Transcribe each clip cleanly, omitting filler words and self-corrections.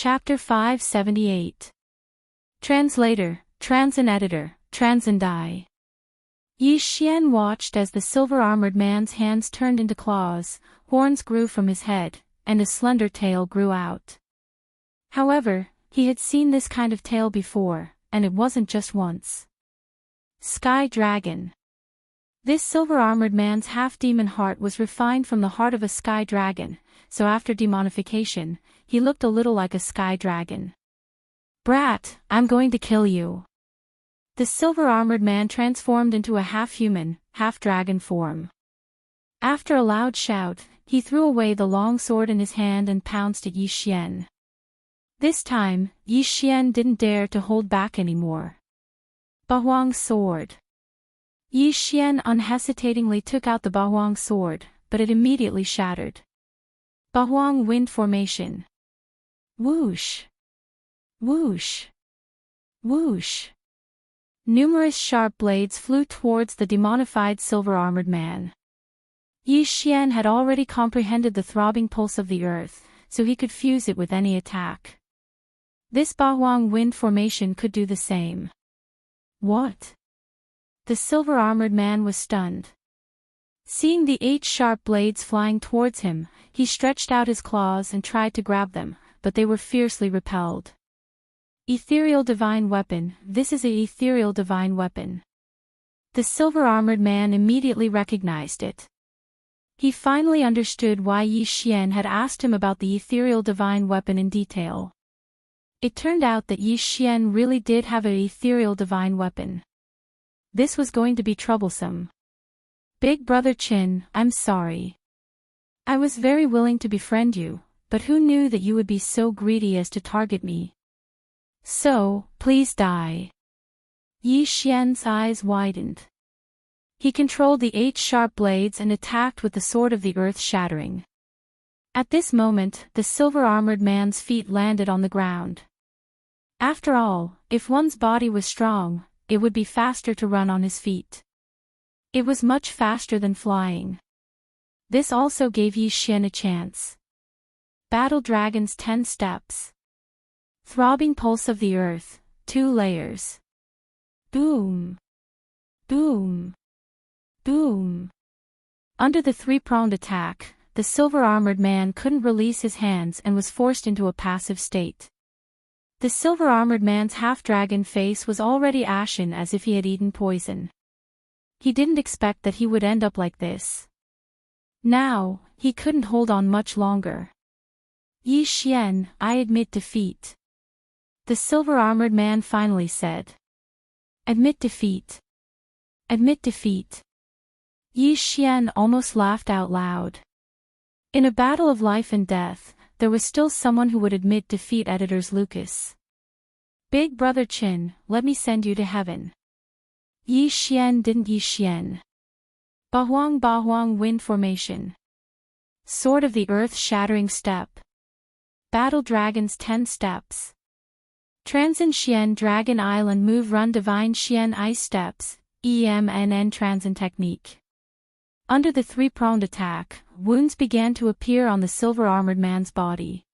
Chapter 578. Translator, Transin Editor, Transin Dai. Yi Xian watched as the silver-armored man's hands turned into claws, horns grew from his head, and a slender tail grew out. However, he had seen this kind of tail before, and it wasn't just once. Sky Dragon. This silver-armored man's half-demon heart was refined from the heart of a sky dragon, so after demonification, he looked a little like a sky dragon. Brat, I'm going to kill you. The silver-armored man transformed into a half-human, half-dragon form. After a loud shout, he threw away the long sword in his hand and pounced at Yi Xian. This time, Yi Xian didn't dare to hold back anymore. Bahuang sword. Yi Xian unhesitatingly took out the Bahuang sword, but it immediately shattered. Bahuang wind formation. Whoosh! Whoosh! Whoosh! Numerous sharp blades flew towards the demonified silver-armored man. Yi Xian had already comprehended the throbbing pulse of the earth, so he could fuse it with any attack. This Bahuang wind formation could do the same. What? The silver-armored man was stunned. Seeing the 8 sharp blades flying towards him, he stretched out his claws and tried to grab them, but they were fiercely repelled. Ethereal divine weapon, this is an ethereal divine weapon. The silver-armored man immediately recognized it. He finally understood why Yi Xian had asked him about the ethereal divine weapon in detail. It turned out that Yi Xian really did have an ethereal divine weapon. This was going to be troublesome. Big Brother Qin, I'm sorry. I was very willing to befriend you, but who knew that you would be so greedy as to target me? So, please die. Yi Xian's eyes widened. He controlled the 8 sharp blades and attacked with the sword of the earth shattering. At this moment, the silver-armored man's feet landed on the ground. After all, if one's body was strong, it would be faster to run on his feet. It was much faster than flying. This also gave Yi Xian a chance. Battle Dragon's 10 steps. Throbbing pulse of the earth, 2 layers. Boom. Boom. Boom. Under the 3-pronged attack, the silver-armored man couldn't release his hands and was forced into a passive state. The silver-armored man's half-dragon face was already ashen as if he had eaten poison. He didn't expect that he would end up like this. Now, he couldn't hold on much longer. Yi Xian, I admit defeat. The silver-armored man finally said. Admit defeat. Admit defeat. Yi Xian almost laughed out loud. In a battle of life and death, there was still someone who would admit defeat. Editors Lucas. Big Brother Qin, let me send you to heaven. Yi Xian didn't. Yi Xian. Bahuang wind formation. Sword of the earth shattering step. Battle Dragon's 10 steps. Transin Xian Dragon Island move run divine Xian ice steps, EMNN Transin technique. Under the 3-pronged attack, wounds began to appear on the silver-armored man's body.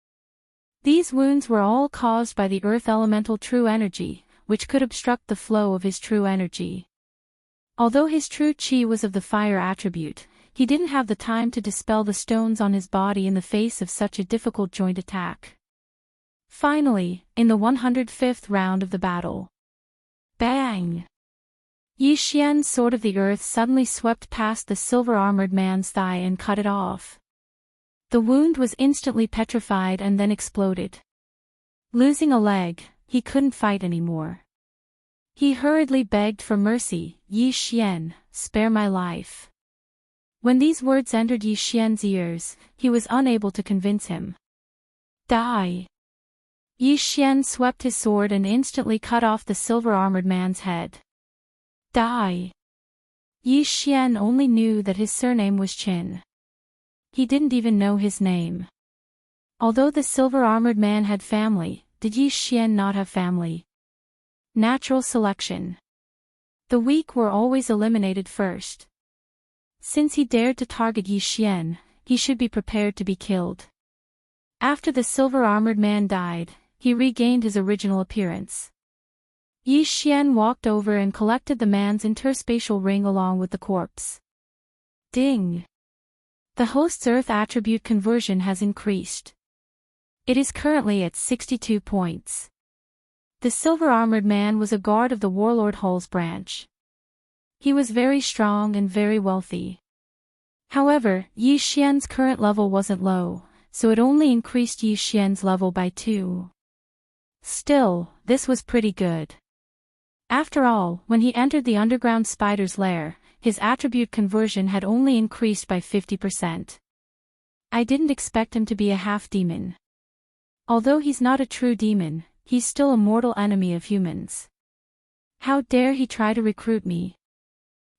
These wounds were all caused by the earth elemental true energy, which could obstruct the flow of his true energy. Although his true qi was of the fire attribute, he didn't have the time to dispel the stones on his body in the face of such a difficult joint attack. Finally, in the 105th round of the battle. Bang! Yi Xian's sword of the earth suddenly swept past the silver-armored man's thigh and cut it off. The wound was instantly petrified and then exploded. Losing a leg, he couldn't fight anymore. He hurriedly begged for mercy, Yi Xian, spare my life. When these words entered Yi Xian's ears, he was unable to convince him. Die! Yi Xian swept his sword and instantly cut off the silver-armored man's head. Die! Yi Xian only knew that his surname was Qin. He didn't even know his name. Although the silver-armored man had family, did Yi Xian not have family? Natural selection. The weak were always eliminated first. Since he dared to target Yi Xian, he should be prepared to be killed. After the silver-armored man died, he regained his original appearance. Yi Xian walked over and collected the man's interspatial ring along with the corpse. Ding! The host's Earth attribute conversion has increased. It is currently at 62 points. The silver-armored man was a guard of the Warlord Hull's branch. He was very strong and very wealthy. However, Yi Xian's current level wasn't low, so it only increased Yi Xian's level by 2. Still, this was pretty good. After all, when he entered the underground spider's lair, his attribute conversion had only increased by 50%. I didn't expect him to be a half-demon. Although he's not a true demon, he's still a mortal enemy of humans. How dare he try to recruit me?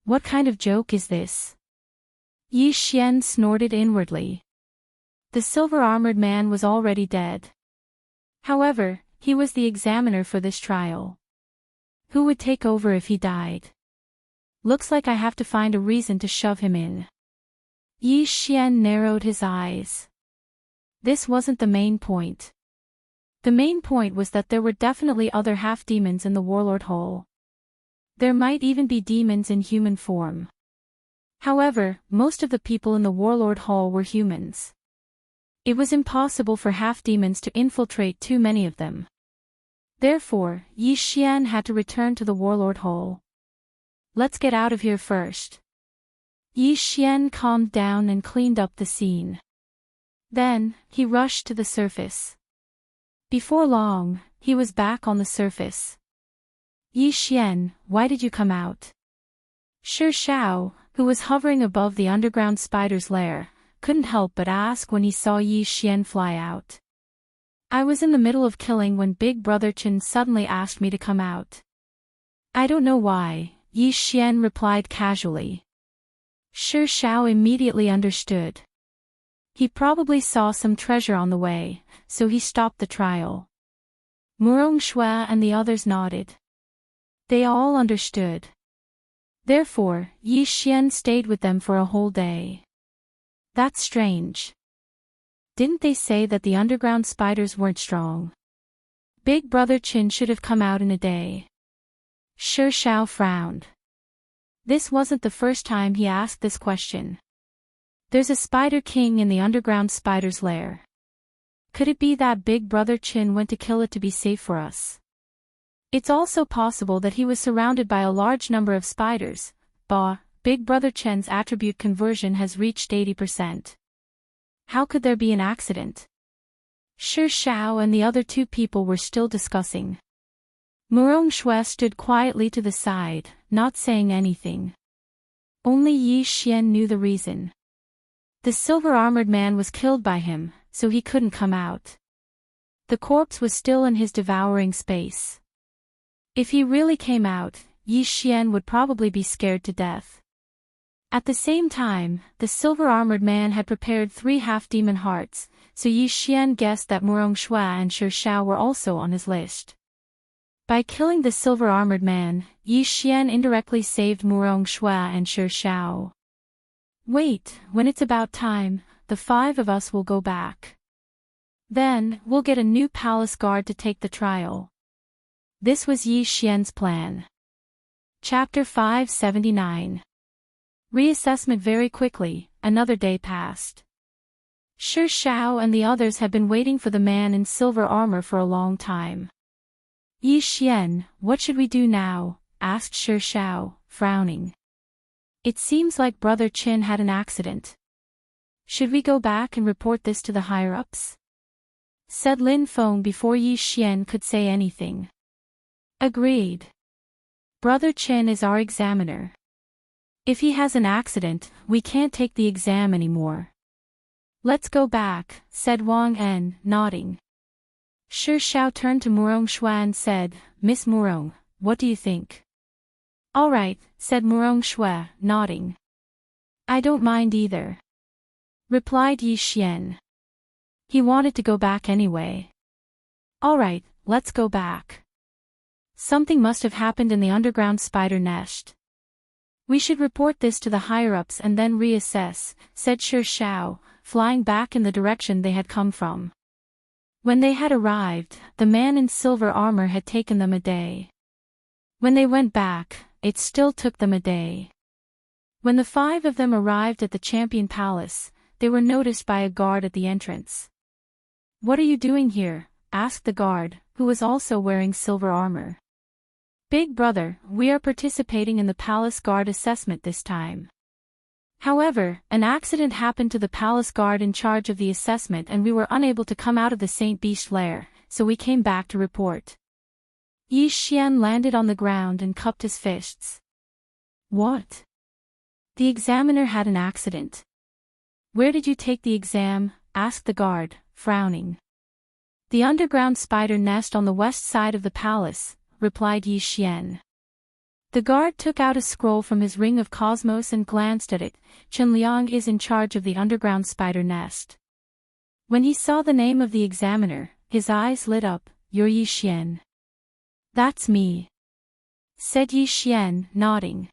What kind of joke is this? Yi Xian snorted inwardly. The silver-armored man was already dead. However, he was the examiner for this trial. Who would take over if he died? Looks like I have to find a reason to shove him in. Yi Xian narrowed his eyes. This wasn't the main point. The main point was that there were definitely other half-demons in the Warlord Hull. There might even be demons in human form. However, most of the people in the Warlord Hull were humans. It was impossible for half-demons to infiltrate too many of them. Therefore, Yi Xian had to return to the Warlord Hull. Let's get out of here first. Yi Xian calmed down and cleaned up the scene. Then, he rushed to the surface. Before long, he was back on the surface. Yi Xian, why did you come out? Shi Shao, who was hovering above the underground spider's lair, couldn't help but ask when he saw Yi Xian fly out. I was in the middle of killing when Big Brother Chen suddenly asked me to come out. I don't know why, Yi Xian replied casually. Shi Shao immediately understood. He probably saw some treasure on the way, so he stopped the trial. Murong Shui and the others nodded. They all understood. Therefore, Yi Xian stayed with them for a whole day. That's strange. Didn't they say that the underground spiders weren't strong? Big Brother Chen should have come out in a day. Shi Shao frowned. This wasn't the first time he asked this question. There's a Spider King in the underground spider's lair. Could it be that Big Brother Chen went to kill it to be safe for us? It's also possible that he was surrounded by a large number of spiders. Big Brother Chen's attribute conversion has reached 80%. How could there be an accident? Shi Shao and the other two people were still discussing. Murong Shui stood quietly to the side, not saying anything. Only Yi Xian knew the reason. The silver-armored man was killed by him, so he couldn't come out. The corpse was still in his devouring space. If he really came out, Yi Xian would probably be scared to death. At the same time, the silver-armored man had prepared 3 half-demon hearts, so Yi Xian guessed that Murong Shui and Shi Shao were also on his list. By killing the silver-armored man, Yi Xian indirectly saved Murong Shui and Shi Shao. Wait, when it's about time, the 5 of us will go back. Then, we'll get a new palace guard to take the trial. This was Yi Xian's plan. Chapter 579. Reassessment. Very quickly, another day passed. Shi Shao and the others had been waiting for the man in silver armor for a long time. Yi Xian, what should we do now? Asked Shi Shao, frowning. It seems like Brother Chen had an accident. Should we go back and report this to the higher-ups? Said Lin Feng before Yi Xian could say anything. Agreed. Brother Chen is our examiner. If he has an accident, we can't take the exam anymore. Let's go back, said Wang En, nodding. Shi Shao turned to Murong Shui and said, Miss Murong, what do you think? All right, said Murong Shui, nodding. I don't mind either. Replied Yi Xian. He wanted to go back anyway. All right, let's go back. Something must have happened in the underground spider nest. We should report this to the higher-ups and then reassess, said Shi Shao, flying back in the direction they had come from. When they had arrived, the man in silver armor had taken them a day. When they went back, it still took them a day. When the 5 of them arrived at the Champion Palace, they were noticed by a guard at the entrance. "What are you doing here?" asked the guard, who was also wearing silver armor. "Big brother, we are participating in the palace guard assessment this time. However, an accident happened to the palace guard in charge of the assessment and we were unable to come out of the Saint Beast lair, so we came back to report." Yi Xian landed on the ground and cupped his fists. "What? The examiner had an accident. Where did you take the exam?" asked the guard, frowning. "The underground spider nest on the west side of the palace," replied Yi Xian. The guard took out a scroll from his ring of cosmos and glanced at it. "Chen Liang is in charge of the underground spider nest." When he saw the name of the examiner, his eyes lit up. "You're Yi Xian." "That's me," said Yi Xian, nodding.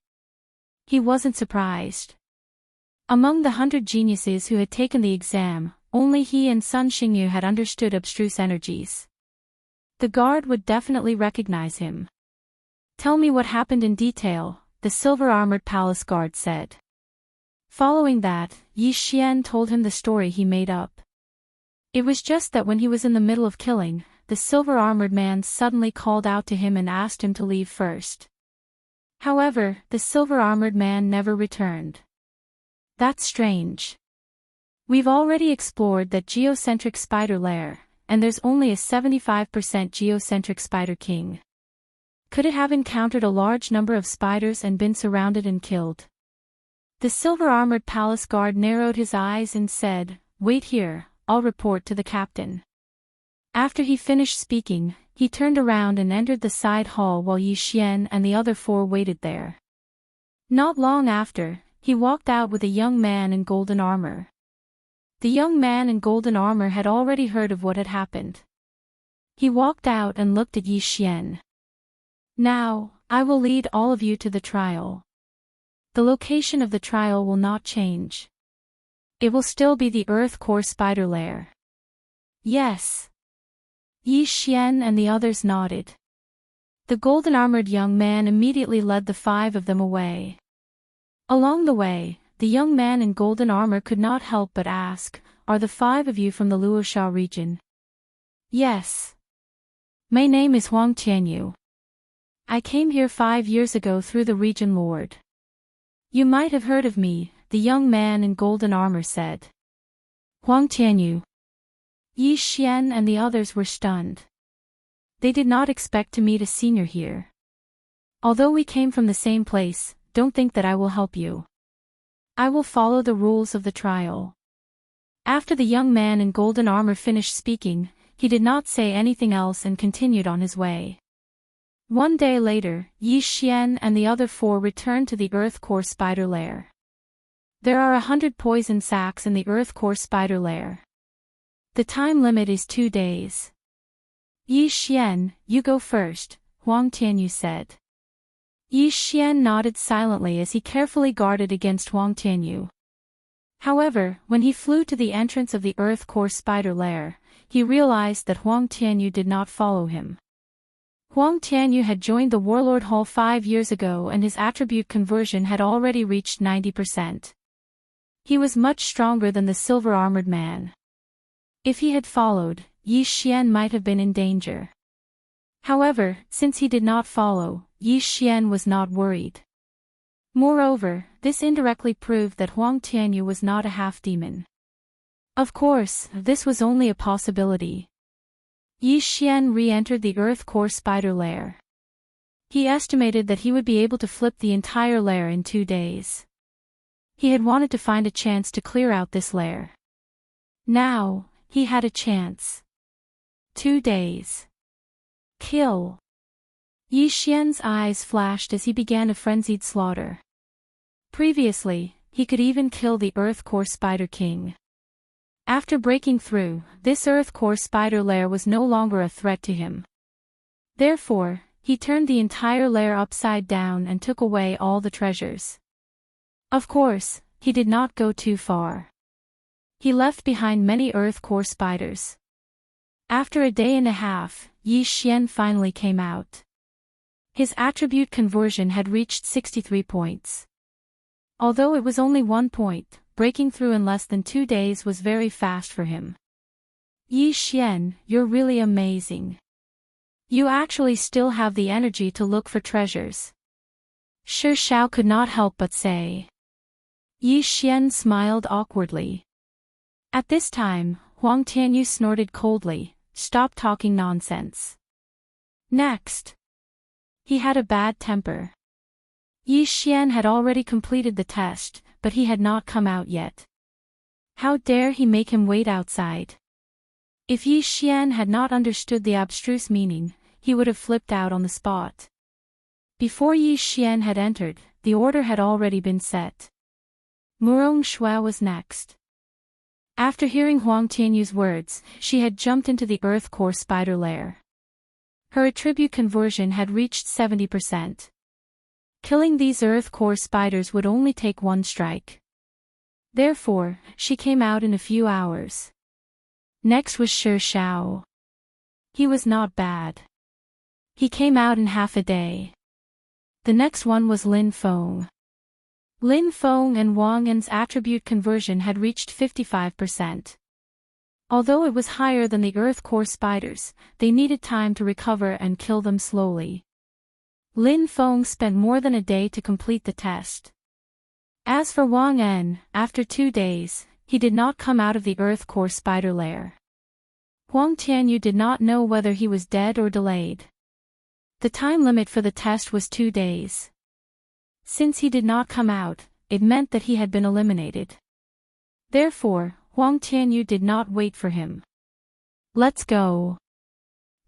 He wasn't surprised. Among the 100 geniuses who had taken the exam, only he and Sun Xingyu had understood abstruse energies. The guard would definitely recognize him. "Tell me what happened in detail," the silver-armored palace guard said. Following that, Yi Xian told him the story he made up. It was just that when he was in the middle of killing, the silver-armored man suddenly called out to him and asked him to leave first. However, the silver-armored man never returned. "That's strange. We've already explored that geocentric spider lair, and there's only a 75% geocentric spider king. Could it have encountered a large number of spiders and been surrounded and killed?" The silver-armored palace guard narrowed his eyes and said, "Wait here, I'll report to the captain." After he finished speaking, he turned around and entered the side hall while Yi Xian and the other 4 waited there. Not long after, he walked out with a young man in golden armor. The young man in golden armor had already heard of what had happened. He walked out and looked at Yi Xian. "Now, I will lead all of you to the trial. The location of the trial will not change. It will still be the Earth Core Spider Lair." "Yes." Yi Xian and the others nodded. The golden-armored young man immediately led the 5 of them away. Along the way, the young man in golden armor could not help but ask, "Are the 5 of you from the Luosha region?" "Yes. My name is Huang Tianyu. I came here 5 years ago through the region lord." "You might have heard of me," the young man in golden armor said. "Huang Tianyu." Yi Xian and the others were stunned. They did not expect to meet a senior here. "Although we came from the same place, don't think that I will help you. I will follow the rules of the trial." After the young man in golden armor finished speaking, he did not say anything else and continued on his way. One day later, Yi Xian and the other 4 returned to the Earth Core Spider Lair. There are 100 poison sacs in the Earth Core Spider Lair. The time limit is 2 days. "Yi Xian, you go first," Huang Tianyu said. Yi Xian nodded silently as he carefully guarded against Huang Tianyu. However, when he flew to the entrance of the Earth Core Spider Lair, he realized that Huang Tianyu did not follow him. Huang Tianyu had joined the Warlord Hall 5 years ago and his attribute conversion had already reached 90%. He was much stronger than the silver-armored man. If he had followed, Yi Xian might have been in danger. However, since he did not follow, Yi Xian was not worried. Moreover, this indirectly proved that Huang Tianyu was not a half-demon. Of course, this was only a possibility. Yi Xian re-entered the Earth Core Spider Lair. He estimated that he would be able to flip the entire lair in 2 days. He had wanted to find a chance to clear out this lair. Now, he had a chance. 2 days. Kill. Yi Xian's eyes flashed as he began a frenzied slaughter. Previously, he could even kill the Earth Core Spider King. After breaking through, this Earth Core Spider Lair was no longer a threat to him. Therefore, he turned the entire lair upside down and took away all the treasures. Of course, he did not go too far. He left behind many Earth Core spiders. After a day and a half, Yi Xian finally came out. His attribute conversion had reached 63 points. Although it was only 1 point, breaking through in less than 2 days was very fast for him. Yi Xian, you're really amazing. You actually still have the energy to look for treasures. Shi Xiao could not help but say. Yi Xian smiled awkwardly. At this time, Huang Tianyu snorted coldly, "Stop talking nonsense." Next. He had a bad temper. Yi Xian had already completed the test, but he had not come out yet. How dare he make him wait outside? If Yi Xian had not understood the abstruse meaning, he would have flipped out on the spot. Before Yi Xian had entered, the order had already been set. Murong Shui was next. After hearing Huang Tianyu's words, she had jumped into the earth core spider lair. Her attribute conversion had reached 70%. Killing these earth core spiders would only take 1 strike. Therefore, she came out in a few hours. Next was Shi Xiao. He was not bad. He came out in half a day. The next one was Lin Feng. Lin Feng and Wang An's attribute conversion had reached 55%. Although it was higher than the earth core spiders, they needed time to recover and kill them slowly. Lin Feng spent more than a day to complete the test. As for Wang An, after 2 days, he did not come out of the earth core spider lair. Huang Tianyu did not know whether he was dead or delayed. The time limit for the test was 2 days. Since he did not come out, it meant that he had been eliminated. Therefore, Huang Tianyu did not wait for him. Let's go.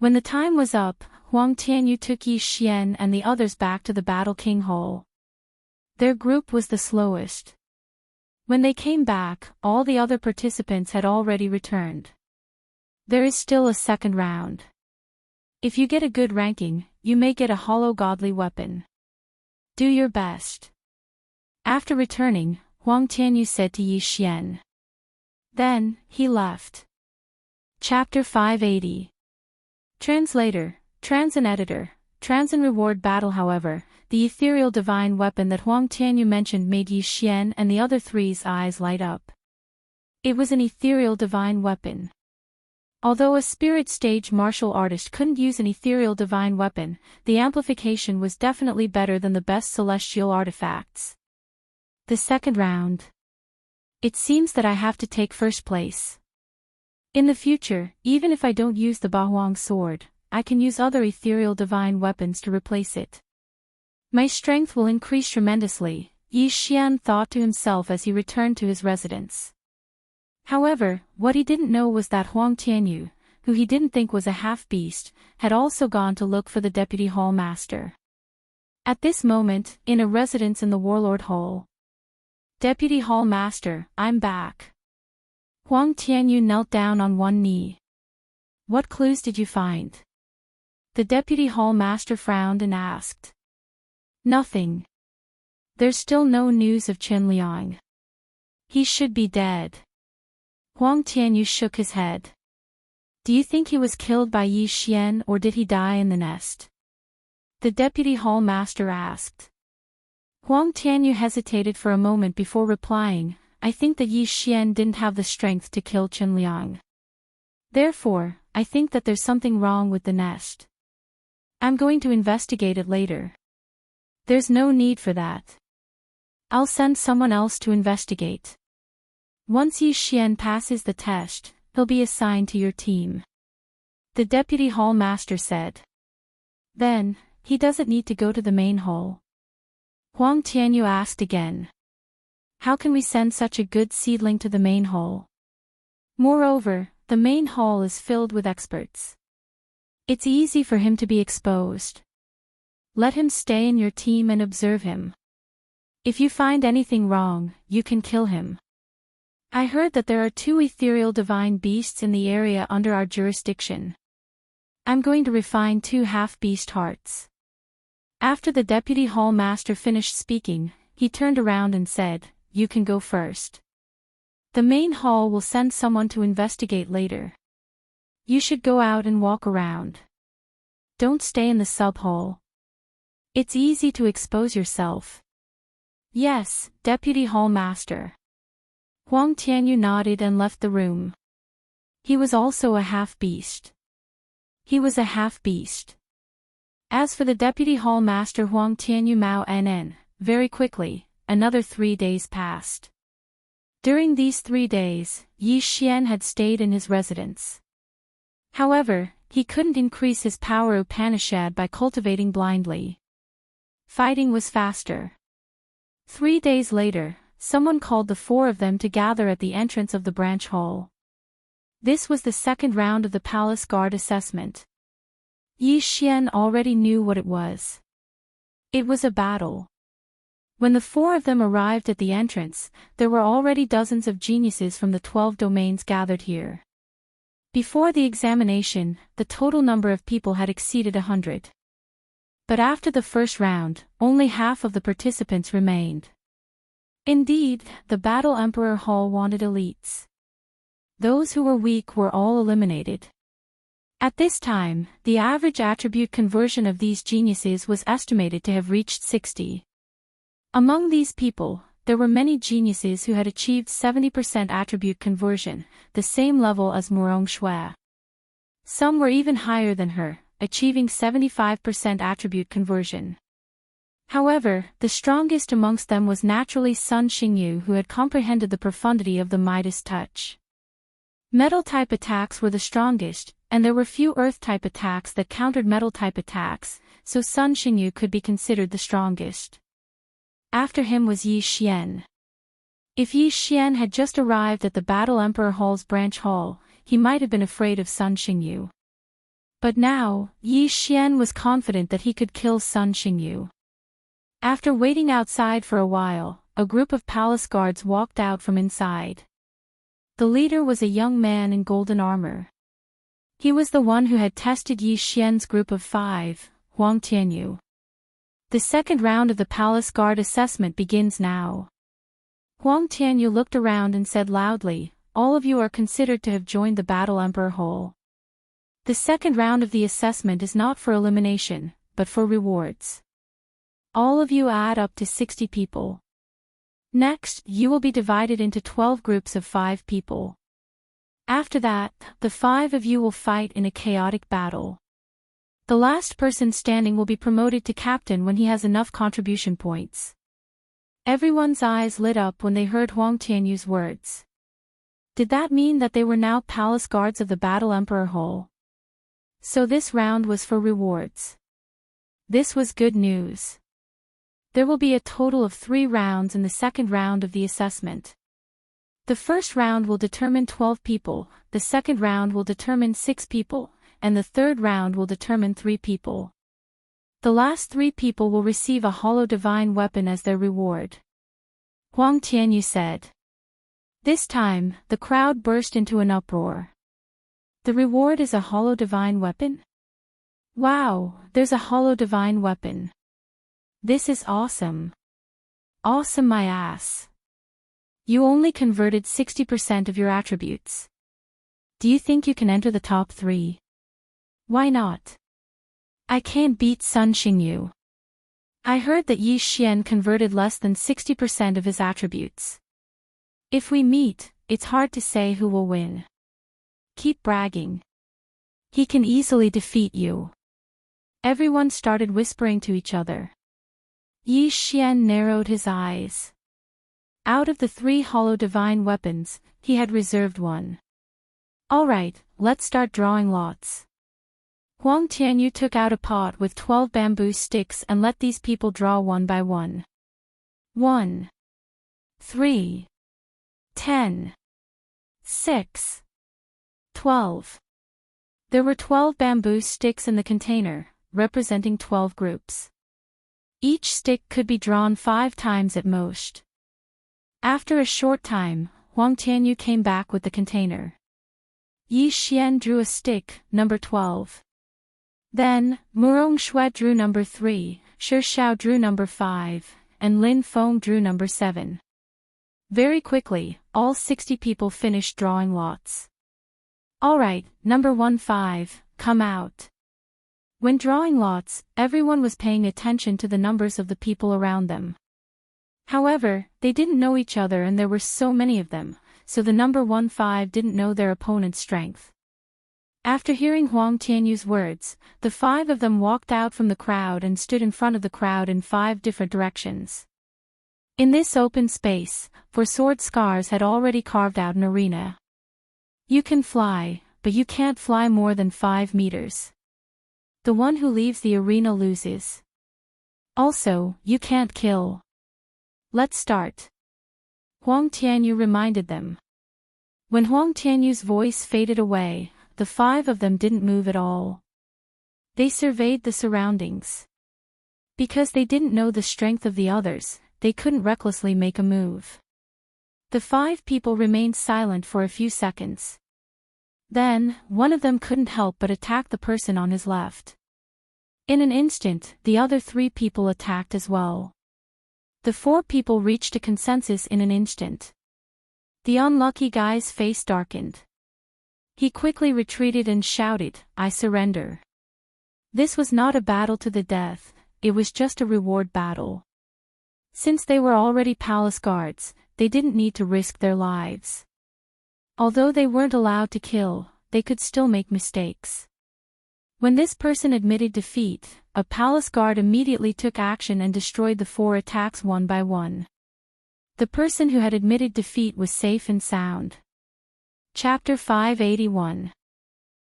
When the time was up, Huang Tianyu took Yi Xian and the others back to the Battle King Hall. Their group was the slowest. When they came back, all the other participants had already returned. There is still a second round. If you get a good ranking, you may get a hollow godly weapon. Do your best. After returning, Huang Tianyu said to Yi Xian. Then, he left. Chapter 580. Translator, Trans and Editor, Trans and Reward Battle. However, the ethereal divine weapon that Huang Tianyu mentioned made Yi Xian and the other three's eyes light up. It was an ethereal divine weapon. Although a spirit stage martial artist couldn't use an ethereal divine weapon, the amplification was definitely better than the best celestial artifacts. The second round. It seems that I have to take first place. In the future, even if I don't use the Bahuang sword, I can use other ethereal divine weapons to replace it. My strength will increase tremendously, Yi Xian thought to himself as he returned to his residence. However, what he didn't know was that Huang Tianyu, who he didn't think was a half-beast, had also gone to look for the Deputy Hall Master. At this moment, in a residence in the Warlord Hall. Deputy Hall Master, I'm back. Huang Tianyu knelt down on one knee. What clues did you find? The Deputy Hall Master frowned and asked. Nothing. There's still no news of Chen Liang. He should be dead. Huang Tianyu shook his head. Do you think he was killed by Yi Xian or did he die in the nest? The Deputy Hall Master asked. Huang Tianyu hesitated for a moment before replying, I think that Yi Xian didn't have the strength to kill Chen Liang. Therefore, I think that there's something wrong with the nest. I'm going to investigate it later. There's no need for that. I'll send someone else to investigate. Once Yi Xian passes the test, he'll be assigned to your team. The Deputy Hall Master said. Then, he doesn't need to go to the main hall. Huang Tianyu asked again. How can we send such a good seedling to the main hall? Moreover, the main hall is filled with experts. It's easy for him to be exposed. Let him stay in your team and observe him. If you find anything wrong, you can kill him. I heard that there are 2 ethereal divine beasts in the area under our jurisdiction. I'm going to refine 2 half-beast hearts. After the Deputy Hall Master finished speaking, he turned around and said, You can go first. The main hall will send someone to investigate later. You should go out and walk around. Don't stay in the sub-hole. It's easy to expose yourself. Yes, Deputy Hall Master. Huang Tianyu nodded and left the room. He was also a half-beast. He was a half-beast. As for the Deputy Hall Master Huang Tianyu Mao Nen, very quickly, another 3 days passed. During these 3 days, Yi Xian had stayed in his residence. However, he couldn't increase his power Upanishad by cultivating blindly. Fighting was faster. 3 days later, someone called the 4 of them to gather at the entrance of the branch hall. This was the second round of the palace guard assessment. Yi Xian already knew what it was. It was a battle. When the 4 of them arrived at the entrance, there were already dozens of geniuses from the 12 domains gathered here. Before the examination, the total number of people had exceeded 100. But after the first round, only half of the participants remained. Indeed, the Battle Emperor Hall wanted elites. Those who were weak were all eliminated. At this time, the average attribute conversion of these geniuses was estimated to have reached 60. Among these people, there were many geniuses who had achieved 70% attribute conversion, the same level as Murong Shui. Some were even higher than her, achieving 75% attribute conversion. However, the strongest amongst them was naturally Sun Xingyu, who had comprehended the profundity of the Midas touch. Metal-type attacks were the strongest, and there were few Earth-type attacks that countered Metal-type attacks, so Sun Xingyu could be considered the strongest. After him was Yi Xian. If Yi Xian had just arrived at the Battle Emperor Hall's branch hall, he might have been afraid of Sun Xingyu. But now, Yi Xian was confident that he could kill Sun Xingyu. After waiting outside for a while, a group of palace guards walked out from inside. The leader was a young man in golden armor. He was the one who had tested Yi Xian's group of 5, Huang Tianyu. The second round of the palace guard assessment begins now. Huang Tianyu looked around and said loudly, "All of you are considered to have joined the Battle Emperor Hall. The second round of the assessment is not for elimination, but for rewards. All of you add up to 60 people. Next, you will be divided into 12 groups of 5 people. After that, the 5 of you will fight in a chaotic battle. The last person standing will be promoted to captain when he has enough contribution points." Everyone's eyes lit up when they heard Huang Tianyu's words. Did that mean that they were now palace guards of the Battle Emperor Hall? So this round was for rewards. This was good news. There will be a total of 3 rounds in the second round of the assessment. The first round will determine 12 people, the second round will determine 6 people, and the third round will determine 3 people. The last 3 people will receive a hollow divine weapon as their reward. Huang Tianyu said. This time, the crowd burst into an uproar. The reward is a hollow divine weapon? Wow, there's a hollow divine weapon. This is awesome. Awesome my ass. You only converted 60% of your attributes. Do you think you can enter the top 3? Why not? I can't beat Sun Xingyu. I heard that Yi Xian converted less than 60% of his attributes. If we meet, it's hard to say who will win. Keep bragging. He can easily defeat you. Everyone started whispering to each other. Yi Xian narrowed his eyes. Out of the 3 hollow divine weapons, he had reserved one. Alright, let's start drawing lots. Huang Tianyu took out a pot with 12 bamboo sticks and let these people draw one by one. 1, 3, 10, 6, 12. There were 12 bamboo sticks in the container, representing 12 groups. Each stick could be drawn 5 times at most. After a short time, Huang Tianyu came back with the container. Yi Xian drew a stick, number 12. Then, Murong Shui drew number 3, Shi Xiao drew number 5, and Lin Feng drew number 7. Very quickly, all 60 people finished drawing lots. Alright, number 15, come out. When drawing lots, everyone was paying attention to the numbers of the people around them. However, they didn't know each other and there were so many of them, so the number 15 didn't know their opponent's strength. After hearing Huang Tianyu's words, the 5 of them walked out from the crowd and stood in front of the crowd in 5 different directions. In this open space, 4 sword scars had already carved out an arena. You can fly, but you can't fly more than 5 meters. The one who leaves the arena loses. Also, you can't kill. Let's start. Huang Tianyu reminded them. When Huang Tianyu's voice faded away, the 5 of them didn't move at all. They surveyed the surroundings. Because they didn't know the strength of the others, they couldn't recklessly make a move. The 5 people remained silent for a few seconds. Then, one of them couldn't help but attack the person on his left. In an instant, the other 3 people attacked as well. The 4 people reached a consensus in an instant. The unlucky guy's face darkened. He quickly retreated and shouted, "I surrender." This was not a battle to the death, it was just a reward battle. Since they were already palace guards, they didn't need to risk their lives. Although they weren't allowed to kill, they could still make mistakes. When this person admitted defeat, a palace guard immediately took action and destroyed the 4 attacks one by one. The person who had admitted defeat was safe and sound. Chapter 581.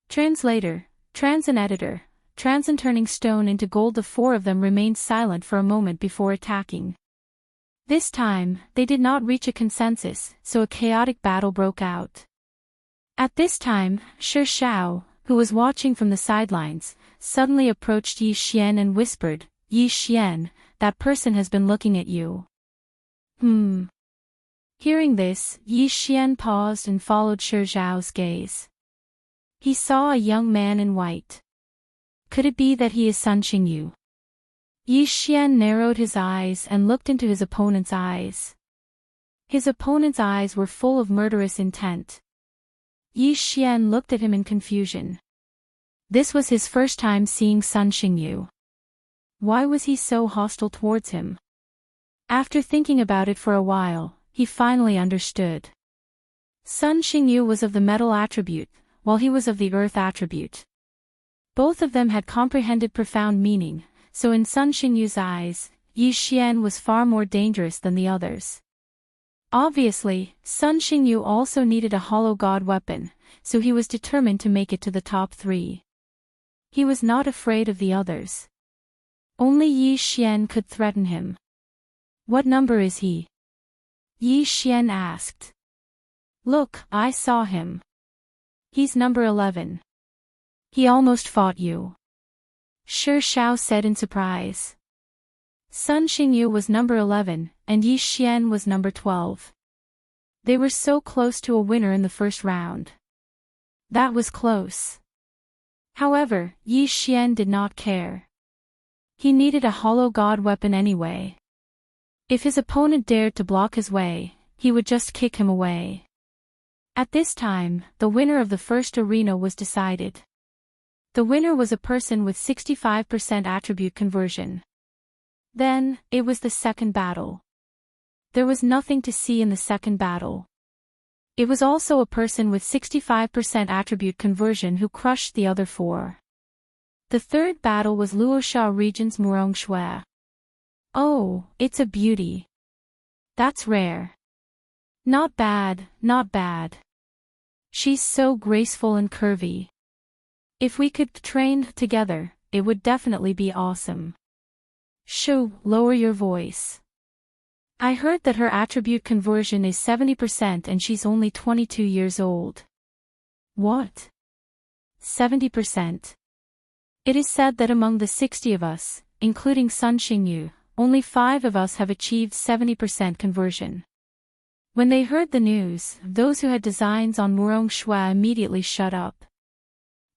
Translator, Trans and Editor, Trans and turning stone into gold. The 4 of them remained silent for a moment before attacking. This time, they did not reach a consensus, so a chaotic battle broke out. At this time, Shi Xiao, who was watching from the sidelines, suddenly approached Yi Xian and whispered, "Yi Xian, that person has been looking at you." Hearing this, Yi Xian paused and followed Shi Xiao's gaze. He saw a young man in white. Could it be that he is Sun Xingyu? Yi Xian narrowed his eyes and looked into his opponent's eyes. His opponent's eyes were full of murderous intent. Yi Xian looked at him in confusion. This was his first time seeing Sun Xingyu. Why was he so hostile towards him? After thinking about it for a while, he finally understood. Sun Xingyu was of the metal attribute, while he was of the earth attribute. Both of them had comprehended profound meaning, so in Sun Xingyu's eyes, Yi Xian was far more dangerous than the others. Obviously, Sun Xingyu also needed a hollow god weapon, so he was determined to make it to the top 3. He was not afraid of the others. Only Yi Xian could threaten him. What number is he? Yi Xian asked. Look, I saw him. He's number 11. He almost fought you. Shi Xiao said in surprise. Sun Xingyu was number 11, and Yi Xian was number 12. They were so close to a winner in the first round. That was close. However, Yi Xian did not care. He needed a hollow god weapon anyway. If his opponent dared to block his way, he would just kick him away. At this time, the winner of the first arena was decided. The winner was a person with 65% attribute conversion. Then, it was the second battle. There was nothing to see in the second battle. It was also a person with 65% attribute conversion who crushed the other 4. The third battle was Luosha region's Murong Shui. Oh, it's a beauty. That's rare. Not bad, not bad. She's so graceful and curvy. If we could train together, it would definitely be awesome. Shoo, lower your voice. I heard that her attribute conversion is 70% and she's only 22 years old. What? 70%? It is said that among the 60 of us, including Sun Xingyu, only 5 of us have achieved 70% conversion. When they heard the news, those who had designs on Murong Shui immediately shut up.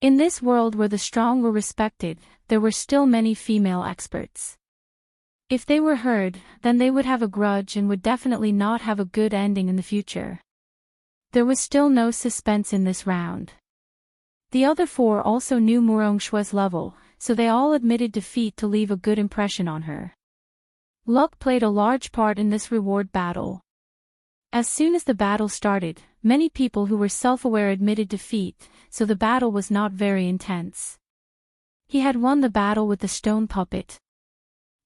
In this world where the strong were respected, there were still many female experts. If they were heard, then they would have a grudge and would definitely not have a good ending in the future. There was still no suspense in this round. The other four also knew Murongxue's level, so they all admitted defeat to leave a good impression on her. Luck played a large part in this reward battle. As soon as the battle started, many people who were self-aware admitted defeat, so the battle was not very intense. He had won the battle with the stone puppet.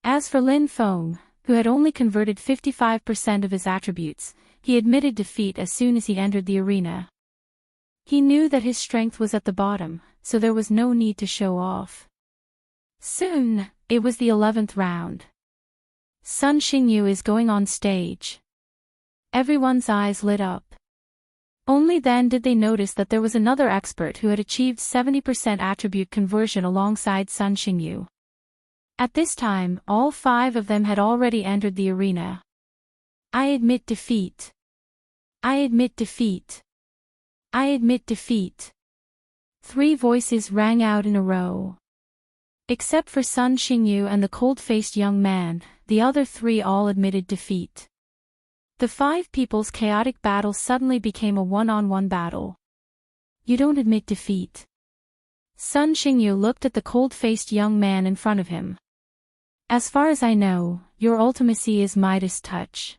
As for Lin Feng, who had only converted 55% of his attributes, he admitted defeat as soon as he entered the arena. He knew that his strength was at the bottom, so there was no need to show off. Soon, it was the 11th round. Sun Xingyu is going on stage. Everyone's eyes lit up. Only then did they notice that there was another expert who had achieved 70% attribute conversion alongside Sun Xingyu. At this time, all 5 of them had already entered the arena. I admit defeat. I admit defeat. I admit defeat. 3 voices rang out in a row. Except for Sun Xingyu and the cold-faced young man, the other 3 all admitted defeat. The 5 people's chaotic battle suddenly became a one-on-one battle. You don't admit defeat. Sun Xingyu looked at the cold-faced young man in front of him. As far as I know, your ultimacy is Midas Touch.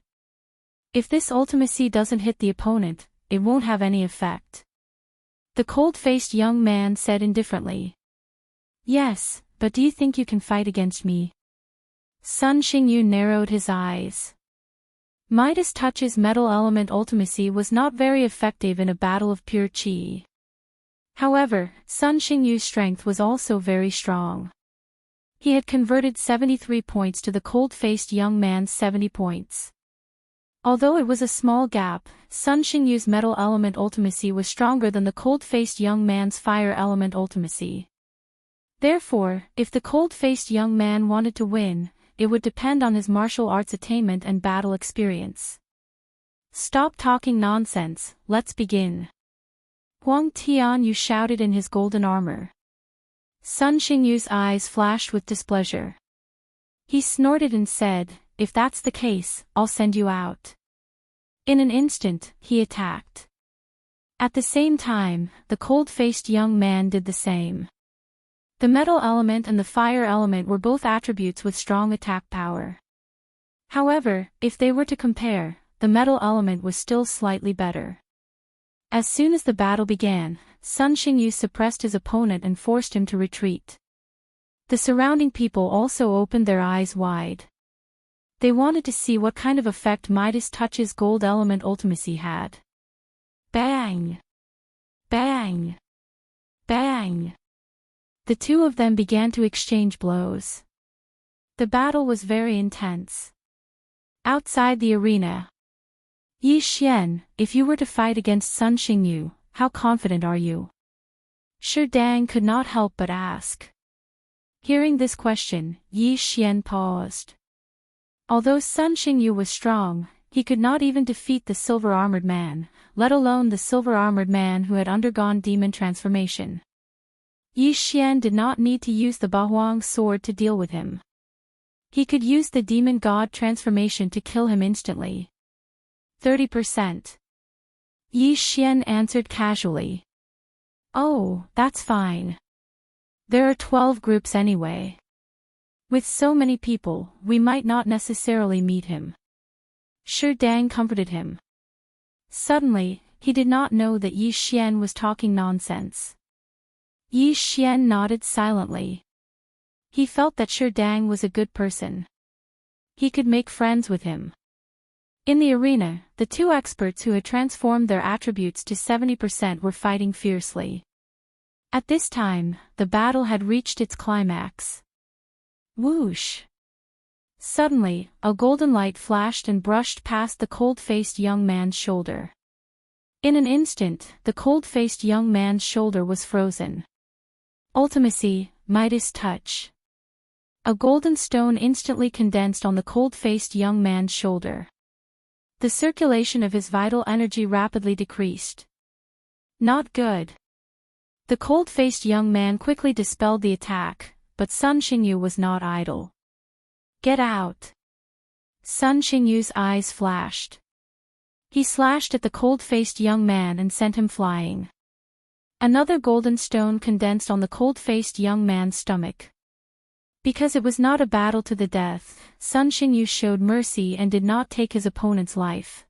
If this ultimacy doesn't hit the opponent, it won't have any effect. The cold-faced young man said indifferently. Yes, but do you think you can fight against me? Sun Xingyu narrowed his eyes. Midas Touch's metal element ultimacy was not very effective in a battle of pure qi. However, Sun Xingyu's strength was also very strong. He had converted 73 points to the cold-faced young man's 70 points. Although it was a small gap, Sun Xingyu's metal element ultimacy was stronger than the cold-faced young man's fire element ultimacy. Therefore, if the cold-faced young man wanted to win, it would depend on his martial arts attainment and battle experience. Stop talking nonsense, let's begin. Huang Tianyu shouted in his golden armor. Sun Xingyu's eyes flashed with displeasure. He snorted and said, if that's the case, I'll send you out. In an instant, he attacked. At the same time, the cold-faced young man did the same. The metal element and the fire element were both attributes with strong attack power. However, if they were to compare, the metal element was still slightly better. As soon as the battle began, Sun Xingyu suppressed his opponent and forced him to retreat. The surrounding people also opened their eyes wide. They wanted to see what kind of effect Midas Touch's gold element ultimacy had. Bang! Bang! Bang! The 2 of them began to exchange blows. The battle was very intense. Outside the arena. Yi Xian, if you were to fight against Sun Xingyu, how confident are you? Shi Dang could not help but ask. Hearing this question, Yi Xian paused. Although Sun Xingyu was strong, he could not even defeat the silver-armored man, let alone the silver-armored man who had undergone demon transformation. Yi Xian did not need to use the Bahuang sword to deal with him. He could use the demon god transformation to kill him instantly. 30%. Yi Xian answered casually. Oh, that's fine. There are 12 groups anyway. With so many people, we might not necessarily meet him. Shi Dang comforted him. Suddenly, he did not know that Yi Xian was talking nonsense. Yi Xian nodded silently. He felt that Shi Dang was a good person. He could make friends with him. In the arena, the 2 experts who had transformed their attributes to 70% were fighting fiercely. At this time, the battle had reached its climax. Whoosh! Suddenly, a golden light flashed and brushed past the cold-faced young man's shoulder. In an instant, the cold-faced young man's shoulder was frozen. Ultimacy, Midas Touch. A golden stone instantly condensed on the cold-faced young man's shoulder. The circulation of his vital energy rapidly decreased. Not good. The cold-faced young man quickly dispelled the attack, but Sun Xingyu was not idle. Get out! Sun Xingyu's eyes flashed. He slashed at the cold-faced young man and sent him flying. Another golden stone condensed on the cold-faced young man's stomach. Because it was not a battle to the death, Sun Xingyu showed mercy and did not take his opponent's life.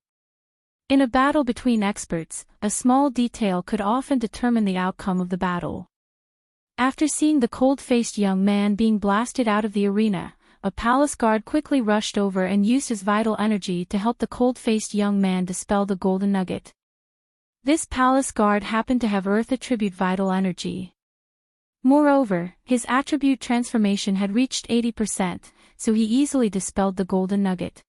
In a battle between experts, a small detail could often determine the outcome of the battle. After seeing the cold-faced young man being blasted out of the arena, a palace guard quickly rushed over and used his vital energy to help the cold-faced young man dispel the golden nugget. This palace guard happened to have Earth attribute vital energy. Moreover, his attribute transformation had reached 80%, so he easily dispelled the golden nugget.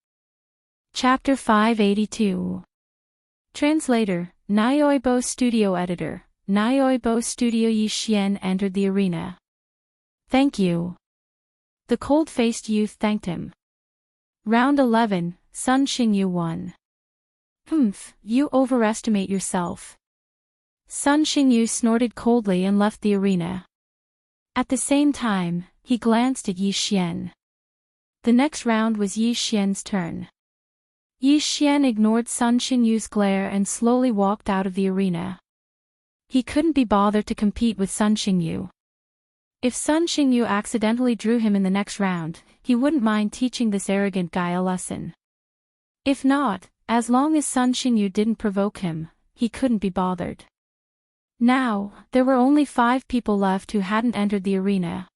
Chapter 582. Translator, Nyoibo Studio Editor, Nyoibo Studio Yi Xian entered the arena. Thank you. The cold-faced youth thanked him. Round 11, Sun Xingyu won. You overestimate yourself. Sun Xingyu snorted coldly and left the arena. At the same time, he glanced at Yi Xian. The next round was Yi Xian's turn. Yi Xian ignored Sun Xingyu's glare and slowly walked out of the arena. He couldn't be bothered to compete with Sun Xingyu. If Sun Xingyu accidentally drew him in the next round, he wouldn't mind teaching this arrogant guy a lesson. If not, as long as Sun Xingyu didn't provoke him, he couldn't be bothered. Now, there were only 5 people left who hadn't entered the arena.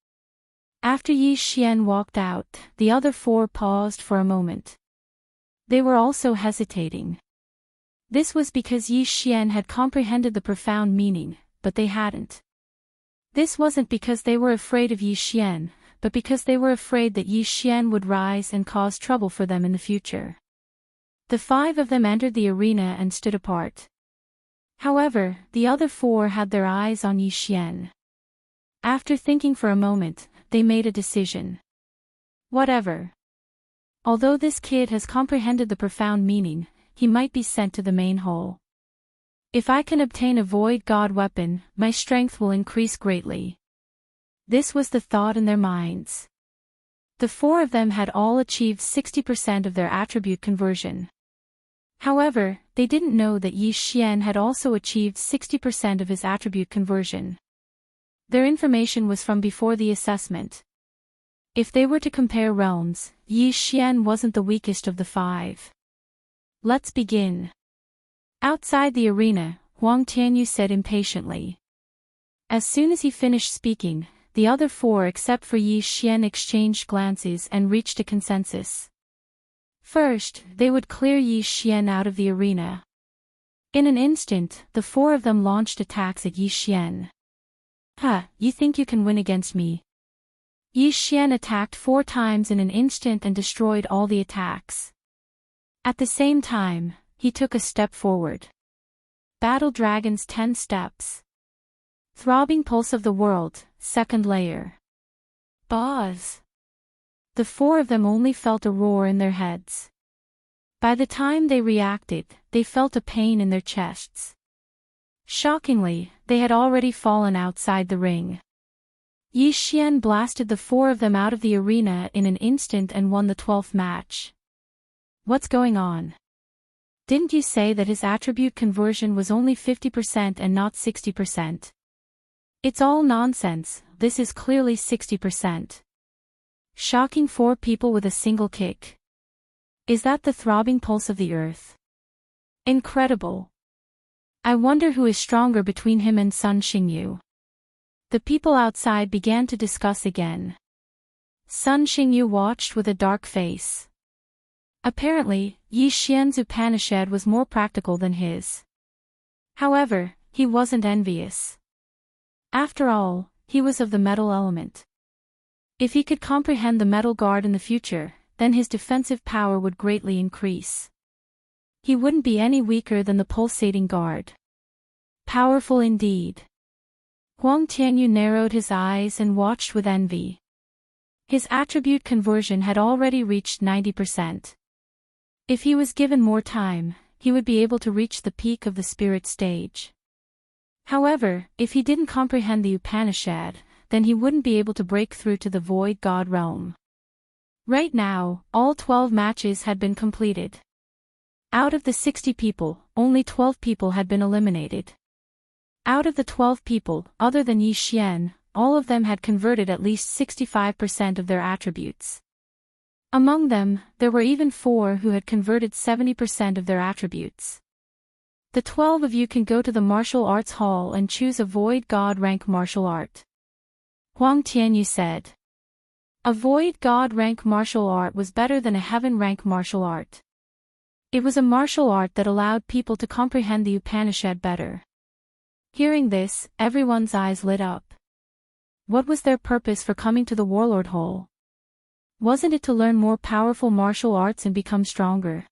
After Yi Xian walked out, the other 4 paused for a moment. They were also hesitating. This was because Yi Xian had comprehended the profound meaning, but they hadn't. This wasn't because they were afraid of Yi Xian, but because they were afraid that Yi Xian would rise and cause trouble for them in the future. The 5 of them entered the arena and stood apart. However, the other 4 had their eyes on Yi Xian. After thinking for a moment, they made a decision. Whatever. Although this kid has comprehended the profound meaning, he might be sent to the main hall. If I can obtain a void god weapon, my strength will increase greatly. This was the thought in their minds. The 4 of them had all achieved 60% of their attribute conversion. However, they didn't know that Yi Xian had also achieved 60% of his attribute conversion. Their information was from before the assessment. If they were to compare realms, Yi Xian wasn't the weakest of the 5. Let's begin. Outside the arena, Huang Tianyu said impatiently. As soon as he finished speaking, the other 4 except for Yi Xian exchanged glances and reached a consensus. First, they would clear Yi Xian out of the arena. In an instant, the 4 of them launched attacks at Yi Xian. You think you can win against me? Yi Xian attacked 4 times in an instant and destroyed all the attacks. At the same time, he took a step forward. Battle Dragon's 10 steps. Throbbing Pulse of the World, second layer. Buzz. The 4 of them only felt a roar in their heads. By the time they reacted, they felt a pain in their chests. Shockingly, they had already fallen outside the ring. Yi Xian blasted the 4 of them out of the arena in an instant and won the 12th match. What's going on? Didn't you say that his attribute conversion was only 50% and not 60%? It's all nonsense, this is clearly 60%. Shocking 4 people with a single kick. Is that the throbbing pulse of the earth? Incredible. I wonder who is stronger between him and Sun Xingyu. The people outside began to discuss again. Sun Xingyu watched with a dark face. Apparently, Yi Xian's Upanishad was more practical than his. However, he wasn't envious. After all, he was of the metal element. If he could comprehend the metal guard in the future, then his defensive power would greatly increase. He wouldn't be any weaker than the pulsating guard. Powerful indeed. Huang Tianyu narrowed his eyes and watched with envy. His attribute conversion had already reached 90%. If he was given more time, he would be able to reach the peak of the spirit stage. However, if he didn't comprehend the Upanishad, then he wouldn't be able to break through to the void god realm. Right now, all 12 matches had been completed. Out of the 60 people, only 12 people had been eliminated. Out of the 12 people, other than Yi Xian, all of them had converted at least 65% of their attributes. Among them, there were even 4 who had converted 70% of their attributes. The 12 of you can go to the martial arts hall and choose a void god rank martial art. Huang Tianyu said. A void god rank martial art was better than a heaven rank martial art. It was a martial art that allowed people to comprehend the Upanishad better. Hearing this, everyone's eyes lit up. What was their purpose for coming to the Warlord Hall? Wasn't it to learn more powerful martial arts and become stronger?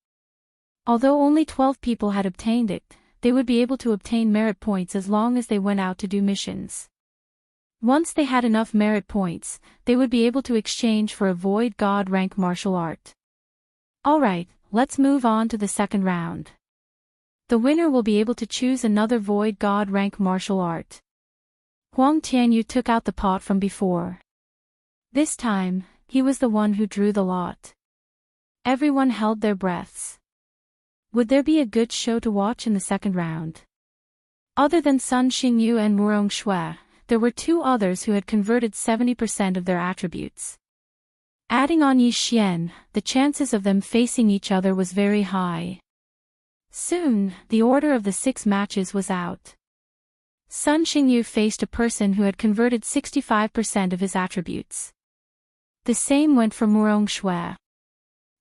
Although only 12 people had obtained it, they would be able to obtain merit points as long as they went out to do missions. Once they had enough merit points, they would be able to exchange for a void god rank martial art. Alright, let's move on to the second round. The winner will be able to choose another void god rank martial art. Huang Tianyu took out the pot from before. This time, he was the one who drew the lot. Everyone held their breaths. Would there be a good show to watch in the second round? Other than Sun Xingyu and Murong Shui, there were 2 others who had converted 70% of their attributes. Adding on Yi Xian, the chances of them facing each other was very high. Soon, the order of the 6 matches was out. Sun Xingyu faced a person who had converted 65% of his attributes. The same went for Murong Shui.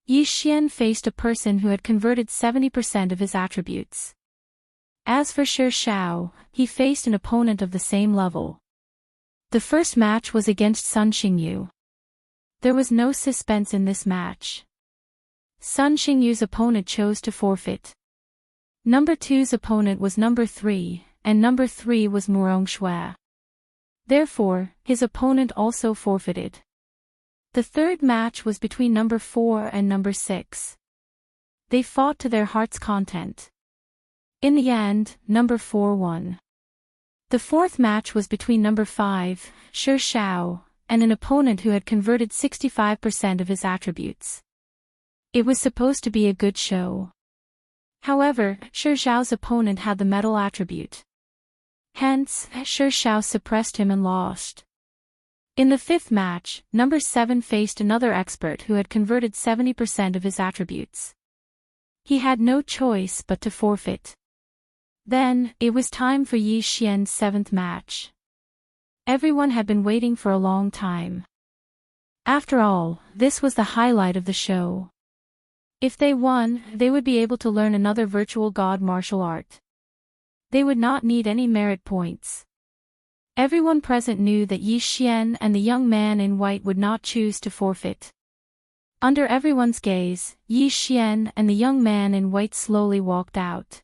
Yi Xian faced a person who had converted 70% of his attributes. As for Shi Shao, he faced an opponent of the same level. The first match was against Sun Xingyu. There was no suspense in this match. Sun Xingyu's opponent chose to forfeit. Number 2's opponent was number 3, and number 3 was Murong Shui. Therefore, his opponent also forfeited. The third match was between number 4 and number 6. They fought to their heart's content. In the end, number 4 won. The fourth match was between number 5, Shi Shao, and an opponent who had converted 65% of his attributes. It was supposed to be a good show. However, Shi Shao's opponent had the metal attribute. Hence, Shi Shao suppressed him and lost. In the fifth match, number 7 faced another expert who had converted 70% of his attributes. He had no choice but to forfeit. Then, it was time for Yi Xian's 7th match. Everyone had been waiting for a long time. After all, this was the highlight of the show. If they won, they would be able to learn another virtual god martial art. They would not need any merit points. Everyone present knew that Yi Xian and the young man in white would not choose to forfeit. Under everyone's gaze, Yi Xian and the young man in white slowly walked out.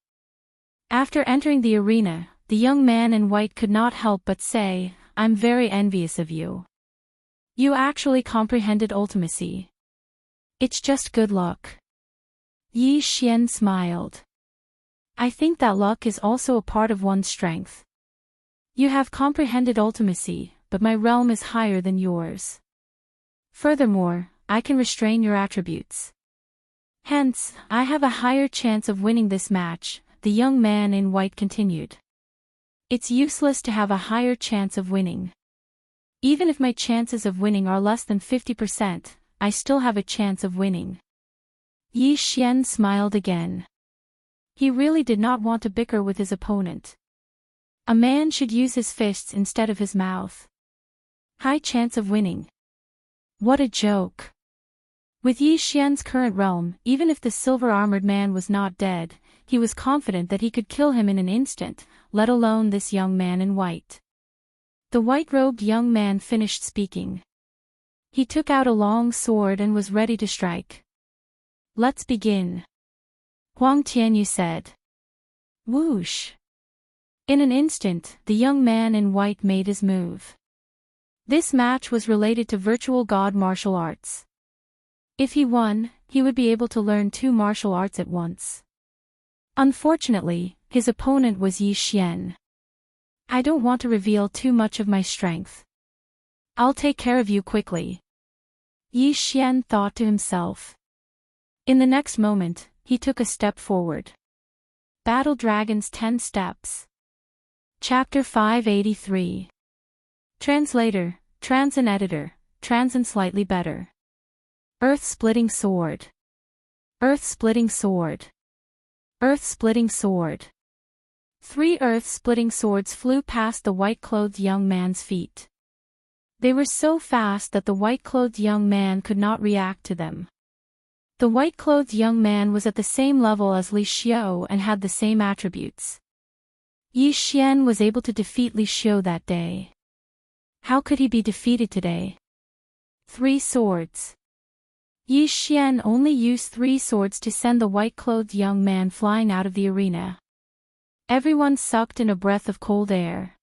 After entering the arena, the young man in white could not help but say, "I'm very envious of you. You actually comprehended ultimacy. It's just good luck." Yi Xian smiled. "I think that luck is also a part of one's strength. You have comprehended ultimacy, but my realm is higher than yours. Furthermore, I can restrain your attributes. Hence, I have a higher chance of winning this match," the young man in white continued. "It's useless to have a higher chance of winning. Even if my chances of winning are less than 50%, I still have a chance of winning." Yi Xian smiled again. He really did not want to bicker with his opponent. A man should use his fists instead of his mouth. High chance of winning. What a joke. With Yi Xian's current realm, even if the silver-armored man was not dead, he was confident that he could kill him in an instant, let alone this young man in white. The white-robed young man finished speaking. He took out a long sword and was ready to strike. "Let's begin," Huang Tianyu said. Whoosh! In an instant, the young man in white made his move. This match was related to virtual god martial arts. If he won, he would be able to learn 2 martial arts at once. Unfortunately, his opponent was Yi Xian. "I don't want to reveal too much of my strength. I'll take care of you quickly," Yi Xian thought to himself. In the next moment, he took a step forward. Battle Dragon's 10 steps. Chapter 583. Translator, trans and editor, trans and slightly better. Earth-splitting sword. Earth-splitting sword. Earth-splitting sword. 3 earth-splitting swords flew past the white-clothed young man's feet. They were so fast that the white-clothed young man could not react to them. The white-clothed young man was at the same level as Li Xiu and had the same attributes. Yi Xian was able to defeat Li Xiu that day. How could he be defeated today? 3 swords. Yi Xian only used 3 swords to send the white-clothed young man flying out of the arena. Everyone sucked in a breath of cold air.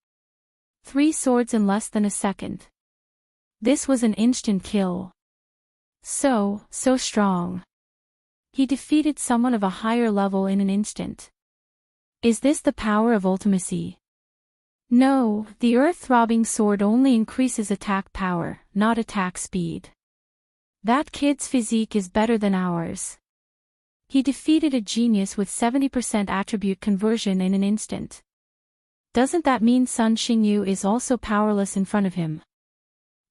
3 swords in less than a second. This was an instant kill. So strong. He defeated someone of a higher level in an instant. Is this the power of ultimacy? No, the earth-throbbing sword only increases attack power, not attack speed. That kid's physique is better than ours. He defeated a genius with 70% attribute conversion in an instant. Doesn't that mean Sun Xingyu is also powerless in front of him?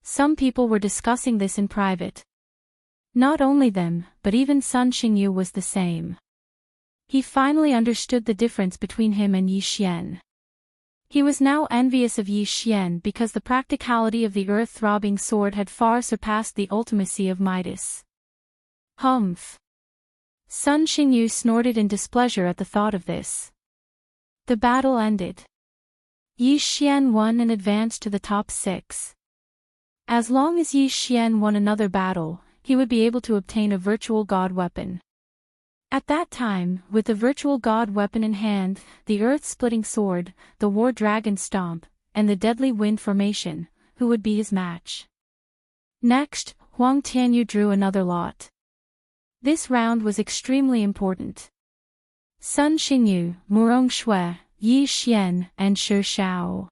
Some people were discussing this in private. Not only them, but even Sun Xingyu was the same. He finally understood the difference between him and Yi Xian. He was now envious of Yi Xian because the practicality of the earth-throbbing sword had far surpassed the ultimacy of Midas. Humph! Sun Xingyu snorted in displeasure at the thought of this. The battle ended. Yi Xian won and advanced to the top 6. As long as Yi Xian won another battle, he would be able to obtain a virtual god weapon. At that time, with the virtual god weapon in hand, the earth-splitting sword, the war dragon stomp, and the deadly wind formation, who would be his match? Next, Huang Tianyu drew another lot. This round was extremely important. Sun Xingyu, Murong Shui, Yi Xian, and Shi Shao.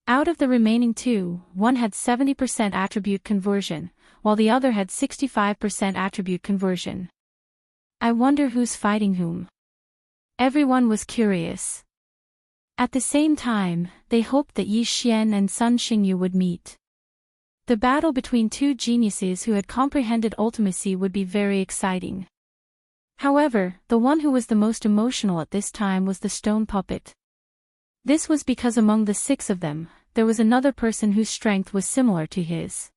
Out of the remaining 2, one had 70% attribute conversion, while the other had 65% attribute conversion. I wonder who's fighting whom. Everyone was curious. At the same time, they hoped that Yi Xian and Sun Xingyu would meet. The battle between 2 geniuses who had comprehended ultimacy would be very exciting. However, the one who was the most emotional at this time was the stone puppet. This was because among the 6 of them, there was another person whose strength was similar to his.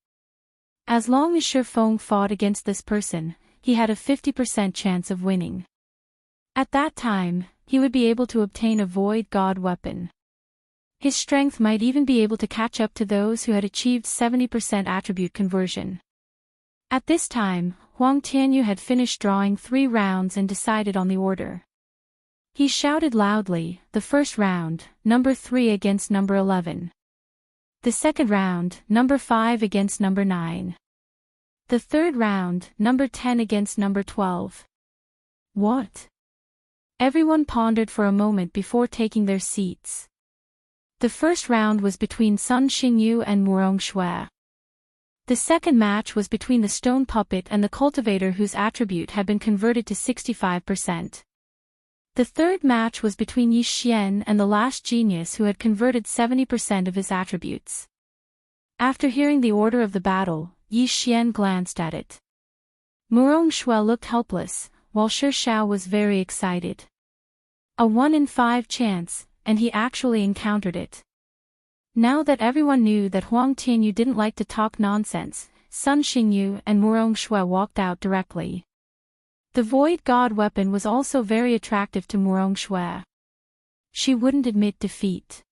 As long as Shi Feng fought against this person, he had a 50% chance of winning. At that time, he would be able to obtain a void god weapon. His strength might even be able to catch up to those who had achieved 70% attribute conversion. At this time, Huang Tianyu had finished drawing 3 rounds and decided on the order. He shouted loudly, the first round, number 3 against number 11. The second round, number 5 against number 9. The third round, number 10 against number 12. What? Everyone pondered for a moment before taking their seats. The first round was between Sun Xingyu and Murong Shui. The second match was between the stone puppet and the cultivator whose attribute had been converted to 65%. The third match was between Yi Xian and the last genius who had converted 70% of his attributes. After hearing the order of the battle, Yi Xian glanced at it. Murong Shui looked helpless, while Shi Shao was very excited. A 1 in 5 chance, and he actually encountered it. Now that everyone knew that Huang Tianyu didn't like to talk nonsense, Sun Xingyu and Murong Shui walked out directly. The void god weapon was also very attractive to Murong Shui. She wouldn't admit defeat.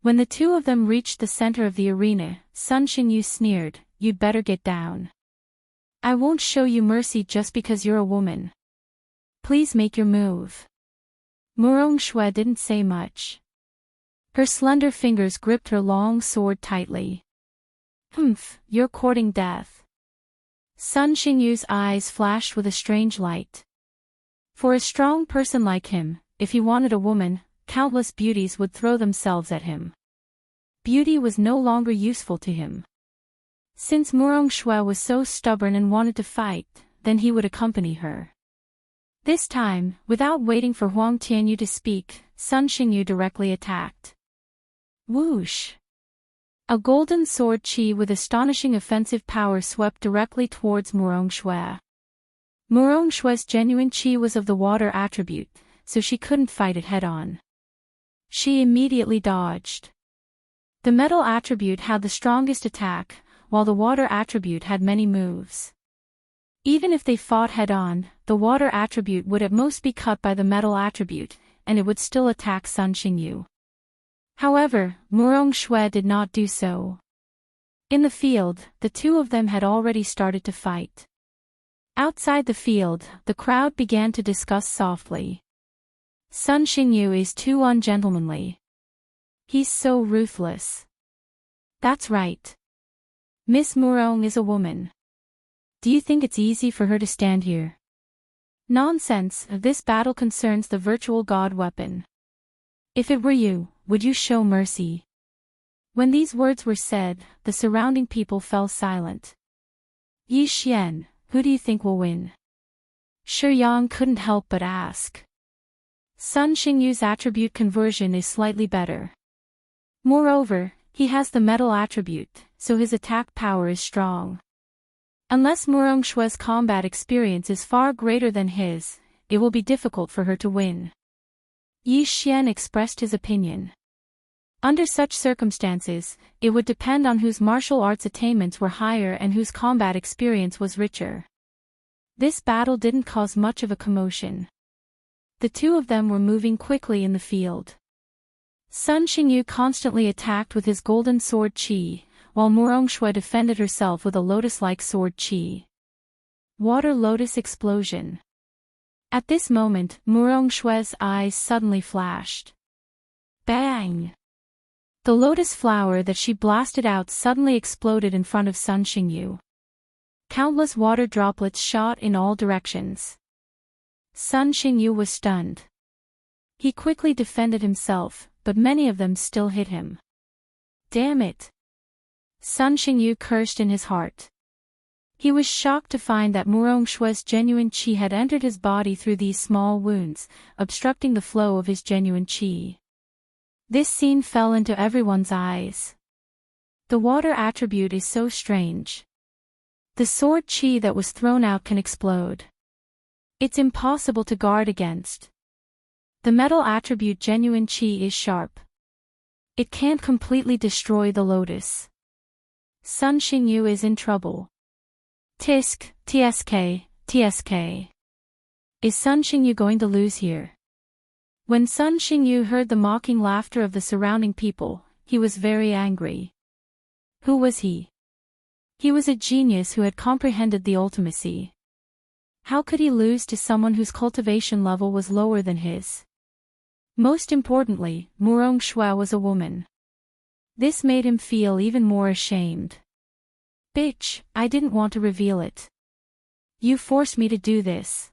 When the 2 of them reached the center of the arena, Sun Xingyu sneered, "You'd better get down. I won't show you mercy just because you're a woman. Please make your move." Murong Shui didn't say much. Her slender fingers gripped her long sword tightly. "Humph, you're courting death." Sun Xingyu's eyes flashed with a strange light. For a strong person like him, if he wanted a woman, countless beauties would throw themselves at him. Beauty was no longer useful to him. Since Murong Shui was so stubborn and wanted to fight, then he would accompany her. This time, without waiting for Huang Tianyu to speak, Sun Xingyu directly attacked. Whoosh! A golden sword qi with astonishing offensive power swept directly towards Murong Shui. Murong Shui's genuine qi was of the water attribute, so she couldn't fight it head-on. She immediately dodged. The metal attribute had the strongest attack, while the water attribute had many moves. Even if they fought head-on, the water attribute would at most be cut by the metal attribute, and it would still attack Sun Xingyu. However, Murong Shui did not do so. In the field, the two of them had already started to fight. Outside the field, the crowd began to discuss softly. Sun Xingyu is too ungentlemanly. He's so ruthless. That's right. Miss Murong is a woman. Do you think it's easy for her to stand here? Nonsense, this battle concerns the virtual god weapon. If it were you, would you show mercy? When these words were said, the surrounding people fell silent. Yi Xian, who do you think will win? Shi Yang couldn't help but ask. Sun Xingyu's attribute conversion is slightly better. Moreover, he has the metal attribute, so his attack power is strong. Unless Murong Shui's combat experience is far greater than his, it will be difficult for her to win. Yi Xian expressed his opinion. Under such circumstances, it would depend on whose martial arts attainments were higher and whose combat experience was richer. This battle didn't cause much of a commotion. The two of them were moving quickly in the field. Sun Xingyu constantly attacked with his golden sword qi, while Murong Shui defended herself with a lotus-like sword qi. Water lotus explosion. At this moment, Murong Shui's eyes suddenly flashed. Bang! The lotus flower that she blasted out suddenly exploded in front of Sun Xingyu. Countless water droplets shot in all directions. Sun Xingyu was stunned. He quickly defended himself, but many of them still hit him. Damn it! Sun Xingyu cursed in his heart. He was shocked to find that Murong Shui's genuine qi had entered his body through these small wounds, obstructing the flow of his genuine qi. This scene fell into everyone's eyes. The water attribute is so strange. The sword qi that was thrown out can explode. It's impossible to guard against. The metal attribute genuine qi is sharp. It can't completely destroy the lotus. Sun Xingyu is in trouble. Tisk, tsk, tsk. Is Sun Xingyu going to lose here? When Sun Xingyu heard the mocking laughter of the surrounding people, he was very angry. Who was he? He was a genius who had comprehended the ultimacy. How could he lose to someone whose cultivation level was lower than his? Most importantly, Murong Shui was a woman. This made him feel even more ashamed. Bitch, I didn't want to reveal it. You forced me to do this.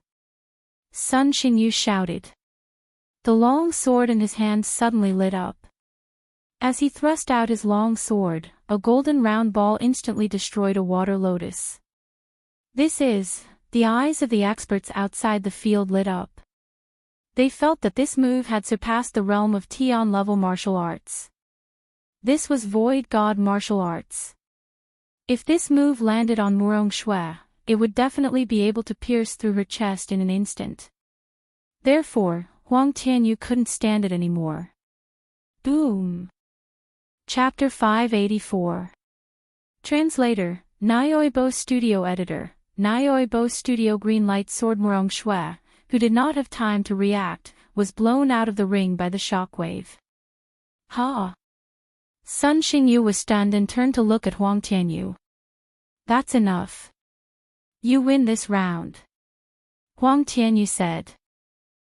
Sun Xingyu shouted. The long sword in his hand suddenly lit up. As he thrust out his long sword, a golden round ball instantly destroyed a water lotus. The eyes of the experts outside the field lit up. They felt that this move had surpassed the realm of Tian-level martial arts. This was Void God martial arts. If this move landed on Murong Shui, it would definitely be able to pierce through her chest in an instant. Therefore, Huang Tianyu couldn't stand it anymore. Boom! Chapter 584. Translator, Nyoibo Studio Editor, Nyoibo Studio Greenlight Sword. Murong Shui, who did not have time to react, was blown out of the ring by the shockwave. Ha! Sun Xingyu was stunned and turned to look at Huang Tianyu. That's enough. You win this round. Huang Tianyu said.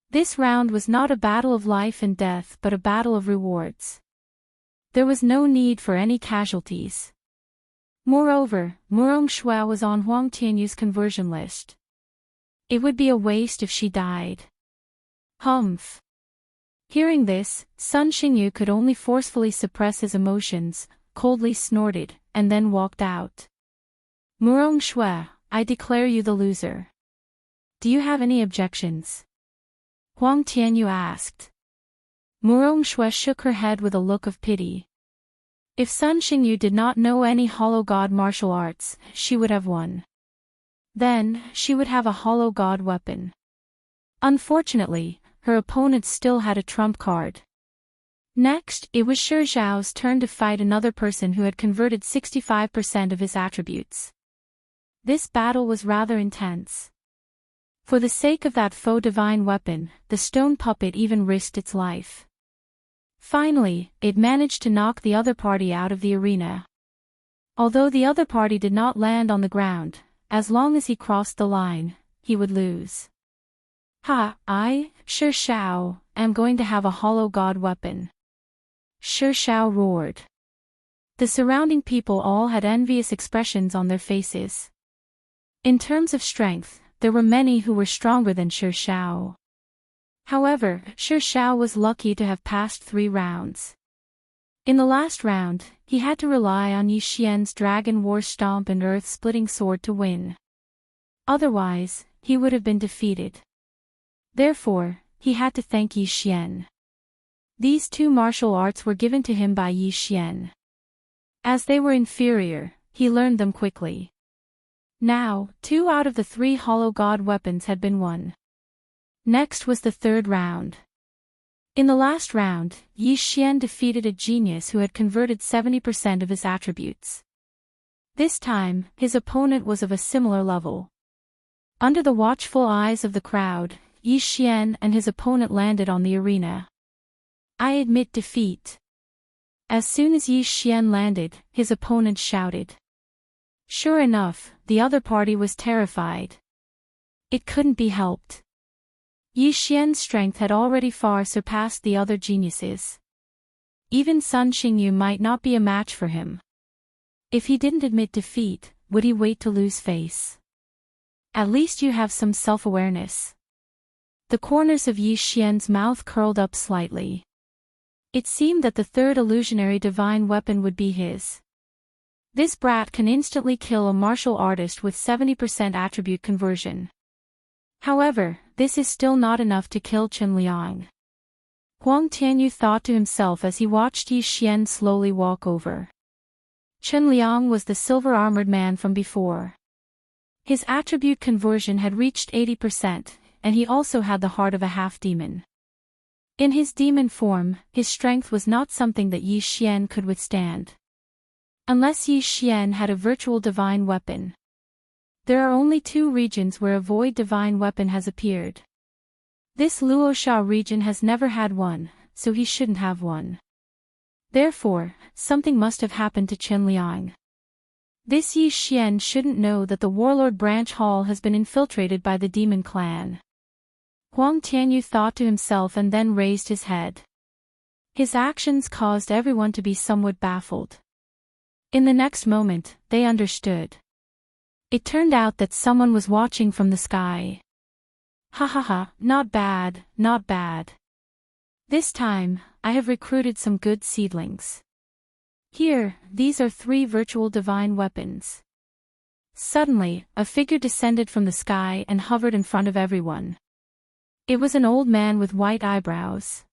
This round was not a battle of life and death but a battle of rewards. There was no need for any casualties. Moreover, Murong Shui was on Huang Tianyu's conversion list. It would be a waste if she died. Humph. Hearing this, Sun Xingyu could only forcefully suppress his emotions, coldly snorted, and then walked out. Murong Shui, I declare you the loser. Do you have any objections? Huang Tianyu asked. Murongshue shook her head with a look of pity. If Sun Xingyu did not know any hollow god martial arts, she would have won. Then, she would have a hollow god weapon. Unfortunately, her opponent still had a trump card. Next, it was Shi Zhao's turn to fight another person who had converted 65% of his attributes. This battle was rather intense. For the sake of that faux divine weapon, the stone puppet even risked its life. Finally, it managed to knock the other party out of the arena. Although the other party did not land on the ground, as long as he crossed the line, he would lose. Shi Zhao, am going to have a hollow god weapon. Shi Zhao roared. The surrounding people all had envious expressions on their faces. In terms of strength, there were many who were stronger than Shi Zhao. However, Shi Zhao was lucky to have passed 3 rounds. In the last round, he had to rely on Yi Xian's Dragon War Stomp and Earth-Splitting Sword to win. Otherwise, he would have been defeated. Therefore, he had to thank Yi Xian. These 2 martial arts were given to him by Yi Xian. As they were inferior, he learned them quickly. Now, 2 out of the 3 hollow god weapons had been won. Next was the 3rd round. In the last round, Yi Xian defeated a genius who had converted 70% of his attributes. This time, his opponent was of a similar level. Under the watchful eyes of the crowd, Yi Xian and his opponent landed on the arena. I admit defeat. As soon as Yi Xian landed, his opponent shouted. Sure enough, the other party was terrified. It couldn't be helped. Yi Xian's strength had already far surpassed the other geniuses. Even Sun Xingyu might not be a match for him. If he didn't admit defeat, would he wait to lose face? At least you have some self-awareness. The corners of Yi Xian's mouth curled up slightly. It seemed that the 3rd illusionary divine weapon would be his. This brat can instantly kill a martial artist with 70% attribute conversion. However, this is still not enough to kill Chen Liang. Huang Tianyu thought to himself as he watched Yi Xian slowly walk over. Chen Liang was the silver-armored man from before. His attribute conversion had reached 80%, and he also had the heart of a half-demon. In his demon form, his strength was not something that Yi Xian could withstand. Unless Yi Xian had a virtual divine weapon. There are only 2 regions where a void divine weapon has appeared. This Luosha region has never had one, so he shouldn't have one. Therefore, something must have happened to Chen Liang. This Yi Xian shouldn't know that the Warlord Branch Hall has been infiltrated by the demon clan. Huang Tianyu thought to himself and then raised his head. His actions caused everyone to be somewhat baffled. In the next moment, they understood. It turned out that someone was watching from the sky. Not bad, not bad. This time, I have recruited some good seedlings. Here, these are 3 virtual divine weapons. Suddenly, a figure descended from the sky and hovered in front of everyone. It was an old man with white eyebrows.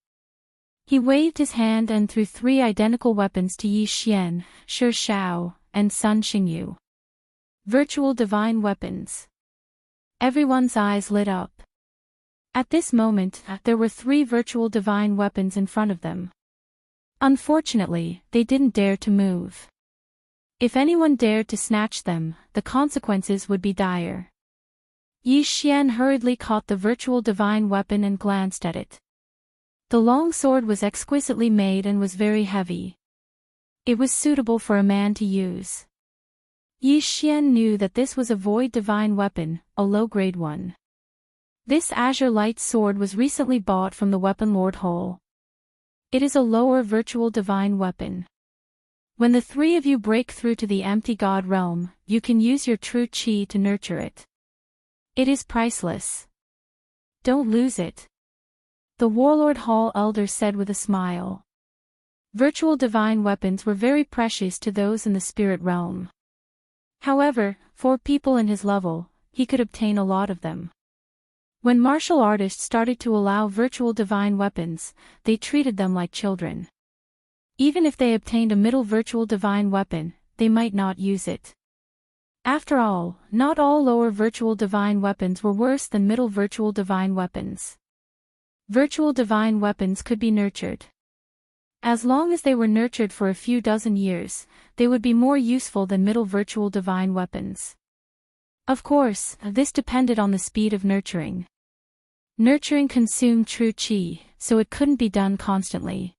He waved his hand and threw 3 identical weapons to Yi Xian, Shi Zhao, and Sun Xingyu. Virtual divine weapons. Everyone's eyes lit up. At this moment, there were 3 virtual divine weapons in front of them. Unfortunately, they didn't dare to move. If anyone dared to snatch them, the consequences would be dire. Yi Xian hurriedly caught the virtual divine weapon and glanced at it. The long sword was exquisitely made and was very heavy. It was suitable for a man to use. Yi Xian knew that this was a void divine weapon, a low-grade one. This azure light sword was recently bought from the Weapon Lord Hall. It is a lower virtual divine weapon. When the 3 of you break through to the empty god realm, you can use your true qi to nurture it. It is priceless. Don't lose it. The Warlord Hall elder said with a smile. Virtual divine weapons were very precious to those in the spirit realm. However, for people in his level, he could obtain a lot of them. When martial artists started to allow virtual divine weapons, they treated them like children. Even if they obtained a middle virtual divine weapon, they might not use it. After all, not all lower virtual divine weapons were worse than middle virtual divine weapons. Virtual divine weapons could be nurtured. As long as they were nurtured for a few dozen years, they would be more useful than middle virtual divine weapons. Of course, this depended on the speed of nurturing. Nurturing consumed true qi, so it couldn't be done constantly.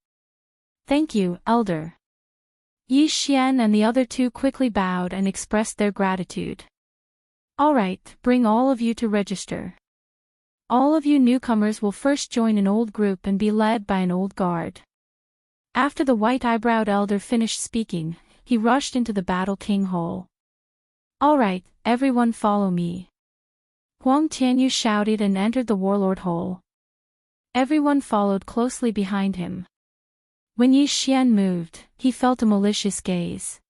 "Thank you, Elder." Yi Xian and the other two quickly bowed and expressed their gratitude. "All right, bring all of you to register. All of you newcomers will first join an old group and be led by an old guard." After the white-eyebrowed elder finished speaking, he rushed into the Battle King Hall. "All right, everyone follow me." Huang Tianyu shouted and entered the Warlord Hall. Everyone followed closely behind him. When Yi Xian moved, he felt a malicious gaze.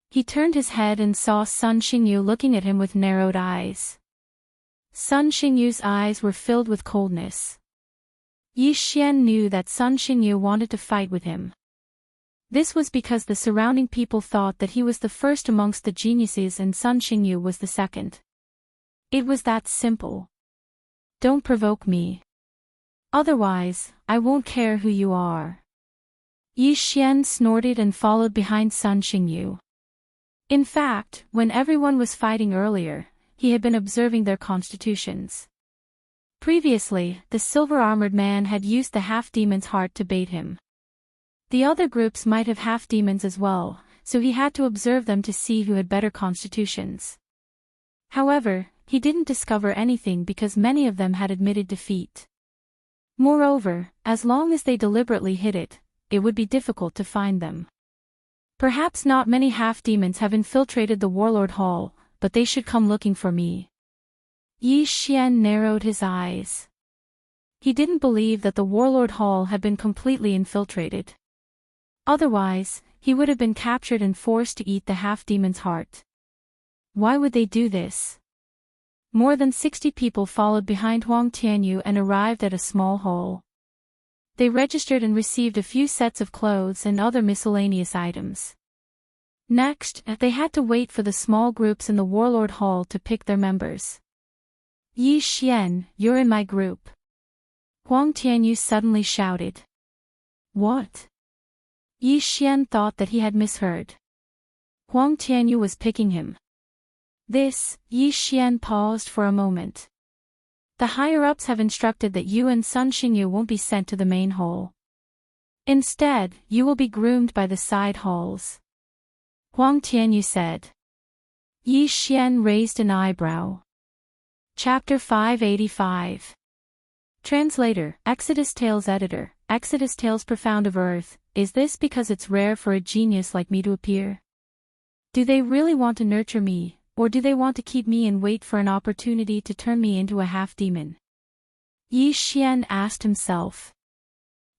He turned his head and saw Sun Xingyu looking at him with narrowed eyes. Sun Xingyu's eyes were filled with coldness. Yi Xian knew that Sun Xingyu wanted to fight with him. This was because the surrounding people thought that he was the first amongst the geniuses and Sun Xingyu was the second. It was that simple. "Don't provoke me. Otherwise, I won't care who you are." Yi Xian snorted and followed behind Sun Xingyu. In fact, when everyone was fighting earlier, he had been observing their constitutions. Previously, the silver-armored man had used the half-demon's heart to bait him. The other groups might have half-demons as well, so he had to observe them to see who had better constitutions. However, he didn't discover anything because many of them had admitted defeat. Moreover, as long as they deliberately hid it, it would be difficult to find them. Perhaps not many half-demons have infiltrated the Warlord Hall, but they should come looking for me. Yi Xian narrowed his eyes. He didn't believe that the Warlord Hall had been completely infiltrated. Otherwise, he would have been captured and forced to eat the half-demon's heart. Why would they do this? More than 60 people followed behind Huang Tianyu and arrived at a small hall. They registered and received a few sets of clothes and other miscellaneous items. Next, they had to wait for the small groups in the Warlord Hall to pick their members. "Yi Xian, you're in my group." Huang Tianyu suddenly shouted. "What?" Yi Xian thought that he had misheard. Huang Tianyu was picking him. Yi Xian paused for a moment. "The higher-ups have instructed that you and Sun Xingyu won't be sent to the main hall. Instead, you will be groomed by the side halls," Huang Tianyu said. Yi Xian raised an eyebrow. Chapter 585. Translator, Exodus Tales Editor, Exodus Tales Profound of Earth. Is this because it's rare for a genius like me to appear? Do they really want to nurture me, or do they want to keep me and wait for an opportunity to turn me into a half-demon? Yi Xian asked himself.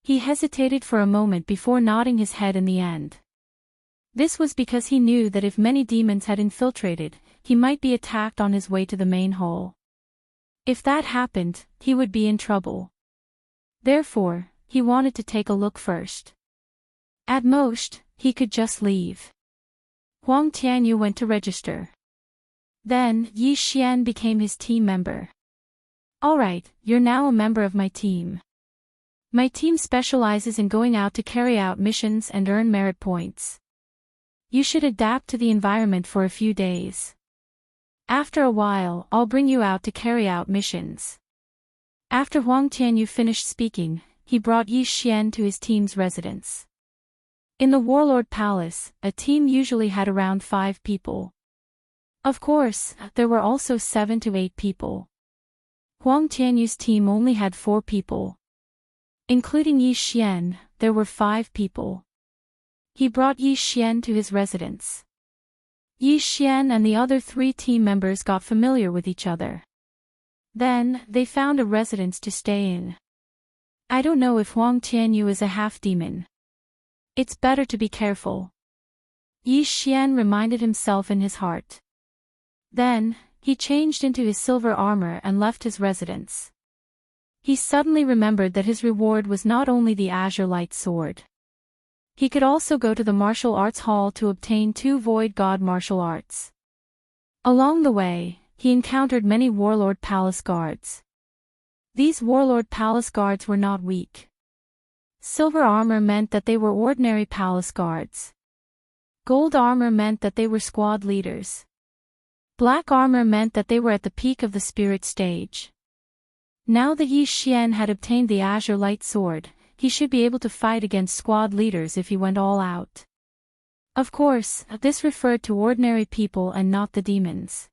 He hesitated for a moment before nodding his head in the end. This was because he knew that if many demons had infiltrated, he might be attacked on his way to the main hall. If that happened, he would be in trouble. Therefore, he wanted to take a look first. At most, he could just leave. Huang Tianyu went to register. Then, Yi Xian became his team member. "All right, you're now a member of my team. My team specializes in going out to carry out missions and earn merit points. You should adapt to the environment for a few days. After a while, I'll bring you out to carry out missions." After Huang Tianyu finished speaking, he brought Yi Xian to his team's residence. In the Warlord Palace, a team usually had around 5 people. Of course, there were also 7 to 8 people. Huang Tianyu's team only had 4 people. Including Yi Xian, there were 5 people. He brought Yi Xian to his residence. Yi Xian and the other 3 team members got familiar with each other. Then, they found a residence to stay in. I don't know if Huang Tianyu is a half-demon. It's better to be careful. Yi Xian reminded himself in his heart. Then, he changed into his silver armor and left his residence. He suddenly remembered that his reward was not only the azure light sword. He could also go to the martial arts hall to obtain 2 void god martial arts. Along the way, he encountered many warlord palace guards. These warlord palace guards were not weak. Silver armor meant that they were ordinary palace guards. Gold armor meant that they were squad leaders. Black armor meant that they were at the peak of the spirit stage. Now that Yi Xian had obtained the azure light sword, he should be able to fight against squad leaders if he went all out. Of course, this referred to ordinary people and not the demons.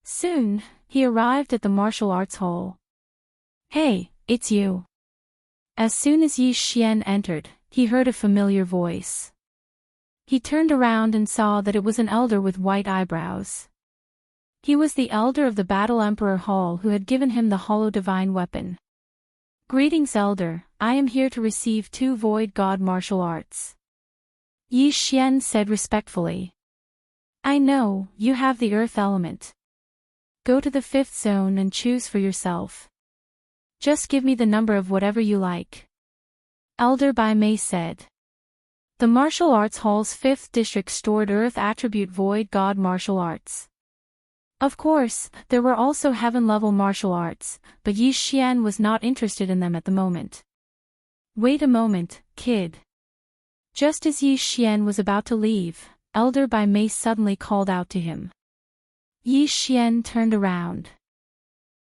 Soon, he arrived at the martial arts hall. "Hey, it's you." As soon as Yi Xian entered, he heard a familiar voice. He turned around and saw that it was an elder with white eyebrows. He was the elder of the Battle Emperor Hall who had given him the hollow divine weapon. "Greetings, elder, I am here to receive 2 void god martial arts." Yi Xian said respectfully. "I know, you have the earth element. Go to the 5th zone and choose for yourself. Just give me the number of whatever you like." Elder Bai Mei said. The martial arts hall's 5th district stored earth attribute void god martial arts. Of course, there were also heaven-level martial arts, but Yi Xian was not interested in them at the moment. "Wait a moment, kid." Just as Yi Xian was about to leave, Elder Bai Mei suddenly called out to him. Yi Xian turned around.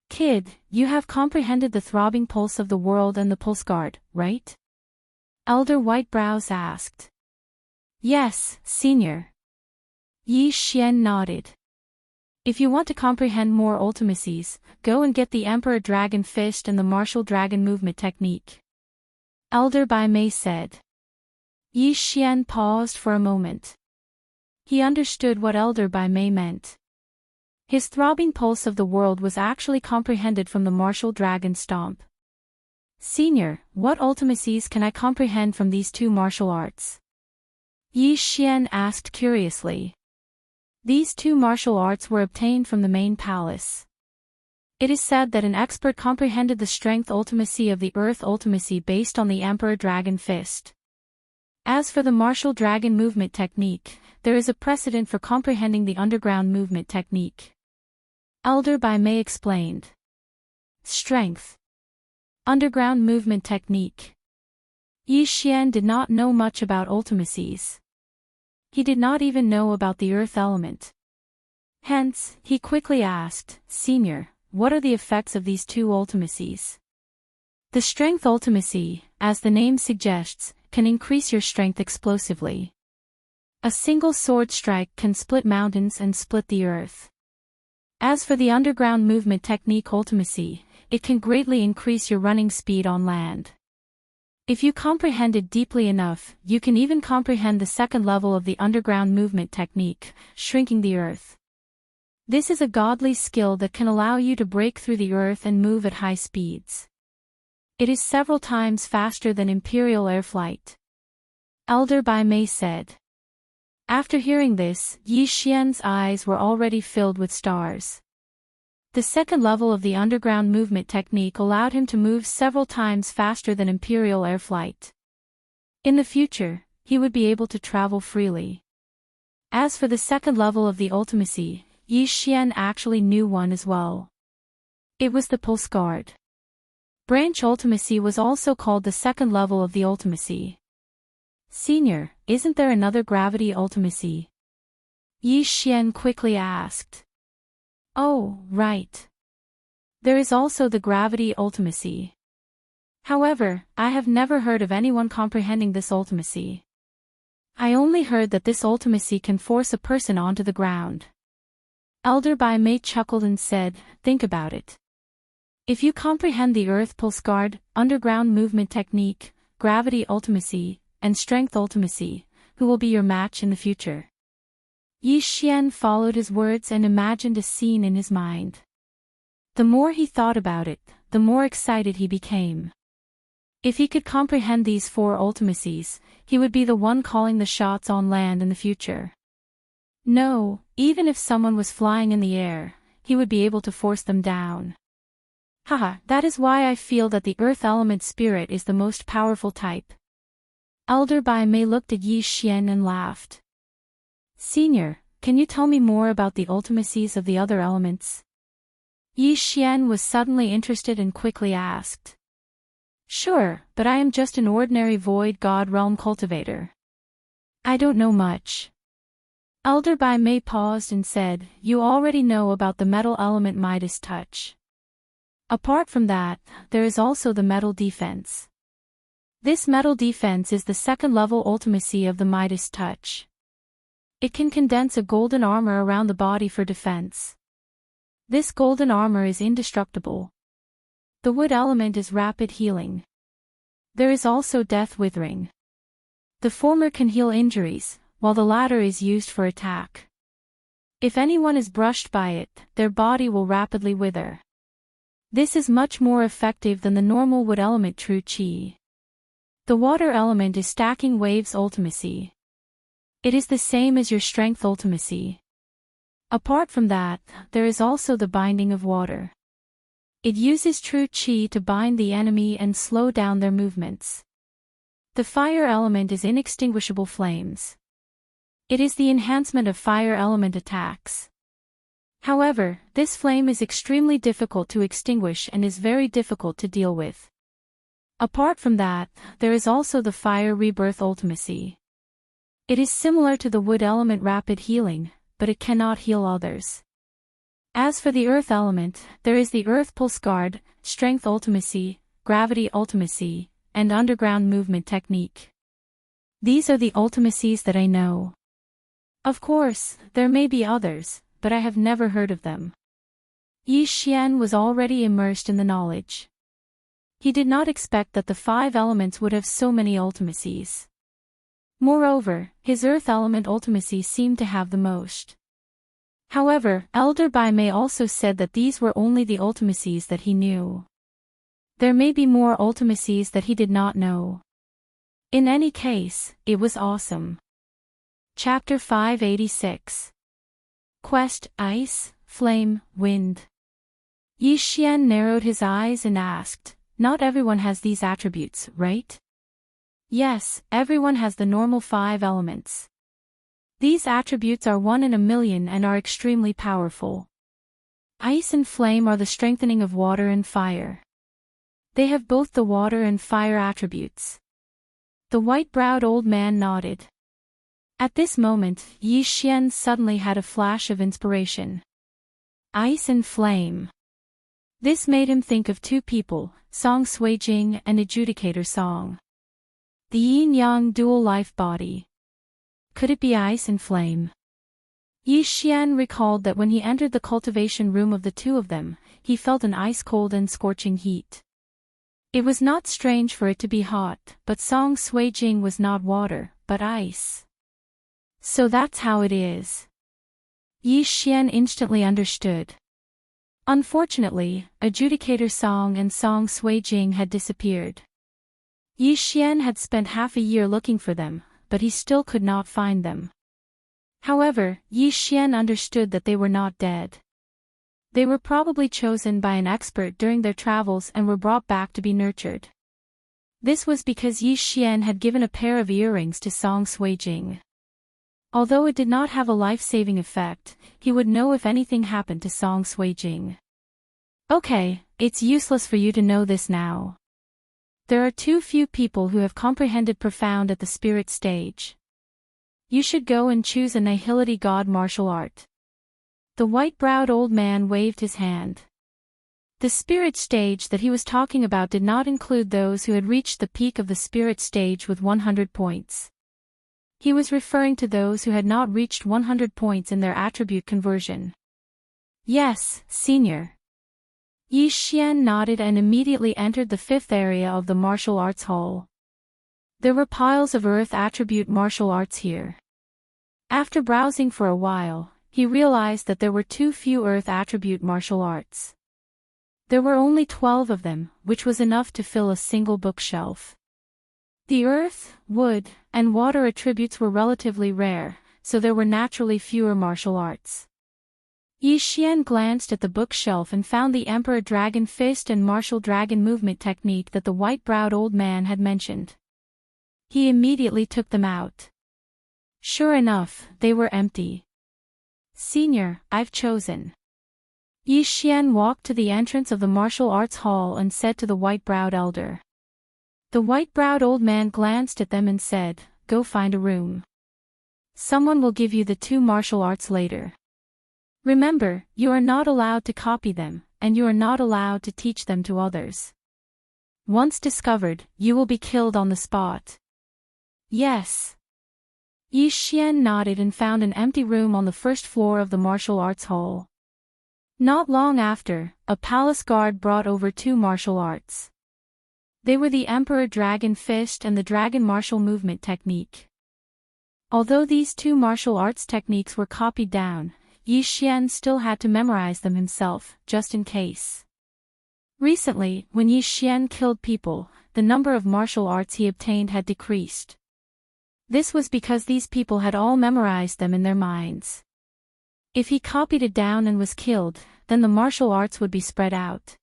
"Kid, you have comprehended the throbbing pulse of the world and the pulse guard, right?" Elder Whitebrows asked. "Yes, senior." Yi Xian nodded. "If you want to comprehend more ultimacies, go and get the Emperor Dragon Fist and the Martial Dragon Movement Technique," Elder Bai Mei said. Yi Xian paused for a moment. He understood what Elder Bai Mei meant. His throbbing pulse of the world was actually comprehended from the Martial Dragon Stomp. "Senior, what ultimacies can I comprehend from these 2 martial arts?" Yi Xian asked curiously. These 2 martial arts were obtained from the main palace. It is said that an expert comprehended the strength ultimacy of the earth ultimacy based on the Emperor Dragon Fist. As for the martial dragon movement technique, there is a precedent for comprehending the underground movement technique. Elder Bai Mei explained. Strength. Underground movement technique. Yi Xian did not know much about ultimacies. He did not even know about the earth element. Hence, he quickly asked, "Senior, what are the effects of these 2 ultimacies?" The strength ultimacy, as the name suggests, can increase your strength explosively. A single sword strike can split mountains and split the earth. As for the underground movement technique ultimacy, it can greatly increase your running speed on land. If you comprehend it deeply enough, you can even comprehend the 2nd level of the underground movement technique, shrinking the earth. This is a godly skill that can allow you to break through the earth and move at high speeds. It is several times faster than imperial air flight. Elder Bai Mei said. After hearing this, Yi Xian's eyes were already filled with stars. The 2nd level of the underground movement technique allowed him to move several times faster than imperial air flight. In the future, he would be able to travel freely. As for the 2nd level of the ultimacy, Yi Xian actually knew one as well. It was the pulse guard. Branch ultimacy was also called the 2nd level of the ultimacy. Senior, isn't there another gravity ultimacy? Yi Xian quickly asked. Oh, right. There is also the gravity ultimacy. However, I have never heard of anyone comprehending this ultimacy. I only heard that this ultimacy can force a person onto the ground. Elder Bai Mei chuckled and said, think about it. If you comprehend the Earth Pulse Guard, underground movement technique, gravity ultimacy, and strength ultimacy, who will be your match in the future? Yi Xian followed his words and imagined a scene in his mind. The more he thought about it, the more excited he became. If he could comprehend these 4 ultimacies, he would be the one calling the shots on land in the future. No, even if someone was flying in the air, he would be able to force them down. Haha, that is why I feel that the earth element spirit is the most powerful type. Elder Bai Mei looked at Yi Xian and laughed. Senior, can you tell me more about the ultimacies of the other elements? Yi Xian was suddenly interested and quickly asked. Sure, but I am just an ordinary void god realm cultivator. I don't know much. Elder Bai Mei paused and said, you already know about the metal element Midas touch. Apart from that, there is also the metal defense. This metal defense is the second level ultimacy of the Midas touch. It can condense a golden armor around the body for defense. This golden armor is indestructible. The wood element is rapid healing. There is also death withering. The former can heal injuries, while the latter is used for attack. If anyone is brushed by it, their body will rapidly wither. This is much more effective than the normal wood element true chi. The water element is stacking waves ultimacy. It is the same as your strength ultimacy. Apart from that, there is also the binding of water. It uses true chi to bind the enemy and slow down their movements. The fire element is inextinguishable flames. It is the enhancement of fire element attacks. However, this flame is extremely difficult to extinguish and is very difficult to deal with. Apart from that, there is also the fire rebirth ultimacy. It is similar to the wood element rapid healing, but it cannot heal others. As for the earth element, there is the earth pulse guard, strength ultimacy, gravity ultimacy, and underground movement technique. These are the ultimacies that I know. Of course, there may be others, but I have never heard of them. Yi Xian was already immersed in the knowledge. He did not expect that the 5 elements would have so many ultimacies. Moreover, his earth element ultimacy seemed to have the most. However, Elder Bai Mei also said that these were only the ultimacies that he knew. There may be more ultimacies that he did not know. In any case, it was awesome. Chapter 586. Quest, Ice, Flame, Wind. Yi Xian narrowed his eyes and asked, not everyone has these attributes, right? Yes, everyone has the normal 5 elements. These attributes are 1 in a million and are extremely powerful. Ice and flame are the strengthening of water and fire. They have both the water and fire attributes. The white-browed old man nodded. At this moment, Yi Xian suddenly had a flash of inspiration. Ice and flame. This made him think of 2 people, Song Suijing and Adjudicator Song. The yin-yang dual life body. Could it be ice and flame? Yi Xian recalled that when he entered the cultivation room of the 2 of them, he felt an ice-cold and scorching heat. It was not strange for it to be hot, but Song Suijing was not water, but ice. So that's how it is. Yi Xian instantly understood. Unfortunately, Adjudicator Song and Song Suijing had disappeared. Yi Xian had spent half a year looking for them, but he still could not find them. However, Yi Xian understood that they were not dead. They were probably chosen by an expert during their travels and were brought back to be nurtured. This was because Yi Xian had given a pair of earrings to Song Suijing. Although it did not have a life-saving effect, he would know if anything happened to Song Suijing. Okay, it's useless for you to know this now. There are too few people who have comprehended profound at the spirit stage. You should go and choose a nihility god martial art. The white-browed old man waved his hand. The spirit stage that he was talking about did not include those who had reached the peak of the spirit stage with 100 points. He was referring to those who had not reached 100 points in their attribute conversion. Yes, senior. Yi Xian nodded and immediately entered the 5th area of the martial arts hall. There were piles of earth attribute martial arts here. After browsing for a while, he realized that there were too few earth attribute martial arts. There were only 12 of them, which was enough to fill a single bookshelf. The earth, wood, and water attributes were relatively rare, so there were naturally fewer martial arts. Yi Xian glanced at the bookshelf and found the Emperor Dragon Fist and Martial Dragon Movement technique that the white-browed old man had mentioned. He immediately took them out. Sure enough, they were empty. Senior, I've chosen. Yi Xian walked to the entrance of the martial arts hall and said to the white-browed elder. The white-browed old man glanced at them and said, Go find a room. Someone will give you the 2 martial arts later. Remember, you are not allowed to copy them, and you are not allowed to teach them to others. Once discovered, you will be killed on the spot. Yes. Yi Xian nodded and found an empty room on the first floor of the martial arts hall. Not long after, a palace guard brought over 2 martial arts. They were the Emperor Dragon Fist and the Dragon Martial Movement technique. Although these 2 martial arts techniques were copied down, Yi Xian still had to memorize them himself, just in case. Recently, when Yi Xian killed people, the number of martial arts he obtained had decreased. This was because these people had all memorized them in their minds. If he copied it down and was killed, then the martial arts would be spread out.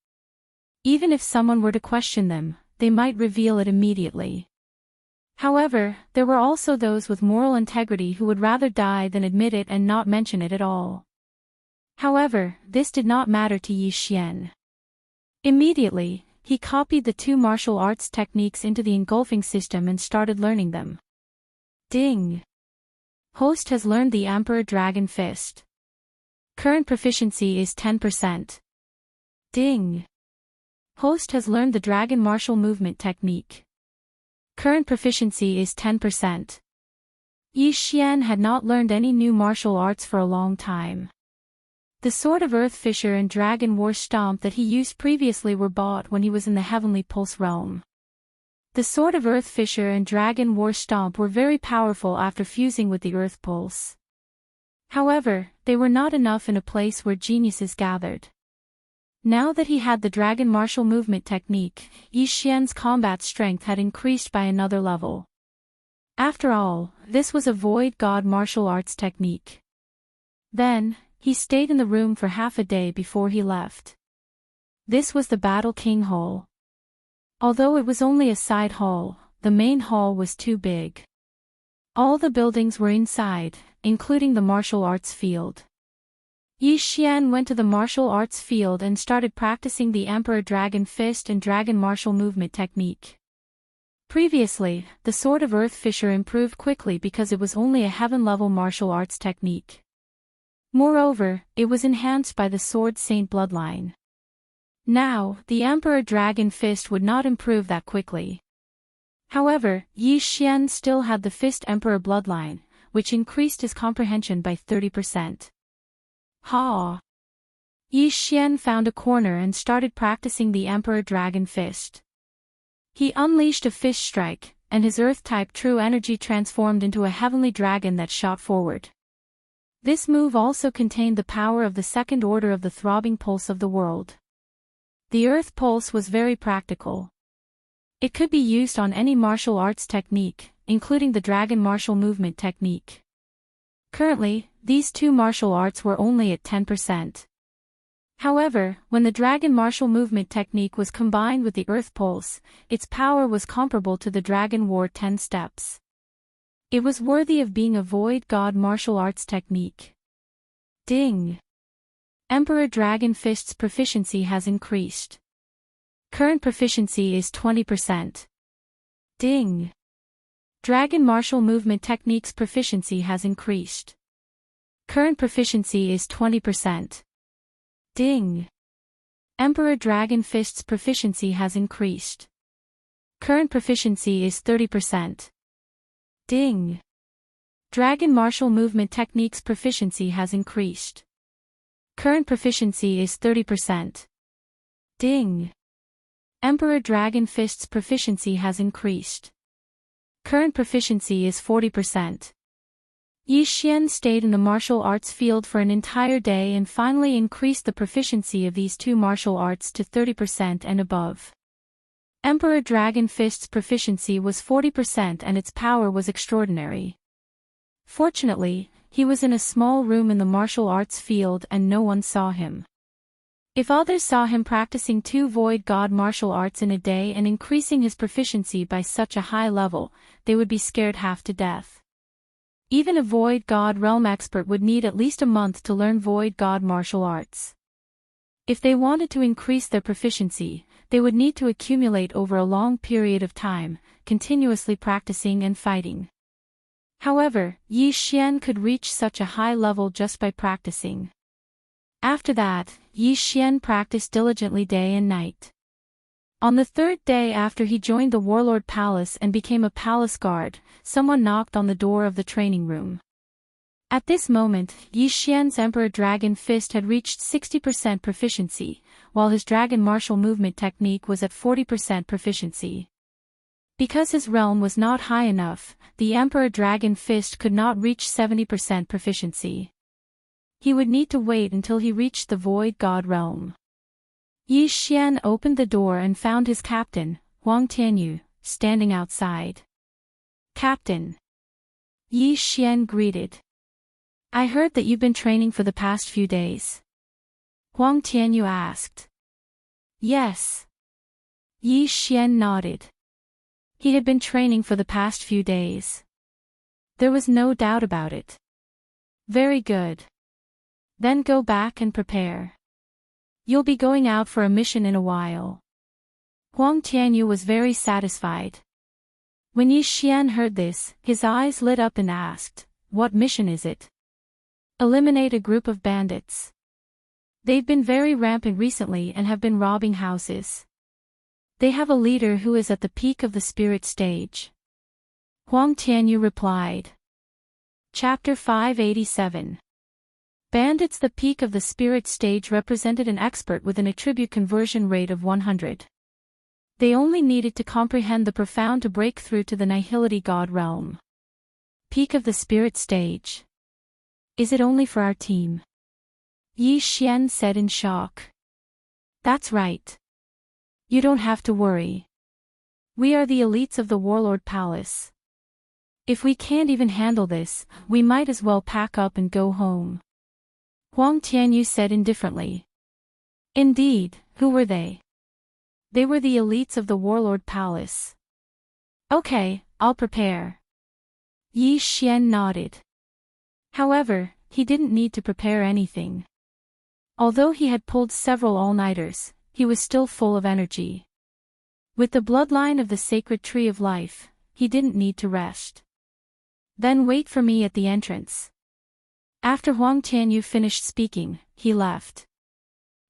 Even if someone were to question them, they might reveal it immediately. However, there were also those with moral integrity who would rather die than admit it and not mention it at all. However, this did not matter to Yi Xian. Immediately, he copied the 2 martial arts techniques into the engulfing system and started learning them. Ding! Host has learned the Emperor Dragon Fist. Current proficiency is 10%. Ding! Host has learned the Dragon Martial Movement technique. Current proficiency is 10%. Yi Xian had not learned any new martial arts for a long time. The Sword of Earth Fisher and Dragon War Stomp that he used previously were bought when he was in the Heavenly Pulse realm. The Sword of Earth Fisher and Dragon War Stomp were very powerful after fusing with the Earth Pulse. However, they were not enough in a place where geniuses gathered. Now that he had the Dragon Martial Movement technique, Yi Xian's combat strength had increased by another level. After all, this was a Void God martial arts technique. Then, he stayed in the room for half a day before he left. This was the Battle King Hall. Although it was only a side hall, the main hall was too big. All the buildings were inside, including the martial arts field. Yi Xian went to the martial arts field and started practicing the Emperor Dragon Fist and Dragon Martial Movement technique. Previously, the Sword of Earth Fisher improved quickly because it was only a heaven-level martial arts technique. Moreover, it was enhanced by the Sword Saint bloodline. Now, the Emperor Dragon Fist would not improve that quickly. However, Yi Xian still had the Fist Emperor bloodline, which increased his comprehension by 30%. Ha! Yi Xian found a corner and started practicing the Emperor Dragon Fist. He unleashed a fist strike, and his Earth-type true energy transformed into a heavenly dragon that shot forward. This move also contained the power of the second order of the throbbing pulse of the world. The Earth Pulse was very practical. It could be used on any martial arts technique, including the Dragon Martial Movement technique. Currently, these 2 martial arts were only at 10%. However, when the Dragon Martial Movement technique was combined with the Earth Pulse, its power was comparable to the Dragon War 10 steps. It was worthy of being a Void God martial arts technique. Ding! Emperor Dragon Fist's proficiency has increased. Current proficiency is 20%. Ding! Dragon Martial Movement technique's proficiency has increased. Current proficiency is 20%. Ding! Emperor Dragon Fist's proficiency has increased. Current proficiency is 30%. Ding! Dragon Martial Movement technique's proficiency has increased. Current proficiency is 30%. Ding! Emperor Dragon Fist's proficiency has increased. Current proficiency is 40%. Yi Xian stayed in the martial arts field for an entire day and finally increased the proficiency of these 2 martial arts to 30% and above. Emperor Dragon Fist's proficiency was 40% and its power was extraordinary. Fortunately, He was in a small room in the martial arts field and no one saw him. If others saw him practicing 2 void god martial arts in a day and increasing his proficiency by such a high level, they would be scared half to death. Even a void god realm expert would need at least a month to learn void god martial arts. If they wanted to increase their proficiency, they would need to accumulate over a long period of time, continuously practicing and fighting. However, Yi Xian could reach such a high level just by practicing. After that, Yi Xian practiced diligently day and night. On the 3rd day after he joined the warlord palace and became a palace guard, someone knocked on the door of the training room. At this moment, Yi Xian's Emperor Dragon Fist had reached 60% proficiency, while his Dragon Martial Movement technique was at 40% proficiency. Because his realm was not high enough, the Emperor Dragon Fist could not reach 70% proficiency. He would need to wait until he reached the Void God realm. Yi Xian opened the door and found his captain, Huang Tianyu, standing outside. "Captain." Yi Xian greeted. "I heard that you've been training for the past few days." Huang Tianyu asked. "Yes." Yi Xian nodded. He had been training for the past few days. There was no doubt about it. "Very good. Then go back and prepare. You'll be going out for a mission in a while." Huang Tianyu was very satisfied. When Yi Xian heard this, his eyes lit up and asked, "What mission is it?" "Eliminate a group of bandits. They've been very rampant recently and have been robbing houses. They have a leader who is at the peak of the spirit stage." Huang Tianyu replied. Chapter 587. Bandits. The peak of the spirit stage represented an expert with an attribute conversion rate of 100. They only needed to comprehend the profound to break through to the nihility god realm. Peak of the spirit stage. Is it only for our team? Yi Xian said in shock. That's right. You don't have to worry. We are the elites of the Warlord Palace. If we can't even handle this, we might as well pack up and go home. Huang Tianyu said indifferently. Indeed, who were they? They were the elites of the Warlord Palace. Okay, I'll prepare. Yi Xian nodded. However, he didn't need to prepare anything. Although he had pulled several all-nighters, he was still full of energy. With the bloodline of the sacred tree of life, he didn't need to rest. Then wait for me at the entrance. After Huang Tianyu finished speaking, he left.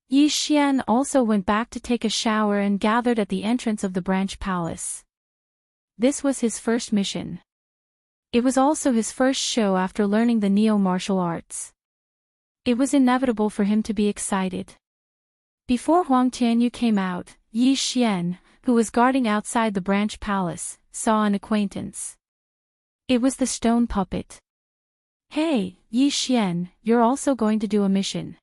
Yi Xian also went back to take a shower and gathered at the entrance of the branch palace. This was his first mission. It was also his first show after learning the neo-martial arts. It was inevitable for him to be excited. Before Huang Tianyu came out, Yi Xian, who was guarding outside the branch palace, saw an acquaintance. It was the stone puppet. Hey, Yi Xian, you're also going to do a mission.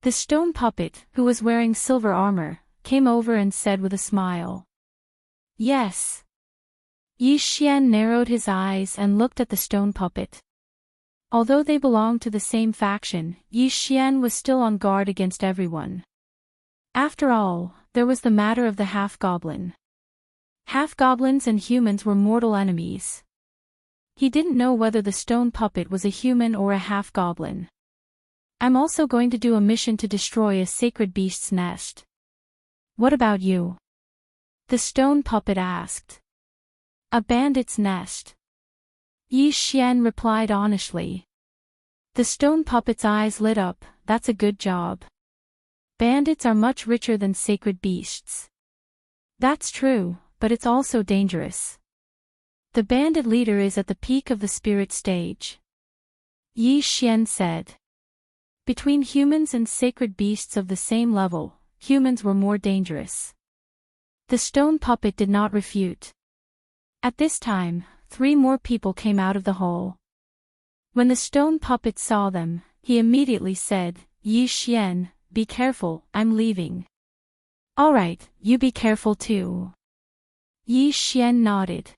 The stone puppet, who was wearing silver armor, came over and said with a smile. Yes. Yi Xian narrowed his eyes and looked at the stone puppet. Although they belonged to the same faction, Yi Xian was still on guard against everyone. After all, there was the matter of the half-goblin. Half-goblins and humans were mortal enemies. He didn't know whether the stone puppet was a human or a half-goblin. I'm also going to do a mission to destroy a sacred beast's nest. What about you? The stone puppet asked. A bandit's nest. Yi Xian replied honestly. The stone puppet's eyes lit up. That's a good job. Bandits are much richer than sacred beasts. That's true, but it's also dangerous. The bandit leader is at the peak of the spirit stage. Yi Xian said. Between humans and sacred beasts of the same level, humans were more dangerous. The stone puppet did not refute. At this time, 3 more people came out of the hole. When the stone puppet saw them, he immediately said, Yi Xian, be careful, I'm leaving. Alright, you be careful too. Yi Xian nodded.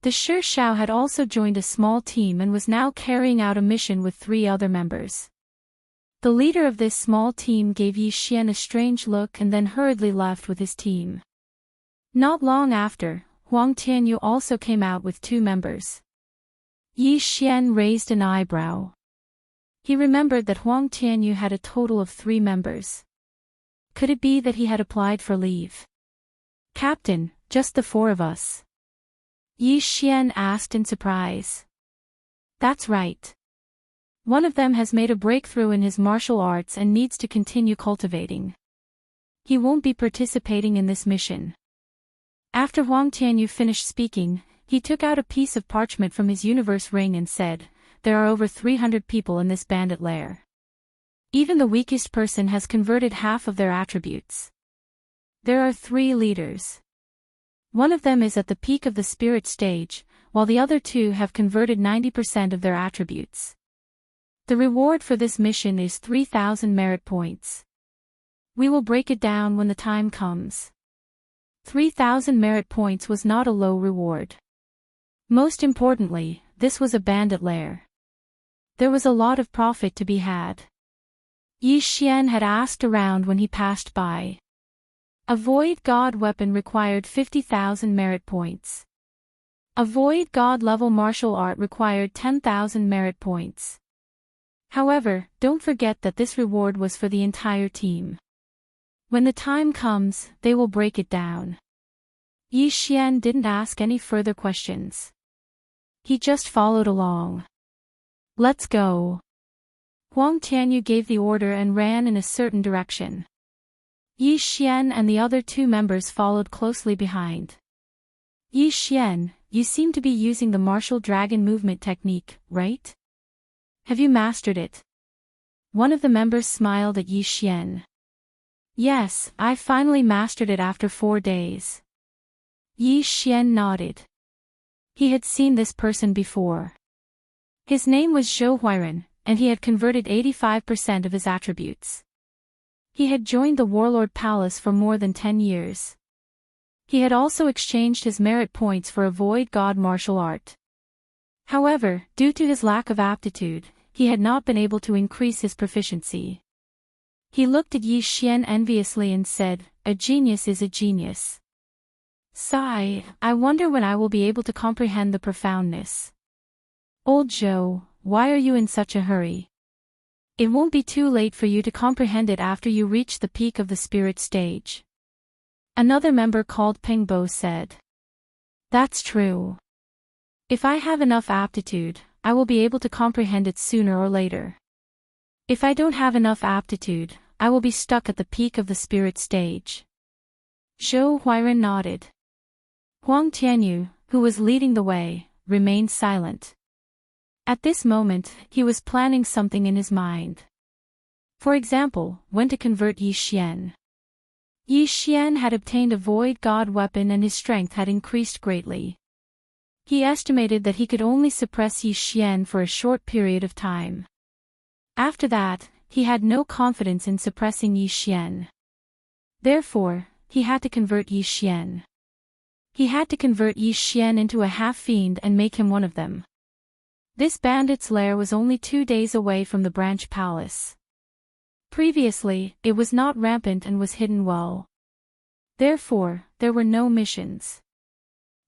The Shi Shao had also joined a small team and was now carrying out a mission with 3 other members. The leader of this small team gave Yi Xian a strange look and then hurriedly left with his team. Not long after, Huang Tianyu also came out with 2 members. Yi Xian raised an eyebrow. He remembered that Huang Tianyu had a total of 3 members. Could it be that he had applied for leave? "Captain, just the 4 of us?" Yi Xian asked in surprise. "That's right. One of them has made a breakthrough in his martial arts and needs to continue cultivating. He won't be participating in this mission." After Huang Tianyu finished speaking, he took out a piece of parchment from his universe ring and said, "There are over 300 people in this bandit lair. Even the weakest person has converted half of their attributes. There are 3 leaders. One of them is at the peak of the spirit stage, while the other 2 have converted 90% of their attributes. The reward for this mission is 3,000 merit points. We will break it down when the time comes." 3,000 merit points was not a low reward. Most importantly, this was a bandit lair. There was a lot of profit to be had. Yi Xian had asked around when he passed by. A Void God weapon required 50,000 merit points. A Void God level martial art required 10,000 merit points. However, don't forget that this reward was for the entire team. When the time comes, they will break it down. Yi Xian didn't ask any further questions. He just followed along. "Let's go." Huang Tianyu gave the order and ran in a certain direction. Yi Xian and the other 2 members followed closely behind. "Yi Xian, you seem to be using the martial dragon movement technique, right? Have you mastered it?" One of the members smiled at Yi Xian. "Yes, I finally mastered it after 4 days." Yi Xian nodded. He had seen this person before. His name was Zhou Huiran, and he had converted 85% of his attributes. He had joined the Warlord Palace for more than 10 years. He had also exchanged his merit points for a Void God martial art. However, due to his lack of aptitude, he had not been able to increase his proficiency. He looked at Yi Xian enviously and said, "A genius is a genius. Sigh, I wonder when I will be able to comprehend the profoundness." "Old Zhou, why are you in such a hurry? It won't be too late for you to comprehend it after you reach the peak of the spirit stage." Another member called Peng Bo said. "That's true. If I have enough aptitude, I will be able to comprehend it sooner or later. If I don't have enough aptitude, I will be stuck at the peak of the spirit stage." Zhou Huiran nodded. Huang Tianyu, who was leading the way, remained silent. At this moment, he was planning something in his mind. For example, when to convert Yi Xian. Yi Xian had obtained a Void God weapon and his strength had increased greatly. He estimated that he could only suppress Yi Xian for a short period of time. After that, he had no confidence in suppressing Yi Xian. Therefore, he had to convert Yi Xian. He had to convert Yi Xian into a half-fiend and make him one of them. This bandit's lair was only 2 days away from the branch palace. Previously, it was not rampant and was hidden well. Therefore, there were no missions.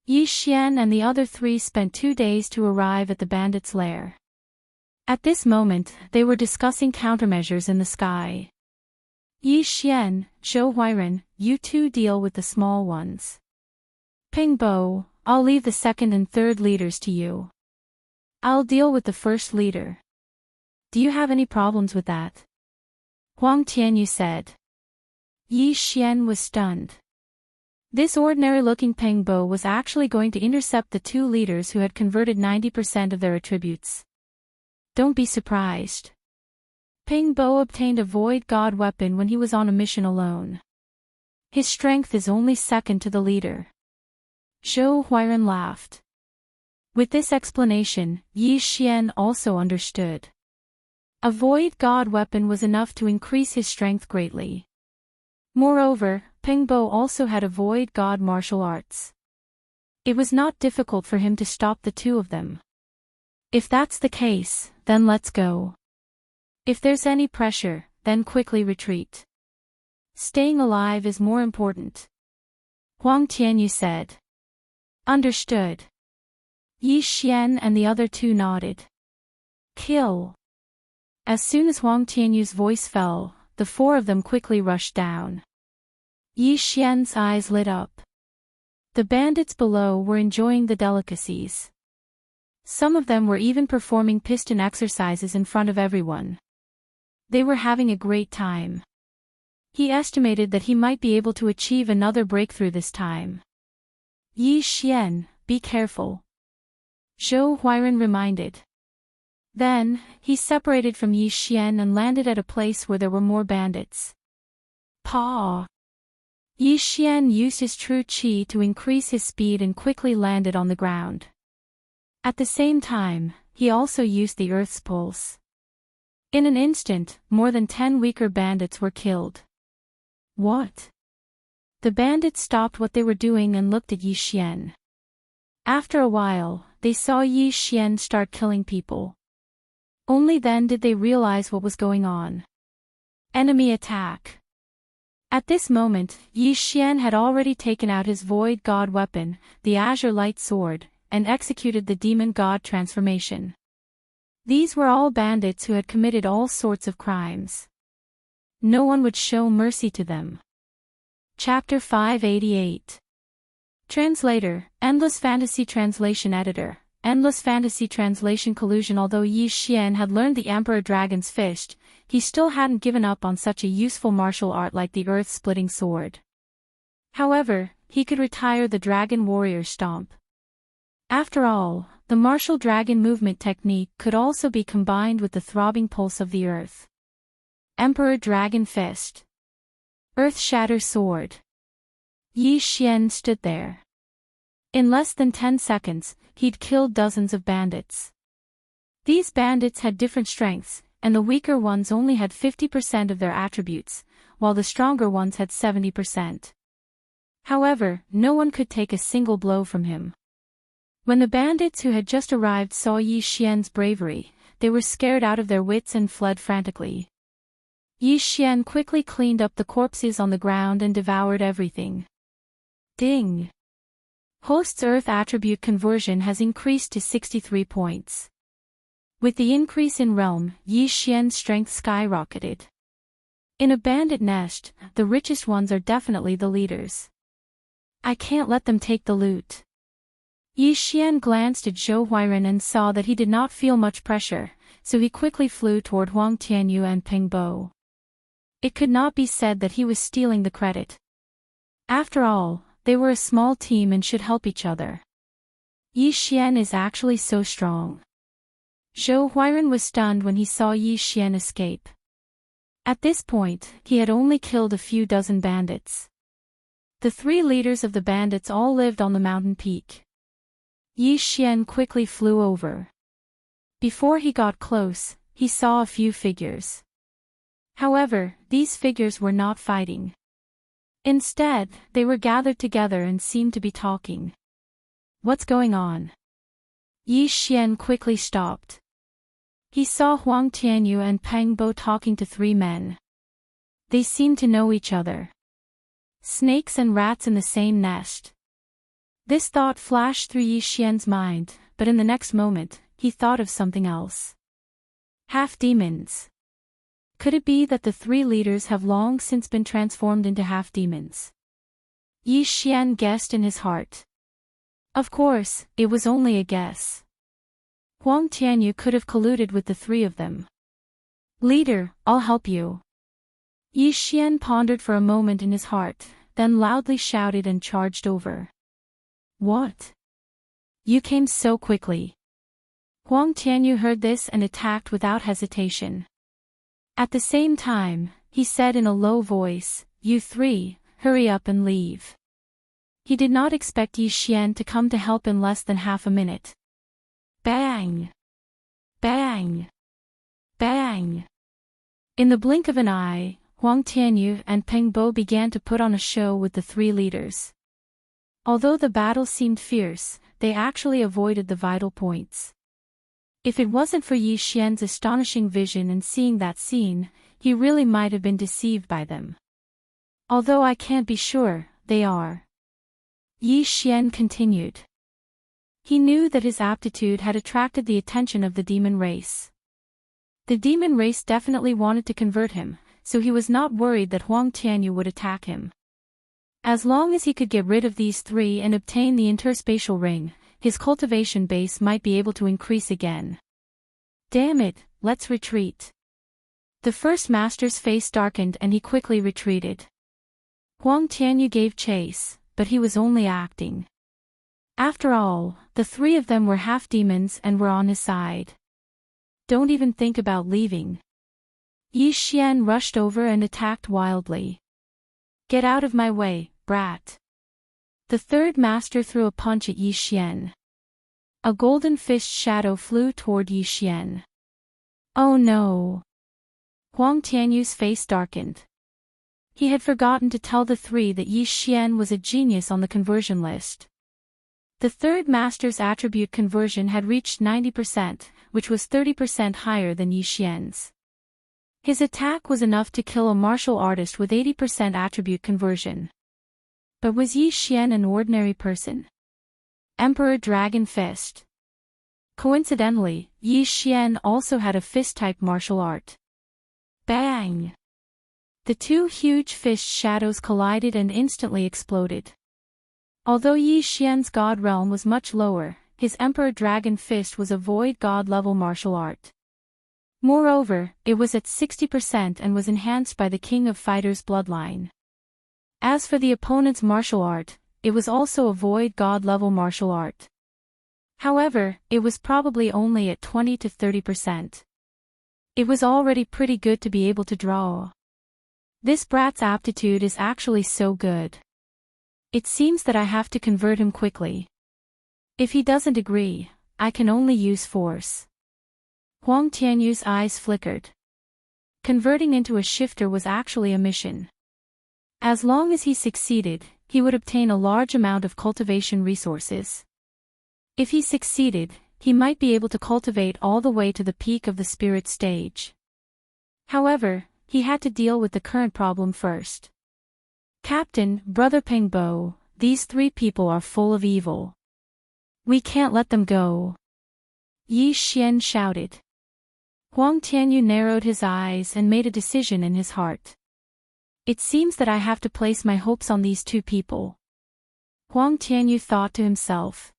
Yi Xian and the other 3 spent 2 days to arrive at the bandit's lair. At this moment, they were discussing countermeasures in the sky. "Yi Xian, Zhou Huiran, you 2 deal with the small ones. Peng Bo, I'll leave the 2nd and 3rd leaders to you. I'll deal with the 1st leader. Do you have any problems with that?" Huang Tianyu said. Yi Xian was stunned. This ordinary-looking Peng Bo was actually going to intercept the 2 leaders who had converted 90% of their attributes. Don't be surprised. Peng Bo obtained a Void God weapon when he was on a mission alone. His strength is only 2nd to the leader. Zhou Huiran laughed. With this explanation, Yi Xian also understood. A Void God weapon was enough to increase his strength greatly. Moreover, Peng Bo also had a Void God martial arts. It was not difficult for him to stop the two of them. If that's the case, then let's go. If there's any pressure, then quickly retreat. Staying alive is more important. Huang Tianyu said. Understood. Yi Xian and the other two nodded. Kill. As soon as Huang Tianyu's voice fell, the four of them quickly rushed down. Yi Xian's eyes lit up. The bandits below were enjoying the delicacies. Some of them were even performing piston exercises in front of everyone. They were having a great time. He estimated that he might be able to achieve another breakthrough this time. Yi Xian, be careful. Zhou Huairan reminded. Then, he separated from Yi Xian and landed at a place where there were more bandits. Paw! Yi Xian used his true qi to increase his speed and quickly landed on the ground. At the same time, he also used the earth's pulse. In an instant, more than 10 weaker bandits were killed. What? The bandits stopped what they were doing and looked at Yi Xian. After a while, they saw Yi Xian start killing people. Only then did they realize what was going on. Enemy attack. At this moment, Yi Xian had already taken out his void god weapon, the azure light sword, and executed the demon god transformation. These were all bandits who had committed all sorts of crimes. No one would show mercy to them. Chapter 588. Translator, Endless Fantasy Translation Editor, Endless Fantasy Translation Collusion. Although Yi Xian had learned the Emperor Dragon's Fist, he still hadn't given up on such a useful martial art like the earth-splitting sword. However, he could retire the Dragon Warrior Stomp. After all, the martial dragon movement technique could also be combined with the throbbing pulse of the earth. Emperor Dragon Fist. Earth Shatter Sword. Yi Xian stood there. In less than 10 seconds, he'd killed dozens of bandits. These bandits had different strengths, and the weaker ones only had 50% of their attributes, while the stronger ones had 70%. However, no one could take a single blow from him. When the bandits who had just arrived saw Yi Xian's bravery, they were scared out of their wits and fled frantically. Yi Xian quickly cleaned up the corpses on the ground and devoured everything. Ding! Host's Earth attribute conversion has increased to 63 points. With the increase in realm, Yi Xian's strength skyrocketed. In a bandit nest, the richest ones are definitely the leaders. I can't let them take the loot. Yi Xian glanced at Zhou Huairan and saw that he did not feel much pressure, so he quickly flew toward Huang Tianyu and Peng Bo. It could not be said that he was stealing the credit. After all, they were a small team and should help each other. Yi Xian is actually so strong. Zhou Huairan was stunned when he saw Yi Xian escape. At this point, he had only killed a few dozen bandits. The three leaders of the bandits all lived on the mountain peak. Yi Xian quickly flew over. Before he got close, he saw a few figures. However, these figures were not fighting. Instead, they were gathered together and seemed to be talking. What's going on? Yi Xian quickly stopped. He saw Huang Tianyu and Peng Bo talking to three men. They seemed to know each other. Snakes and rats in the same nest. This thought flashed through Yi Xian's mind, but in the next moment, he thought of something else. Half-demons. Could it be that the three leaders have long since been transformed into half-demons? Yi Xian guessed in his heart. Of course, it was only a guess. Huang Tianyu could have colluded with the three of them. Leader, I'll help you. Yi Xian pondered for a moment in his heart, then loudly shouted and charged over. What? You came so quickly. Huang Tianyu heard this and attacked without hesitation. At the same time, he said in a low voice, You three, hurry up and leave. He did not expect Yi Xian to come to help in less than half a minute. Bang! Bang! Bang! In the blink of an eye, Huang Tianyu and Peng Bo began to put on a show with the three leaders. Although the battle seemed fierce, they actually avoided the vital points. If it wasn't for Yi Xian's astonishing vision and seeing that scene, he really might have been deceived by them. Although I can't be sure, they are. Yi Xian continued. He knew that his aptitude had attracted the attention of the demon race. The demon race definitely wanted to convert him, so he was not worried that Huang Tianyu would attack him. As long as he could get rid of these three and obtain the interspatial ring, his cultivation base might be able to increase again. Damn it, let's retreat. The first master's face darkened and he quickly retreated. Huang Tianyu gave chase, but he was only acting. After all, the three of them were half demons and were on his side. Don't even think about leaving. Yi Xian rushed over and attacked wildly. Get out of my way, brat. The third master threw a punch at Yi Xian. A golden fist shadow flew toward Yi Xian. Oh no! Huang Tianyu's face darkened. He had forgotten to tell the three that Yi Xian was a genius on the conversion list. The third master's attribute conversion had reached 90%, which was 30% higher than Yi Xian's. His attack was enough to kill a martial artist with 80% attribute conversion. But was Yi Xian an ordinary person? Emperor Dragon Fist. Coincidentally, Yi Xian also had a fist-type martial art. Bang! The two huge fist shadows collided and instantly exploded. Although Yi Xian's god realm was much lower, his Emperor Dragon Fist was a void god-level martial art. Moreover, it was at 60% and was enhanced by the King of Fighters bloodline. As for the opponent's martial art, it was also a void god-level martial art. However, it was probably only at 20 to 30%. It was already pretty good to be able to draw. This brat's aptitude is actually so good. It seems that I have to convert him quickly. If he doesn't agree, I can only use force. Huang Tianyu's eyes flickered. Converting into a shifter was actually a mission. As long as he succeeded, he would obtain a large amount of cultivation resources. If he succeeded, he might be able to cultivate all the way to the peak of the spirit stage. However, he had to deal with the current problem first. Captain, Brother Pengbo, these three people are full of evil. We can't let them go. Yi Xian shouted. Huang Tianyu narrowed his eyes and made a decision in his heart. It seems that I have to place my hopes on these two people. Huang Tianyu thought to himself.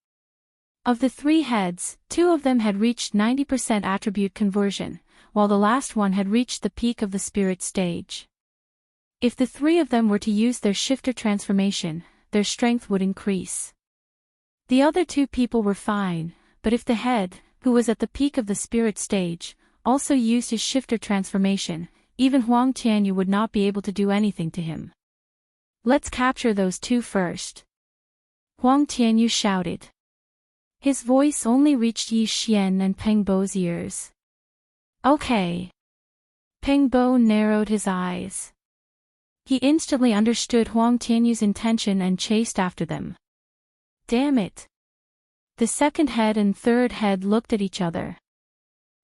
Of the three heads, two of them had reached 90% attribute conversion, while the last one had reached the peak of the spirit stage. If the three of them were to use their shifter transformation, their strength would increase. The other two people were fine, but if the head, who was at the peak of the spirit stage, also used his shifter transformation, even Huang Tianyu would not be able to do anything to him. Let's capture those two first. Huang Tianyu shouted. His voice only reached Yi Xian and Pengbo's ears. Okay. Pengbo narrowed his eyes. He instantly understood Huang Tianyu's intention and chased after them. Damn it. The second head and third head looked at each other.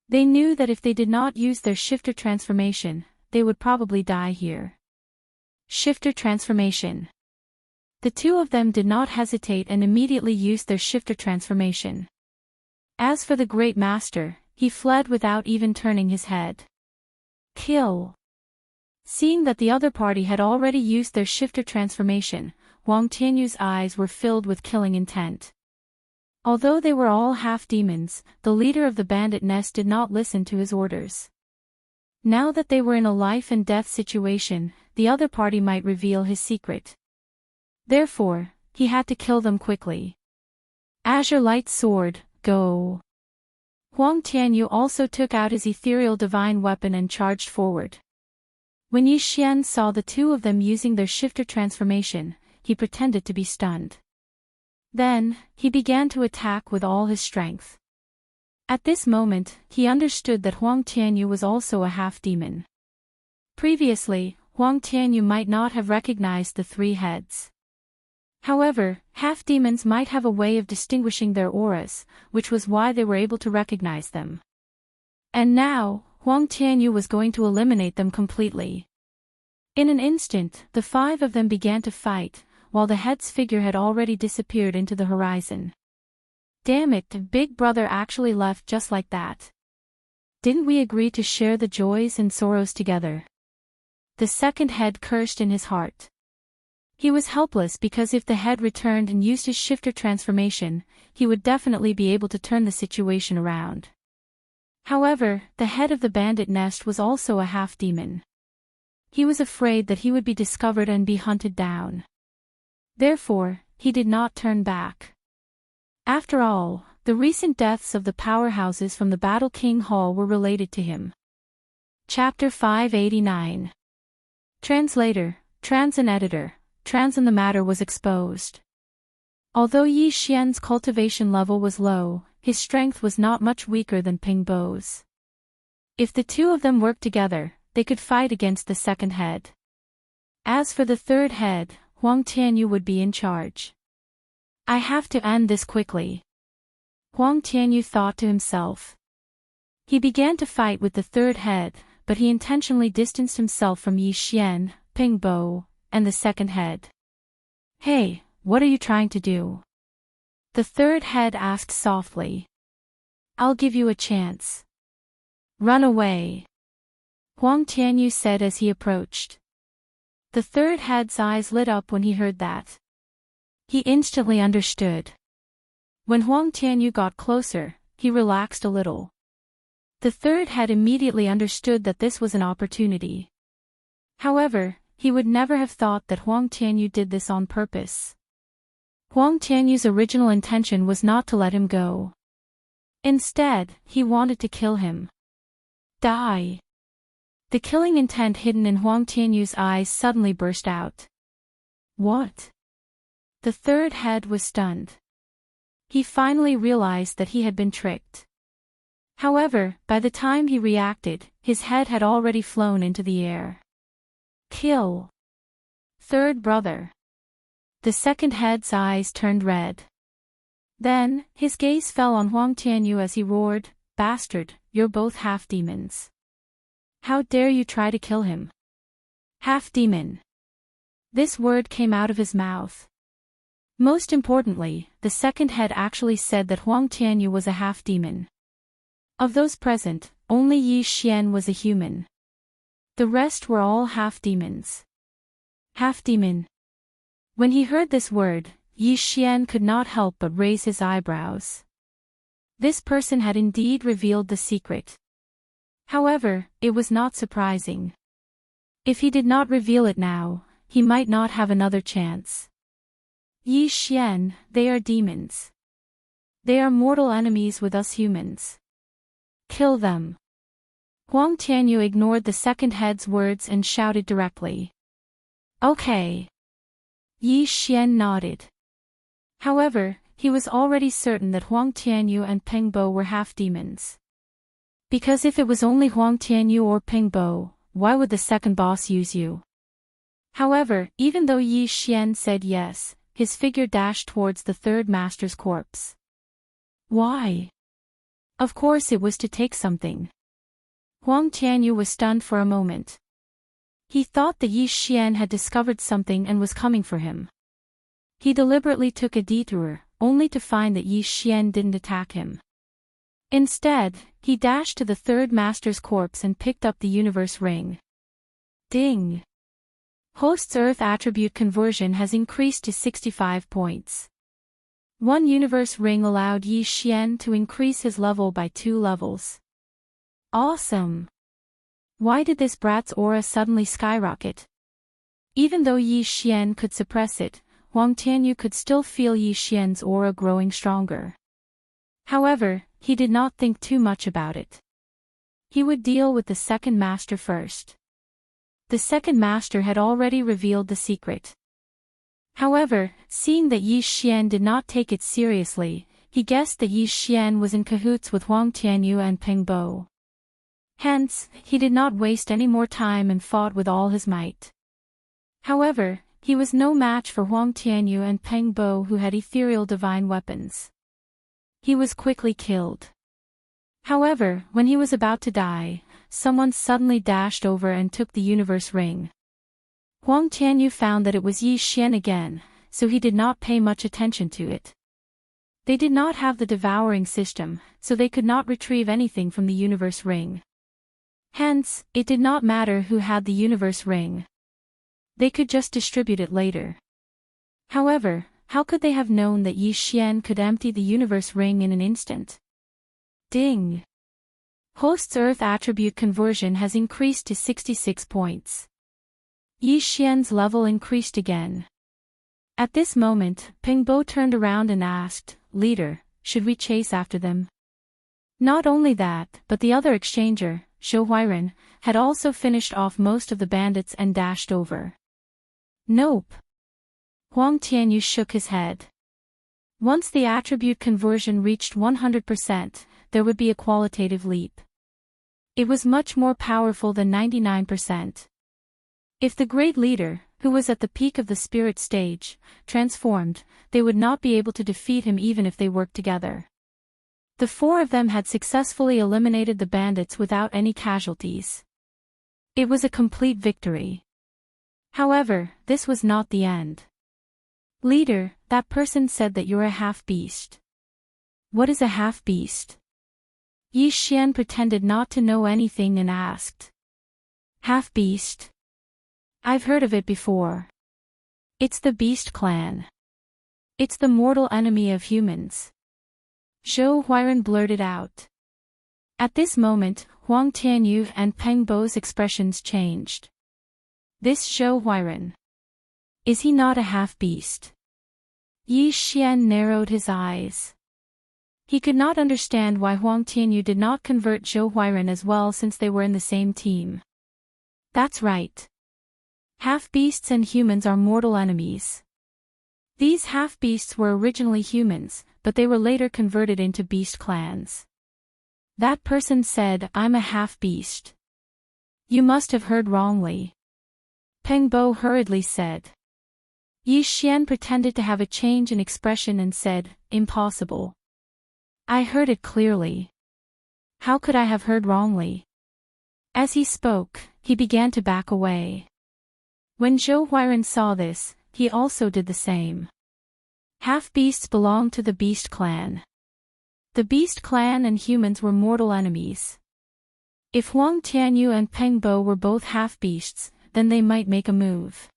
They knew that if they did not use their shifter transformation, they would probably die here. Shifter transformation. The two of them did not hesitate and immediately used their shifter transformation. As for the great master, he fled without even turning his head. Kill. Seeing that the other party had already used their shifter transformation, Huang Tianyu's eyes were filled with killing intent. Although they were all half-demons, the leader of the bandit nest did not listen to his orders. Now that they were in a life-and-death situation, the other party might reveal his secret. Therefore, he had to kill them quickly. Azure Light Sword, go! Huang Tianyu also took out his ethereal divine weapon and charged forward. When Yi Xian saw the two of them using their shifter transformation, he pretended to be stunned. Then, he began to attack with all his strength. At this moment, he understood that Huang Tianyu was also a half-demon. Previously, Huang Tianyu might not have recognized the three heads. However, half-demons might have a way of distinguishing their auras, which was why they were able to recognize them. And now, Huang Tianyu was going to eliminate them completely. In an instant, the 5 of them began to fight, while the head's figure had already disappeared into the horizon. Damn it, Big Brother actually left just like that. Didn't we agree to share the joys and sorrows together? The second head cursed in his heart. He was helpless because if the head returned and used his shifter transformation, he would definitely be able to turn the situation around. However, the head of the bandit nest was also a half-demon. He was afraid that he would be discovered and be hunted down. Therefore, he did not turn back. After all, the recent deaths of the powerhouses from the Battle King Hall were related to him. Chapter 589. Translator, Trans and Editor. Trans and the matter was exposed. Although Yi Xian's cultivation level was low, his strength was not much weaker than Ping Bo's. If the 2 of them worked together, they could fight against the second head. As for the third head, Huang Tianyu would be in charge. I have to end this quickly. Huang Tianyu thought to himself. He began to fight with the third head, but he intentionally distanced himself from Yi Xian, Ping Bo, and the second head. Hey, what are you trying to do? The third head asked softly. I'll give you a chance. Run away. Huang Tianyu said as he approached. The third head's eyes lit up when he heard that. He instantly understood. When Huang Tianyu got closer, he relaxed a little. The third head immediately understood that this was an opportunity. However, he would never have thought that Huang Tianyu did this on purpose. Huang Tianyu's original intention was not to let him go. Instead, he wanted to kill him. Die. The killing intent hidden in Huang Tianyu's eyes suddenly burst out. What? The third head was stunned. He finally realized that he had been tricked. However, by the time he reacted, his head had already flown into the air. Kill. Third brother. The second head's eyes turned red. Then, his gaze fell on Huang Tianyu as he roared, Bastard, you're both half-demons. How dare you try to kill him? Half-demon. This word came out of his mouth. Most importantly, the second head actually said that Huang Tianyu was a half-demon. Of those present, only Yi Xian was a human. The rest were all half-demons. Half-demon. When he heard this word, Yi Xian could not help but raise his eyebrows. This person had indeed revealed the secret. However, it was not surprising. If he did not reveal it now, he might not have another chance. Yi Xian, they are demons. They are mortal enemies with us humans. Kill them. Huang Tianyu ignored the second head's words and shouted directly. Okay. Yi Xian nodded. However, he was already certain that Huang Tianyu and Peng Bo were half-demons. Because if it was only Huang Tianyu or Peng Bo, why would the second boss use you? However, even though Yi Xian said yes, his figure dashed towards the third master's corpse. Why? Of course it was to take something. Huang Tianyu was stunned for a moment. He thought that Yi Xian had discovered something and was coming for him. He deliberately took a detour, only to find that Yi Xian didn't attack him. Instead, he dashed to the third master's corpse and picked up the universe ring. Ding! Host's Earth attribute conversion has increased to 65 points. One universe ring allowed Yi Xian to increase his level by 2 levels. Awesome! Why did this brat's aura suddenly skyrocket? Even though Yi Xian could suppress it, Huang Tianyu could still feel Yi Xian's aura growing stronger. However, he did not think too much about it. He would deal with the second master first. The second master had already revealed the secret. However, seeing that Yi Xian did not take it seriously, he guessed that Yi Xian was in cahoots with Huang Tianyu and Peng Bo. Hence, he did not waste any more time and fought with all his might. However, He was no match for Huang Tianyu and Peng Bo, who had ethereal divine weapons. He was quickly killed. However, when he was about to die, someone suddenly dashed over and took the universe ring. Huang Tianyu found that it was Yi Xian again, so he did not pay much attention to it. They did not have the devouring system, so they could not retrieve anything from the universe ring. Hence, it did not matter who had the universe ring. They could just distribute it later. However, how could they have known that Yi Xian could empty the universe ring in an instant? Ding! Host's Earth attribute conversion has increased to 66 points. Yi Xian's level increased again. At this moment, Peng Bo turned around and asked, "Leader, should we chase after them?" Not only that, but the other exchanger, Zhou Huairen, had also finished off most of the bandits and dashed over. Nope. Huang Tianyu shook his head. Once the attribute conversion reached 100%, there would be a qualitative leap. It was much more powerful than 99%. If the great leader, who was at the peak of the spirit stage, transformed, they would not be able to defeat him even if they worked together. The four of them had successfully eliminated the bandits without any casualties. It was a complete victory. However, this was not the end. "Leader, that person said that you're a half-beast." "What is a half-beast?" Yi Xian pretended not to know anything and asked. "Half-beast? I've heard of it before. It's the Beast Clan. It's the mortal enemy of humans." Zhou Huairen blurted out. At this moment, Huang Tianyu and Peng Bo's expressions changed. This Zhou Huairen. Is he not a half-beast? Yi Xian narrowed his eyes. He could not understand why Huang Tianyu did not convert Zhou Huairen as well, since they were in the same team. That's right. Half-beasts and humans are mortal enemies. These half-beasts were originally humans, but they were later converted into beast clans. That person said, "I'm a half-beast." You must have heard wrongly. Peng Bo hurriedly said. Yi Xian pretended to have a change in expression and said, "Impossible. I heard it clearly. How could I have heard wrongly?" As he spoke, he began to back away. When Zhou Huairen saw this, he also did the same. Half-beasts belonged to the Beast Clan. The Beast Clan and humans were mortal enemies. If Huang Tianyu and Peng Bo were both half-beasts, then they might make a move.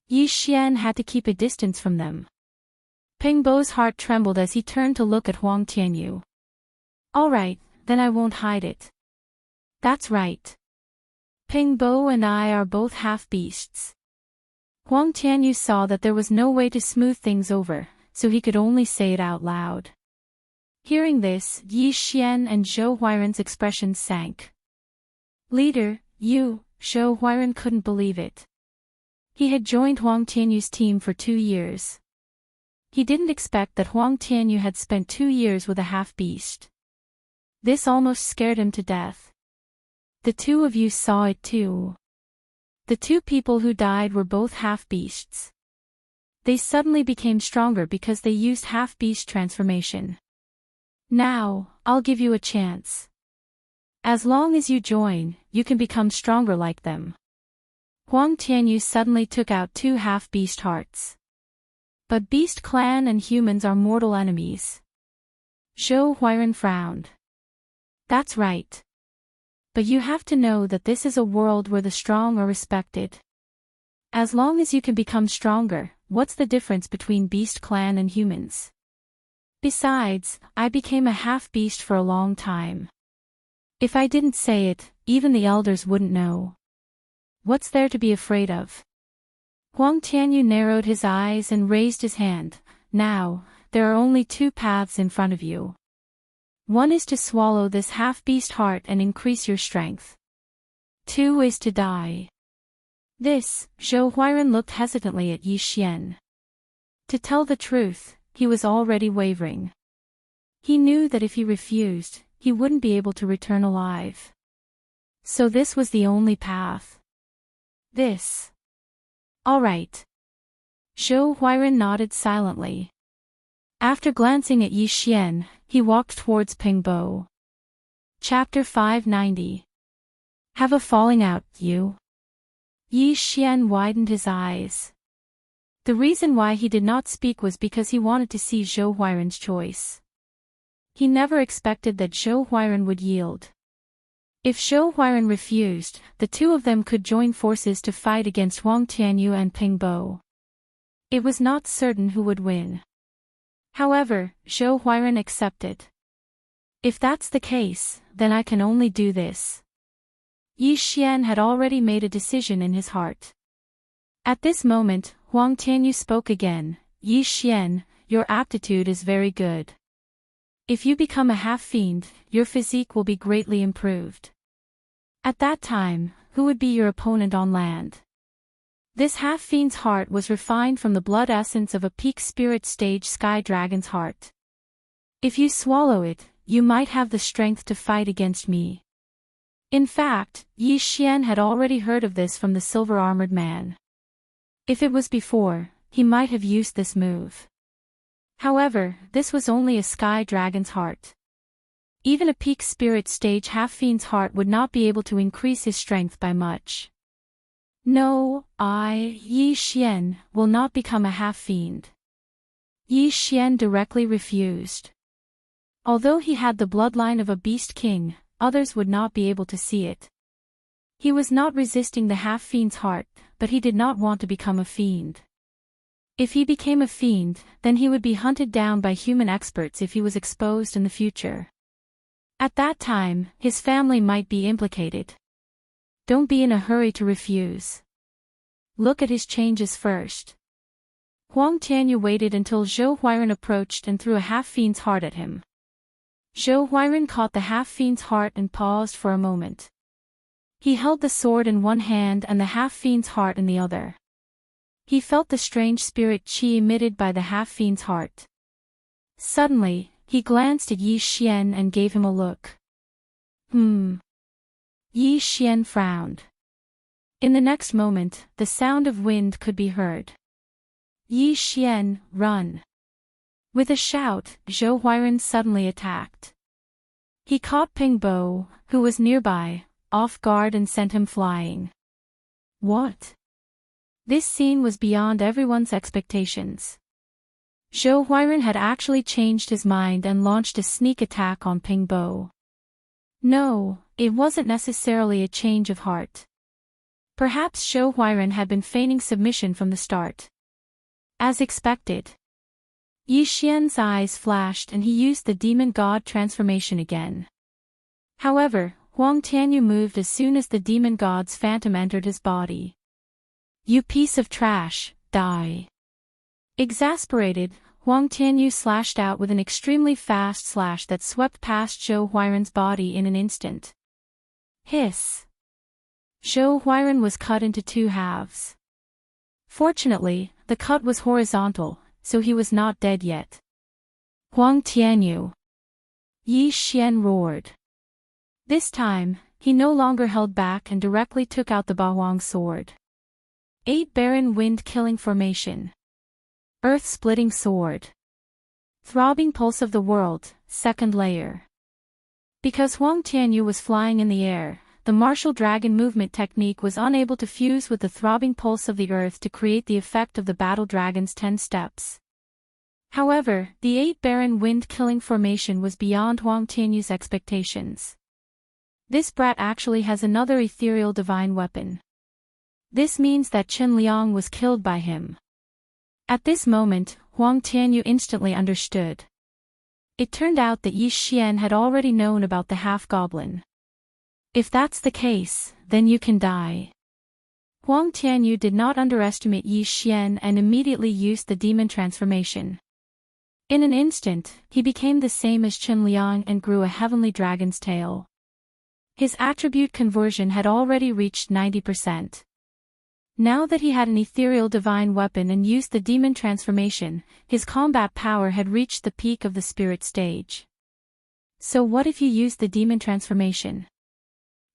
Yi Xian had to keep a distance from them. Peng Bo's heart trembled as he turned to look at Huang Tianyu. "All right, then I won't hide it." "That's right. Peng Bo and I are both half-beasts." Huang Tianyu saw that there was no way to smooth things over, so he could only say it out loud. Hearing this, Yi Xian and Zhou Huairen's expressions sank. "Leader, you," Zhou Huairen couldn't believe it. He had joined Huang Tianyu's team for 2 years. He didn't expect that Huang Tianyu had spent 2 years with a half-beast. This almost scared him to death. "The two of you saw it too." The two people who died were both half-beasts. They suddenly became stronger because they used half-beast transformation. "Now, I'll give you a chance. As long as you join, you can become stronger like them." Huang Tianyu suddenly took out 2 half-beast hearts. But Beast Clan and humans are mortal enemies. Zhou Huairen frowned. "That's right. But you have to know that this is a world where the strong are respected. As long as you can become stronger, what's the difference between Beast Clan and humans? Besides, I became a half-beast for a long time. If I didn't say it, even the elders wouldn't know. What's there to be afraid of?" Huang Tianyu narrowed his eyes and raised his hand. "Now, there are only 2 paths in front of you. One is to swallow this half-beast heart and increase your strength. 2 is to die." This, Zhou Huairen looked hesitantly at Yi Xian. To tell the truth, he was already wavering. He knew that if he refused, he wouldn't be able to return alive. So this was the only path. This. "All right. Zhou Huairan nodded silently. After glancing at Yi Xian, he walked towards Pingbo. Chapter 590. Have a falling out, you? Yi Xian widened his eyes. The reason why he did not speak was because he wanted to see Zhou Huairan's choice. He never expected that Zhou Huairan would yield. If Zhou Huairan refused, the two of them could join forces to fight against Huang Tianyu and Pingbo. It was not certain who would win. However, Zhou Huairan accepted. If that's the case, then I can only do this. Yi Xian had already made a decision in his heart. At this moment, Huang Tianyu spoke again. Yi Xian, your aptitude is very good. If you become a half-fiend, your physique will be greatly improved. At that time, who would be your opponent on land? This half-fiend's heart was refined from the blood essence of a peak spirit stage sky dragon's heart. If you swallow it, you might have the strength to fight against me. In fact, Yi Xian had already heard of this from the silver-armored man. If it was before, he might have used this move. However, this was only a sky dragon's heart. Even a peak spirit stage half-fiend's heart would not be able to increase his strength by much. No, I, Yi Xian, will not become a half-fiend. Yi Xian directly refused. Although he had the bloodline of a beast king, others would not be able to see it. He was not resisting the half-fiend's heart, but he did not want to become a fiend. If he became a fiend, then he would be hunted down by human experts if he was exposed in the future. At that time, his family might be implicated. Don't be in a hurry to refuse. Look at his changes first. Huang Tianyu waited until Zhou Huairan approached and threw a half-fiend's heart at him. Zhou Huairan caught the half-fiend's heart and paused for a moment. He held the sword in one hand and the half-fiend's heart in the other. He felt the strange spirit qi emitted by the half-fiend's heart. Suddenly, he glanced at Yi Xian and gave him a look. Yi Xian frowned. In the next moment, the sound of wind could be heard. Yi Xian, run! With a shout, Zhou Huairan suddenly attacked. He caught Pingbo, who was nearby, off guard and sent him flying. What? This scene was beyond everyone's expectations. Zhou Huairan had actually changed his mind and launched a sneak attack on Pingbo. No, it wasn't necessarily a change of heart. Perhaps Zhou Huairan had been feigning submission from the start. As expected. Yi Xian's eyes flashed and he used the demon god transformation again. However, Huang Tianyu moved as soon as the demon god's phantom entered his body. You piece of trash, die! Exasperated, Huang Tianyu slashed out with an extremely fast slash that swept past Zhou Huairan's body in an instant. Hiss! Zhou Huairan was cut into two halves. Fortunately, the cut was horizontal, so he was not dead yet. Huang Tianyu! Yi Xian roared. This time, he no longer held back and directly took out the Bahuang sword. 8 Barren Wind Killing Formation. Earth-Splitting Sword. Throbbing Pulse of the World, Second Layer. Because Huang Tianyu was flying in the air, the martial dragon movement technique was unable to fuse with the throbbing pulse of the earth to create the effect of the battle dragon's 10 steps. However, the 8 Barren Wind Killing Formation was beyond Huang Tianyu's expectations. This brat actually has another ethereal divine weapon. This means that Chen Liang was killed by him. At this moment, Huang Tianyu instantly understood. It turned out that Yi Xian had already known about the half-goblin. If that's the case, then you can die. Huang Tianyu did not underestimate Yi Xian and immediately used the demon transformation. In an instant, he became the same as Chen Liang and grew a heavenly dragon's tail. His attribute conversion had already reached 90%. Now that he had an ethereal divine weapon and used the demon transformation, his combat power had reached the peak of the spirit stage. So what if you used the demon transformation?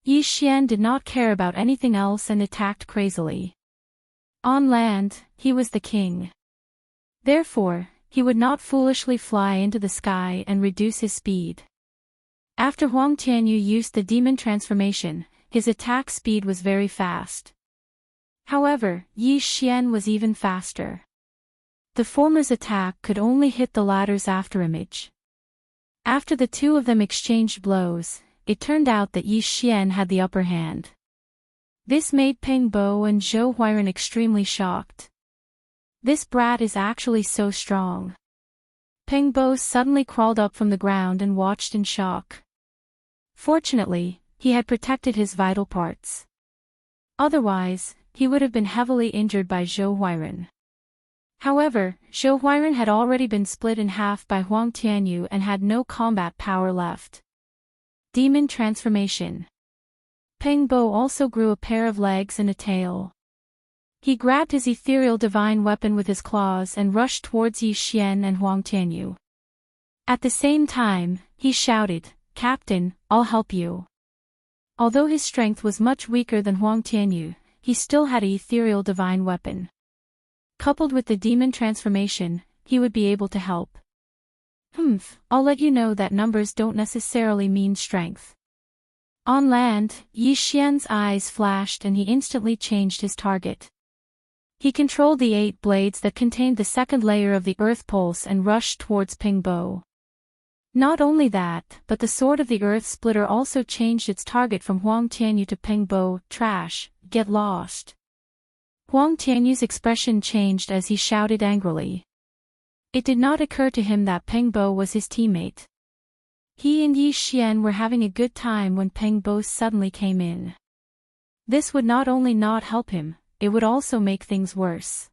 Yi Xian did not care about anything else and attacked crazily. On land, he was the king. Therefore, he would not foolishly fly into the sky and reduce his speed. After Huang Tianyu used the demon transformation, his attack speed was very fast. However, Yi Xian was even faster. The former's attack could only hit the latter's afterimage. After the two of them exchanged blows, it turned out that Yi Xian had the upper hand. This made Peng Bo and Zhou Huiran extremely shocked. This brat is actually so strong. Peng Bo suddenly crawled up from the ground and watched in shock. Fortunately, he had protected his vital parts. Otherwise, he would have been heavily injured by Zhou Huiran. However, Zhou Huiran had already been split in half by Huang Tianyu and had no combat power left. Demon transformation. Peng Bo also grew a pair of legs and a tail. He grabbed his ethereal divine weapon with his claws and rushed towards Yi Xian and Huang Tianyu. At the same time, he shouted, "Captain, I'll help you." Although his strength was much weaker than Huang Tianyu, he still had an ethereal divine weapon. Coupled with the demon transformation, he would be able to help. I'll let you know that numbers don't necessarily mean strength. On land, Yi Xian's eyes flashed and he instantly changed his target. He controlled the 8 blades that contained the second layer of the earth pulse and rushed towards Peng Bo. Not only that, but the sword of the earth splitter also changed its target from Huang Tianyu to Peng Bo. Trash, get lost. Huang Tianyu's expression changed as he shouted angrily. It did not occur to him that Peng Bo was his teammate. He and Yi Xian were having a good time when Peng Bo suddenly came in. This would not only not help him, it would also make things worse.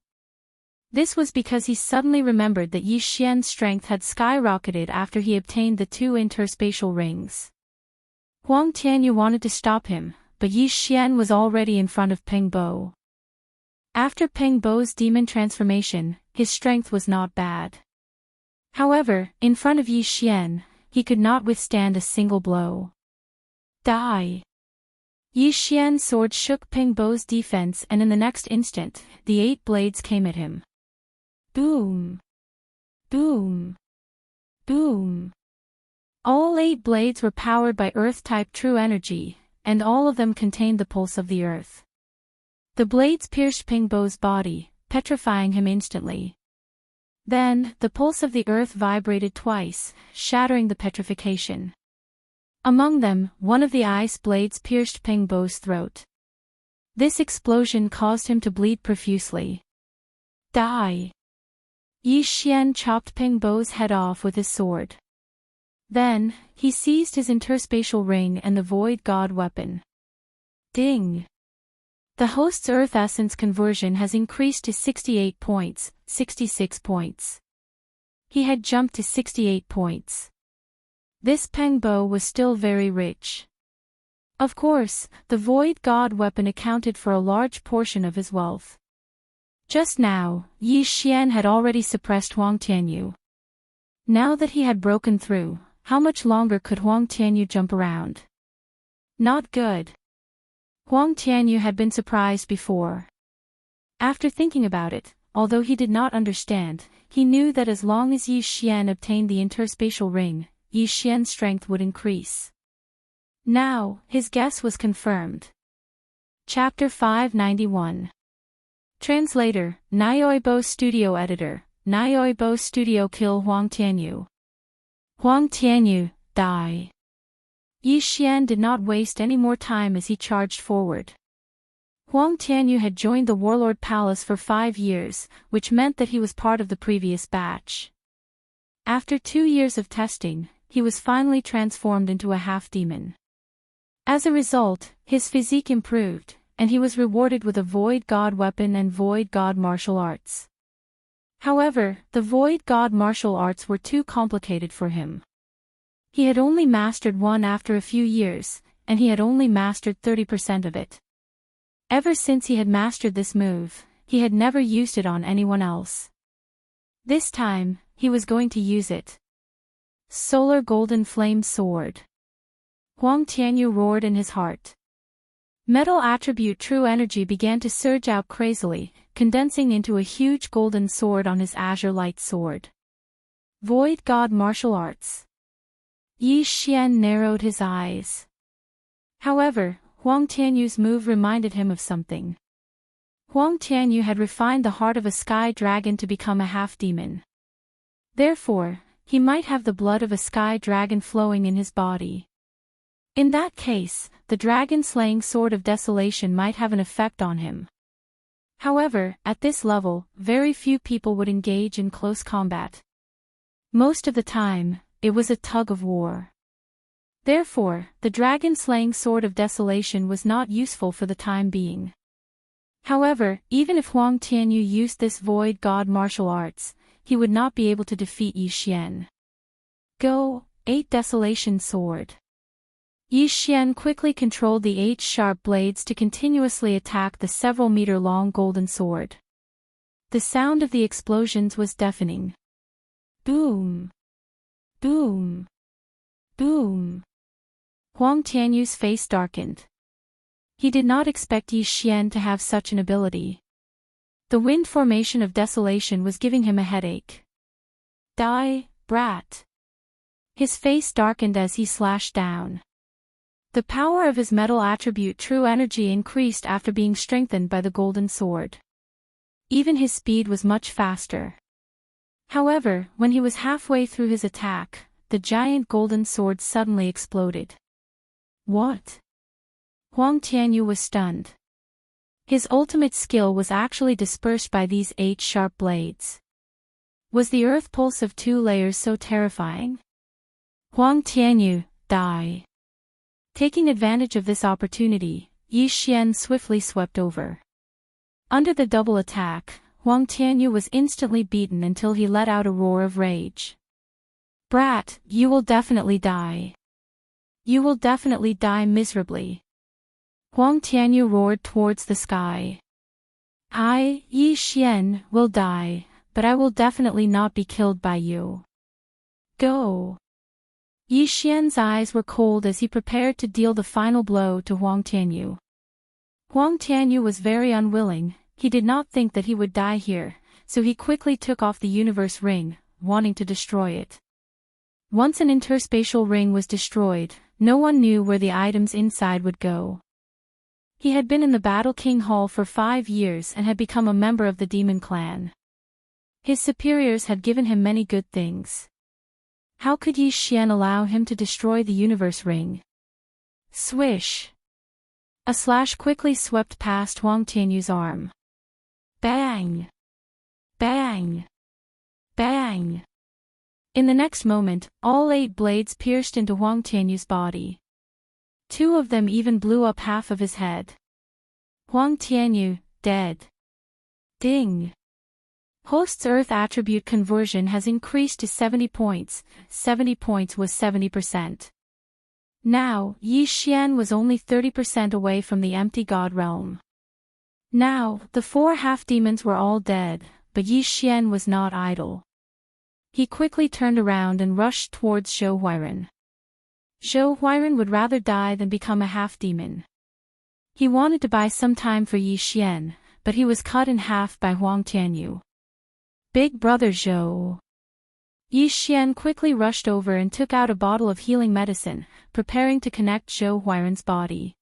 This was because he suddenly remembered that Yi Xian's strength had skyrocketed after he obtained the 2 interspatial rings. Huang Tianyu wanted to stop him, but Yi Xian was already in front of Peng Bo. After Peng Bo's demon transformation, his strength was not bad. However, in front of Yi Xian, he could not withstand a single blow. Die! Yi Xian's sword shook Peng Bo's defense and in the next instant, the 8 blades came at him. Boom! Boom! Boom! All 8 blades were powered by Earth-type true energy, and all of them contained the pulse of the Earth. The blades pierced Peng Bo's body, petrifying him instantly. Then, the pulse of the Earth vibrated twice, shattering the petrification. Among them, one of the ice blades pierced Peng Bo's throat. This explosion caused him to bleed profusely. Die! Yi Xian chopped Peng Bo's head off with his sword. Then, he seized his interspatial ring and the Void God weapon. Ding! The host's Earth Essence conversion has increased to 68 points, 66 points. He had jumped to 68 points. This Peng Bo was still very rich. Of course, the Void God weapon accounted for a large portion of his wealth. Just now, Yi Xian had already suppressed Huang Tianyu. Now that he had broken through, how much longer could Huang Tianyu jump around? Not good. Huang Tianyu had been surprised before. After thinking about it, although he did not understand, he knew that as long as Yi Xian obtained the interspatial ring, Yi Xian's strength would increase. Now, his guess was confirmed. Chapter 591. Translator, Nyoibo Studio Editor, Nyoibo Studio Kill Huang Tianyu. Huang Tianyu, die. Yi Xian did not waste any more time as he charged forward. Huang Tianyu had joined the Warlord Palace for 5 years, which meant that he was part of the previous batch. After 2 years of testing, he was finally transformed into a half-demon. As a result, his physique improved, and he was rewarded with a Void God weapon and Void God martial arts. However, the Void God martial arts were too complicated for him. He had only mastered one after a few years, and he had only mastered 30% of it. Ever since he had mastered this move, he had never used it on anyone else. This time, he was going to use it. Solar Golden Flame Sword. Huang Tianyu roared in his heart. Metal attribute true energy began to surge out crazily, condensing into a huge golden sword on his azure light sword. Void God Martial Arts. Yi Xian narrowed his eyes. However, Huang Tianyu's move reminded him of something. Huang Tianyu had refined the heart of a sky dragon to become a half-demon. Therefore, he might have the blood of a sky dragon flowing in his body. In that case, the dragon-slaying sword of desolation might have an effect on him. However, at this level, very few people would engage in close combat. Most of the time, it was a tug of war. Therefore, the dragon-slaying sword of desolation was not useful for the time being. However, even if Huang Tianyu used this void god martial arts, he would not be able to defeat Yi Xian. Go, 8 Desolation Sword. Yi Xian quickly controlled the 8 sharp blades to continuously attack the several-meter-long golden sword. The sound of the explosions was deafening. Boom! Boom! Boom! Huang Tianyu's face darkened. He did not expect Yi Xian to have such an ability. The wind formation of desolation was giving him a headache. Die, brat! His face darkened as he slashed down. The power of his metal attribute true energy increased after being strengthened by the golden sword. Even his speed was much faster. However, when he was halfway through his attack, the giant golden sword suddenly exploded. What? Huang Tianyu was stunned. His ultimate skill was actually dispersed by these 8 sharp blades. Was the earth pulse of 2 layers so terrifying? Huang Tianyu, die. Taking advantage of this opportunity, Yi Xian swiftly swept over. Under the double attack, Huang Tianyu was instantly beaten until he let out a roar of rage. Brat, you will definitely die. You will definitely die miserably. Huang Tianyu roared towards the sky. I, Yi Xian, will die, but I will definitely not be killed by you. Go. Yi Xian's eyes were cold as he prepared to deal the final blow to Huang Tianyu. Huang Tianyu was very unwilling, he did not think that he would die here, so he quickly took off the universe ring, wanting to destroy it. Once an interspatial ring was destroyed, no one knew where the items inside would go. He had been in the Battle King Hall for 5 years and had become a member of the Demon Clan. His superiors had given him many good things. How could Yi Xian allow him to destroy the universe ring? Swish! A slash quickly swept past Huang Tianyu's arm. Bang! Bang! Bang! In the next moment, all 8 blades pierced into Huang Tianyu's body. 2 of them even blew up half of his head. Huang Tianyu, dead. Ding! Host's Earth attribute conversion has increased to 70 points, 70 points was 70%. Now, Yi Xian was only 30% away from the empty god realm. Now, the 4 half-demons were all dead, but Yi Xian was not idle. He quickly turned around and rushed towards Zhou Huairen. Zhou Huairen would rather die than become a half-demon. He wanted to buy some time for Yi Xian, but he was cut in half by Huang Tianyu. Big brother Zhou. Yi Xian quickly rushed over and took out a bottle of healing medicine, preparing to connect Zhou Huairen's body.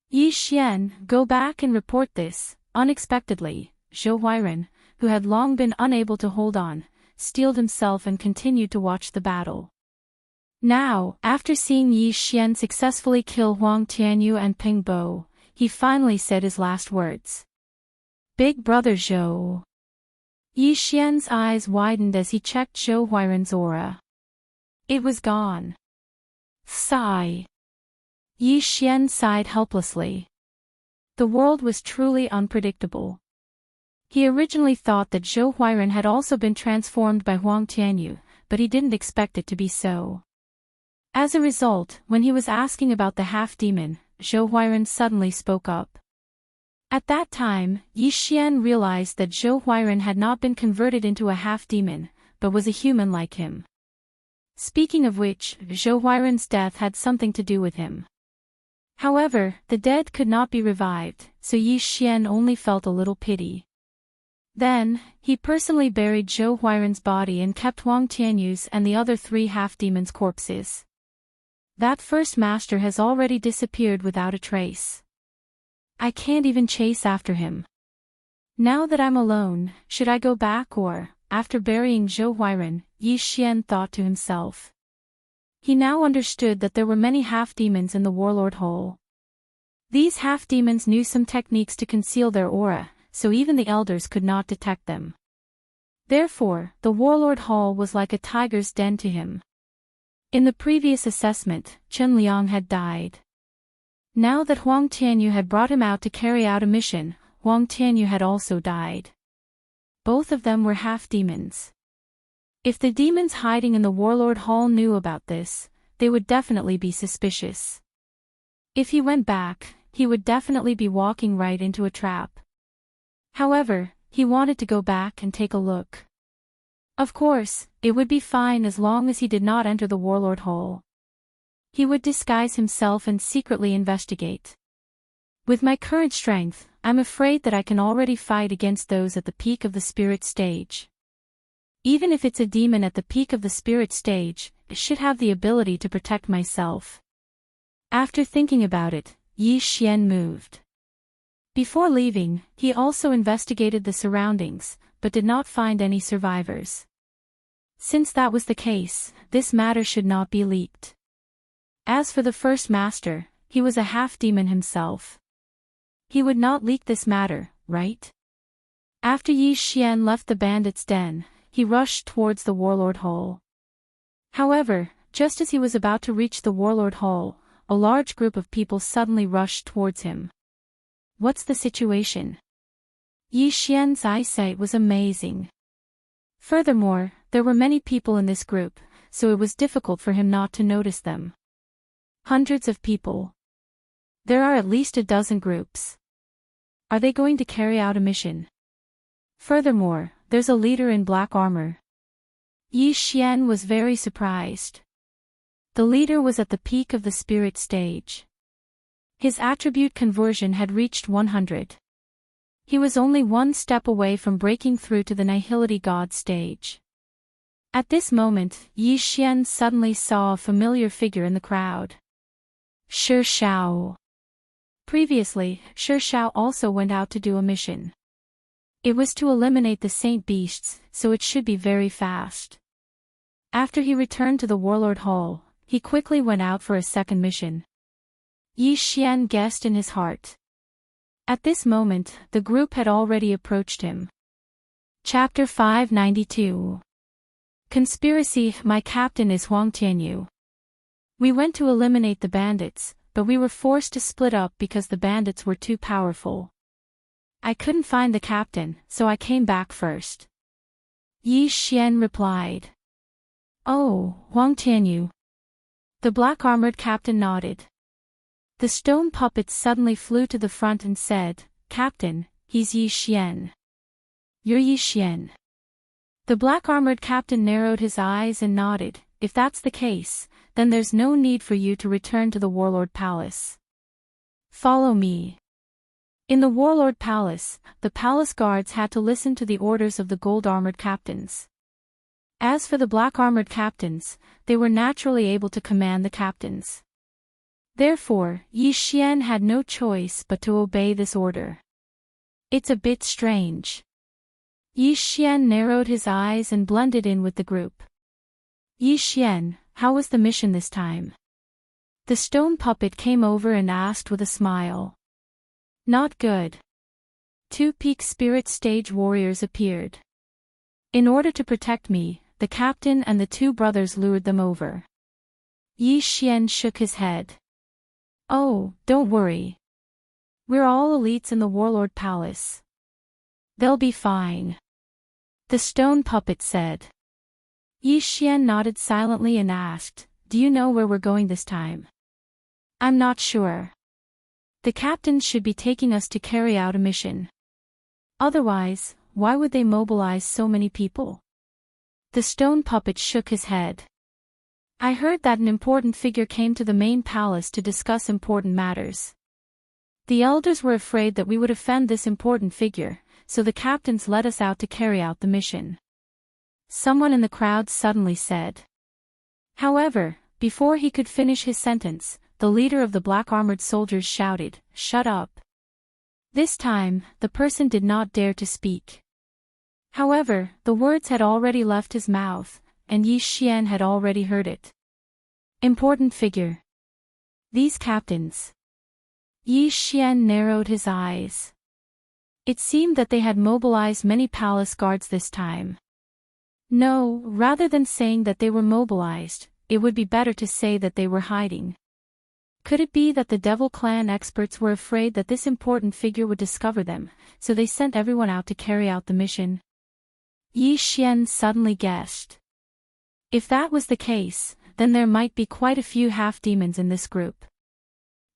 Yi Xian, go back and report this. Unexpectedly, Zhou Huairen, who had long been unable to hold on, steeled himself and continued to watch the battle. Now, after seeing Yi Xian successfully kill Huang Tianyu and Ping Bo, he finally said his last words. Big brother Zhou. Yi Xian's eyes widened as he checked Zhou Huairen's aura. It was gone. Sigh. Yi Xian sighed helplessly. The world was truly unpredictable. He originally thought that Zhou Huairen had also been transformed by Huang Tianyu, but he didn't expect it to be so. As a result, when he was asking about the half-demon, Zhou Huairen suddenly spoke up. At that time, Yi Xian realized that Zhou Huairen had not been converted into a half-demon, but was a human like him. Speaking of which, Zhou Huairen's death had something to do with him. However, the dead could not be revived, so Yi Xian only felt a little pity. Then, he personally buried Zhou Huairen's body and kept Huang Tianyu's and the other 3 half-demons' corpses. That first master has already disappeared without a trace. I can't even chase after him. Now that I'm alone, should I go back or, after burying Zhou Huairen, Yi Xian thought to himself. He now understood that there were many half-demons in the Warlord Hole. These half-demons knew some techniques to conceal their aura, so even the elders could not detect them. Therefore, the Warlord Hall was like a tiger's den to him. In the previous assessment, Chen Liang had died. Now that Huang Tianyu had brought him out to carry out a mission, Huang Tianyu had also died. Both of them were half-demons. If the demons hiding in the Warlord Hall knew about this, they would definitely be suspicious. If he went back, he would definitely be walking right into a trap. However, he wanted to go back and take a look. Of course, it would be fine as long as he did not enter the Warlord Hole. He would disguise himself and secretly investigate. With my current strength, I'm afraid that I can already fight against those at the peak of the spirit stage. Even if it's a demon at the peak of the spirit stage, it should have the ability to protect myself. After thinking about it, Yi Xian moved. Before leaving, he also investigated the surroundings, but did not find any survivors. Since that was the case, this matter should not be leaked. As for the first master, he was a half-demon himself. He would not leak this matter, right? After Yi Xian left the bandits' den, he rushed towards the Warlord Hole. However, just as he was about to reach the Warlord Hole, a large group of people suddenly rushed towards him. What's the situation? Yi Xian's eyesight was amazing. Furthermore, there were many people in this group, so it was difficult for him not to notice them. Hundreds of people. There are at least a dozen groups. Are they going to carry out a mission? Furthermore, there's a leader in black armor. Yi Xian was very surprised. The leader was at the peak of the spirit stage. His attribute conversion had reached 100. He was only one step away from breaking through to the Nihility God stage. At this moment, Yi Xian suddenly saw a familiar figure in the crowd. Shi Shao. Previously, Shi Shao also went out to do a mission. It was to eliminate the Saint Beasts, so it should be very fast. After he returned to the Warlord Hall, he quickly went out for a second mission. Yi Xian guessed in his heart. At this moment, the group had already approached him. Chapter 592. Conspiracy. My captain is Huang Tianyu. We went to eliminate the bandits, but we were forced to split up because the bandits were too powerful. I couldn't find the captain, so I came back first. Yi Xian replied. Oh, Huang Tianyu. The black-armored captain nodded. The stone puppet suddenly flew to the front and said, Captain, he's Yi Xian. You're Yi Xian. The black-armored captain narrowed his eyes and nodded. If that's the case, then there's no need for you to return to the Warlord Palace. Follow me. In the Warlord Palace, the palace guards had to listen to the orders of the gold-armored captains. As for the black-armored captains, they were naturally able to command the captains. Therefore, Yi Xian had no choice but to obey this order. It's a bit strange. Yi Xian narrowed his eyes and blended in with the group. Yi Xian, how was the mission this time? The stone puppet came over and asked with a smile. Not good. 2 peak spirit stage warriors appeared. In order to protect me, the captain and the 2 brothers lured them over. Yi Xian shook his head. Oh, don't worry. We're all elites in the Warlord Palace. They'll be fine. The stone puppet said. Yi Xian nodded silently and asked, Do you know where we're going this time? I'm not sure. The captains should be taking us to carry out a mission. Otherwise, why would they mobilize so many people? The stone puppet shook his head. I heard that an important figure came to the main palace to discuss important matters. The elders were afraid that we would offend this important figure, so the captains let us out to carry out the mission. Someone in the crowd suddenly said. However, before he could finish his sentence, the leader of the black-armored soldiers shouted, "Shut up." This time, the person did not dare to speak. However, the words had already left his mouth, and Yi Xian had already heard it. Important figure. These captains. Yi Xian narrowed his eyes. It seemed that they had mobilized many palace guards this time. No, rather than saying that they were mobilized, it would be better to say that they were hiding. Could it be that the Devil Clan experts were afraid that this important figure would discover them, so they sent everyone out to carry out the mission? Yi Xian suddenly guessed. If that was the case, then there might be quite a few half-demons in this group.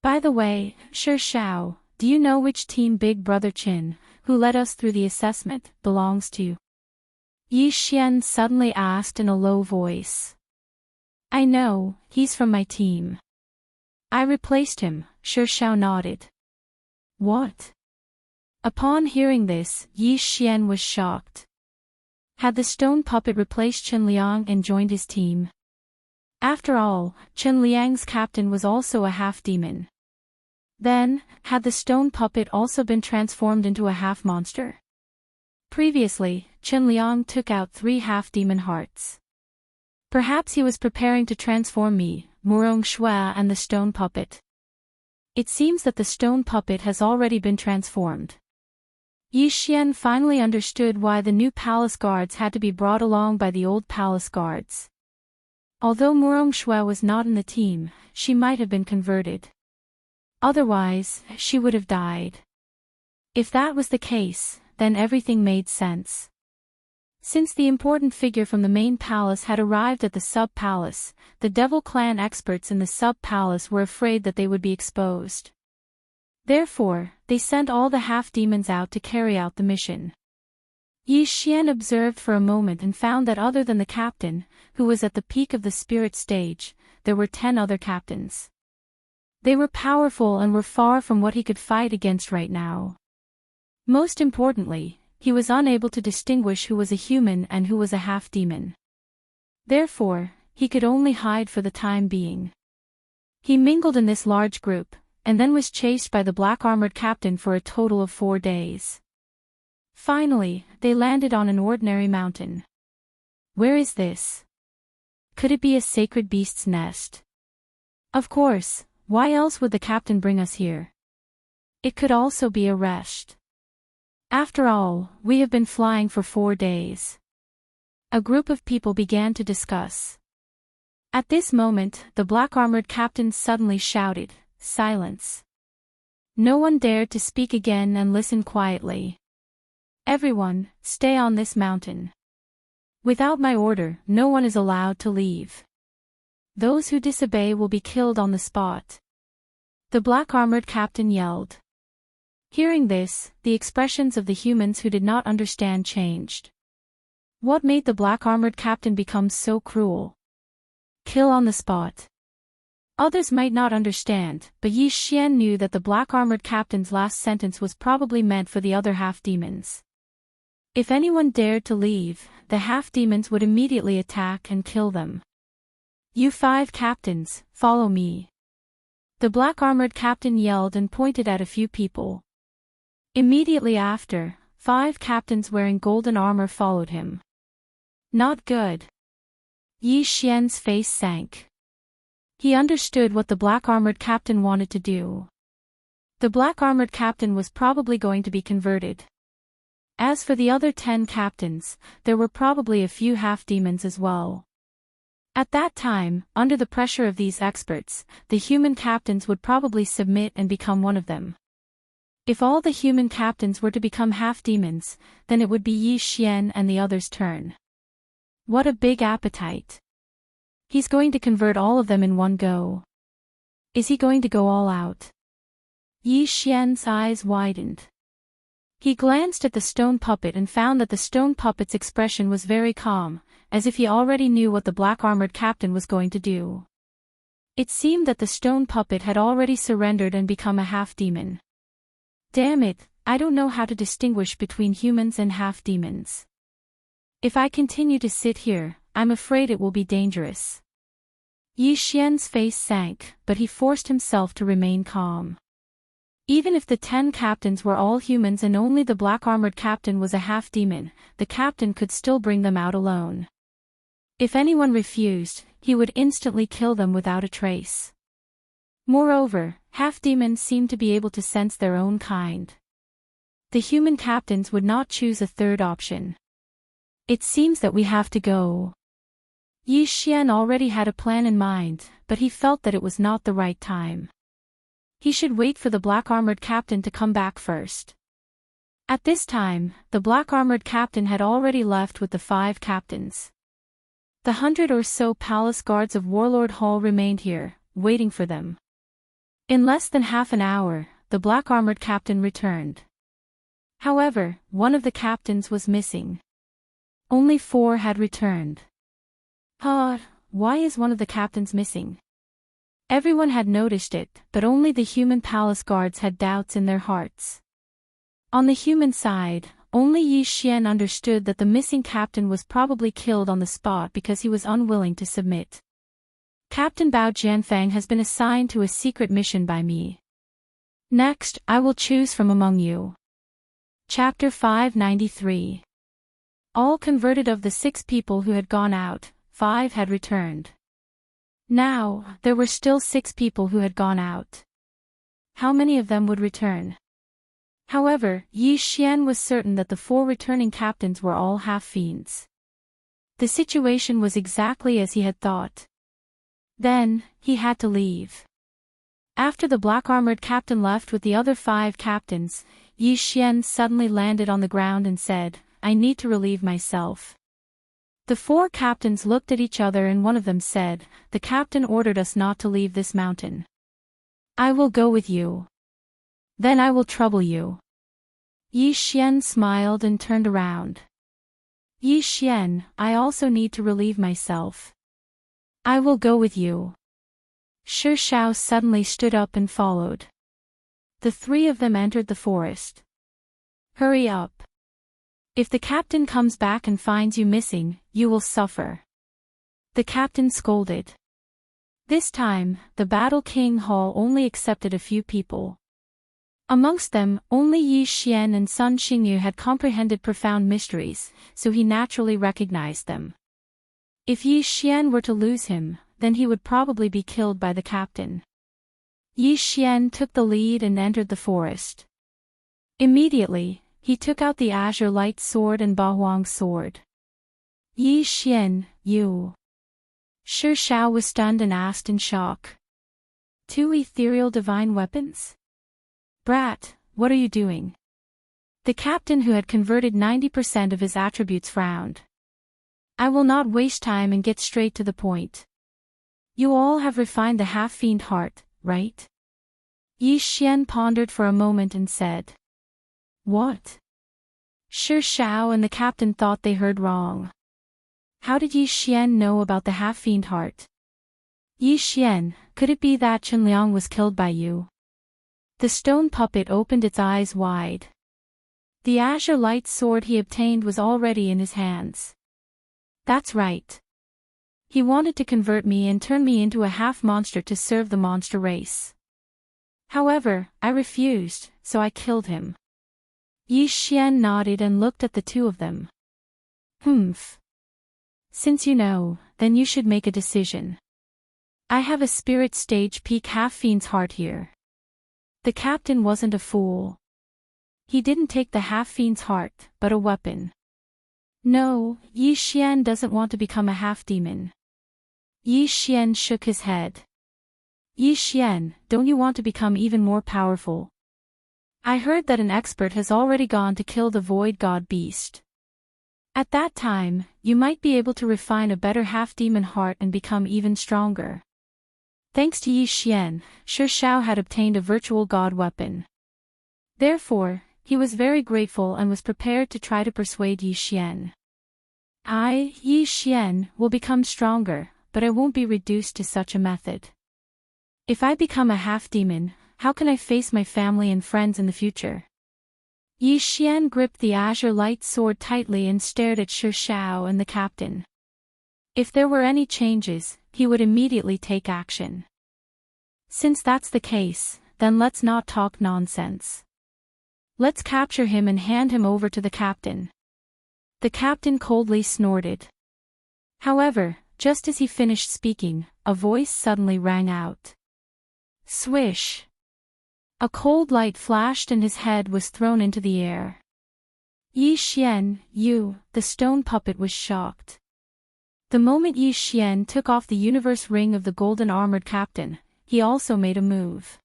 By the way, Shi Shao, do you know which team Big Brother Qin, who led us through the assessment, belongs to? Yi Xian suddenly asked in a low voice. I know, he's from my team. I replaced him, Shi Shao nodded. What? Upon hearing this, Yi Xian was shocked. Had the stone puppet replaced Chen Liang and joined his team? After all, Chen Liang's captain was also a half-demon. Then, had the stone puppet also been transformed into a half-monster? Previously, Chen Liang took out 3 half-demon hearts. Perhaps he was preparing to transform me, Murong Shui and the stone puppet. It seems that the stone puppet has already been transformed. Yi Xian finally understood why the new palace guards had to be brought along by the old palace guards. Although Murong Shui was not in the team, she might have been converted. Otherwise, she would have died. If that was the case, then everything made sense. Since the important figure from the main palace had arrived at the sub-palace, the Devil Clan experts in the sub-palace were afraid that they would be exposed. Therefore, they sent all the half-demons out to carry out the mission. Yi Xian observed for a moment and found that other than the captain, who was at the peak of the spirit stage, there were 10 other captains. They were powerful and were far from what he could fight against right now. Most importantly, he was unable to distinguish who was a human and who was a half-demon. Therefore, he could only hide for the time being. He mingled in this large group, and then was chased by the black-armored captain for a total of 4 days. Finally, they landed on an ordinary mountain. Where is this? Could it be a sacred beast's nest? Of course, why else would the captain bring us here? It could also be a rest. After all, we have been flying for 4 days. A group of people began to discuss. At this moment, the black-armored captain suddenly shouted, "Silence!" No one dared to speak again and listen quietly. Everyone, stay on this mountain. Without my order, no one is allowed to leave. Those who disobey will be killed on the spot. The black-armored captain yelled. Hearing this, the expressions of the humans who did not understand changed. What made the black-armored captain become so cruel? Kill on the spot. Others might not understand, but Yi Xian knew that the black-armored captain's last sentence was probably meant for the other half-demons. If anyone dared to leave, the half-demons would immediately attack and kill them. You 5 captains, follow me. The black-armored captain yelled and pointed at a few people. Immediately after, 5 captains wearing golden armor followed him. Not good. Yi Xian's face sank. He understood what the black-armored captain wanted to do. The black-armored captain was probably going to be converted. As for the other 10 captains, there were probably a few half-demons as well. At that time, under the pressure of these experts, the human captains would probably submit and become one of them. If all the human captains were to become half-demons, then it would be Yi Xian and the others' turn. What a big appetite. He's going to convert all of them in one go. Is he going to go all out? Yi Xian's eyes widened. He glanced at the stone puppet and found that the stone puppet's expression was very calm, as if he already knew what the black-armored captain was going to do. It seemed that the stone puppet had already surrendered and become a half-demon. Damn it, I don't know how to distinguish between humans and half-demons. If I continue to sit here, I'm afraid it will be dangerous. Yi Xian's face sank, but he forced himself to remain calm. Even if the 10 captains were all humans and only the black-armored captain was a half-demon, the captain could still bring them out alone. If anyone refused, he would instantly kill them without a trace. Moreover, half-demons seemed to be able to sense their own kind. The human captains would not choose a third option. It seems that we have to go. Yi Xian already had a plan in mind, but he felt that it was not the right time. He should wait for the black-armored captain to come back first. At this time, the black-armored captain had already left with the 5 captains. The 100 or so palace guards of Warlord Hall remained here, waiting for them. In less than half an hour, the black-armored captain returned. However, one of the captains was missing. Only 4 had returned. Why is one of the captains missing? Everyone had noticed it, but only the human palace guards had doubts in their hearts. On the human side, only Yi Xian understood that the missing captain was probably killed on the spot because he was unwilling to submit. Captain Bao Jianfang has been assigned to a secret mission by me. Next, I will choose from among you. Chapter 593. All converted. Of the 6 people who had gone out, 5 had returned. Now, there were still 6 people who had gone out. How many of them would return? However, Yi Xian was certain that the 4 returning captains were all half-fiends. The situation was exactly as he had thought. Then, he had to leave. After the black-armored captain left with the other 5 captains, Yi Xian suddenly landed on the ground and said, "I need to relieve myself." The 4 captains looked at each other and one of them said, "The captain ordered us not to leave this mountain." "I will go with you. Then I will trouble you." Yi Xian smiled and turned around. "Yi Xian, I also need to relieve myself." "I will go with you." Shi Shao suddenly stood up and followed. The 3 of them entered the forest. "Hurry up. If the captain comes back and finds you missing, you will suffer," the captain scolded. This time, the Battle King Hall only accepted a few people. Amongst them, only Yi Xian and Sun Xingyu had comprehended profound mysteries, so he naturally recognized them. If Yi Xian were to lose him, then he would probably be killed by the captain. Yi Xian took the lead and entered the forest. Immediately, he took out the azure light sword and Bahuang's sword. "Yi Xian, you..." Shi Shao was stunned and asked in shock. 2 ethereal divine weapons? Brat, what are you doing? The captain who had converted 90% of his attributes frowned. "I will not waste time and get straight to the point. You all have refined the half-fiend heart, right?" Yi Xian pondered for a moment and said. "What?" Shi Shao and the captain thought they heard wrong. How did Yi Xian know about the half-fiend heart? "Yi Xian, could it be that Chen Liang was killed by you?" The stone puppet opened its eyes wide. The azure light sword he obtained was already in his hands. "That's right. He wanted to convert me and turn me into a half-monster to serve the monster race. However, I refused, so I killed him." Yi Xian nodded and looked at the 2 of them. "Humph. Since you know, then you should make a decision. I have a spirit stage peak half-fiend's heart here." The captain wasn't a fool. He didn't take the half-fiend's heart, but a weapon. "No, Yi Xian doesn't want to become a half-demon." Yi Xian shook his head. "Yi Xian, don't you want to become even more powerful? I heard that an expert has already gone to kill the void god beast. At that time, you might be able to refine a better half-demon heart and become even stronger." Thanks to Yi Xian, Shi Shao had obtained a virtual god weapon. Therefore, he was very grateful and was prepared to try to persuade Yi Xian. I, Yi Xian, will become stronger, but I won't be reduced to such a method. If I become a half-demon, how can I face my family and friends in the future? Yi Xian gripped the azure light sword tightly and stared at Shi Shao and the captain. If there were any changes, he would immediately take action. Since that's the case, then let's not talk nonsense. Let's capture him and hand him over to the captain. The captain coldly snorted. However, just as he finished speaking, a voice suddenly rang out. Swish! A cold light flashed and his head was thrown into the air. Yi Xian, the stone puppet was shocked. The moment Yi Xian took off the universe ring of the golden armored captain, he also made a move.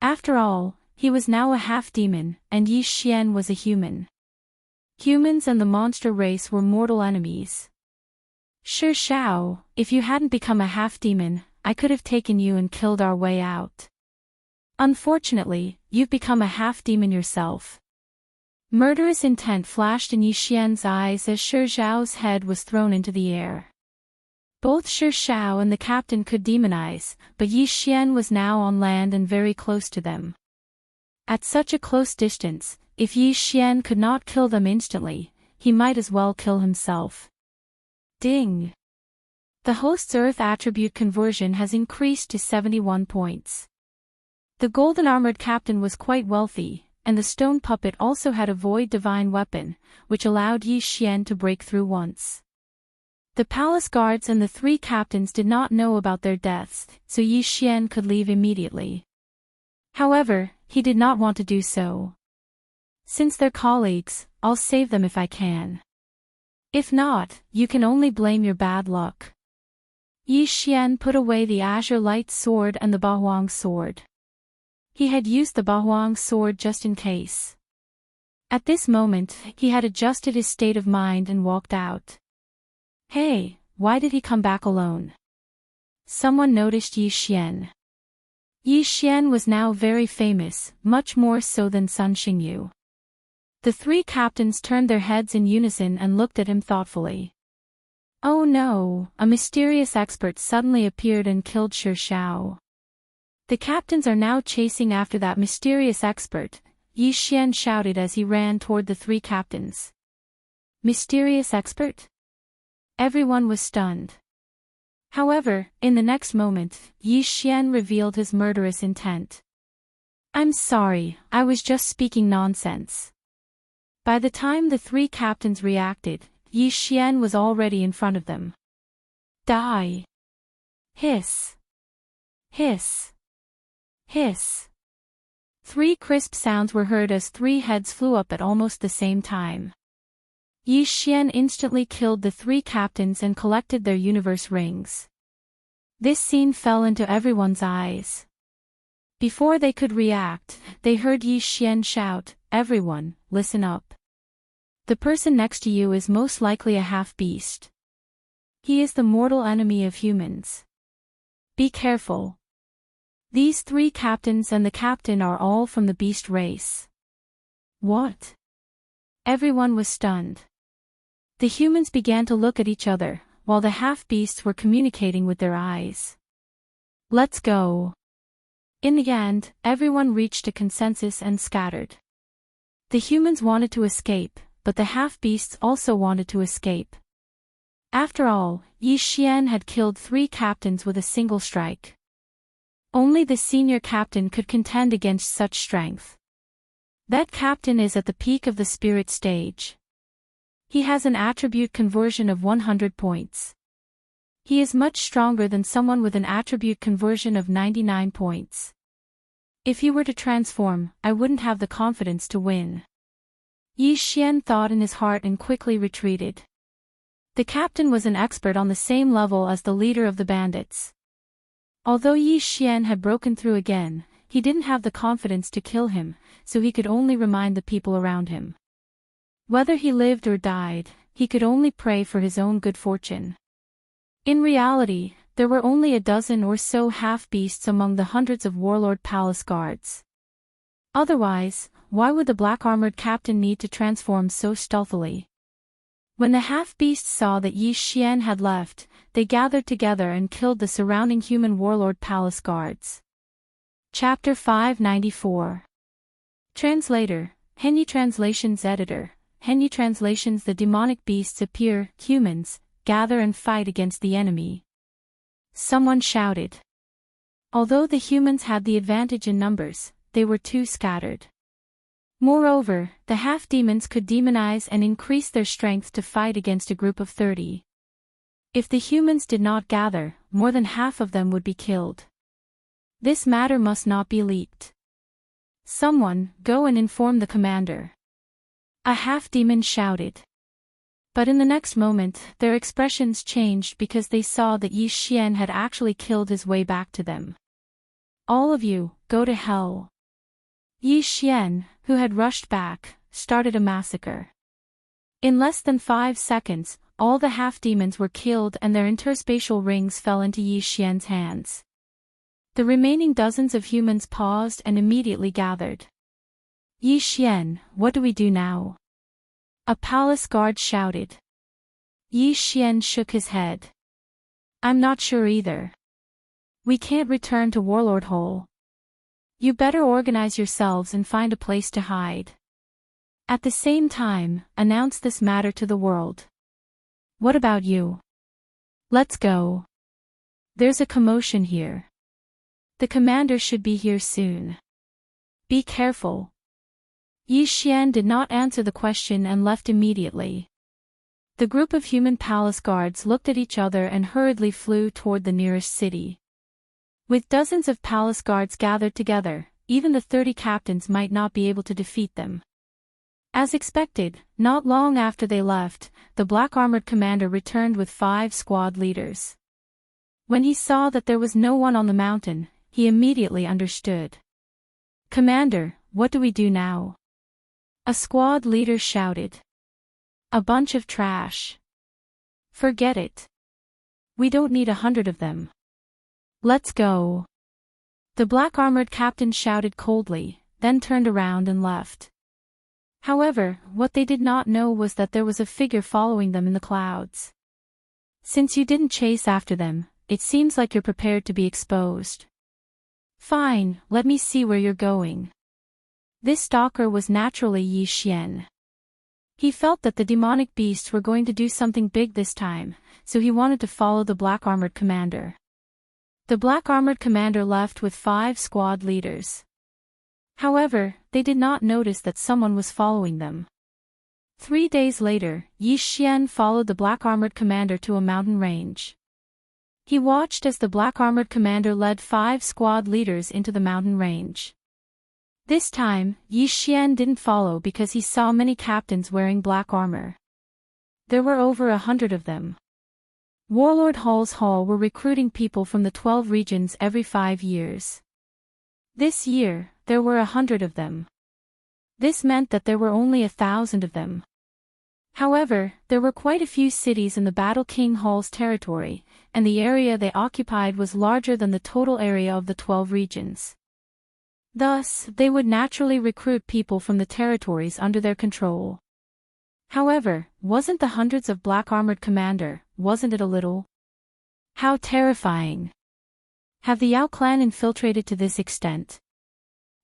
After all, he was now a half-demon, and Yi Xian was a human. Humans and the monster race were mortal enemies. Shi Shao, if you hadn't become a half-demon, I could have taken you and killed our way out. Unfortunately, you've become a half-demon yourself. Murderous intent flashed in Yi Xian's eyes as Shi Zhao's head was thrown into the air. Both Shi Shao and the captain could demonize, but Yi Xian was now on land and very close to them. At such a close distance, if Yi Xian could not kill them instantly, he might as well kill himself. Ding! The host's Earth attribute conversion has increased to 71 points. The golden armored captain was quite wealthy, and the stone puppet also had a void divine weapon, which allowed Yi Xian to break through once. The palace guards and the 3 captains did not know about their deaths, so Yi Xian could leave immediately. However, he did not want to do so. Since they're colleagues, I'll save them if I can. If not, you can only blame your bad luck. Yi Xian put away the azure light sword and the Bahuang sword. He had used the Bahuang sword just in case. At this moment, he had adjusted his state of mind and walked out. Hey, why did he come back alone? Someone noticed Yi Xian. Yi Xian was now very famous, much more so than Sun Xingyu. The 3 captains turned their heads in unison and looked at him thoughtfully. Oh no, a mysterious expert suddenly appeared and killed Shi Shao. The captains are now chasing after that mysterious expert, Yi Xian shouted as he ran toward the 3 captains. Mysterious expert? Everyone was stunned. However, in the next moment, Yi Xian revealed his murderous intent. I'm sorry, I was just speaking nonsense. By the time the 3 captains reacted, Yi Xian was already in front of them. Die! Hiss! Hiss! Hiss! 3 crisp sounds were heard as 3 heads flew up at almost the same time. Yi Xian instantly killed the 3 captains and collected their universe rings. This scene fell into everyone's eyes. Before they could react, they heard Yi Xian shout, "Everyone, listen up. The person next to you is most likely a half-beast. He is the mortal enemy of humans. Be careful. These 3 captains and the captain are all from the beast race." What? Everyone was stunned. The humans began to look at each other, while the half-beasts were communicating with their eyes. Let's go. In the end, everyone reached a consensus and scattered. The humans wanted to escape, but the half-beasts also wanted to escape. After all, Yi Xian had killed 3 captains with a single strike. Only the senior captain could contend against such strength. That captain is at the peak of the spirit stage. He has an attribute conversion of 100 points. He is much stronger than someone with an attribute conversion of 99 points. If he were to transform, I wouldn't have the confidence to win. Yi Xian thought in his heart and quickly retreated. The captain was an expert on the same level as the leader of the bandits. Although Yi Xian had broken through again, he didn't have the confidence to kill him, so he could only remind the people around him. Whether he lived or died, he could only pray for his own good fortune. In reality, there were only a dozen or so half-beasts among the hundreds of warlord palace guards. Otherwise, why would the black-armored captain need to transform so stealthily? When the half-beasts saw that Yi Xian had left, they gathered together and killed the surrounding human warlord palace guards. Chapter 594. Translator, Henyi Translations Editor, Henyi Translations. The demonic beasts appear, humans, gather and fight against the enemy. Someone shouted. Although the humans had the advantage in numbers, they were too scattered. Moreover, the half-demons could demonize and increase their strength to fight against a group of 30. If the humans did not gather, more than half of them would be killed. This matter must not be leaked. Someone, go and inform the commander. A half-demon shouted. But in the next moment, their expressions changed because they saw that Yi Xian had actually killed his way back to them. All of you, go to hell. Yi Xian, who had rushed back, started a massacre. In less than 5 seconds, all the half-demons were killed and their interspatial rings fell into Yi Xian's hands. The remaining dozens of humans paused and immediately gathered. Yi Xian, what do we do now? A palace guard shouted. Yi Xian shook his head. I'm not sure either. We can't return to Warlord Hole. You better organize yourselves and find a place to hide. At the same time, announce this matter to the world. What about you? Let's go. There's a commotion here. The commander should be here soon. Be careful. Yi Xian did not answer the question and left immediately. The group of human palace guards looked at each other and hurriedly flew toward the nearest city. With dozens of palace guards gathered together, even the 30 captains might not be able to defeat them. As expected, not long after they left, the black-armored commander returned with 5 squad leaders. When he saw that there was no one on the mountain, he immediately understood. Commander, what do we do now? A squad leader shouted. A bunch of trash. Forget it. We don't need 100 of them. Let's go. The black-armored captain shouted coldly, then turned around and left. However, what they did not know was that there was a figure following them in the clouds. Since you didn't chase after them, it seems like you're prepared to be exposed. Fine, let me see where you're going. This stalker was naturally Yi Xian. He felt that the demonic beasts were going to do something big this time, so he wanted to follow the black-armored commander. The black-armored commander left with 5 squad leaders. However, they did not notice that someone was following them. 3 days later, Yi Xian followed the black-armored commander to a mountain range. He watched as the black-armored commander led 5 squad leaders into the mountain range. This time, Yi Xian didn't follow because he saw many captains wearing black armor. There were over 100 of them. Warlord Hall's Hall were recruiting people from the 12 regions every 5 years. This year, there were 100 of them. This meant that there were only 1,000 of them. However, there were quite a few cities in the Battle King Hall's territory, and the area they occupied was larger than the total area of the 12 regions. Thus, they would naturally recruit people from the territories under their control. However, wasn't the hundreds of black-armored commander, wasn't it a little? How terrifying. Have the Yao clan infiltrated to this extent?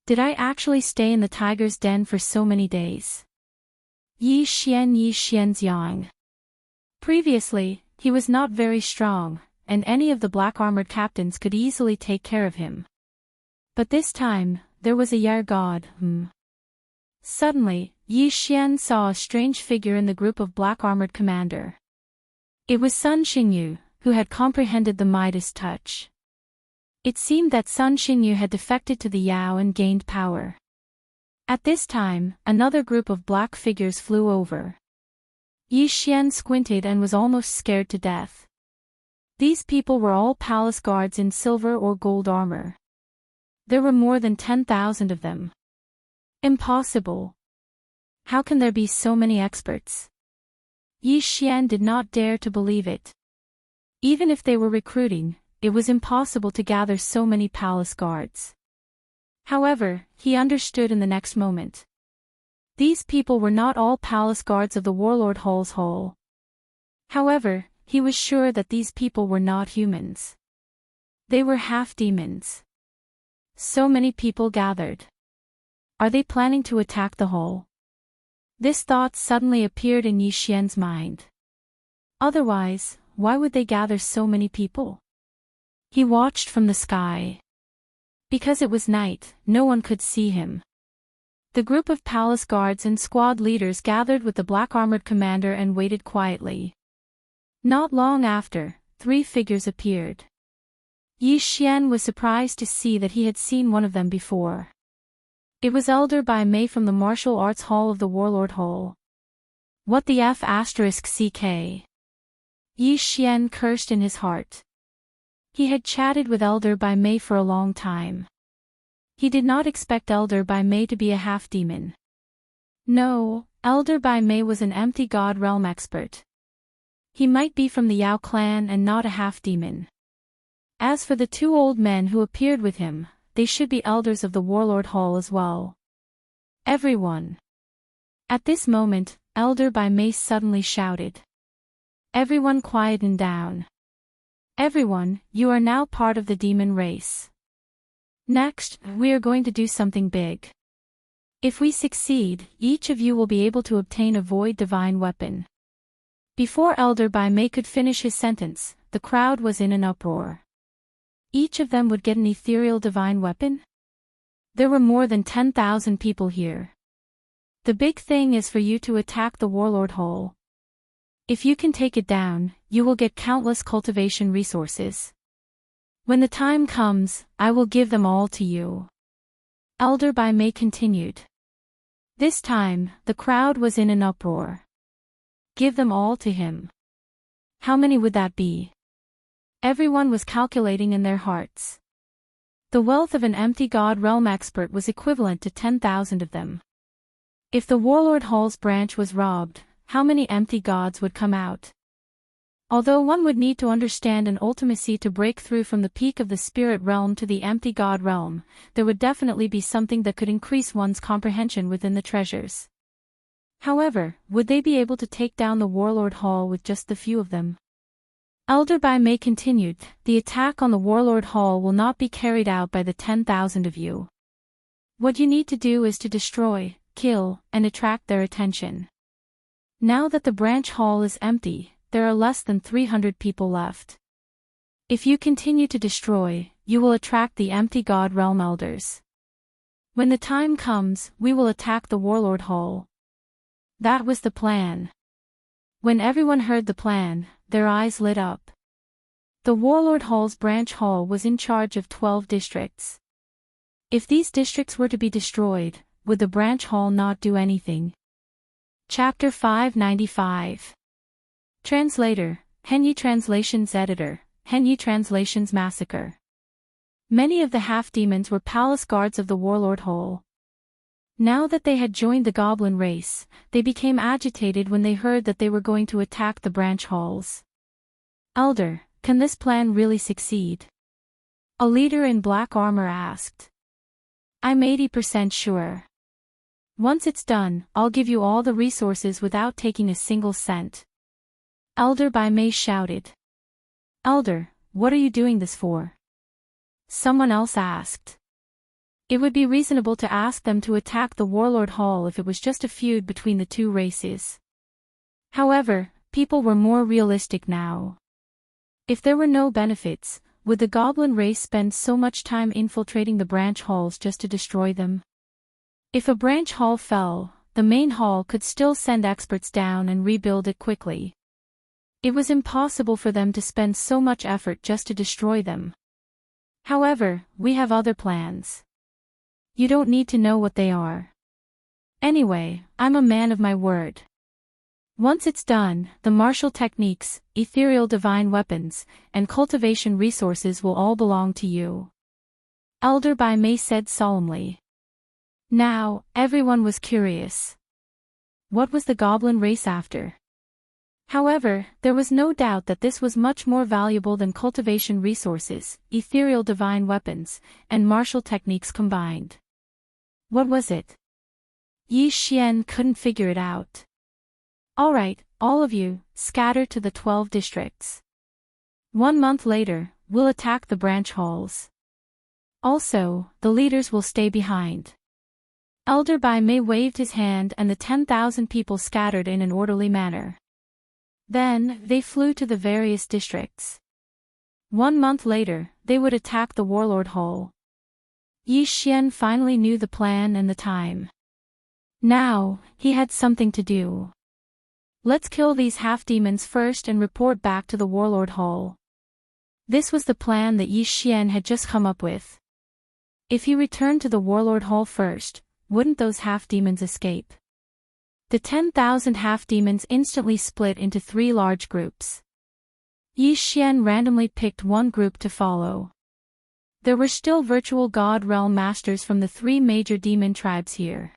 Did I actually stay in the tiger's den for so many days? Yi Xian's yang. Previously, he was not very strong, and any of the black-armored captains could easily take care of him. But this time, there was a Yar god. Suddenly, Yi Xian saw a strange figure in the group of black-armored commander. It was Sun Xingyu, who had comprehended the Midas touch. It seemed that Sun Xingyu had defected to the Yao and gained power. At this time, another group of black figures flew over. Yi Xian squinted and was almost scared to death. These people were all palace guards in silver or gold armor. There were more than 10,000 of them. Impossible. How can there be so many experts? Yi Xian did not dare to believe it. Even if they were recruiting, it was impossible to gather so many palace guards. However, he understood in the next moment. These people were not all palace guards of the Warlord Hall's Hall. However, he was sure that these people were not humans. They were half-demons. So many people gathered. Are they planning to attack the hall? This thought suddenly appeared in Yi Xian's mind. Otherwise, why would they gather so many people? He watched from the sky. Because it was night, no one could see him. The group of palace guards and squad leaders gathered with the black-armored commander and waited quietly. Not long after, 3 figures appeared. Yi Xian was surprised to see that he had seen one of them before. It was Elder Bai Mei from the Martial Arts Hall of the Warlord Hall. What the F***ck? Yi Xian cursed in his heart. He had chatted with Elder Bai Mei for a long time. He did not expect Elder Bai Mei to be a half-demon. No, Elder Bai Mei was an empty god realm expert. He might be from the Yao clan and not a half-demon. As for the 2 old men who appeared with him, they should be elders of the Warlord Hall as well. Everyone. At this moment, Elder Bai Mei suddenly shouted. Everyone quietened down. Everyone, you are now part of the demon race. Next, we are going to do something big. If we succeed, each of you will be able to obtain a void divine weapon. Before Elder Bai Mei could finish his sentence, the crowd was in an uproar. Each of them would get an ethereal divine weapon? There were more than 10,000 people here. The big thing is for you to attack the Warlord Hall. If you can take it down, you will get countless cultivation resources. When the time comes, I will give them all to you. Elder Bai Mei continued. This time, the crowd was in an uproar. Give them all to him. How many would that be? Everyone was calculating in their hearts. The wealth of an empty god realm expert was equivalent to 10,000 of them. If the Warlord Hall's branch was robbed, how many empty gods would come out? Although one would need to understand an ultimacy to break through from the peak of the spirit realm to the empty god realm, there would definitely be something that could increase one's comprehension within the treasures. However, would they be able to take down the Warlord Hall with just the few of them? Elder Bai Mei continued, the attack on the Warlord Hall will not be carried out by the 10,000 of you. What you need to do is to destroy, kill, and attract their attention. Now that the branch hall is empty, there are less than 300 people left. If you continue to destroy, you will attract the empty god realm elders. When the time comes, we will attack the Warlord Hall. That was the plan. When everyone heard the plan, their eyes lit up. The Warlord Hall's branch hall was in charge of 12 districts. If these districts were to be destroyed, would the branch hall not do anything? Chapter 595. Translator, Henyi Translations Editor, Henyi Translations Massacre. Many of the half-demons were palace guards of the Warlord Hall. Now that they had joined the goblin race, they became agitated when they heard that they were going to attack the branch halls. Elder, can this plan really succeed? A leader in black armor asked. I'm 80% sure. Once it's done, I'll give you all the resources without taking a single cent. Elder Bai Mei shouted. Elder, what are you doing this for? Someone else asked. It would be reasonable to ask them to attack the Warlord Hall if it was just a feud between the 2 races. However, people were more realistic now. If there were no benefits, would the goblin race spend so much time infiltrating the branch halls just to destroy them? If a branch hall fell, the main hall could still send experts down and rebuild it quickly. It was impossible for them to spend so much effort just to destroy them. However, we have other plans. You don't need to know what they are. Anyway, I'm a man of my word. Once it's done, the martial techniques, ethereal divine weapons, and cultivation resources will all belong to you. Elder Bai Mei said solemnly. Now, everyone was curious. What was the goblin race after? However, there was no doubt that this was much more valuable than cultivation resources, ethereal divine weapons, and martial techniques combined. What was it? Yi Xian couldn't figure it out. Alright, all of you, scatter to the 12 districts. 1 month later, we'll attack the branch halls. Also, the leaders will stay behind. Elder Bai Mei waved his hand and the 10,000 people scattered in an orderly manner. Then, they flew to the various districts. 1 month later, they would attack the Warlord Hall. Yi Xian finally knew the plan and the time. Now, he had something to do. Let's kill these half-demons first and report back to the Warlord Hall. This was the plan that Yi Xian had just come up with. If he returned to the Warlord Hall first, wouldn't those half-demons escape? The 10,000 half-demons instantly split into 3 large groups. Yi Xian randomly picked one group to follow. There were still virtual God Realm Masters from the 3 major demon tribes here.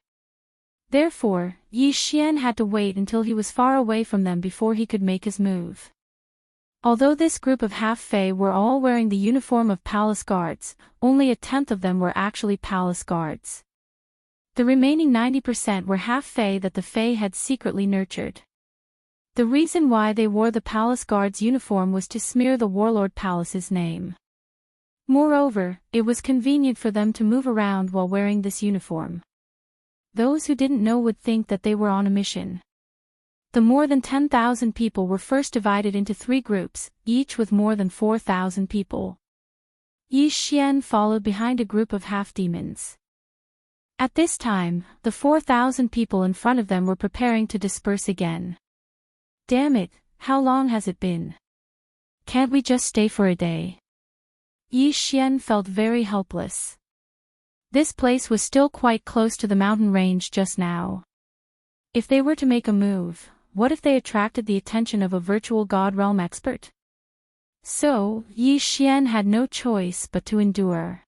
Therefore, Yi Xian had to wait until he was far away from them before he could make his move. Although this group of half-fae were all wearing the uniform of palace guards, only a tenth of them were actually palace guards. The remaining 90% were half-fae that the fae had secretly nurtured. The reason why they wore the palace guard's uniform was to smear the Warlord Palace's name. Moreover, it was convenient for them to move around while wearing this uniform. Those who didn't know would think that they were on a mission. The more than 10,000 people were first divided into 3 groups, each with more than 4,000 people. Yi Xian followed behind a group of half-demons. At this time, the 4,000 people in front of them were preparing to disperse again. Damn it, how long has it been? Can't we just stay for a day? Yi Xian felt very helpless. This place was still quite close to the mountain range just now. If they were to make a move, what if they attracted the attention of a virtual God Realm expert? So, Yi Xian had no choice but to endure.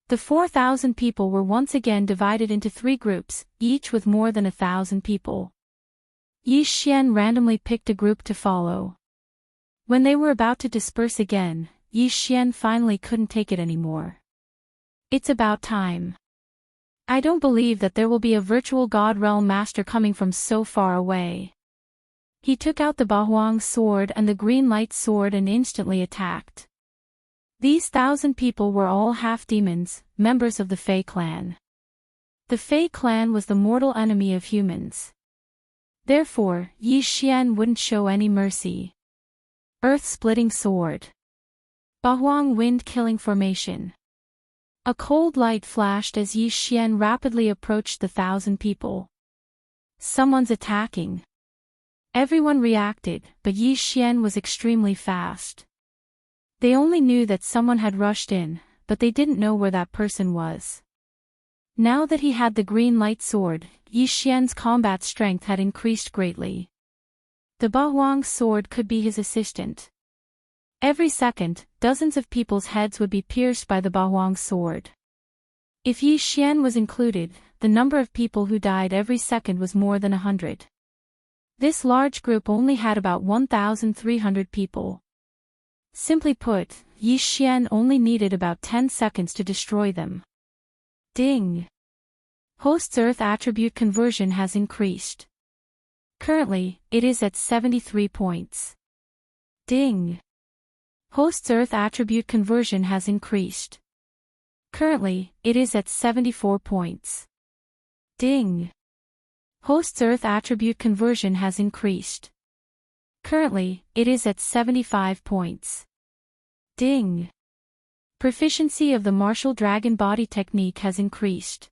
The 4,000 people were once again divided into 3 groups, each with more than 1,000 people. Yi Xian randomly picked a group to follow. When they were about to disperse again, Yi Xian finally couldn't take it anymore. It's about time. I don't believe that there will be a virtual God Realm Master coming from so far away. He took out the Bahuang sword and the green light sword and instantly attacked. These 1,000 people were all half-demons, members of the Fei clan. The Fei clan was the mortal enemy of humans. Therefore, Yi Xian wouldn't show any mercy. Earth-splitting sword. Bahuang wind-killing formation. A cold light flashed as Yi Xian rapidly approached the 1,000 people. Someone's attacking. Everyone reacted, but Yi Xian was extremely fast. They only knew that someone had rushed in, but they didn't know where that person was. Now that he had the green light sword, Yi Xian's combat strength had increased greatly. The Bahuang sword could be his assistant. Every second, dozens of people's heads would be pierced by the Bahuang sword. If Yi Xian was included, the number of people who died every second was more than 100. This large group only had about 1,300 people. Simply put, Yi Xian only needed about 10 seconds to destroy them. Ding! Host's Earth attribute conversion has increased. Currently, it is at 73 points. Ding! Host's Earth attribute conversion has increased. Currently, it is at 74 points. Ding! Host's Earth attribute conversion has increased. Currently, it is at 75 points. Ding! Proficiency of the martial dragon body technique has increased.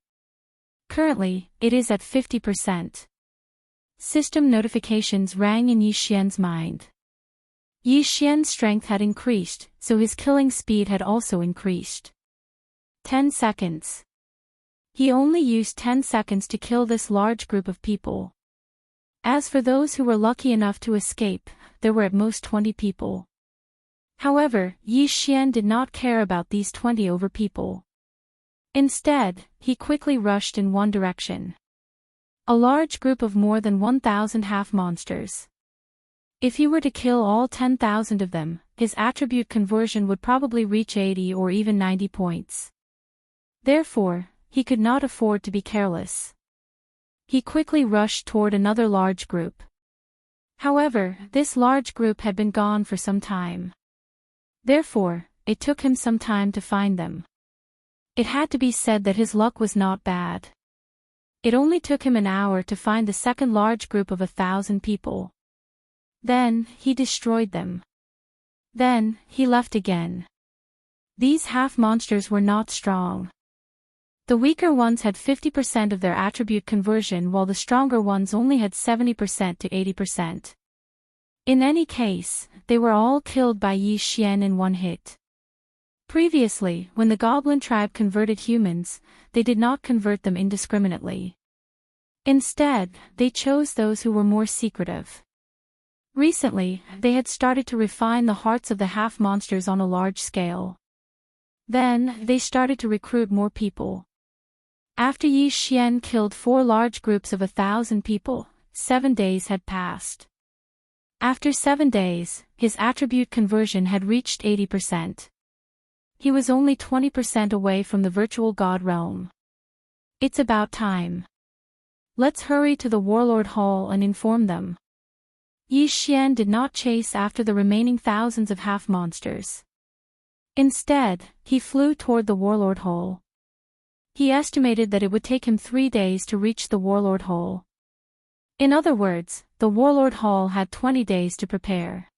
Currently, it is at 50%. System notifications rang in Yi Xian's mind. Yi Xian's strength had increased, so his killing speed had also increased. 10 seconds. He only used 10 seconds to kill this large group of people. As for those who were lucky enough to escape, there were at most 20 people. However, Yi Xian did not care about these 20 over people. Instead, he quickly rushed in one direction. A large group of more than 1,000 half-monsters. If he were to kill all 10,000 of them, his attribute conversion would probably reach 80 or even 90 points. Therefore, he could not afford to be careless. He quickly rushed toward another large group. However, this large group had been gone for some time. Therefore, it took him some time to find them. It had to be said that his luck was not bad. It only took him an hour to find the second large group of 1,000 people. Then, he destroyed them. Then, he left again. These half-monsters were not strong. The weaker ones had 50% of their attribute conversion while the stronger ones only had 70% to 80%. In any case, they were all killed by Yi Xian in one hit. Previously, when the goblin tribe converted humans, they did not convert them indiscriminately. Instead, they chose those who were more secretive. Recently, they had started to refine the hearts of the half-monsters on a large scale. Then, they started to recruit more people. After Yi Xian killed 4 large groups of 1,000 people, 7 days had passed. After 7 days, his attribute conversion had reached 80%. He was only 20% away from the virtual god realm. It's about time. Let's hurry to the Warlord Hall and inform them. Yi Xian did not chase after the remaining thousands of half-monsters. Instead, he flew toward the Warlord Hall. He estimated that it would take him 3 days to reach the Warlord Hall. In other words, the Warlord Hall had 20 days to prepare.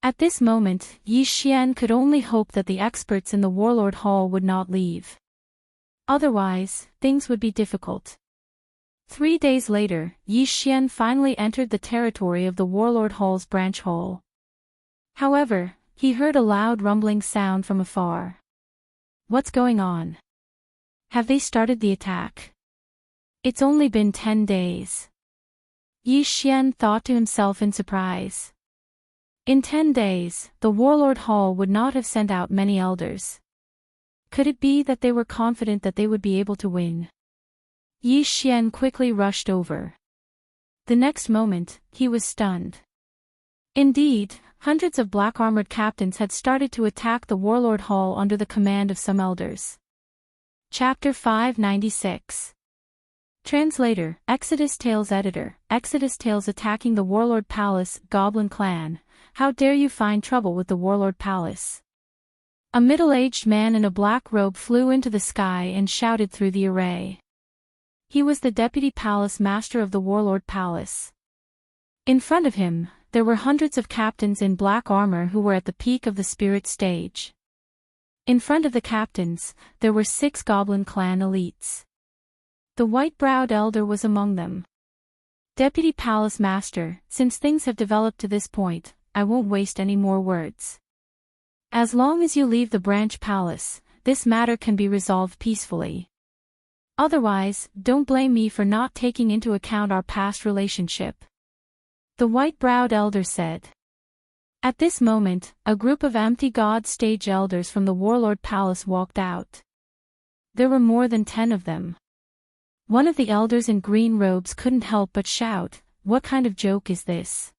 At this moment, Yi Xian could only hope that the experts in the Warlord Hall would not leave. Otherwise, things would be difficult. 3 days later, Yi Xian finally entered the territory of the Warlord Hall's branch hall. However, he heard a loud rumbling sound from afar. What's going on? Have they started the attack? It's only been 10 days. Yi Xian thought to himself in surprise. In 10 days, the Warlord Hall would not have sent out many elders. Could it be that they were confident that they would be able to win? Yi Xian quickly rushed over. The next moment, he was stunned. Indeed, hundreds of black-armored captains had started to attack the Warlord Hall under the command of some elders. Chapter 596. Translator, Exodus Tales Editor, Exodus Tales attacking the Warlord Palace, Goblin Clan. How dare you find trouble with the Warlord Palace? A middle-aged man in a black robe flew into the sky and shouted through the array. He was the deputy palace master of the Warlord Palace. In front of him, there were hundreds of captains in black armor who were at the peak of the spirit stage. In front of the captains, there were 6 Goblin Clan elites. The white-browed elder was among them. Deputy Palace Master, since things have developed to this point, I won't waste any more words. As long as you leave the branch palace, this matter can be resolved peacefully. Otherwise, don't blame me for not taking into account our past relationship. The white-browed elder said. At this moment, a group of empty god stage elders from the Warlord Palace walked out. There were more than 10 of them. One of the elders in green robes couldn't help but shout, "What kind of joke is this?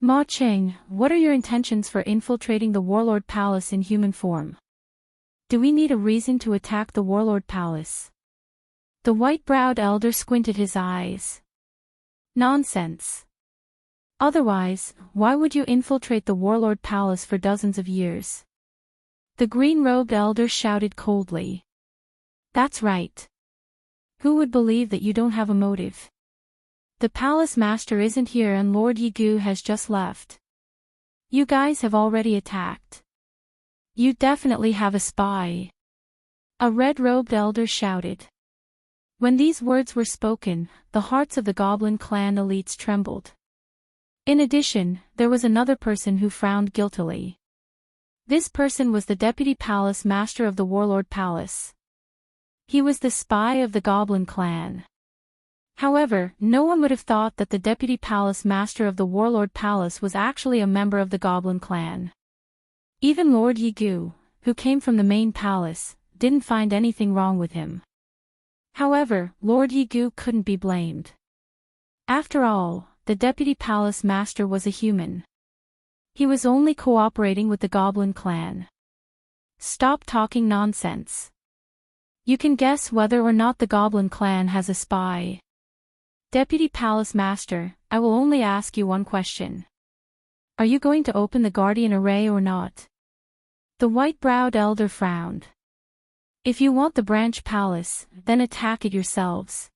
Ma Cheng, what are your intentions for infiltrating the Warlord Palace in human form? Do we need a reason to attack the Warlord Palace?" The white-browed elder squinted his eyes. Nonsense. Otherwise, why would you infiltrate the Warlord Palace for dozens of years? The green-robed elder shouted coldly. That's right. Who would believe that you don't have a motive? The palace master isn't here and Lord Yigu has just left. You guys have already attacked. You definitely have a spy. A red-robed elder shouted. When these words were spoken, the hearts of the Goblin Clan elites trembled. In addition, there was another person who frowned guiltily. This person was the Deputy Palace Master of the Warlord Palace. He was the spy of the Goblin Clan. However, no one would have thought that the Deputy Palace Master of the Warlord Palace was actually a member of the Goblin Clan. Even Lord Yigu, who came from the main palace, didn't find anything wrong with him. However, Lord Yigu couldn't be blamed. After all, the Deputy Palace Master was a human. He was only cooperating with the Goblin Clan. Stop talking nonsense. You can guess whether or not the Goblin Clan has a spy. Deputy Palace Master, I will only ask you one question. Are you going to open the guardian array or not? The white-browed elder frowned. If you want the branch palace, then attack it yourselves.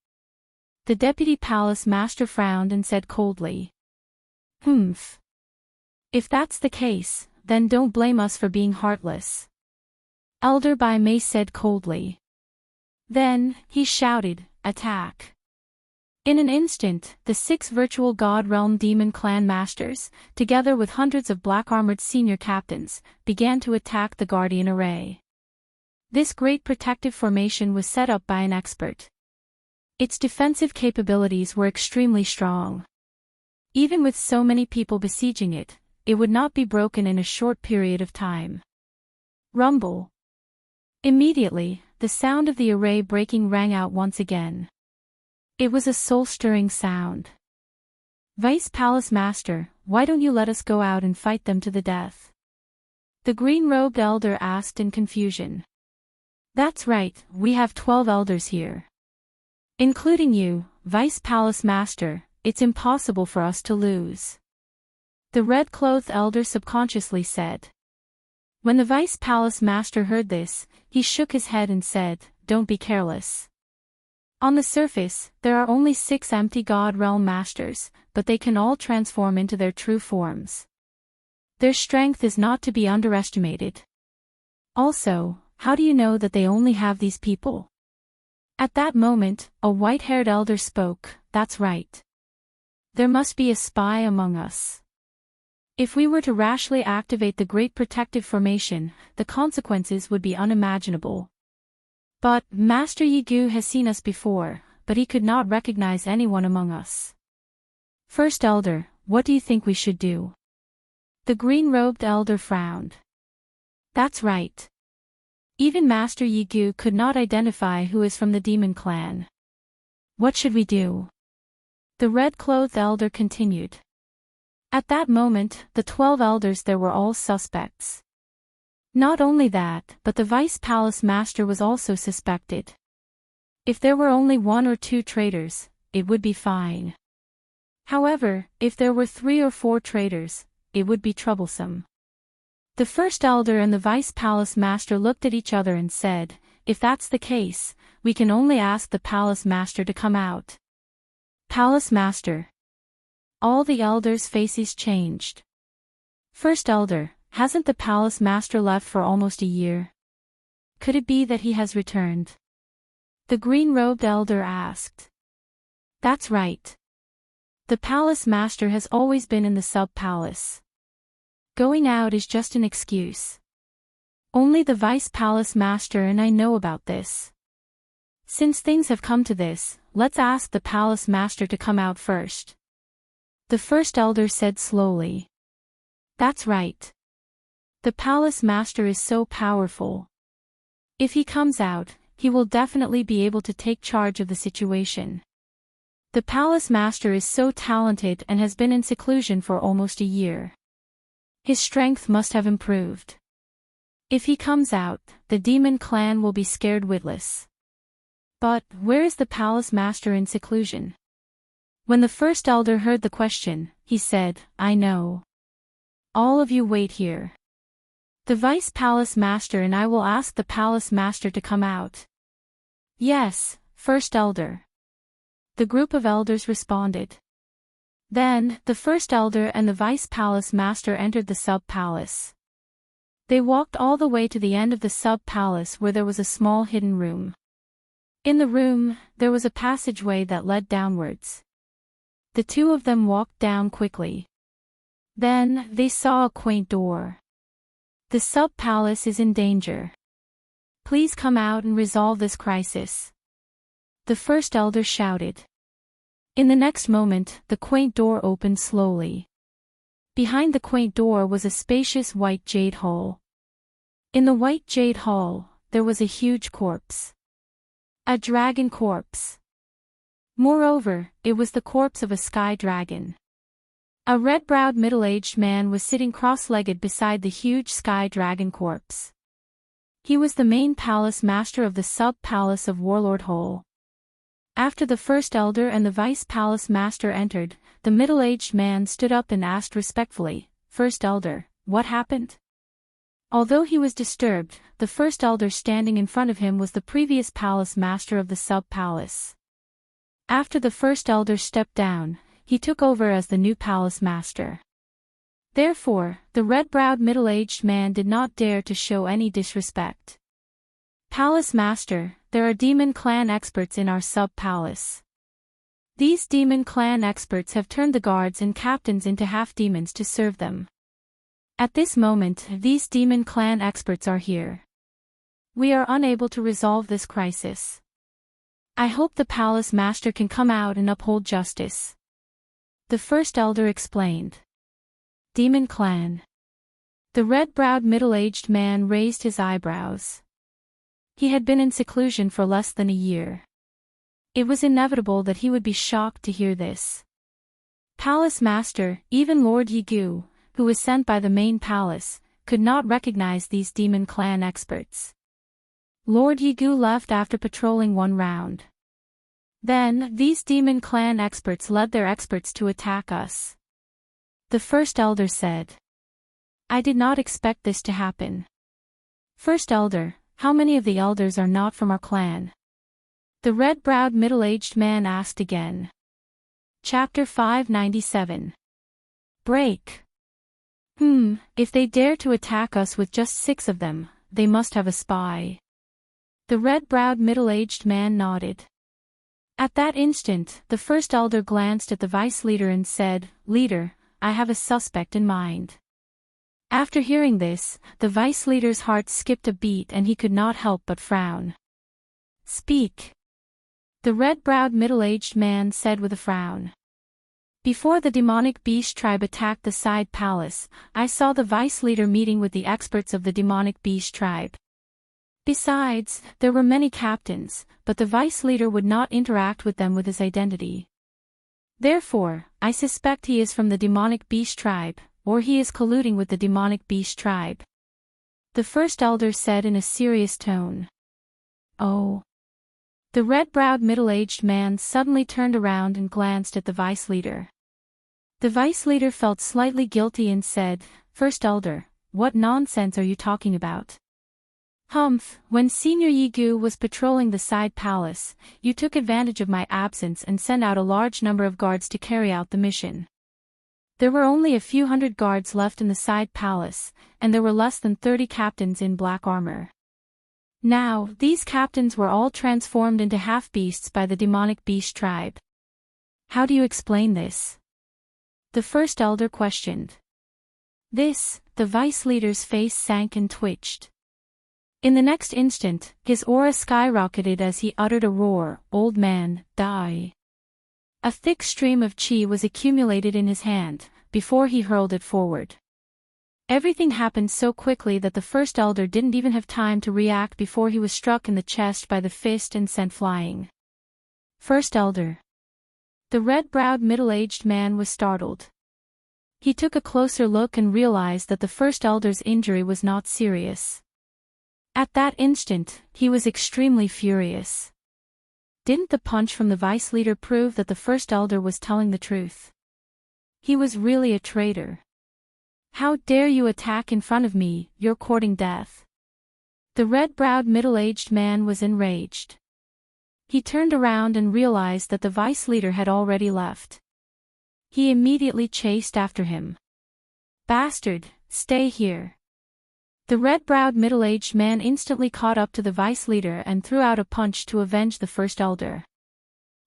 The deputy palace master frowned and said coldly. Humph. If that's the case, then don't blame us for being heartless. Elder by May said coldly. Then, he shouted, attack. In an instant, the 6 virtual God Realm Demon Clan Masters, together with hundreds of black-armored senior captains, began to attack the Guardian Array. This great protective formation was set up by an expert. Its defensive capabilities were extremely strong. Even with so many people besieging it, it would not be broken in a short period of time. Rumble. Immediately, the sound of the array breaking rang out once again. It was a soul-stirring sound. Vice Palace Master, why don't you let us go out and fight them to the death? The green-robed elder asked in confusion. That's right, we have 12 elders here. Including you, Vice Palace Master, it's impossible for us to lose. The red-clothed elder subconsciously said. When the Vice Palace Master heard this, he shook his head and said, don't be careless. On the surface, there are only 6 empty God Realm Masters, but they can all transform into their true forms. Their strength is not to be underestimated. Also, how do you know that they only have these people? At that moment, a white-haired elder spoke, that's right. There must be a spy among us. If we were to rashly activate the Great Protective Formation, the consequences would be unimaginable. But, Master Yigu has seen us before, but he could not recognize anyone among us. First Elder, what do you think we should do? The green-robed elder frowned. That's right. Even Master Yigu could not identify who is from the demon clan. What should we do? The red-clothed elder continued. At that moment, the 12 elders there were all suspects. Not only that, but the Vice Palace Master was also suspected. If there were only 1 or 2 traitors, it would be fine. However, if there were 3 or 4 traitors, it would be troublesome. The first elder and the Vice Palace Master looked at each other and said, if that's the case, we can only ask the Palace Master to come out. Palace Master. All the elders' faces changed. First Elder, hasn't the Palace Master left for almost a year? Could it be that he has returned? The green-robed elder asked. That's right. The Palace Master has always been in the sub-palace. Going out is just an excuse. Only the Vice Palace Master and I know about this. Since things have come to this, let's ask the Palace Master to come out first. The first elder said slowly. That's right. The Palace Master is so powerful. If he comes out, he will definitely be able to take charge of the situation. The Palace Master is so talented and has been in seclusion for almost a year. His strength must have improved. If he comes out, the demon clan will be scared witless. But, where is the Palace Master in seclusion? When the first elder heard the question, he said, I know. All of you wait here. The Vice Palace Master and I will ask the Palace Master to come out. Yes, First Elder. The group of elders responded. Then, the First Elder and the Vice Palace Master entered the sub-palace. They walked all the way to the end of the sub-palace where there was a small hidden room. In the room, there was a passageway that led downwards. The 2 of them walked down quickly. Then, they saw a quaint door. The sub-palace is in danger. Please come out and resolve this crisis. The first elder shouted. In the next moment, the quaint door opened slowly. Behind the quaint door was a spacious white jade hall. In the white jade hall, there was a huge corpse. A dragon corpse. Moreover, it was the corpse of a sky dragon. A red-browed middle-aged man was sitting cross-legged beside the huge sky dragon corpse. He was the main palace master of the sub-palace of Warlord Hole. After the first elder and the vice palace master entered, the middle-aged man stood up and asked respectfully, "First elder, what happened?" Although he was disturbed, the first elder standing in front of him was the previous palace master of the sub-palace. After the first elder stepped down, he took over as the new palace master. Therefore, the red-browed middle-aged man did not dare to show any disrespect. "Palace master, there are demon clan experts in our sub-palace. These demon clan experts have turned the guards and captains into half-demons to serve them. At this moment, these demon clan experts are here. We are unable to resolve this crisis. I hope the palace master can come out and uphold justice." The first elder explained. Demon clan. The red-browed middle-aged man raised his eyebrows. He had been in seclusion for less than a year. It was inevitable that he would be shocked to hear this. Palace master, even Lord Yigu, who was sent by the main palace, could not recognize these demon clan experts. Lord Yigu left after patrolling one round. Then, these demon clan experts led their experts to attack us. The first elder said. I did not expect this to happen. First elder, how many of the elders are not from our clan? The red-browed middle-aged man asked again. Chapter 597. Break. If they dare to attack us with just 6 of them, they must have a spy. The red-browed middle-aged man nodded. At that instant, the first elder glanced at the vice-leader and said, Leader, I have a suspect in mind. After hearing this, the vice-leader's heart skipped a beat and he could not help but frown. Speak. The red-browed middle-aged man said with a frown. Before the demonic beast tribe attacked the side palace, I saw the vice-leader meeting with the experts of the demonic beast tribe. Besides, there were many captains, but the vice-leader would not interact with them with his identity. Therefore, I suspect he is from the demonic beast tribe, or he is colluding with the demonic beast tribe. The first elder said in a serious tone. Oh. The red-browed middle-aged man suddenly turned around and glanced at the vice-leader. The vice-leader felt slightly guilty and said, First elder, what nonsense are you talking about? Humph, when Senior Yigu was patrolling the side palace, you took advantage of my absence and sent out a large number of guards to carry out the mission. There were only a few hundred guards left in the side palace, and there were less than 30 captains in black armor. Now, these captains were all transformed into half-beasts by the demonic beast tribe. How do you explain this? The first elder questioned. The vice-leader's face sank and twitched. In the next instant, his aura skyrocketed as he uttered a roar, Old man, die. A thick stream of chi was accumulated in his hand, before he hurled it forward. Everything happened so quickly that the first elder didn't even have time to react before he was struck in the chest by the fist and sent flying. First elder. The red-browed middle-aged man was startled. He took a closer look and realized that the first elder's injury was not serious. At that instant, he was extremely furious. Didn't the punch from the vice-leader prove that the first elder was telling the truth? He was really a traitor. How dare you attack in front of me, you're courting death. The red-browed middle-aged man was enraged. He turned around and realized that the vice-leader had already left. He immediately chased after him. Bastard, stay here. The red-browed middle-aged man instantly caught up to the vice-leader and threw out a punch to avenge the first elder.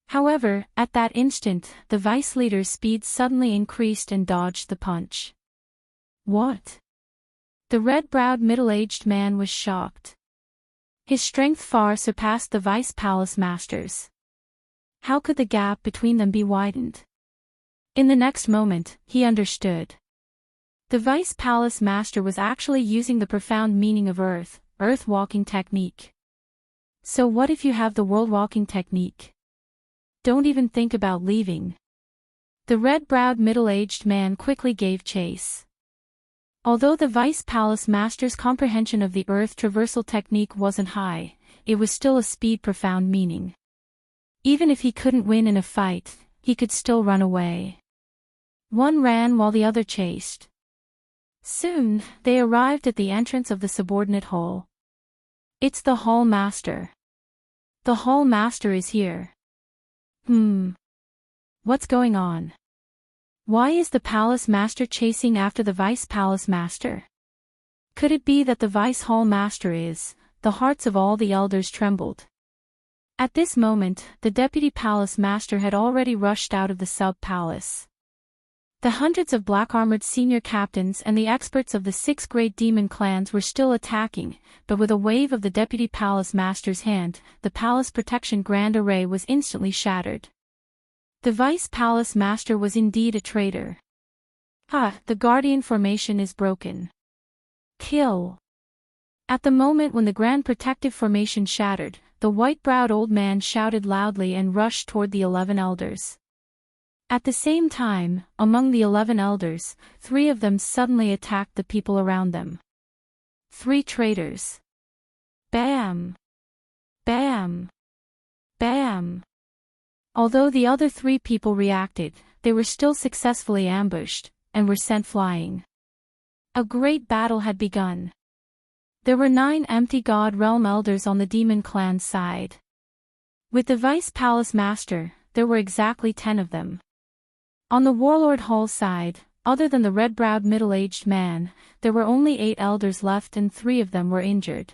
However, at that instant, the vice-leader's speed suddenly increased and dodged the punch. What? The red-browed middle-aged man was shocked. His strength far surpassed the vice-palace master's. How could the gap between them be widened? In the next moment, he understood. The vice-palace master was actually using the profound meaning of earth-walking technique. So what if you have the world-walking technique? Don't even think about leaving. The red-browed middle-aged man quickly gave chase. Although the vice-palace master's comprehension of the earth traversal technique wasn't high, it was still a speed profound meaning. Even if he couldn't win in a fight, he could still run away. One ran while the other chased. Soon, they arrived at the entrance of the subordinate hall. It's the hall master. The hall master is here. What's going on? Why is the palace master chasing after the vice palace master? Could it be that the vice hall master is? The hearts of all the elders trembled. At this moment, the deputy palace master had already rushed out of the sub-palace. The hundreds of black-armored senior captains and the experts of the 6 great demon clans were still attacking, but with a wave of the deputy palace master's hand, the palace protection grand array was instantly shattered. The vice palace master was indeed a traitor. The guardian formation is broken. Kill. At the moment when the grand protective formation shattered, the white-browed old man shouted loudly and rushed toward the 11 elders. At the same time, among the 11 elders, 3 of them suddenly attacked the people around them. 3 traitors. Bam! Bam! Bam! Although the other 3 people reacted, they were still successfully ambushed, and were sent flying. A great battle had begun. There were 9 empty God Realm elders on the demon clan's side. With the vice palace master, there were exactly 10 of them. On the warlord hall side, other than the red-browed middle-aged man, there were only 8 elders left and 3 of them were injured.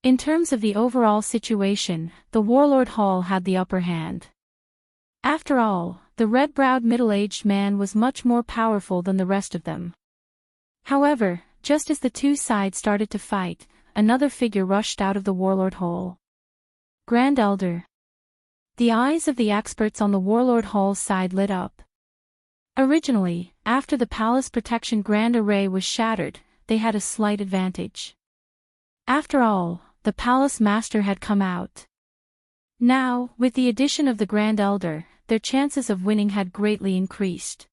In terms of the overall situation, the warlord hall had the upper hand. After all, the red-browed middle-aged man was much more powerful than the rest of them. However, just as the 2 sides started to fight, another figure rushed out of the warlord hall. Grand Elder. The eyes of the experts on the warlord hall's side lit up. Originally, after the palace protection grand array was shattered, they had a slight advantage. After all, the palace master had come out. Now, with the addition of the Grand Elder, their chances of winning had greatly increased.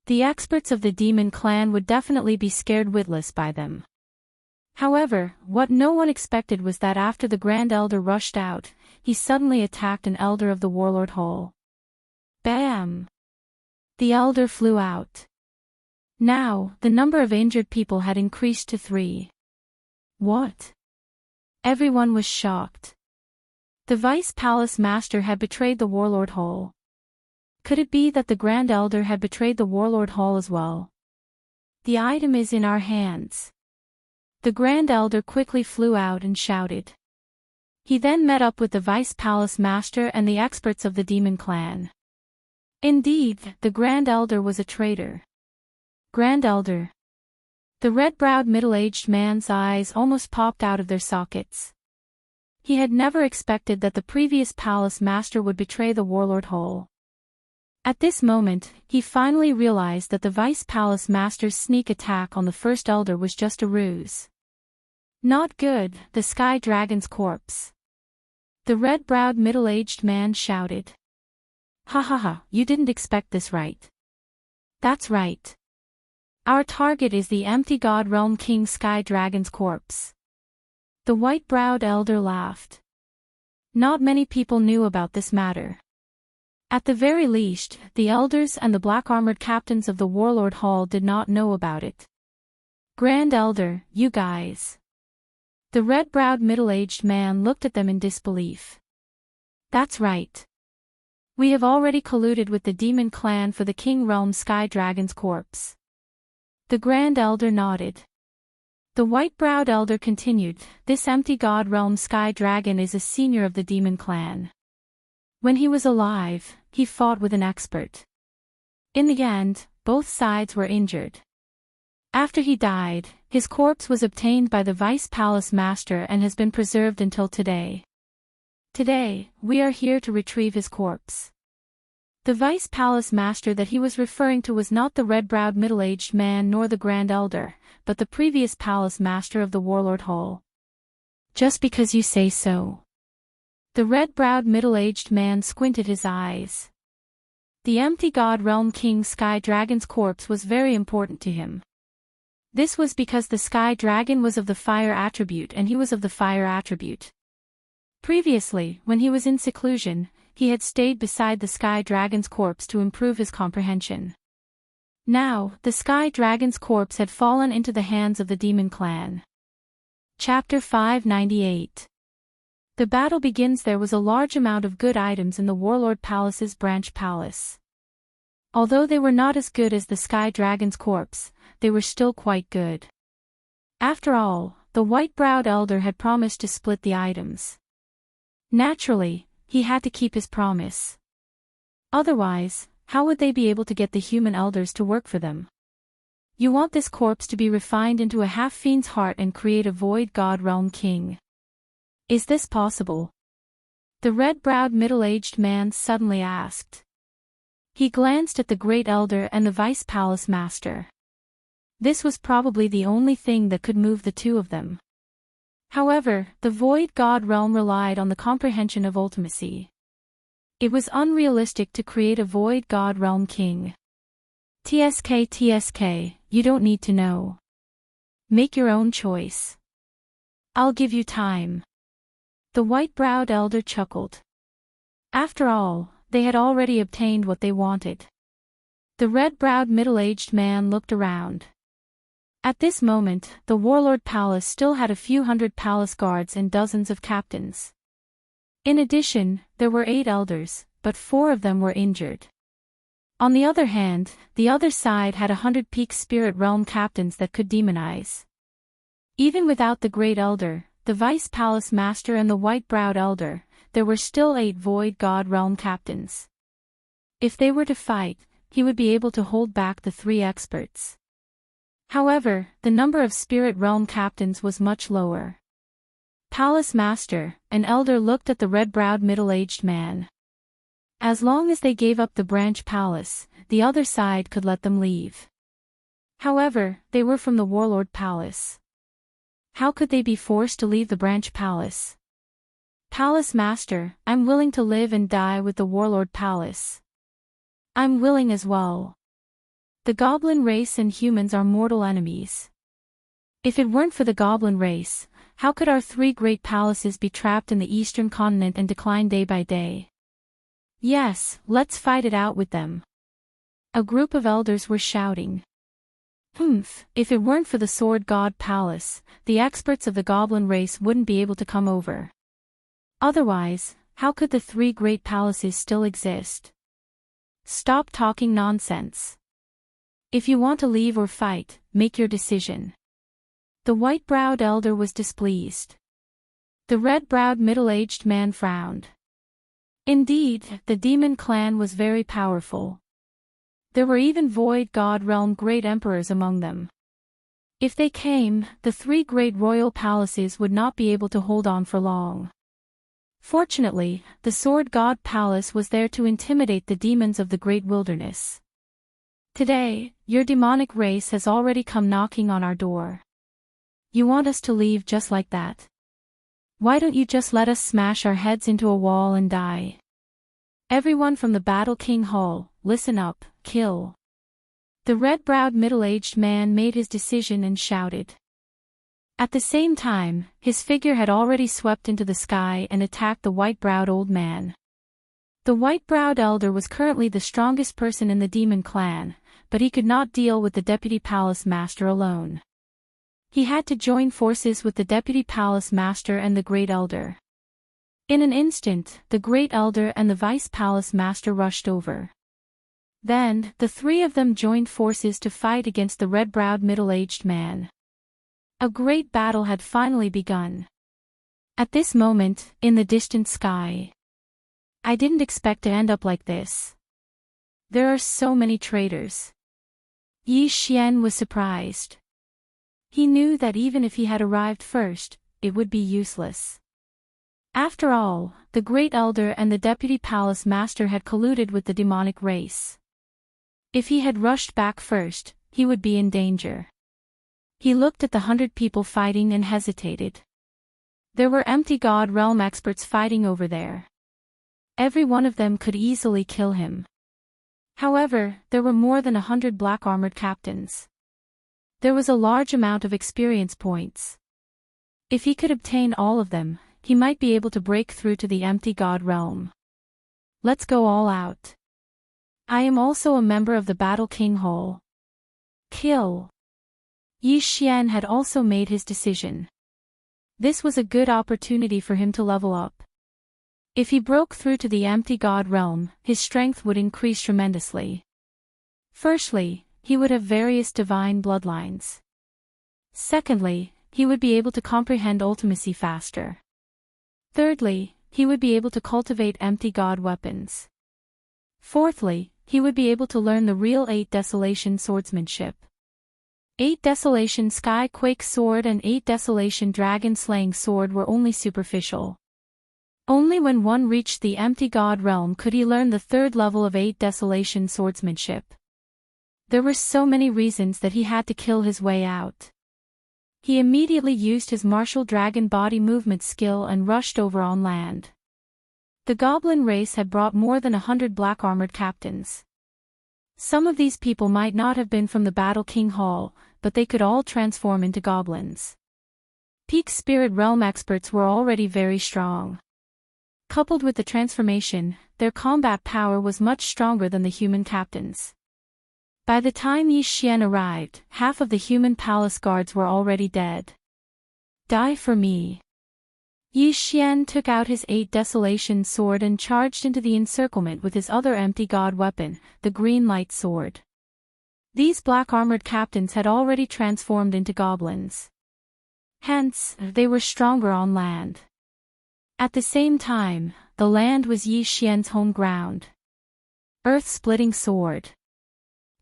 The experts of the demon clan would definitely be scared witless by them. However, what no one expected was that after the Grand Elder rushed out, he suddenly attacked an elder of the warlord hall. Bam! The elder flew out. Now, the number of injured people had increased to 3. What? Everyone was shocked. The vice palace master had betrayed the warlord hall. Could it be that the Grand Elder had betrayed the warlord hall as well? The item is in our hands. The Grand Elder quickly flew out and shouted. He then met up with the vice palace master and the experts of the demon clan. Indeed, the Grand Elder was a traitor. Grand Elder. The red-browed middle-aged man's eyes almost popped out of their sockets. He had never expected that the previous palace master would betray the warlord hall. At this moment, he finally realized that the vice palace master's sneak attack on the first elder was just a ruse. Not good, the sky dragon's corpse. The red-browed middle-aged man shouted. Ha, you didn't expect this, right? That's right. Our target is the empty God Realm King Sky Dragon's corpse. The white-browed elder laughed. Not many people knew about this matter. At the very least, the elders and the black-armored captains of the warlord hall did not know about it. Grand Elder, you guys. The red-browed middle-aged man looked at them in disbelief. That's right. We have already colluded with the demon clan for the King Realm Sky Dragon's corpse. The Grand Elder nodded. The white-browed elder continued, this empty God Realm Sky Dragon is a senior of the demon clan. When he was alive, he fought with an expert. In the end, both sides were injured. After he died, his corpse was obtained by the vice palace master and has been preserved until today. Today, we are here to retrieve his corpse. The vice palace master that he was referring to was not the red-browed middle-aged man nor the Grand Elder, but the previous palace master of the warlord hall. Just because you say so. The red-browed middle-aged man squinted his eyes. The empty God Realm King Sky Dragon's corpse was very important to him. This was because the Sky Dragon was of the fire attribute and he was of the fire attribute. Previously, when he was in seclusion, he had stayed beside the Sky Dragon's corpse to improve his comprehension. Now, the Sky Dragon's corpse had fallen into the hands of the demon clan. Chapter 598. The battle begins. There was a large amount of good items in the Warlord Palace's branch palace. Although they were not as good as the Sky Dragon's corpse, they were still quite good. After all, the white-browed elder had promised to split the items. Naturally, he had to keep his promise. Otherwise, how would they be able to get the human elders to work for them? You want this corpse to be refined into a half-fiend's heart and create a void god realm king. Is this possible? The red-browed middle-aged man suddenly asked. He glanced at the great elder and the vice palace master. This was probably the only thing that could move the two of them. However, the void god realm relied on the comprehension of ultimacy. It was unrealistic to create a void god realm king. TSK, you don't need to know. Make your own choice. I'll give you time. The white-browed elder chuckled. After all, they had already obtained what they wanted. The red-browed middle-aged man looked around. At this moment, the Warlord Palace still had a few hundred palace guards and dozens of captains. In addition, there were 8 elders, but 4 of them were injured. On the other hand, the other side had 100 peak spirit realm captains that could demonize. Even without the Great Elder, the Vice Palace Master and the White-Browed Elder, there were still 8 Void God realm captains. If they were to fight, he would be able to hold back the 3 experts. However, the number of Spirit Realm captains was much lower. Palace Master, an elder, looked at the red-browed middle-aged man. As long as they gave up the branch palace, the other side could let them leave. However, they were from the Warlord Palace. How could they be forced to leave the branch palace? Palace Master, I'm willing to live and die with the Warlord Palace. I'm willing as well. The goblin race and humans are mortal enemies. If it weren't for the goblin race, how could our 3 great palaces be trapped in the eastern continent and decline day by day? Yes, let's fight it out with them. A group of elders were shouting. If it weren't for the Sword God Palace, the experts of the goblin race wouldn't be able to come over. Otherwise, how could the 3 great palaces still exist? Stop talking nonsense. If you want to leave or fight, make your decision. The white-browed elder was displeased. The red-browed middle-aged man frowned. Indeed, the demon clan was very powerful. There were even Void God Realm great emperors among them. If they came, the 3 great royal palaces would not be able to hold on for long. Fortunately, the Sword God Palace was there to intimidate the demons of the great wilderness. Today, your demonic race has already come knocking on our door. You want us to leave just like that? Why don't you just let us smash our heads into a wall and die? Everyone from the Battle King Hall, listen up, kill. The red-browed middle-aged man made his decision and shouted. At the same time, his figure had already swept into the sky and attacked the white-browed old man. The white-browed elder was currently the strongest person in the demon clan, but he could not deal with the deputy palace master alone. He had to join forces with the deputy palace master and the great elder. In an instant, the great elder and the vice palace master rushed over. Then, the 3 of them joined forces to fight against the red-browed middle-aged man. A great battle had finally begun. At this moment, in the distant sky. I didn't expect to end up like this. There are so many traitors. Yi Xian was surprised. He knew that even if he had arrived first, it would be useless. After all, the great elder and the deputy palace master had colluded with the demonic race. If he had rushed back first, he would be in danger. He looked at the 100 people fighting and hesitated. There were empty God realm experts fighting over there. Every one of them could easily kill him. However, there were more than 100 black-armored captains. There was a large amount of experience points. If he could obtain all of them, he might be able to break through to the empty god realm. Let's go all out. I am also a member of the Battle King Hall. Kill. Yi Xian had also made his decision. This was a good opportunity for him to level up. If he broke through to the empty god realm, his strength would increase tremendously. Firstly, he would have various divine bloodlines. Secondly, he would be able to comprehend ultimacy faster. Thirdly, he would be able to cultivate empty god weapons. Fourthly, he would be able to learn the real 8 Desolation swordsmanship. 8 Desolation Sky Quake Sword and 8 Desolation Dragon Slaying Sword were only superficial. Only when one reached the empty god realm could he learn the 3rd level of 8 Desolation swordsmanship. There were so many reasons that he had to kill his way out. He immediately used his martial dragon body movement skill and rushed over on land. The goblin race had brought more than 100 black-armored captains. Some of these people might not have been from the Battle King Hall, but they could all transform into goblins. Peak Spirit Realm experts were already very strong. Coupled with the transformation, their combat power was much stronger than the human captains. By the time Yi Xian arrived, half of the human palace guards were already dead. Die for me. Yi Xian took out his 8 Desolation sword and charged into the encirclement with his other empty god weapon, the Green Light sword. These black-armored captains had already transformed into goblins. Hence, they were stronger on land. At the same time, the land was Yi Xian's home ground. Earth-splitting sword.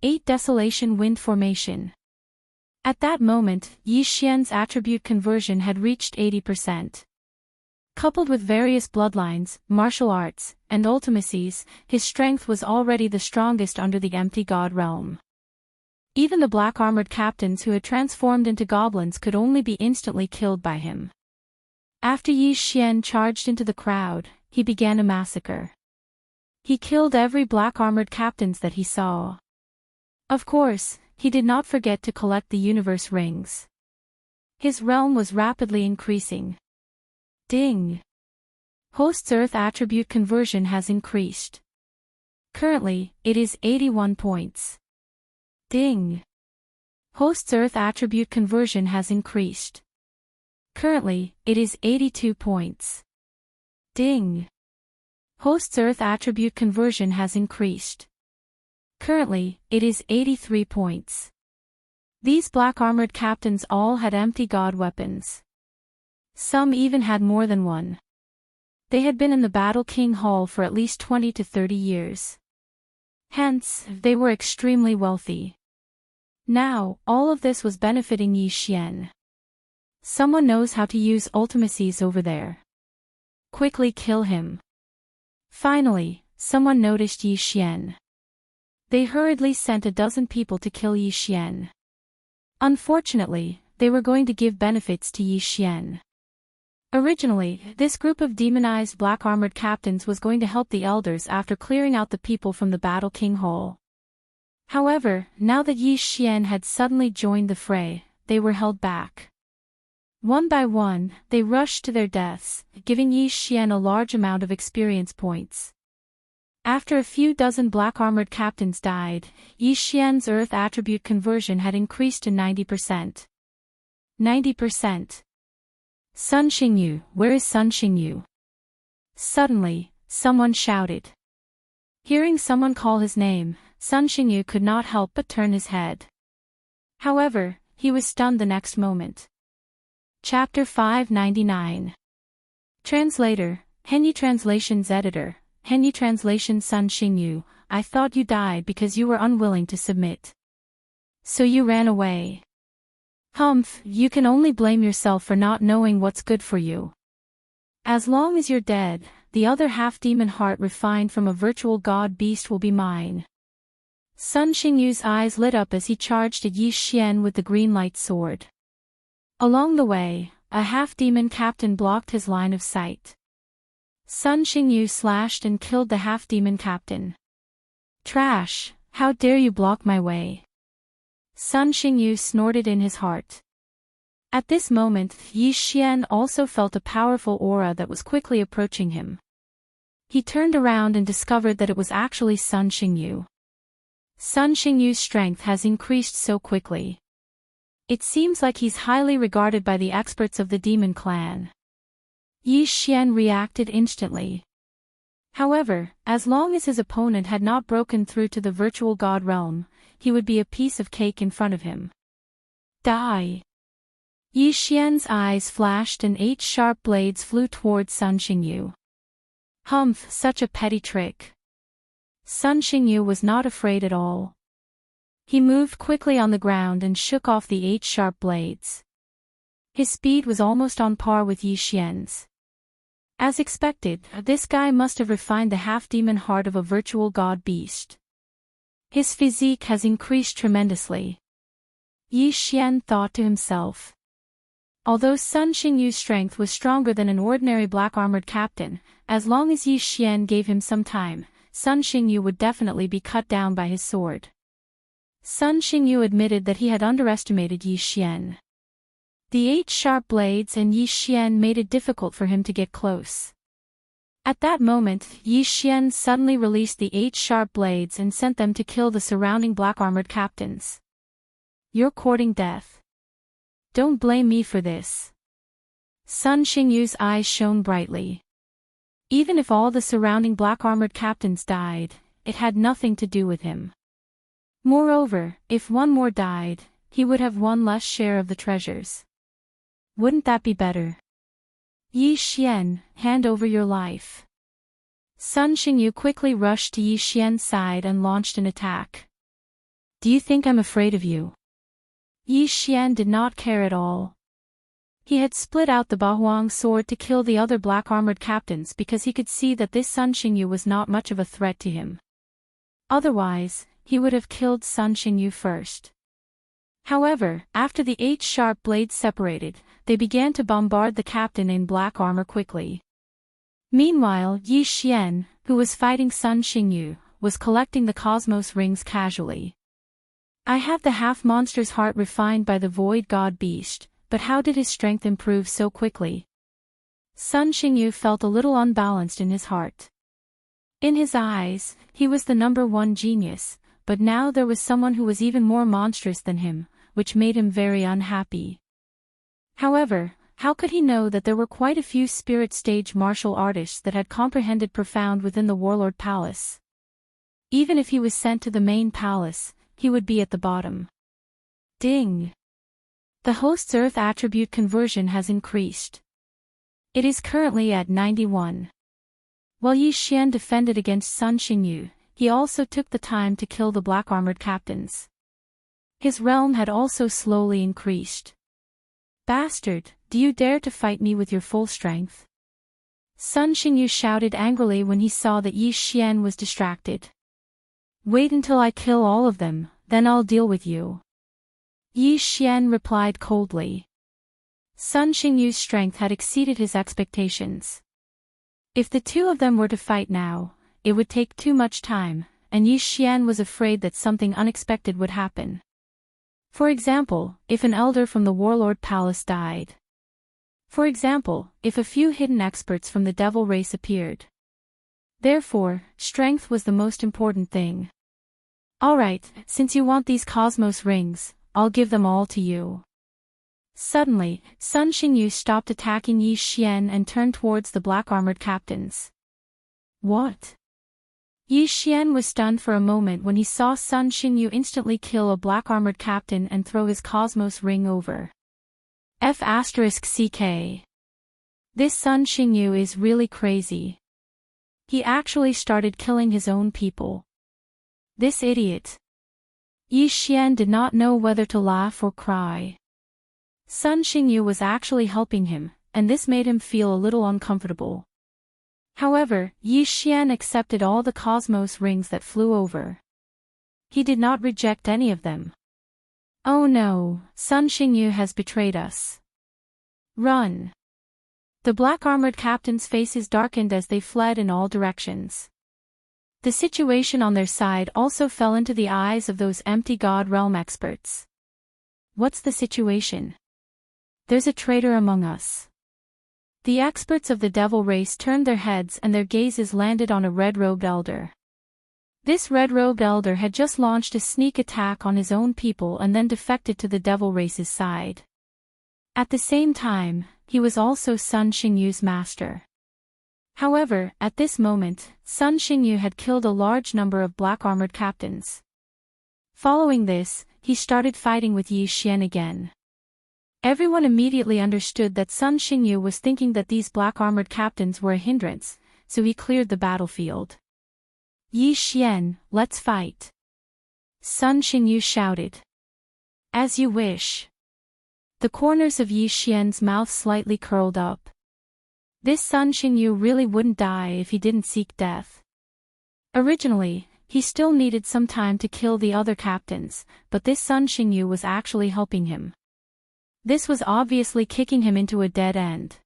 8 Desolation Wind Formation. At that moment, Yi Xian's attribute conversion had reached 80%. Coupled with various bloodlines, martial arts, and ultimacies, his strength was already the strongest under the empty god realm. Even the black-armored captains who had transformed into goblins could only be instantly killed by him. After Yi Xian charged into the crowd, he began a massacre. He killed every black-armored captains that he saw. Of course, he did not forget to collect the universe rings. His realm was rapidly increasing. Ding! Host's Earth attribute conversion has increased. Currently, it is 81 points. Ding! Host's Earth attribute conversion has increased. Currently, it is 82 points. Ding! Host's Earth attribute conversion has increased. Currently, it is 83 points. These black-armored captains all had empty god weapons. Some even had more than one. They had been in the Battle King Hall for at least 20 to 30 years. Hence, they were extremely wealthy. Now, all of this was benefiting Yi Xian. Someone knows how to use ultimacies over there. Quickly kill him. Finally, someone noticed Yi Xian. They hurriedly sent a dozen people to kill Yi Xian. Unfortunately, they were going to give benefits to Yi Xian. Originally, this group of demonized black-armored captains was going to help the elders after clearing out the people from the Battle King Hall. However, now that Yi Xian had suddenly joined the fray, they were held back. One by one, they rushed to their deaths, giving Yi Xian a large amount of experience points. After a few dozen black-armored captains died, Yi Xian's Earth attribute conversion had increased to 90%. 90%. Sun Xingyu, where is Sun Xingyu? Suddenly, someone shouted. Hearing someone call his name, Sun Xingyu could not help but turn his head. However, he was stunned the next moment. Chapter 599. Translator, Henyi Translations Editor, Henyi Translation Sun Xingyu, I thought you died because you were unwilling to submit. So you ran away. Humph, you can only blame yourself for not knowing what's good for you. As long as you're dead, the other half-demon heart refined from a virtual god beast will be mine. Sun Xingyu's eyes lit up as he charged at Yi Xian with the green light sword. Along the way, a half-demon captain blocked his line of sight. Sun Xingyu slashed and killed the half-demon captain. Trash, how dare you block my way? Sun Xingyu snorted in his heart. At this moment, Yi Xian also felt a powerful aura that was quickly approaching him. He turned around and discovered that it was actually Sun Xingyu. Sun Xingyu's strength has increased so quickly. It seems like he's highly regarded by the experts of the demon clan. Yi Xian reacted instantly. However, as long as his opponent had not broken through to the virtual god realm, he would be a piece of cake in front of him. Die! Yi Xian's eyes flashed and 8 sharp blades flew towards Sun Xingyu. Humph, such a petty trick. Sun Xingyu was not afraid at all. He moved quickly on the ground and shook off the 8 sharp blades. His speed was almost on par with Yi Xian's. As expected, this guy must have refined the half-demon heart of a virtual god beast. His physique has increased tremendously. Yi Xian thought to himself. Although Sun Xingyu's strength was stronger than an ordinary black-armored captain, as long as Yi Xian gave him some time, Sun Xingyu would definitely be cut down by his sword. Sun Xingyu admitted that he had underestimated Yi Xian. The 8 sharp blades and Yi Xian made it difficult for him to get close. At that moment, Yi Xian suddenly released the 8 sharp blades and sent them to kill the surrounding black-armored captains. You're courting death. Don't blame me for this. Sun Xingyu's eyes shone brightly. Even if all the surrounding black-armored captains died, it had nothing to do with him. Moreover, if one more died, he would have one less share of the treasures. Wouldn't that be better? Yi Xian, hand over your life. Sun Xingyu quickly rushed to Yi Xian's side and launched an attack. Do you think I'm afraid of you? Yi Xian did not care at all. He had split out the Bahuang sword to kill the other black-armored captains because he could see that this Sun Xingyu was not much of a threat to him. Otherwise, he would have killed Sun Xingyu first. However, after the 8 sharp blades separated, they began to bombard the captain in black armor quickly. Meanwhile, Yi Xian, who was fighting Sun Xingyu, was collecting the cosmos rings casually. I have the half-monster's heart refined by the void god beast, but how did his strength improve so quickly? Sun Xingyu felt a little unbalanced in his heart. In his eyes, he was the #1 genius, but now there was someone who was even more monstrous than him, which made him very unhappy. However, how could he know that there were quite a few spirit stage martial artists that had comprehended profound within the Warlord Palace? Even if he was sent to the main palace, he would be at the bottom. Ding! The host's Earth attribute conversion has increased. It is currently at 91. While Yi Xian defended against Sun Xingyu, he also took the time to kill the black-armored captains. His realm had also slowly increased. Bastard, do you dare to fight me with your full strength? Sun Xingyu shouted angrily when he saw that Yi Xian was distracted. Wait until I kill all of them, then I'll deal with you. Yi Xian replied coldly. Sun Xingyu's strength had exceeded his expectations. If the two of them were to fight now, it would take too much time, and Yi Xian was afraid that something unexpected would happen. For example, if an elder from the Warlord Palace died. For example, if a few hidden experts from the devil race appeared. Therefore, strength was the most important thing. Alright, since you want these cosmos rings, I'll give them all to you. Suddenly, Sun Xingyu stopped attacking Yi Xian and turned towards the black-armored captains. What? Yi Xian was stunned for a moment when he saw Sun Xingyu instantly kill a black-armored captain and throw his cosmos ring over. F***CK. This Sun Xingyu is really crazy. He actually started killing his own people. This idiot. Yi Xian did not know whether to laugh or cry. Sun Xingyu was actually helping him, and this made him feel a little uncomfortable. However, Yi Xian accepted all the cosmos rings that flew over. He did not reject any of them. Oh no, Sun Xingyu has betrayed us. Run! The black-armored captains' faces darkened as they fled in all directions. The situation on their side also fell into the eyes of those empty God realm experts. What's the situation? there's a traitor among us. The experts of the devil race turned their heads and their gazes landed on a red-robed elder. This red-robed elder had just launched a sneak attack on his own people and then defected to the devil race's side. At the same time, he was also Sun Xingyu's master. However, at this moment, Sun Xingyu had killed a large number of black-armored captains. Following this, he started fighting with Yi Xian again. Everyone immediately understood that Sun Xingyu was thinking that these black-armored captains were a hindrance, so he cleared the battlefield. Yi Xian, let's fight. Sun Xingyu shouted. As you wish. The corners of Yi Xian's mouth slightly curled up. This Sun Xingyu really wouldn't die if he didn't seek death. Originally, he still needed some time to kill the other captains, but this Sun Xingyu was actually helping him. This was obviously kicking him into a dead end.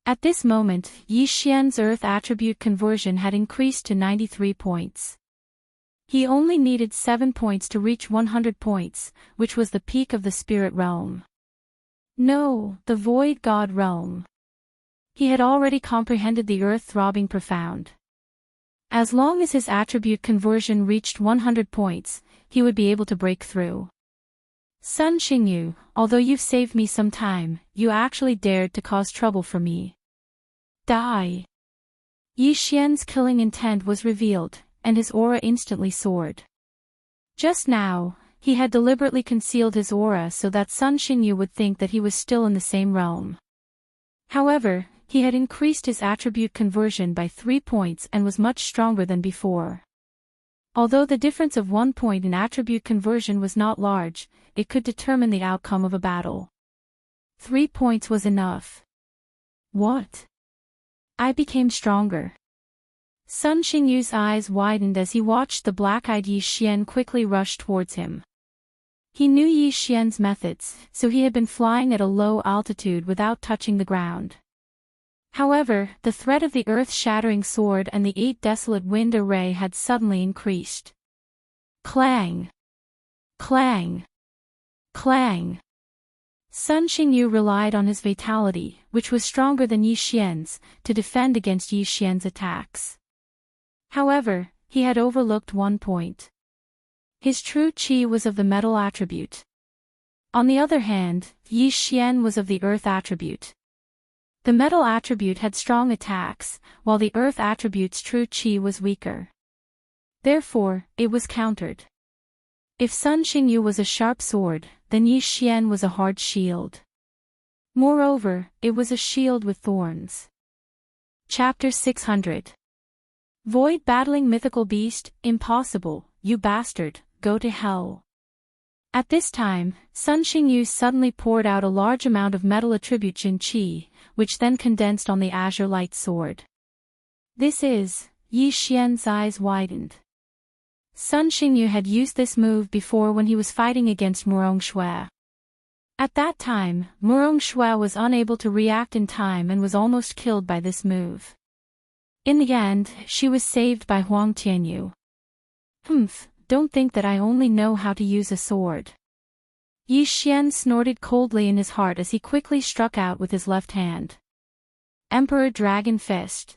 At this moment, Yi Xian's earth attribute conversion had increased to 93 points. He only needed 7 points to reach 100 points, which was the peak of the spirit realm. No, the void god realm. He had already comprehended the earth throbbing profound. As long as his attribute conversion reached 100 points, he would be able to break through. Sun Xingyu, although you've saved me some time, you actually dared to cause trouble for me. Die. Yi Xian's killing intent was revealed, and his aura instantly soared. Just now, he had deliberately concealed his aura so that Sun Xingyu would think that he was still in the same realm. However, he had increased his attribute conversion by 3 points and was much stronger than before. Although the difference of 1 point in attribute conversion was not large, it could determine the outcome of a battle. 3 points was enough. What? I became stronger. Sun Xingyu's eyes widened as he watched the black-eyed Yi Xian quickly rush towards him. He knew Yi Xian's methods, so he had been flying at a low altitude without touching the ground. However, the threat of the earth-shattering sword and the 8 desolate wind array had suddenly increased. Clang! Clang! Clang! Sun Xingyu relied on his vitality, which was stronger than Yi Xian's, to defend against Yi Xian's attacks. However, he had overlooked 1 point. His true qi was of the metal attribute. On the other hand, Yi Xian was of the earth attribute. The metal attribute had strong attacks, while the earth attribute's true qi was weaker. Therefore, it was countered. If Sun Xingyu was a sharp sword, then Yi Xian was a hard shield. Moreover, it was a shield with thorns. Chapter 600. Void battling mythical beast, impossible, you bastard, go to hell. At this time, Sun Xingyu suddenly poured out a large amount of metal attribute Jin Qi, which then condensed on the azure light sword. This is, Yi Xian's eyes widened. Sun Xingyu had used this move before when he was fighting against Murong Shui. At that time, Murong Shui was unable to react in time and was almost killed by this move. In the end, she was saved by Huang Tianyu. Don't think that I only know how to use a sword. Yi Xian snorted coldly in his heart as he quickly struck out with his left hand. Emperor Dragon Fist.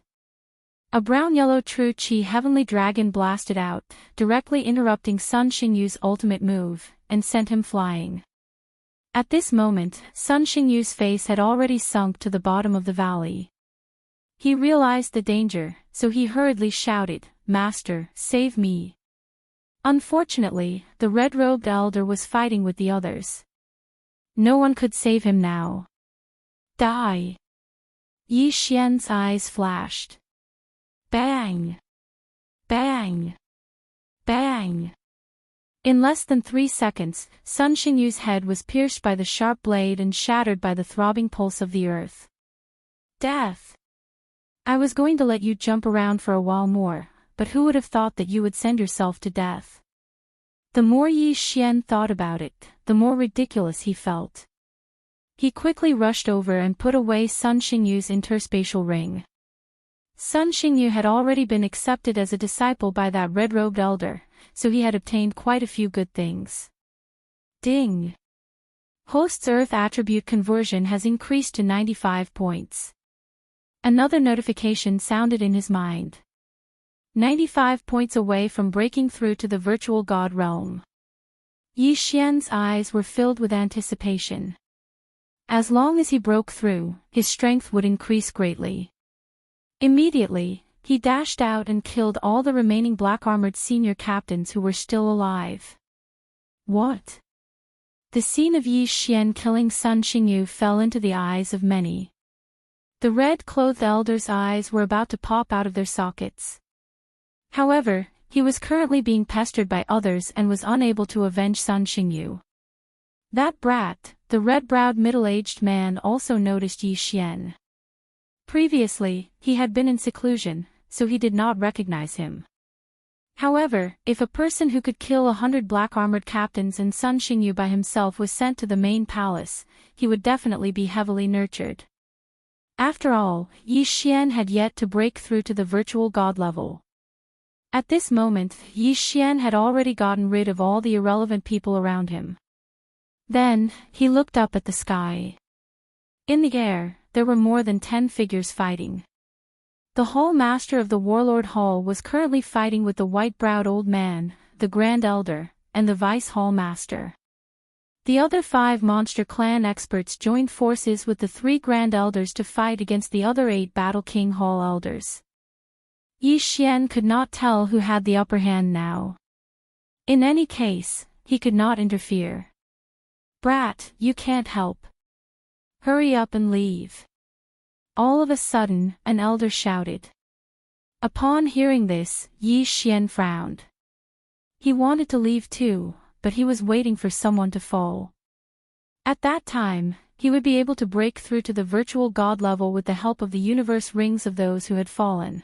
A brown-yellow true qi heavenly dragon blasted out, directly interrupting Sun Xingyu's ultimate move, and sent him flying. At this moment, Sun Xingyu's face had already sunk to the bottom of the valley. He realized the danger, so he hurriedly shouted, "Master, save me." Unfortunately, the red-robed elder was fighting with the others. No one could save him now. Die! Yi Xian's eyes flashed. Bang! Bang! Bang! In less than 3 seconds, Sun Xingyu's head was pierced by the sharp blade and shattered by the throbbing pulse of the earth. Death! I was going to let you jump around for a while more, but who would have thought that you would send yourself to death? The more Yi Xian thought about it, the more ridiculous he felt. He quickly rushed over and put away Sun Xingyu's interspatial ring. Sun Xingyu had already been accepted as a disciple by that red-robed elder, so he had obtained quite a few good things. Ding! Host's Earth attribute conversion has increased to 95 points. Another notification sounded in his mind. 95 points away from breaking through to the virtual god realm. Yi Xian's eyes were filled with anticipation. As long as he broke through, his strength would increase greatly. Immediately, he dashed out and killed all the remaining black-armored senior captains who were still alive. What? The scene of Yi Xian killing Sun Xingyu fell into the eyes of many. The red-clothed elder's eyes were about to pop out of their sockets. However, he was currently being pestered by others and was unable to avenge Sun Xingyu. That brat, the red-browed middle-aged man, also noticed Yi Xian. Previously, he had been in seclusion, so he did not recognize him. However, if a person who could kill 100 black-armored captains and Sun Xingyu by himself was sent to the main palace, he would definitely be heavily nurtured. After all, Yi Xian had yet to break through to the virtual god level. At this moment, Yi Xian had already gotten rid of all the irrelevant people around him. Then, he looked up at the sky. In the air, there were more than 10 figures fighting. The Hall Master of the Warlord Hall was currently fighting with the white-browed old man, the Grand Elder, and the Vice Hall Master. The other 5 Monster Clan experts joined forces with the 3 Grand Elders to fight against the other 8 Battle King Hall Elders. Yi Xian could not tell who had the upper hand now. In any case, he could not interfere. Brat, you can't help. Hurry up and leave. All of a sudden, an elder shouted. Upon hearing this, Yi Xian frowned. He wanted to leave too, but he was waiting for someone to fall. At that time, he would be able to break through to the virtual god level with the help of the universe rings of those who had fallen.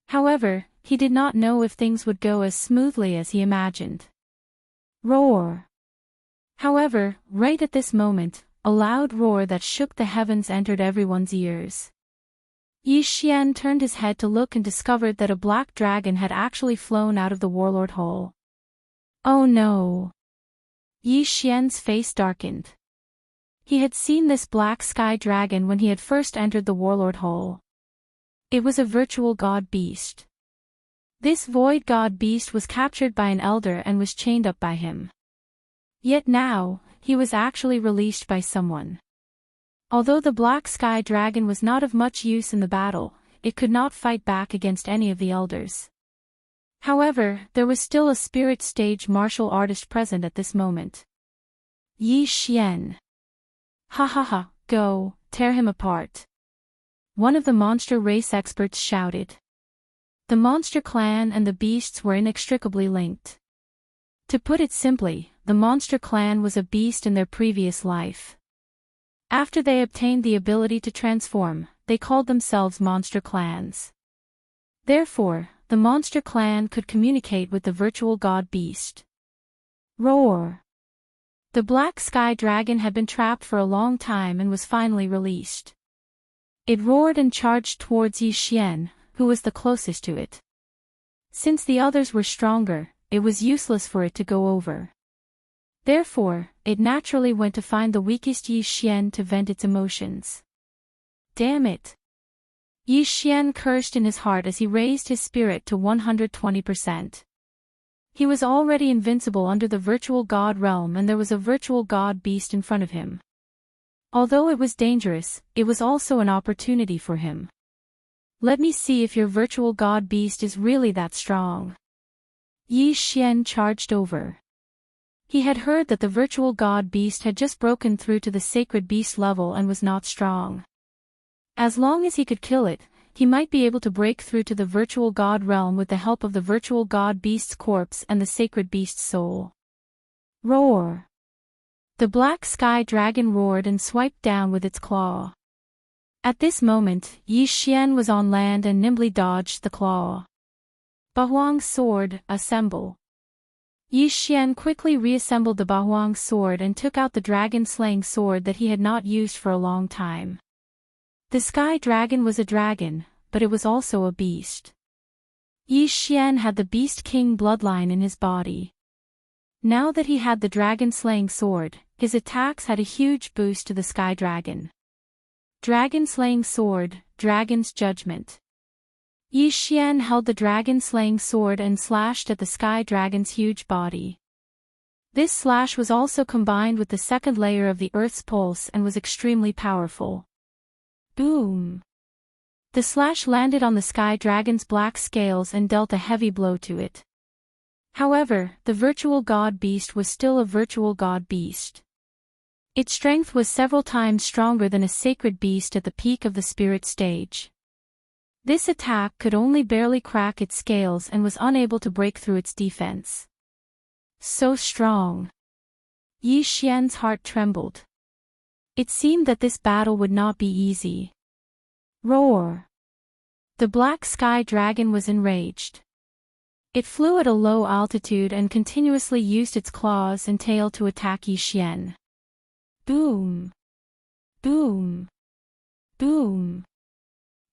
However, he did not know if things would go as smoothly as he imagined. Roar! However, right at this moment, a loud roar that shook the heavens entered everyone's ears. Yi Xian turned his head to look and discovered that a black dragon had actually flown out of the Warlord Hall. Oh no! Yi Xian's face darkened. He had seen this black sky dragon when he had first entered the Warlord Hall. It was a virtual god beast. This void god beast was captured by an elder and was chained up by him. Yet now, he was actually released by someone. Although the black sky dragon was not of much use in the battle, it could not fight back against any of the elders. However, there was still a spirit stage martial artist present at this moment. Yi Xian. Ha ha ha, go, tear him apart. One of the monster race experts shouted. The monster clan and the beasts were inextricably linked. To put it simply, the monster clan was a beast in their previous life. After they obtained the ability to transform, they called themselves monster clans. Therefore, the monster clan could communicate with the virtual god beast. Roar! The black sky dragon had been trapped for a long time and was finally released. It roared and charged towards Yi Xian, who was the closest to it. Since the others were stronger, it was useless for it to go over. Therefore, it naturally went to find the weakest Yi Xian to vent its emotions. Damn it! Yi Xian cursed in his heart as he raised his spirit to 120%. He was already invincible under the virtual god realm and there was a virtual god beast in front of him. Although it was dangerous, it was also an opportunity for him. Let me see if your virtual god beast is really that strong. Yi Xian charged over. He had heard that the virtual god beast had just broken through to the sacred beast level and was not strong. As long as he could kill it, he might be able to break through to the virtual god realm with the help of the virtual god beast's corpse and the sacred beast's soul. Roar! The black sky dragon roared and swiped down with its claw. At this moment, Yi Xian was on land and nimbly dodged the claw. Bahuang's sword, assemble. Yi Xian quickly reassembled the Bahuang sword and took out the dragon-slaying sword that he had not used for a long time. The sky dragon was a dragon, but it was also a beast. Yi Xian had the Beast King bloodline in his body. Now that he had the dragon-slaying sword, his attacks had a huge boost to the Sky Dragon. Dragon-slaying sword, Dragon's Judgment. Yi Xian held the dragon-slaying sword and slashed at the Sky Dragon's huge body. This slash was also combined with the second layer of the Earth's pulse and was extremely powerful. Boom! The slash landed on the Sky Dragon's black scales and dealt a heavy blow to it. However, the virtual god beast was still a virtual god beast. Its strength was several times stronger than a sacred beast at the peak of the spirit stage. This attack could only barely crack its scales and was unable to break through its defense. So strong. Yi Xian's heart trembled. It seemed that this battle would not be easy. Roar! The black sky dragon was enraged. It flew at a low altitude and continuously used its claws and tail to attack Yi Xian. Boom! Boom! Boom!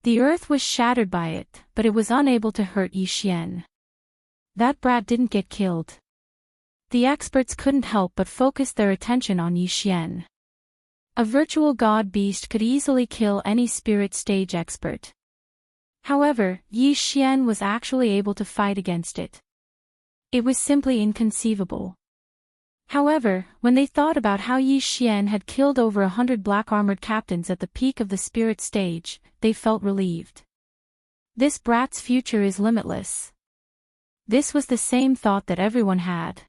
The earth was shattered by it, but it was unable to hurt Yi Xian. That brat didn't get killed. The experts couldn't help but focus their attention on Yi Xian. A virtual god beast could easily kill any spirit stage expert. However, Yi Xian was actually able to fight against it. It was simply inconceivable. However, when they thought about how Yi Xian had killed over 100 black-armored captains at the peak of the spirit stage, they felt relieved. This brat's future is limitless. This was the same thought that everyone had.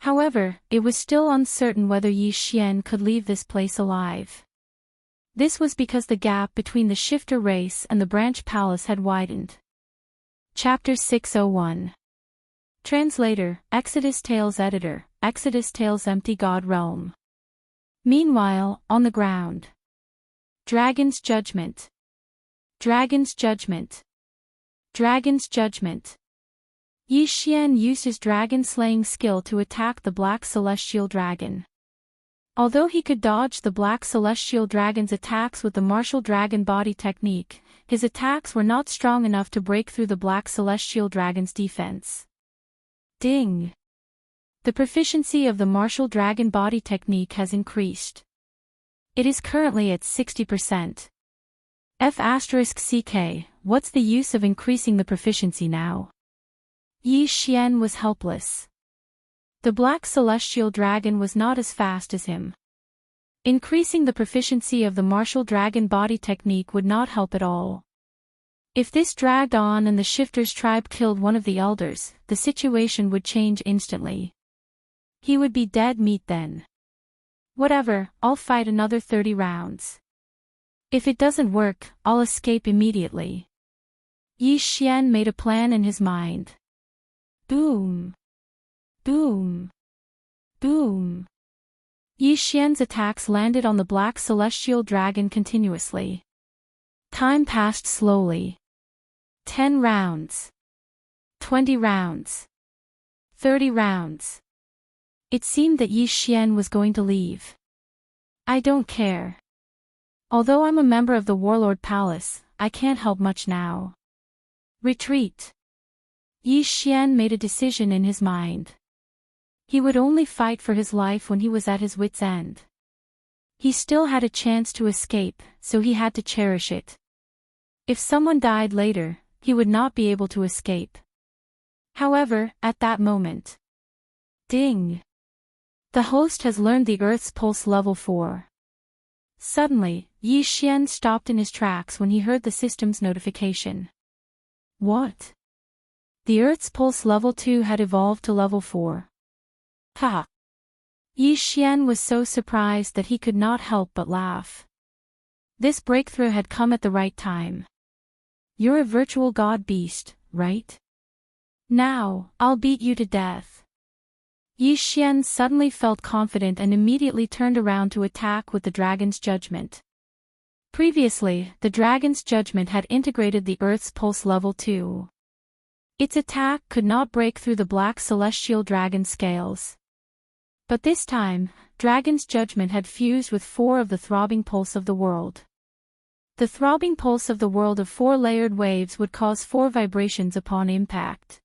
However, it was still uncertain whether Yi Xian could leave this place alive. This was because the gap between the shifter race and the branch palace had widened. Chapter 601. Translator, Exodus Tales Editor, Exodus Tales Empty God Realm. Meanwhile, on the ground. Dragon's Judgment. Dragon's Judgment. Dragon's Judgment. Yi Xian used his dragon-slaying skill to attack the Black Celestial Dragon. Although he could dodge the Black Celestial Dragon's attacks with the Martial Dragon Body technique, his attacks were not strong enough to break through the Black Celestial Dragon's defense. Ding! The proficiency of the Martial Dragon Body technique has increased. It is currently at 60%. F***CK, what's the use of increasing the proficiency now? Yi Xian was helpless. The Black Celestial Dragon was not as fast as him. Increasing the proficiency of the Martial Dragon Body technique would not help at all. If this dragged on and the Shifter's tribe killed one of the elders, the situation would change instantly. He would be dead meat then. Whatever, I'll fight another 30 rounds. If it doesn't work, I'll escape immediately. Yi Xian made a plan in his mind. Boom! Boom! Boom! Yi Xian's attacks landed on the Black Celestial Dragon continuously. Time passed slowly. 10 rounds. 20 rounds. 30 rounds. It seemed that Yi Xian was going to leave. I don't care. Although I'm a member of the Warlord Palace, I can't help much now. Retreat. Yi Xian made a decision in his mind. He would only fight for his life when he was at his wit's end. He still had a chance to escape, so he had to cherish it. If someone died later, he would not be able to escape. However, at that moment. Ding! The host has learned the Earth's Pulse Level 4. Suddenly, Yi Xian stopped in his tracks when he heard the system's notification. What? The Earth's Pulse Level 2 had evolved to Level 4. Ha! Yi Xian was so surprised that he could not help but laugh. This breakthrough had come at the right time. You're a virtual god beast, right? Now, I'll beat you to death. Yi Xian suddenly felt confident and immediately turned around to attack with the Dragon's Judgment. Previously, the Dragon's Judgment had integrated the Earth's Pulse Level 2. Its attack could not break through the Black Celestial Dragon's scales. But this time, Dragon's Judgment had fused with 4 of the throbbing pulse of the world. The throbbing pulse of the world of 4 layered waves would cause 4 vibrations upon impact.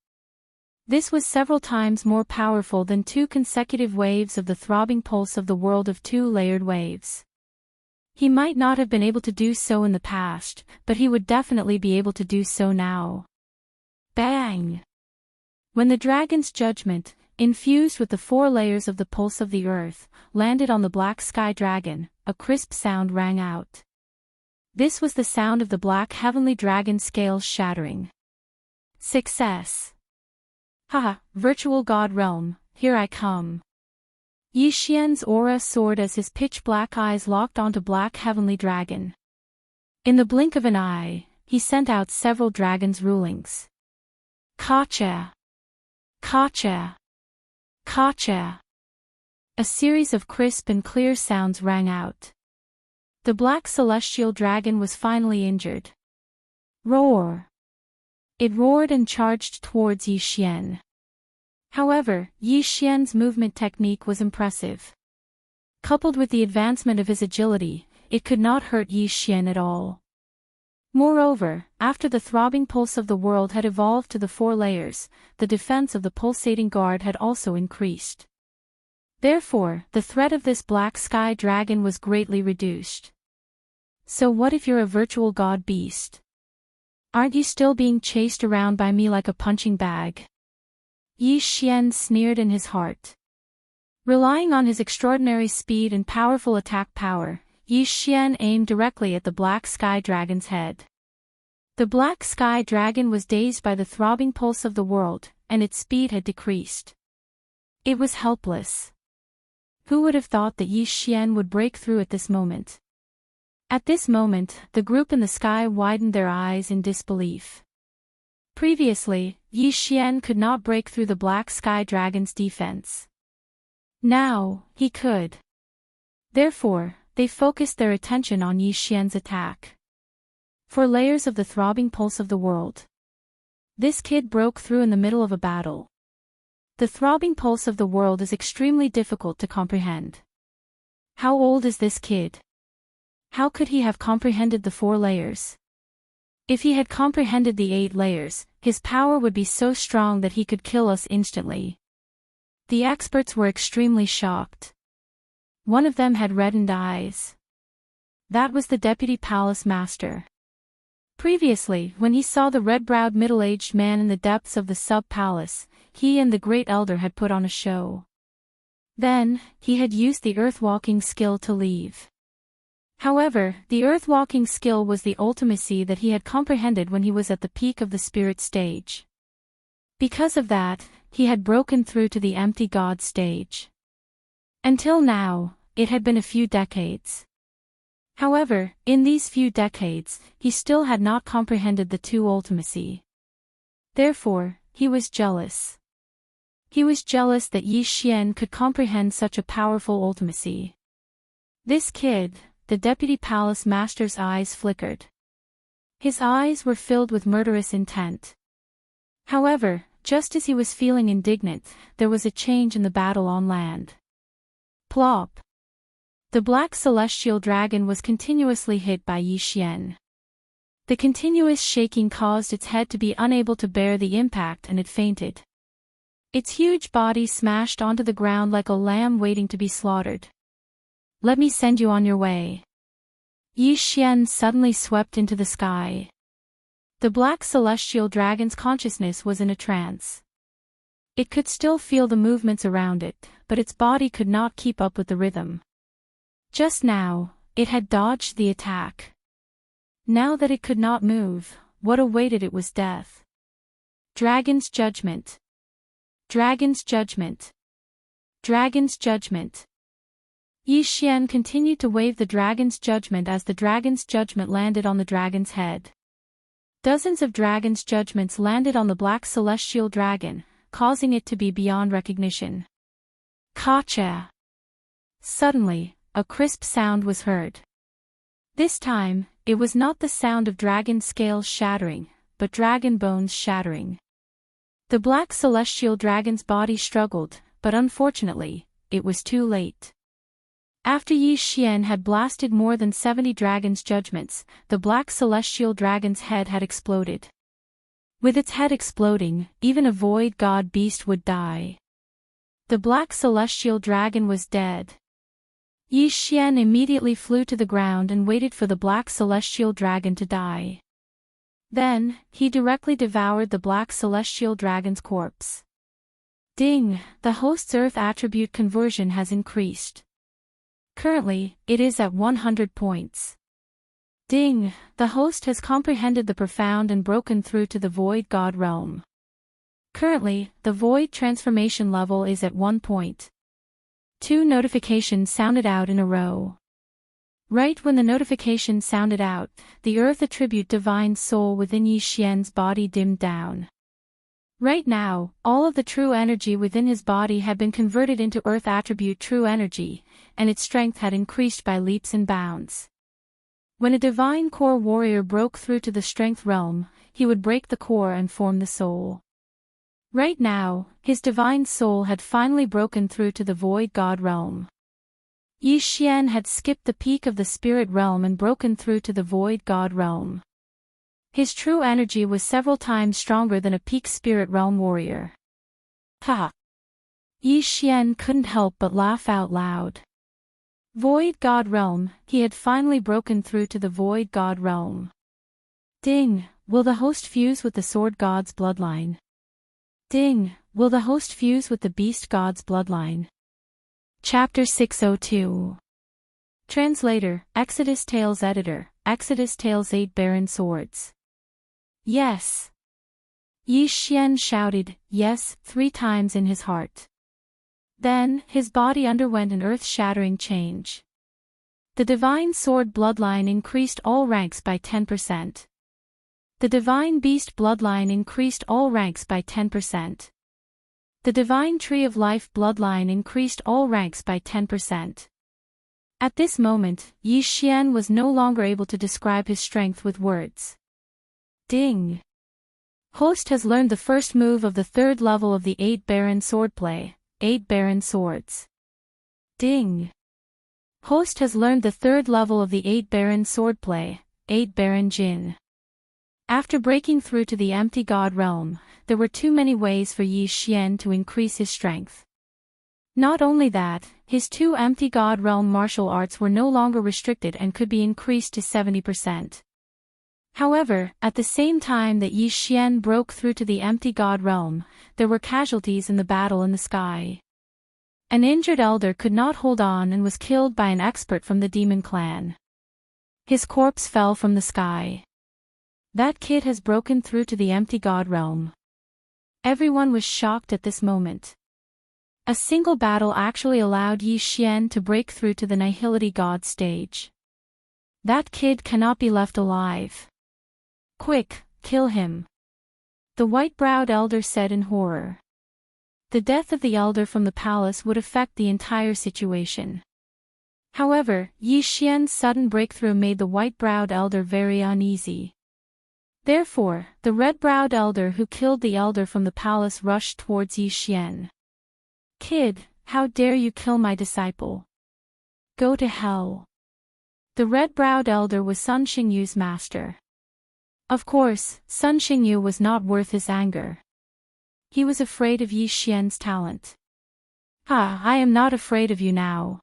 This was several times more powerful than 2 consecutive waves of the throbbing pulse of the world of 2 layered waves. He might not have been able to do so in the past, but he would definitely be able to do so now. Bang! When the dragon's judgment, infused with the 4 layers of the pulse of the earth, landed on the black sky dragon, a crisp sound rang out. This was the sound of the black heavenly dragon scales shattering. Success! Haha, virtual god realm, here I come. Yi Xian's aura soared as his pitch-black eyes locked onto black heavenly dragon. In the blink of an eye, he sent out several dragon's rulings. Kacha! Kacha! Kacha! A series of crisp and clear sounds rang out. The black celestial dragon was finally injured. Roar! It roared and charged towards Yi Xian. However, Yi Xian's movement technique was impressive. Coupled with the advancement of his agility, it could not hurt Yi Xian at all. Moreover, after the throbbing pulse of the world had evolved to the 4 layers, the defense of the pulsating guard had also increased. Therefore, the threat of this black sky dragon was greatly reduced. So what if you're a virtual god beast? Aren't you still being chased around by me like a punching bag? Yi Xian sneered in his heart. Relying on his extraordinary speed and powerful attack power, Yi Xian aimed directly at the black sky dragon's head. The black sky dragon was dazed by the throbbing pulse of the world, and its speed had decreased. It was helpless. Who would have thought that Yi Xian would break through at this moment? At this moment, the group in the sky widened their eyes in disbelief. Previously, Yi Xian could not break through the black sky dragon's defense. Now, he could. Therefore, they focused their attention on Yi Xian's attack. 4 layers of the throbbing pulse of the world. This kid broke through in the middle of a battle. The throbbing pulse of the world is extremely difficult to comprehend. How old is this kid? How could he have comprehended the 4 layers? If he had comprehended the 8 layers, his power would be so strong that he could kill us instantly. The experts were extremely shocked. One of them had reddened eyes. That was the deputy palace master. Previously, when he saw the red-browed middle-aged man in the depths of the sub-palace, he and the great elder had put on a show. Then, he had used the earth-walking skill to leave. However, the earthwalking skill was the ultimacy that he had comprehended when he was at the peak of the spirit stage. Because of that, he had broken through to the empty god stage. Until now, it had been a few decades. However, in these few decades, he still had not comprehended the 2 ultimacy. Therefore, he was jealous. He was jealous that Yi Xian could comprehend such a powerful ultimacy. This kid, the deputy palace master's eyes flickered. His eyes were filled with murderous intent. However, just as he was feeling indignant, there was a change in the battle on land. Plop! The black celestial dragon was continuously hit by Yi Xian. The continuous shaking caused its head to be unable to bear the impact and it fainted. Its huge body smashed onto the ground like a lamb waiting to be slaughtered. Let me send you on your way. Yi Xian suddenly swept into the sky. The black celestial dragon's consciousness was in a trance. It could still feel the movements around it, but its body could not keep up with the rhythm. Just now, it had dodged the attack. Now that it could not move, what awaited it was death. Dragon's judgment. Dragon's judgment. Dragon's judgment. Yi Xian continued to wave the dragon's judgment as the dragon's judgment landed on the dragon's head. Dozens of dragon's judgments landed on the black celestial dragon, causing it to be beyond recognition. Kacha! Suddenly, a crisp sound was heard. This time, it was not the sound of dragon scales shattering, but dragon bones shattering. The black celestial dragon's body struggled, but unfortunately, it was too late. After Yi Xian had blasted more than 70 dragon's judgments, the black celestial dragon's head had exploded. With its head exploding, even a void god beast would die. The black celestial dragon was dead. Yi Xian immediately flew to the ground and waited for the black celestial dragon to die. Then, he directly devoured the black celestial dragon's corpse. Ding! The host's earth attribute conversion has increased. Currently, it is at 100 points. Ding! The host has comprehended the profound and broken through to the void god realm. Currently, the void transformation level is at 1 point. 2 notifications sounded out in a row. Right when the notification sounded out, the earth attribute divine soul within Yi Xian's body dimmed down. Right now, all of the true energy within his body had been converted into earth attribute true energy, and its strength had increased by leaps and bounds. When a divine core warrior broke through to the strength realm, he would break the core and form the soul. Right now, his divine soul had finally broken through to the void god realm. Yi Xian had skipped the peak of the spirit realm and broken through to the void god realm. His true energy was several times stronger than a peak spirit realm warrior. Ha! Yi Xian couldn't help but laugh out loud. Void god realm, he had finally broken through to the void god realm. Ding! Will the host fuse with the sword god's bloodline? Ding! Will the host fuse with the beast god's bloodline? Chapter 602. Translator, Exodus Tales Editor, Exodus Tales 8 Barren Swords. Yes! Yi Xian shouted, yes, 3 times in his heart. Then, his body underwent an earth-shattering change. The divine sword bloodline increased all ranks by 10%. The divine beast bloodline increased all ranks by 10%. The divine tree of life bloodline increased all ranks by 10%. At this moment, Yi Xian was no longer able to describe his strength with words. Ding! Host has learned the first move of the 3rd level of the 8 Barren Swordplay, 8 Barren Swords. Ding! Host has learned the 3rd level of the 8 Barren Swordplay, 8 Barren Jin. After breaking through to the empty god realm, there were too many ways for Yi Xian to increase his strength. Not only that, his 2 empty god realm martial arts were no longer restricted and could be increased to 70%. However, at the same time that Yi Xian broke through to the empty god realm, there were casualties in the battle in the sky. An injured elder could not hold on and was killed by an expert from the demon clan. His corpse fell from the sky. That kid has broken through to the empty god realm. Everyone was shocked at this moment. A single battle actually allowed Yi Xian to break through to the nihility god stage. That kid cannot be left alive. Quick, kill him. The white-browed elder said in horror. The death of the elder from the palace would affect the entire situation. However, Yi Xian's sudden breakthrough made the white-browed elder very uneasy. Therefore, the red-browed elder who killed the elder from the palace rushed towards Yi Xian. Kid, how dare you kill my disciple? Go to hell. The red-browed elder was Sun Xingyu's master. Of course, Sun Xingyu was not worth his anger. He was afraid of Yi Xian's talent. I am not afraid of you now.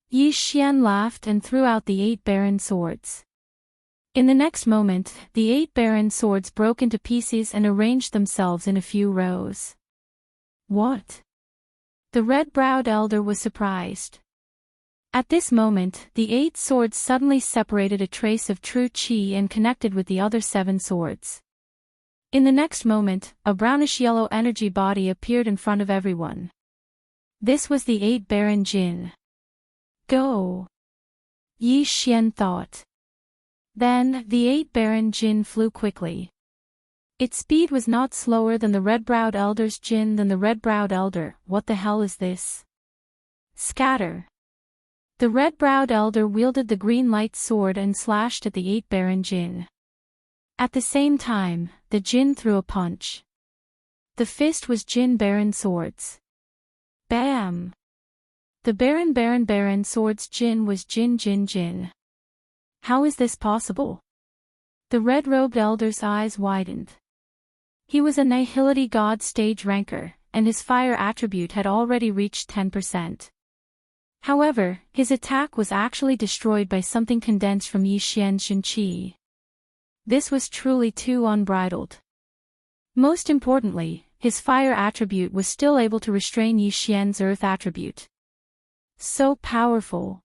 Yi Xian laughed and threw out the 8 barren swords. In the next moment, the 8 barren swords broke into pieces and arranged themselves in a few rows. What? The red-browed elder was surprised. At this moment, the 8 swords suddenly separated a trace of true qi and connected with the other 7 swords. In the next moment, a brownish-yellow energy body appeared in front of everyone. This was the 8 barren jin. Go! Yi Xian thought. Then, the 8 barren jin flew quickly. Its speed was not slower than the red-browed elder's jin than the red-browed elder. What the hell is this? Scatter! The red-browed elder wielded the green light sword and slashed at the 8 barren jin. At the same time, the jin threw a punch. The fist was jin barren swords. Bam! The barren swords jin was jin. How is this possible? The red-robed elder's eyes widened. He was a Nihility God stage ranker, and his fire attribute had already reached 10%. However, his attack was actually destroyed by something condensed from Yi Xian's Qi. This was truly too unbridled. Most importantly, his fire attribute was still able to restrain Yi Xian's earth attribute. So powerful.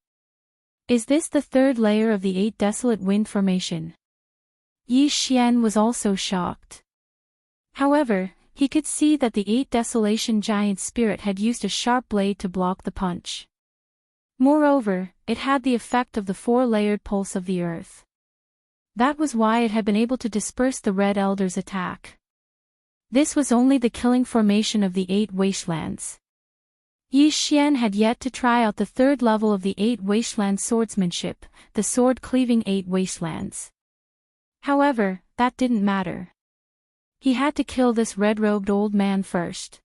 Is this the third layer of the 8 desolate wind formation? Yi Xian was also shocked. However, he could see that the 8 desolation giant spirit had used a sharp blade to block the punch. Moreover, it had the effect of the 4-layered pulse of the earth. That was why it had been able to disperse the Red Elder's attack. This was only the killing formation of the 8 wastelands. Yi Xian had yet to try out the 3rd level of the 8 wasteland swordsmanship, the sword-cleaving 8 wastelands. However, that didn't matter. He had to kill this red-robed old man first.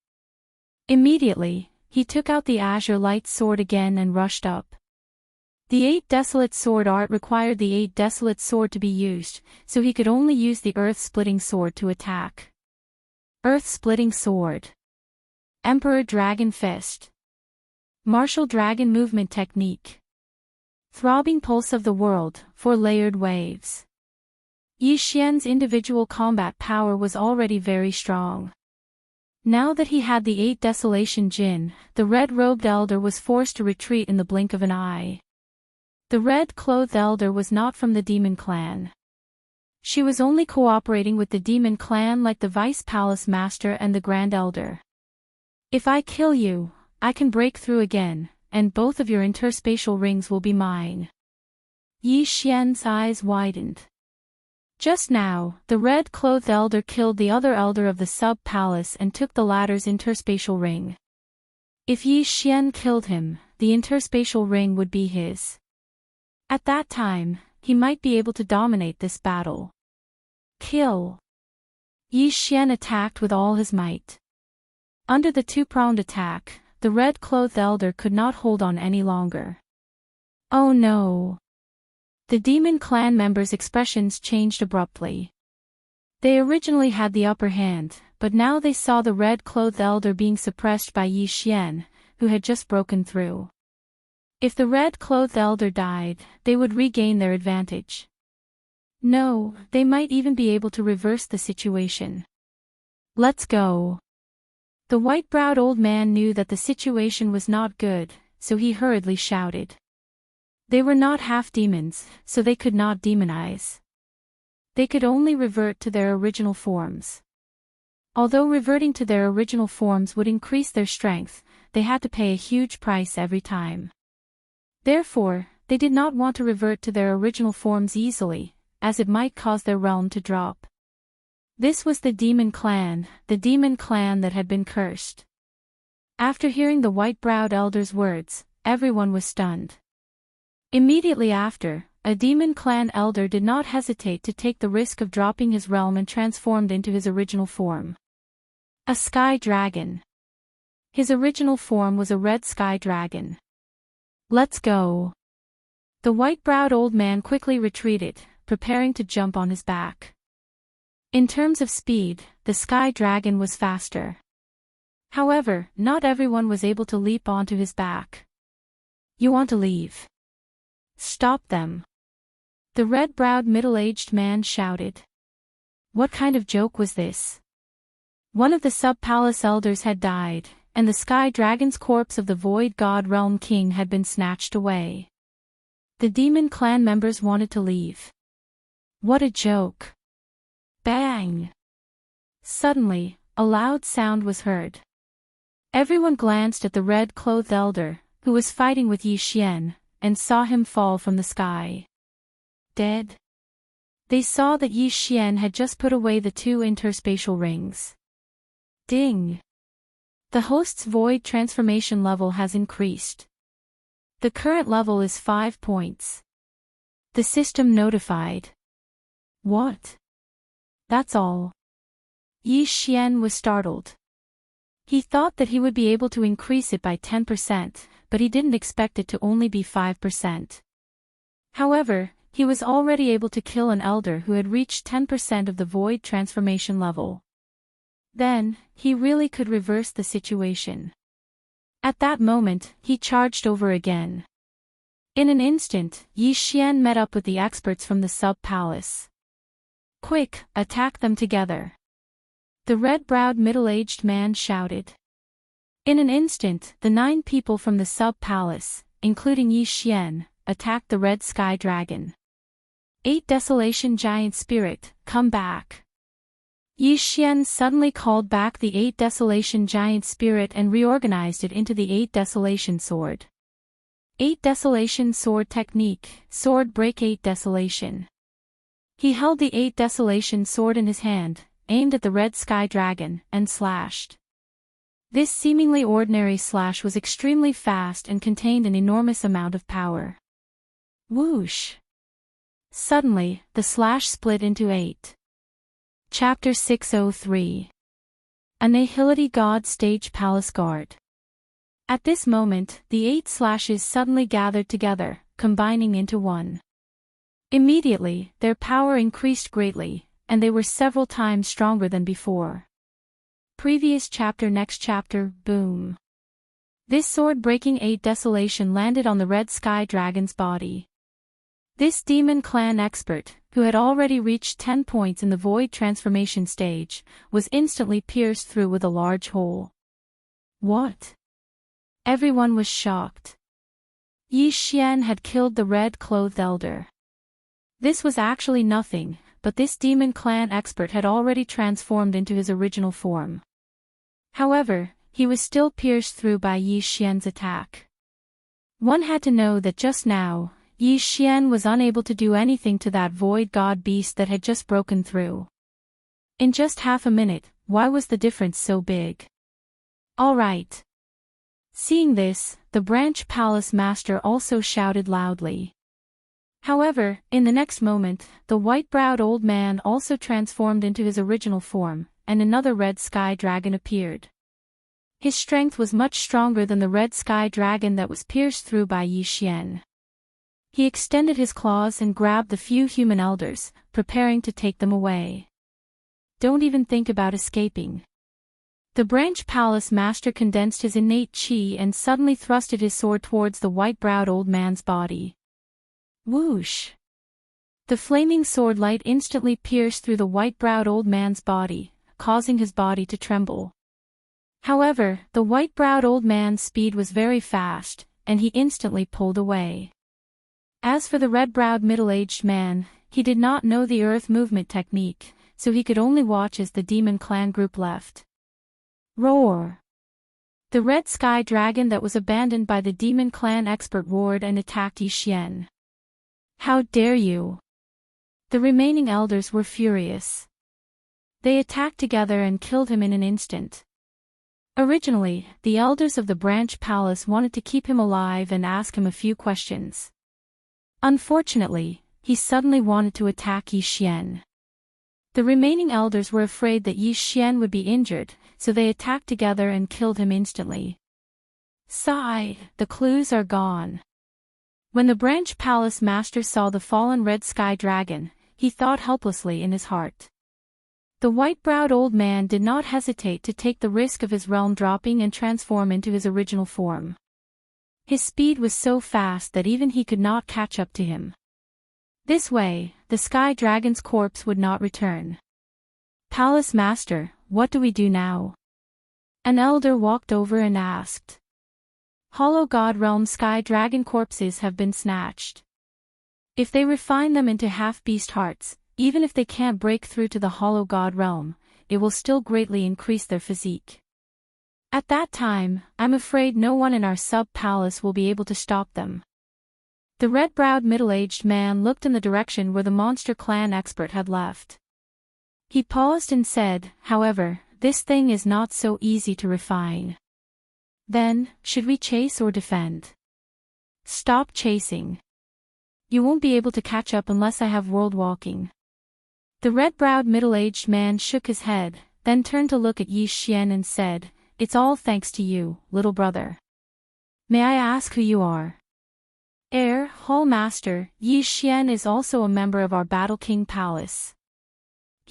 Immediately, he took out the azure light sword again and rushed up. The 8 desolate sword art required the 8 desolate sword to be used, so he could only use the earth-splitting sword to attack. Earth-splitting sword. Emperor Dragon Fist. Martial Dragon Movement Technique. Throbbing Pulse of the World, 4-layered waves. Yi Xian's individual combat power was already very strong. Now that he had the 8 Desolation Jin, the red-robed elder was forced to retreat in the blink of an eye. The red-clothed elder was not from the demon clan. She was only cooperating with the demon clan like the Vice Palace Master and the Grand Elder. If I kill you, I can break through again, and both of your interspatial rings will be mine. Yi Xian's eyes widened. Just now, the red-clothed elder killed the other elder of the sub-palace and took the latter's interspatial ring. If Yi Xian killed him, the interspatial ring would be his. At that time, he might be able to dominate this battle. Kill! Yi Xian attacked with all his might. Under the 2-pronged attack, the red-clothed elder could not hold on any longer. Oh no! The demon clan members' expressions changed abruptly. They originally had the upper hand, but now they saw the red-clothed elder being suppressed by Yi Xian, who had just broken through. If the red-clothed elder died, they would regain their advantage. No, they might even be able to reverse the situation. Let's go. The white-browed old man knew that the situation was not good, so he hurriedly shouted. They were not half-demons, so they could not demonize. They could only revert to their original forms. Although reverting to their original forms would increase their strength, they had to pay a huge price every time. Therefore, they did not want to revert to their original forms easily, as it might cause their realm to drop. This was the demon clan that had been cursed. After hearing the white-browed elder's words, everyone was stunned. Immediately after, a demon clan elder did not hesitate to take the risk of dropping his realm and transformed into his original form. A sky dragon. His original form was a red sky dragon. Let's go. The white-browed old man quickly retreated, preparing to jump on his back. In terms of speed, the sky dragon was faster. However, not everyone was able to leap onto his back. You want to leave? Stop them. The red-browed middle-aged man shouted. What kind of joke was this? One of the sub-palace elders had died, and the sky dragon's corpse of the void god realm king had been snatched away. The demon clan members wanted to leave. What a joke. Bang! Suddenly, a loud sound was heard. Everyone glanced at the red-clothed elder, who was fighting with Yi Xian, and saw him fall from the sky. Dead? They saw that Yi Xian had just put away the 2 interspatial rings. Ding! The host's void transformation level has increased. The current level is 5 points. The system notified. What? That's all. Yi Xian was startled. He thought that he would be able to increase it by 10%, but he didn't expect it to only be 5%. However, he was already able to kill an elder who had reached 10% of the void transformation level. Then, he really could reverse the situation. At that moment, he charged over again. In an instant, Yi Xian met up with the experts from the sub-palace. "Quick, attack them together!" the red-browed middle-aged man shouted. In an instant, the 9 people from the sub-palace, including Yi Xian, attacked the red sky dragon. 8 Desolation Giant Spirit, come back! Yi Xian suddenly called back the 8 Desolation Giant Spirit and reorganized it into the 8 Desolation Sword. 8 Desolation Sword Technique, Sword Break 8 Desolation. He held the 8 Desolation Sword in his hand, aimed at the red sky dragon, and slashed. This seemingly ordinary slash was extremely fast and contained an enormous amount of power. Whoosh! Suddenly, the slash split into 8. Chapter 603. A Nihility God Stage Palace Guard. At this moment, the 8 slashes suddenly gathered together, combining into one. Immediately, their power increased greatly, and they were several times stronger than before. Previous chapter. Next chapter, boom. This sword-breaking 8 desolation landed on the red sky dragon's body. This demon clan expert, who had already reached 10 points in the void transformation stage, was instantly pierced through with a large hole. What? Everyone was shocked. Yi Xian had killed the red-clothed elder. This was actually nothing, but this demon clan expert had already transformed into his original form. However, he was still pierced through by Yi Xian's attack. One had to know that just now, Yi Xian was unable to do anything to that void god beast that had just broken through. In just half a minute, why was the difference so big? All right. Seeing this, the branch palace master also shouted loudly. However, in the next moment, the white-browed old man also transformed into his original form, and another red sky dragon appeared. His strength was much stronger than the red sky dragon that was pierced through by Yi Xian. He extended his claws and grabbed the few human elders, preparing to take them away. Don't even think about escaping. The branch palace master condensed his innate chi and suddenly thrusted his sword towards the white-browed old man's body. Whoosh! The flaming sword light instantly pierced through the white-browed old man's body, causing his body to tremble. However, the white-browed old man's speed was very fast, and he instantly pulled away. As for the red-browed middle-aged man, he did not know the earth movement technique, so he could only watch as the demon clan group left. Roar! The red sky dragon that was abandoned by the demon clan expert roared and attacked Yi Xian. How dare you! The remaining elders were furious. They attacked together and killed him in an instant. Originally, the elders of the branch palace wanted to keep him alive and ask him a few questions. Unfortunately, he suddenly wanted to attack Yi Xian. The remaining elders were afraid that Yi Xian would be injured, so they attacked together and killed him instantly. Sigh, the clues are gone. When the branch palace master saw the fallen red sky dragon, he thought helplessly in his heart. The white-browed old man did not hesitate to take the risk of his realm dropping and transform into his original form. His speed was so fast that even he could not catch up to him. This way, the sky dragon's corpse would not return. Palace master, what do we do now? An elder walked over and asked. Hollow God Realm sky dragon corpses have been snatched. If they refine them into half-beast hearts, even if they can't break through to the Hollow God Realm, it will still greatly increase their physique. At that time, I'm afraid no one in our sub-palace will be able to stop them. The red-browed middle-aged man looked in the direction where the monster clan expert had left. He paused and said, however, this thing is not so easy to refine. Then, should we chase or defend? Stop chasing. You won't be able to catch up unless I have world walking. The red-browed middle-aged man shook his head, then turned to look at Yi Xian and said, It's all thanks to you, little brother. May I ask who you are? Hall Master, Yi Xian is also a member of our Battle King Palace.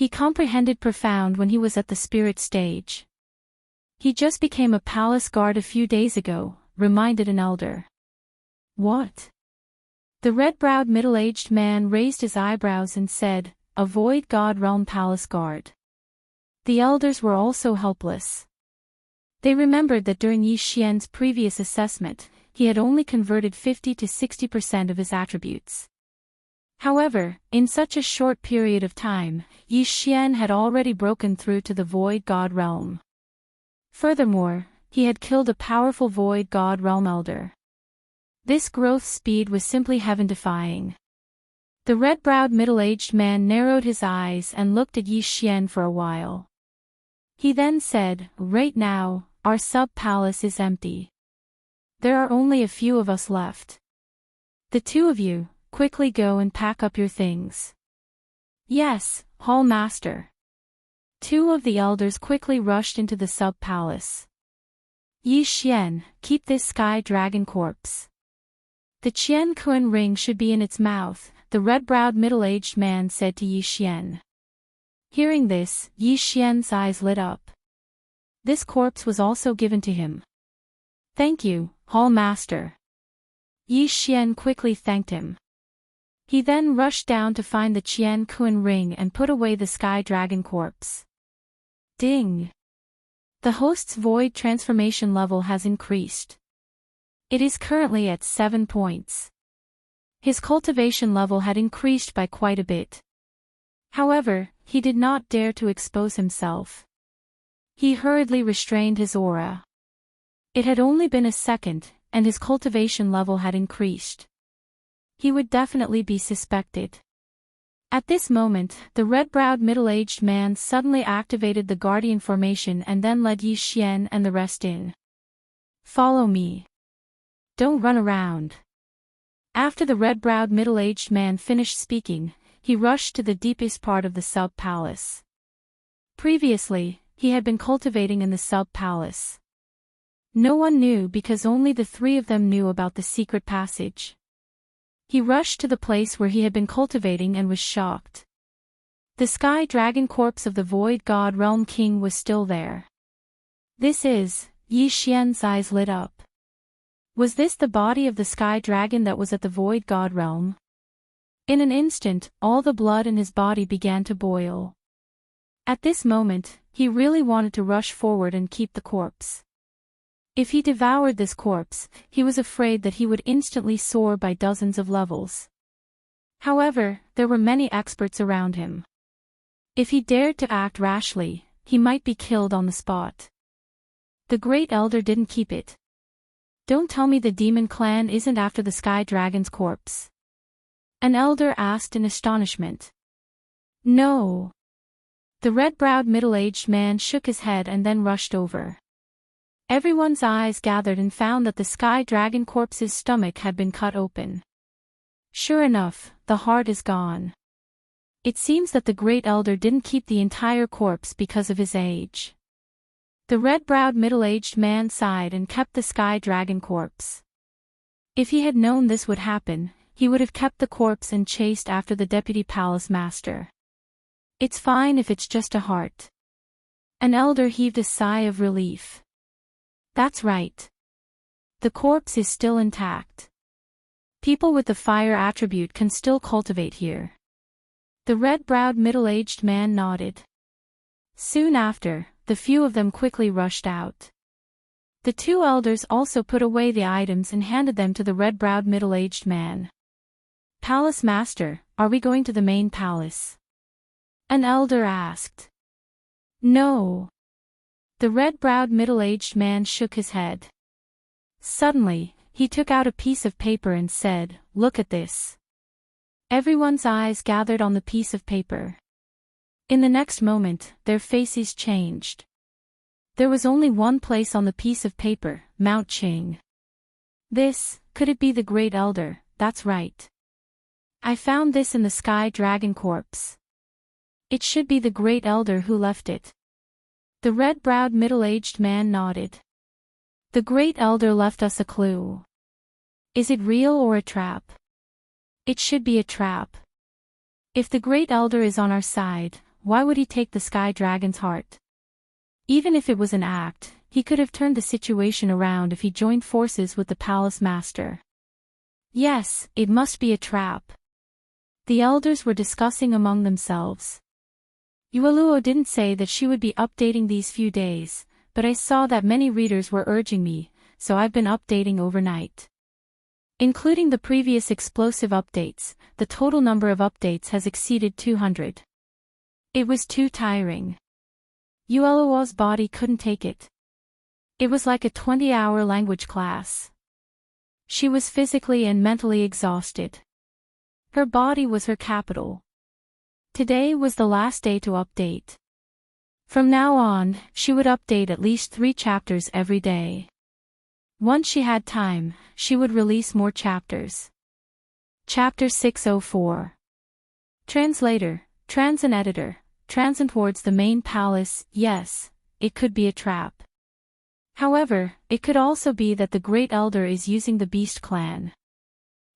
He comprehended profound when he was at the spirit stage. He just became a palace guard a few days ago, reminded an elder. What? The red-browed middle-aged man raised his eyebrows and said, a void god realm palace guard. The elders were also helpless. They remembered that during Yi Xian's previous assessment, he had only converted 50 to 60% of his attributes. However, in such a short period of time, Yi Xian had already broken through to the void god realm. Furthermore, he had killed a powerful void god realm elder. This growth speed was simply heaven-defying. The red-browed middle-aged man narrowed his eyes and looked at Yi Xian for a while. He then said, right now, our sub-palace is empty. There are only a few of us left. The two of you, quickly go and pack up your things. Yes, Hall Master. Two of the elders quickly rushed into the sub-palace. Yi Xian, keep this sky dragon corpse. The Qian Kun ring should be in its mouth, the red-browed middle-aged man said to Yi Xian. Hearing this, Yi Xian's eyes lit up. This corpse was also given to him. Thank you, Hall Master. Yi Xian quickly thanked him. He then rushed down to find the Qian Kun ring and put away the sky dragon corpse. Ding! The host's void transformation level has increased. It is currently at 7 points. His cultivation level had increased by quite a bit. However, he did not dare to expose himself. He hurriedly restrained his aura. It had only been a second, and his cultivation level had increased. He would definitely be suspected. At this moment, the red-browed middle-aged man suddenly activated the guardian formation and then led Yi Xian and the rest in. Follow me. Don't run around. After the red-browed middle-aged man finished speaking, he rushed to the deepest part of the sub-palace. Previously, he had been cultivating in the sub-palace. No one knew because only the three of them knew about the secret passage. He rushed to the place where he had been cultivating and was shocked. The sky dragon corpse of the void god realm king was still there. This is, Yi Xian's eyes lit up. Was this the body of the sky dragon that was at the void god realm? In an instant, all the blood in his body began to boil. At this moment, he really wanted to rush forward and keep the corpse. If he devoured this corpse, he was afraid that he would instantly soar by dozens of levels. However, there were many experts around him. If he dared to act rashly, he might be killed on the spot. The Great Elder didn't keep it. Don't tell me the demon clan isn't after the sky dragon's corpse. An elder asked in astonishment. No. The red-browed middle-aged man shook his head and then rushed over. Everyone's eyes gathered and found that the sky dragon corpse's stomach had been cut open. Sure enough, the heart is gone. It seems that the Great Elder didn't keep the entire corpse because of his age. The red-browed middle-aged man sighed and kept the sky dragon corpse. If he had known this would happen, he would have kept the corpse and chased after the deputy palace master. It's fine if it's just a heart. An elder heaved a sigh of relief. That's right. The corpse is still intact. People with the fire attribute can still cultivate here. The red-browed middle-aged man nodded. Soon after, the few of them quickly rushed out. The two elders also put away the items and handed them to the red-browed middle-aged man. Palace master, are we going to the main palace? An elder asked. No. The red-browed middle-aged man shook his head. Suddenly, he took out a piece of paper and said, "Look at this." Everyone's eyes gathered on the piece of paper. In the next moment, their faces changed. There was only one place on the piece of paper, Mount Qing. Could it be the Great Elder? That's right. I found this in the Sky Dragon corpse. It should be the Great Elder who left it. The red-browed middle-aged man nodded. The Great Elder left us a clue. Is it real or a trap? It should be a trap. If the Great Elder is on our side, why would he take the Sky Dragon's heart? Even if it was an act, he could have turned the situation around if he joined forces with the Palace Master. Yes, it must be a trap. The elders were discussing among themselves. Yueluo didn't say that she would be updating these few days, but I saw that many readers were urging me, so I've been updating overnight. Including the previous explosive updates, the total number of updates has exceeded 200. It was too tiring. Yueluo's body couldn't take it. It was like a 20-hour language class. She was physically and mentally exhausted. Her body was her capital. Today was the last day to update. From now on, she would update at least 3 chapters every day. Once she had time, she would release more chapters. Chapter 604. Translator, Transin Editor, Transin towards the main palace. Yes, it could be a trap. However, it could also be that the Great Elder is using the Beast Clan.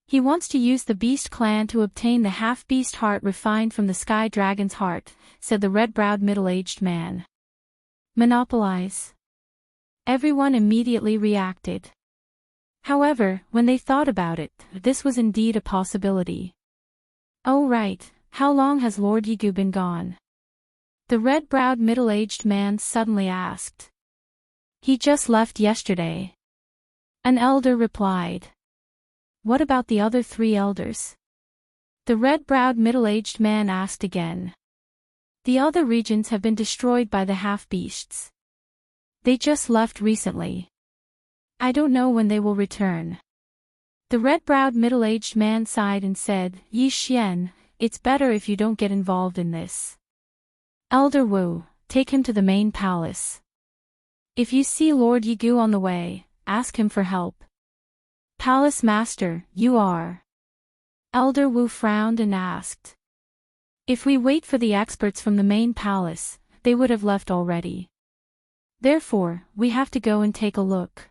He wants to use the Beast Clan to obtain the half-beast heart refined from the Sky Dragon's heart, said the red-browed middle-aged man. Monopolize. Everyone immediately reacted. However, when they thought about it, this was indeed a possibility. Oh right, how long has Lord Yigu been gone? The red-browed middle-aged man suddenly asked. He just left yesterday. An elder replied. What about the other 3 elders? The red-browed middle-aged man asked again. The other regions have been destroyed by the half-beasts. They just left recently. I don't know when they will return. The red-browed middle-aged man sighed and said, Yi Xian, it's better if you don't get involved in this. Elder Wu, take him to the main palace. If you see Lord Yigu on the way, ask him for help. Palace Master, you are. Elder Wu frowned and asked. If we wait for the experts from the main palace, they would have left already. Therefore, we have to go and take a look.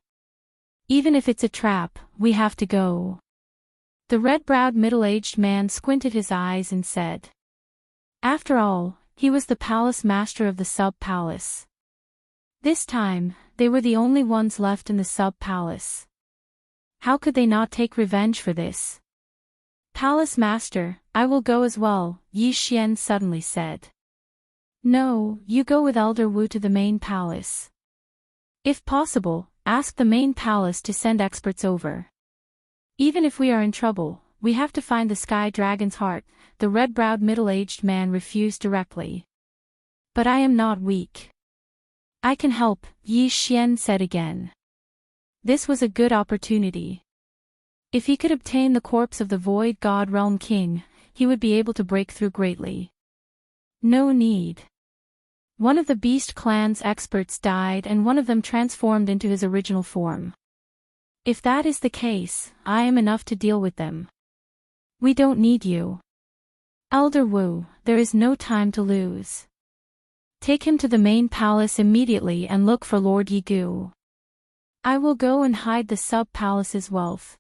Even if it's a trap, we have to go. The red-browed middle-aged man squinted his eyes and said. After all, he was the palace master of the sub-palace. This time, they were the only ones left in the sub-palace. How could they not take revenge for this? Palace Master, I will go as well, Yi Xian suddenly said. No, you go with Elder Wu to the main palace. If possible, ask the main palace to send experts over. Even if we are in trouble, we have to find the Sky Dragon's heart, the red-browed middle-aged man refused directly. But I am not weak. I can help, Yi Xian said again. This was a good opportunity. If he could obtain the corpse of the Void God Realm King, he would be able to break through greatly. No need. One of the Beast Clan's experts died and one of them transformed into his original form. If that is the case, I am enough to deal with them. We don't need you. Elder Wu, there is no time to lose. Take him to the main palace immediately and look for Lord Yigu. I will go and hide the sub-palace's wealth.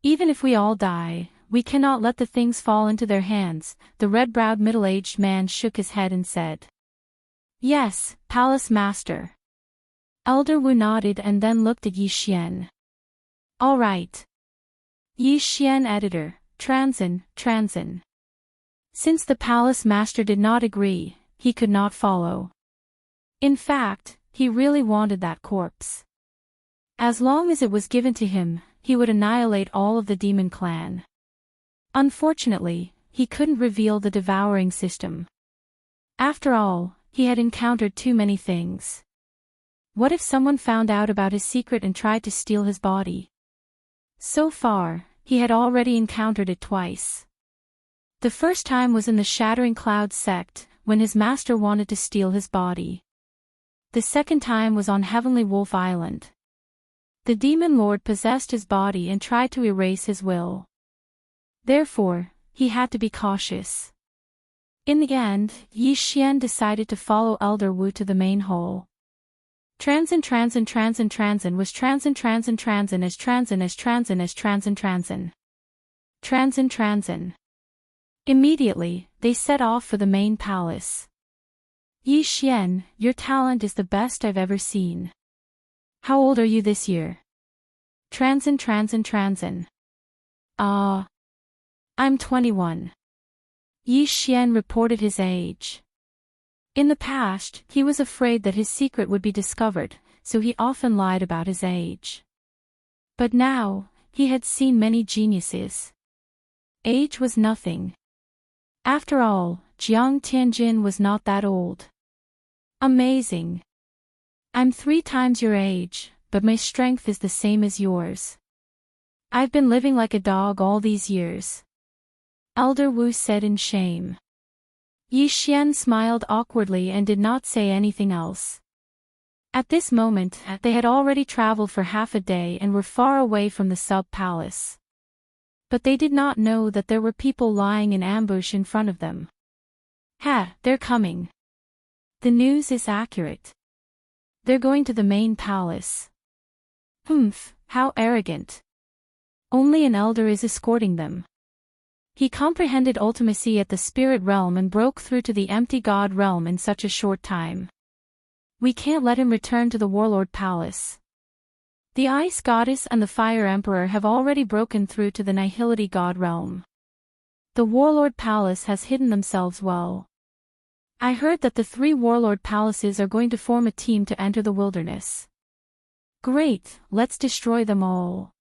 Even if we all die, we cannot let the things fall into their hands, the red-browed middle-aged man shook his head and said. Yes, Palace Master. Elder Wu nodded and then looked at Yi Xian. All right. Yi Xian Editor, Transin. Since the Palace Master did not agree, he could not follow. In fact, he really wanted that corpse. As long as it was given to him, he would annihilate all of the demon clan. Unfortunately, he couldn't reveal the devouring system. After all, he had encountered too many things. What if someone found out about his secret and tried to steal his body? So far, he had already encountered it twice. The first time was in the Shattering Cloud sect, when his master wanted to steal his body. The second time was on Heavenly Wolf Island. The demon lord possessed his body and tried to erase his will. Therefore, he had to be cautious. In the end, Yi Xian decided to follow Elder Wu to the main hall. Transin was Transin. Immediately, they set off for the main palace. Yi Xian, your talent is the best I've ever seen. How old are you this year? Transin. I'm 21. Yi Xian reported his age. In the past, he was afraid that his secret would be discovered, so he often lied about his age. But now, he had seen many geniuses. Age was nothing. After all, Jiang Tianjin was not that old. Amazing. I'm 3 times your age, but my strength is the same as yours. I've been living like a dog all these years. Elder Wu said in shame. Yi Xian smiled awkwardly and did not say anything else. At this moment, they had already traveled for half a day and were far away from the sub-palace. But they did not know that there were people lying in ambush in front of them. They're coming. The news is accurate. They're going to the main palace. How arrogant. Only an elder is escorting them. He comprehended ultimacy at the spirit realm and broke through to the empty god realm in such a short time. We can't let him return to the warlord palace. The ice goddess and the fire emperor have already broken through to the nihility god realm. The warlord palace has hidden themselves well. I heard that the 3 warlord palaces are going to form a team to enter the wilderness. Great, let's destroy them all.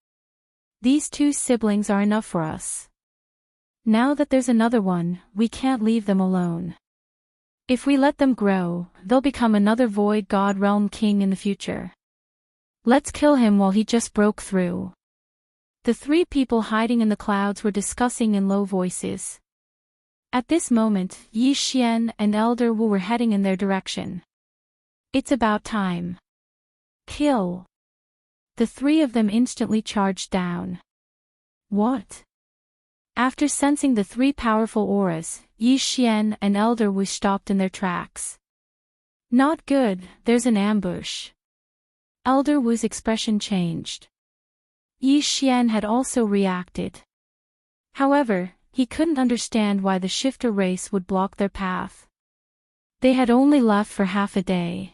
These 2 siblings are enough for us. Now that there's another one, we can't leave them alone. If we let them grow, they'll become another void god realm king in the future. Let's kill him while he just broke through. The 3 people hiding in the clouds were discussing in low voices. At this moment, Yi Xian and Elder Wu were heading in their direction. It's about time. Kill. The 3 of them instantly charged down. What? After sensing the 3 powerful auras, Yi Xian and Elder Wu stopped in their tracks. Not good, there's an ambush. Elder Wu's expression changed. Yi Xian had also reacted. However, he couldn't understand why the shifter race would block their path. They had only left for half a day.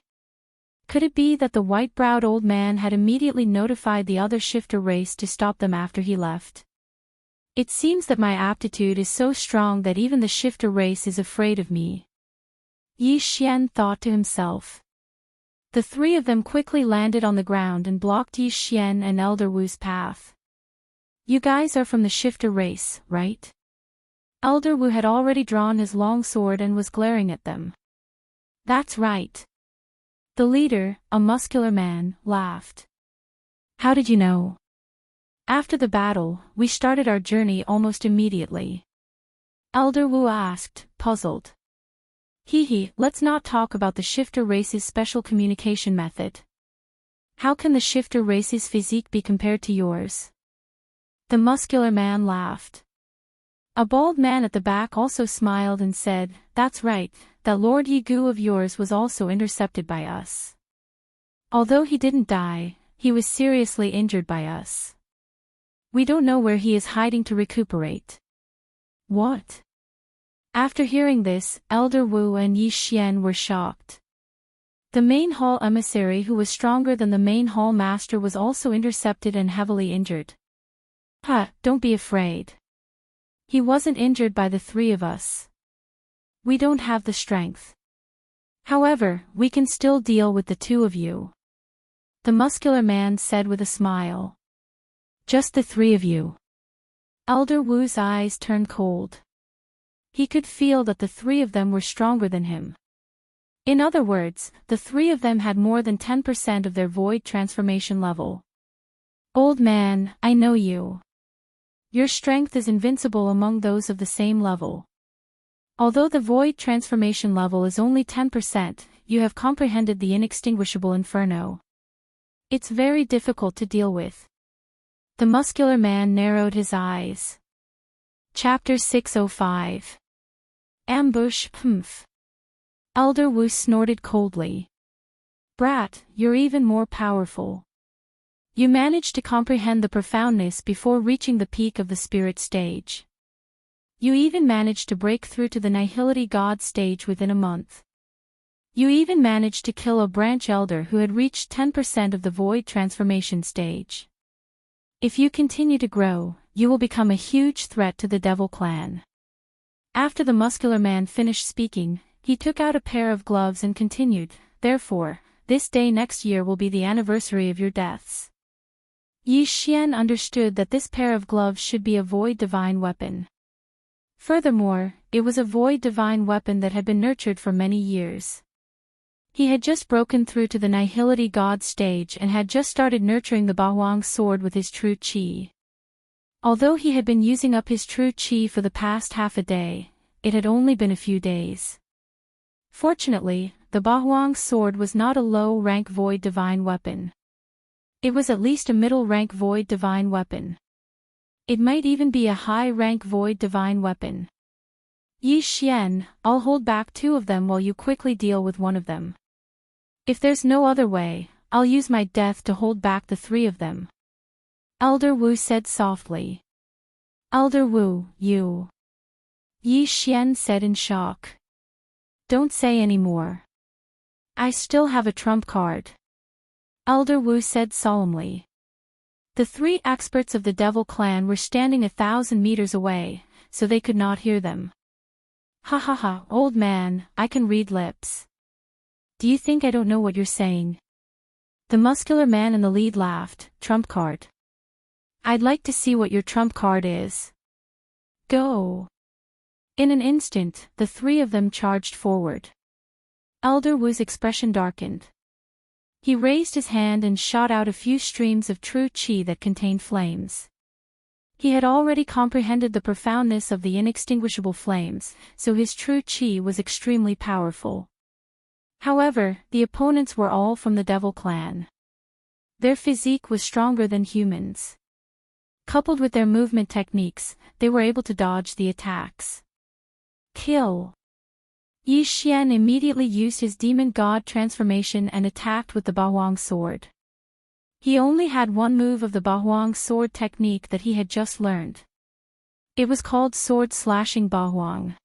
Could it be that the white-browed old man had immediately notified the other shifter race to stop them after he left? It seems that my aptitude is so strong that even the shifter race is afraid of me. Yi Xian thought to himself. The 3 of them quickly landed on the ground and blocked Yi Xian and Elder Wu's path. You guys are from the shifter race, right? Elder Wu had already drawn his long sword and was glaring at them. That's right. The leader, a muscular man, laughed. How did you know? After the battle, we started our journey almost immediately. Elder Wu asked, puzzled. Let's not talk about the shifter race's special communication method. How can the shifter race's physique be compared to yours? The muscular man laughed. A bald man at the back also smiled and said, that's right, that Lord Yi Gu of yours was also intercepted by us. Although he didn't die, he was seriously injured by us. We don't know where he is hiding to recuperate. What? After hearing this, Elder Wu and Yi Xian were shocked. The main hall emissary who was stronger than the main hall master was also intercepted and heavily injured. Don't be afraid. He wasn't injured by the 3 of us. We don't have the strength. However, we can still deal with the 2 of you. The muscular man said with a smile. Just the 3 of you. Elder Wu's eyes turned cold. He could feel that the 3 of them were stronger than him. In other words, the 3 of them had more than 10% of their void transformation level. Old man, I know you. Your strength is invincible among those of the same level. Although the void transformation level is only 10%, you have comprehended the inextinguishable inferno. It's very difficult to deal with. The muscular man narrowed his eyes. Chapter 605. Ambush. Elder Wu snorted coldly. Brat, you're even more powerful. You managed to comprehend the profoundness before reaching the peak of the spirit stage. You even managed to break through to the Nihility God stage within a month. You even managed to kill a branch elder who had reached 10% of the void transformation stage. If you continue to grow, you will become a huge threat to the Devil Clan. After the muscular man finished speaking, he took out a pair of gloves and continued, therefore, this day next year will be the anniversary of your deaths. Yi Xian understood that this pair of gloves should be a void divine weapon. Furthermore, it was a void divine weapon that had been nurtured for many years. He had just broken through to the Nihility God stage and had just started nurturing the Bahuang sword with his true qi. Although he had been using up his true qi for the past half a day, it had only been a few days. Fortunately, the Bahuang sword was not a low-rank void divine weapon. It was at least a middle-rank void divine weapon. It might even be a high-rank void divine weapon. Yi Xian, I'll hold back 2 of them while you quickly deal with one of them. If there's no other way, I'll use my death to hold back the 3 of them. Elder Wu said softly. Elder Wu, you. Yi Xian said in shock. Don't say any more. I still have a trump card. Elder Wu said solemnly. The 3 experts of the Devil Clan were standing 1,000 meters away, so they could not hear them. Ha ha ha, old man, I can read lips. Do you think I don't know what you're saying? The muscular man in the lead laughed. Trump card. I'd like to see what your trump card is. Go. In an instant, the 3 of them charged forward. Elder Wu's expression darkened. He raised his hand and shot out a few streams of true qi that contained flames. He had already comprehended the profoundness of the inextinguishable flames, so his true qi was extremely powerful. However, the opponents were all from the Devil Clan. Their physique was stronger than humans. Coupled with their movement techniques, they were able to dodge the attacks. Kill. Yi Xian immediately used his demon god transformation and attacked with the Bahuang sword. He only had one move of the Bahuang sword technique that he had just learned. It was called sword slashing Bahuang.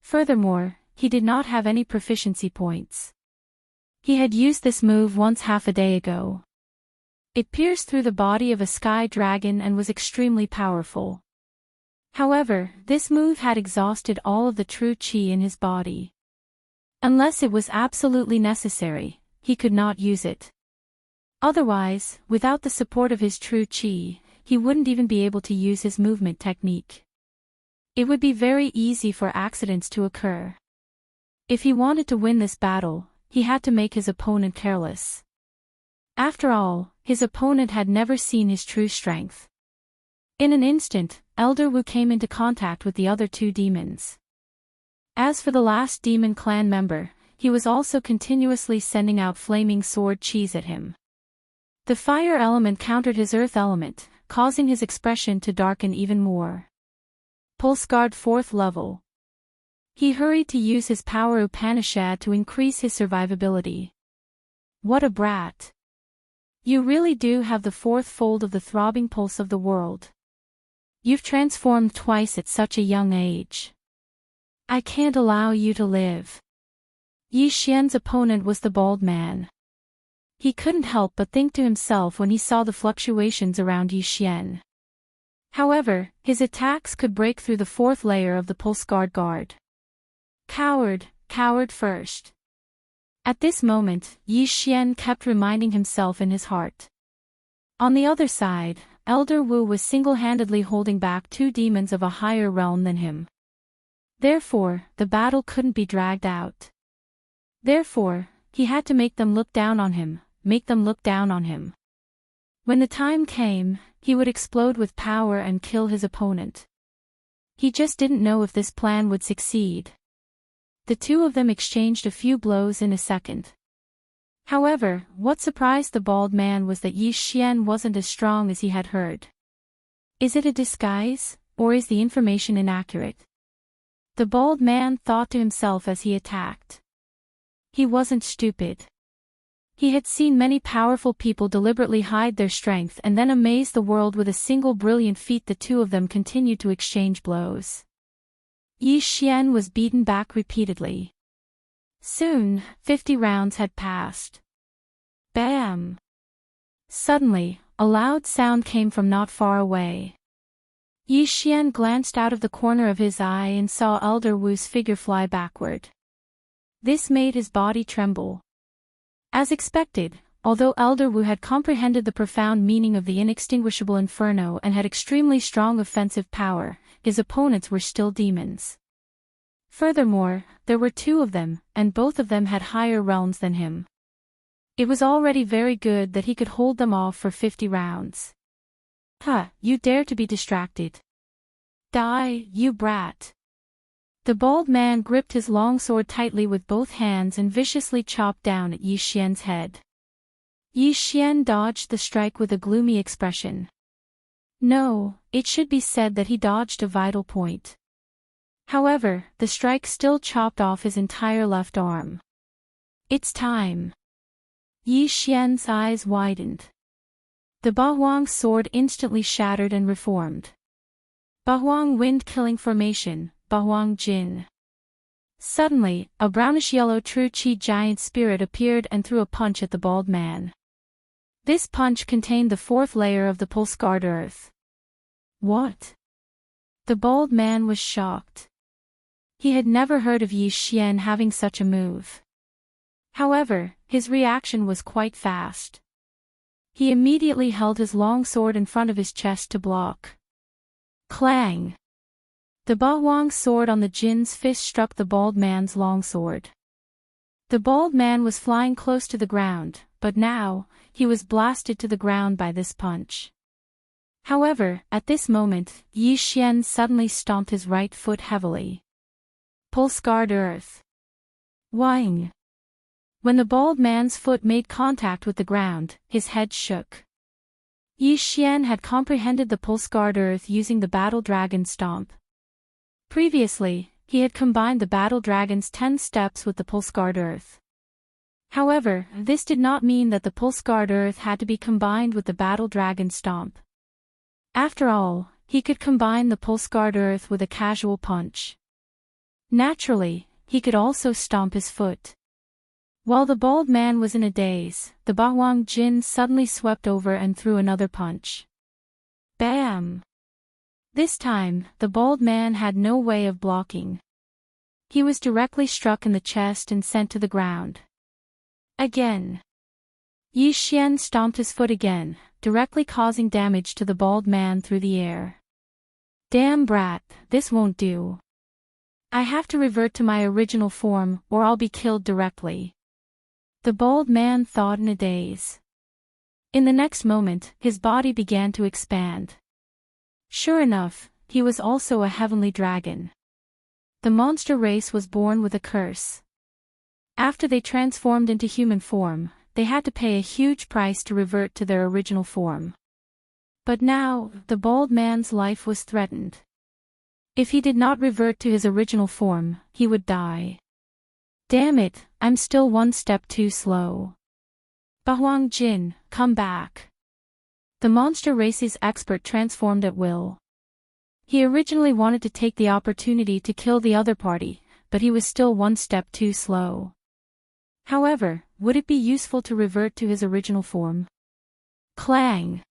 Furthermore, he did not have any proficiency points. He had used this move once half a day ago. It pierced through the body of a sky dragon and was extremely powerful. However, this move had exhausted all of the true qi in his body. Unless it was absolutely necessary, he could not use it. Otherwise, without the support of his true qi, he wouldn't even be able to use his movement technique. It would be very easy for accidents to occur. If he wanted to win this battle, he had to make his opponent careless. After all, his opponent had never seen his true strength. In an instant, Elder Wu came into contact with the other 2 demons. As for the last demon clan member, he was also continuously sending out flaming sword qis at him. The fire element countered his earth element, causing his expression to darken even more. Pulse Guard 4th level. He hurried to use his power Upanishad to increase his survivability. What a brat. You really do have the 4th fold of the throbbing pulse of the world. You've transformed twice at such a young age. I can't allow you to live. Yi Xian's opponent was the bald man. He couldn't help but think to himself when he saw the fluctuations around Yi Xian. However, his attacks could break through the 4th layer of the Pulse Guard. Coward, coward first. At this moment, Yi Xian kept reminding himself in his heart. On the other side, Elder Wu was single-handedly holding back 2 demons of a higher realm than him. Therefore, the battle couldn't be dragged out. Therefore, he had to make them look down on him, When the time came, he would explode with power and kill his opponent. He just didn't know if this plan would succeed. The 2 of them exchanged a few blows in a second. However, what surprised the bald man was that Yi Xian wasn't as strong as he had heard. Is it a disguise, or is the information inaccurate? The bald man thought to himself as he attacked. He wasn't stupid. He had seen many powerful people deliberately hide their strength and then amaze the world with a single brilliant feat. The 2 of them continued to exchange blows. Yi Xian was beaten back repeatedly. Soon, 50 rounds had passed. Bam! Suddenly, a loud sound came from not far away. Yi Xian glanced out of the corner of his eye and saw Elder Wu's figure fly backward. This made his body tremble. As expected, although Elder Wu had comprehended the profound meaning of the inextinguishable inferno and had extremely strong offensive power, his opponents were still demons. Furthermore, there were 2 of them, and both of them had higher realms than him. It was already very good that he could hold them off for 50 rounds. "Ha, you dare to be distracted. Die, you brat." The bald man gripped his long sword tightly with both hands and viciously chopped down at Yi Xian's head. Yi Xian dodged the strike with a gloomy expression. No, it should be said that he dodged a vital point. However, the strike still chopped off his entire left arm. "It's time." Yi Xian's eyes widened. The Bahuang sword instantly shattered and reformed. Bahuang wind-killing formation, Bahuang Jin. Suddenly, a brownish-yellow true Qi giant spirit appeared and threw a punch at the bald man. This punch contained the 4th layer of the pulse-scarred earth. What? The bald man was shocked. He had never heard of Yi Xian having such a move. However, his reaction was quite fast. He immediately held his long sword in front of his chest to block. Clang! The Bahuang sword on the Jin's fist struck the bald man's long sword. The bald man was flying close to the ground, but now, he was blasted to the ground by this punch. However, at this moment, Yi Xian suddenly stomped his right foot heavily. Pulse-scarred earth. Whang! When the bald man's foot made contact with the ground, his head shook. Yi Xian had comprehended the pulse-scarred earth using the battle dragon stomp. Previously, he had combined the battle dragon's 10 steps with the pulse-scarred earth. However, this did not mean that the pulse-scarred earth had to be combined with the battle dragon stomp. After all, he could combine the pulse-scarred earth with a casual punch. Naturally, he could also stomp his foot. While the bald man was in a daze, the Bahuang Jin suddenly swept over and threw another punch. Bam! This time, the bald man had no way of blocking. He was directly struck in the chest and sent to the ground. Again. Yi Xian stomped his foot again, directly causing damage to the bald man through the air. Damn brat, this won't do. I have to revert to my original form, or I'll be killed directly. The bald man thought in a daze. In the next moment, his body began to expand. Sure enough, he was also a heavenly dragon. The monster race was born with a curse. After they transformed into human form, they had to pay a huge price to revert to their original form. But now, the bald man's life was threatened. If he did not revert to his original form, he would die. Damn it, I'm still 1 step too slow. Bahuang Jin, come back. The monster race's expert transformed at will. He originally wanted to take the opportunity to kill the other party, but he was still 1 step too slow. However, would it be useful to revert to his original form? Clang!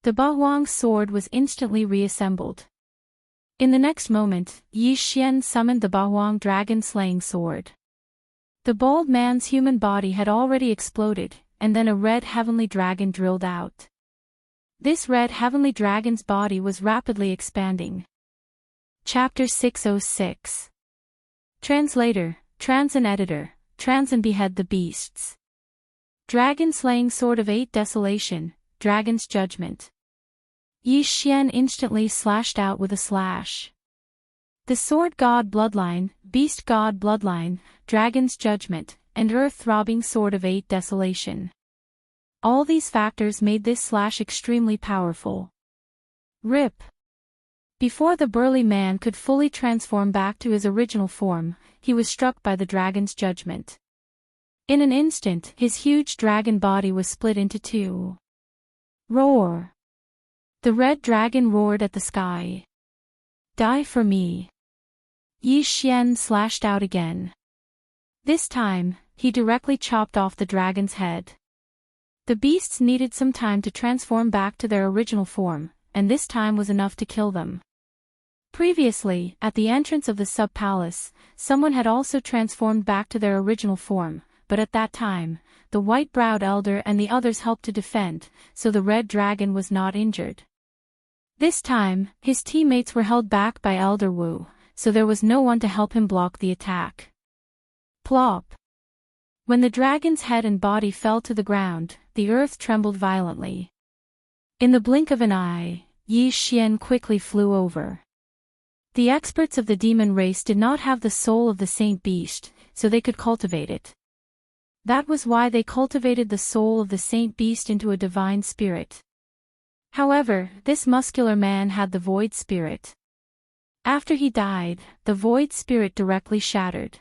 The Bahuang sword was instantly reassembled. In the next moment, Yi Xian summoned the Bahuang dragon-slaying sword. The bald man's human body had already exploded, and then a red heavenly dragon drilled out. This red heavenly dragon's body was rapidly expanding. Chapter 606. Translator, Trans and Editor, Trans and Behead the Beasts. Dragon-slaying sword of 8 desolation, Dragon's Judgment. Yi Xian instantly slashed out with a slash. The Sword God Bloodline, Beast God Bloodline, Dragon's Judgment, and Earth-throbbing Sword of 8 Desolation. All these factors made this slash extremely powerful. Rip! Before the burly man could fully transform back to his original form, he was struck by the dragon's judgment. In an instant, his huge dragon body was split into 2. Roar! The red dragon roared at the sky. Die for me. Yi Xian slashed out again. This time, he directly chopped off the dragon's head. The beasts needed some time to transform back to their original form, and this time was enough to kill them. Previously, at the entrance of the sub-palace, someone had also transformed back to their original form, but at that time, the white-browed elder and the others helped to defend, so the red dragon was not injured. This time, his teammates were held back by Elder Wu, so there was no one to help him block the attack. Plop! When the dragon's head and body fell to the ground, the earth trembled violently. In the blink of an eye, Yi Xian quickly flew over. The experts of the demon race did not have the soul of the saint beast, so they could cultivate it. That was why they cultivated the soul of the saint beast into a divine spirit. However, this muscular man had the void spirit. After he died, the void spirit directly shattered.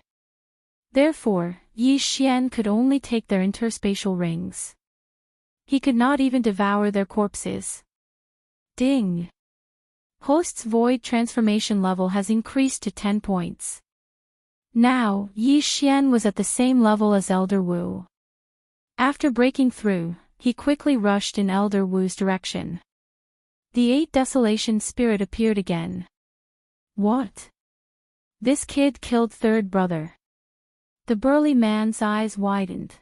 Therefore, Yi Xian could only take their interspatial rings. He could not even devour their corpses. Ding! Host's void transformation level has increased to 10 points. Now, Yi Xian was at the same level as Elder Wu. After breaking through, he quickly rushed in Elder Wu's direction. The 8 Desolation spirit appeared again. What? This kid killed third brother. The burly man's eyes widened.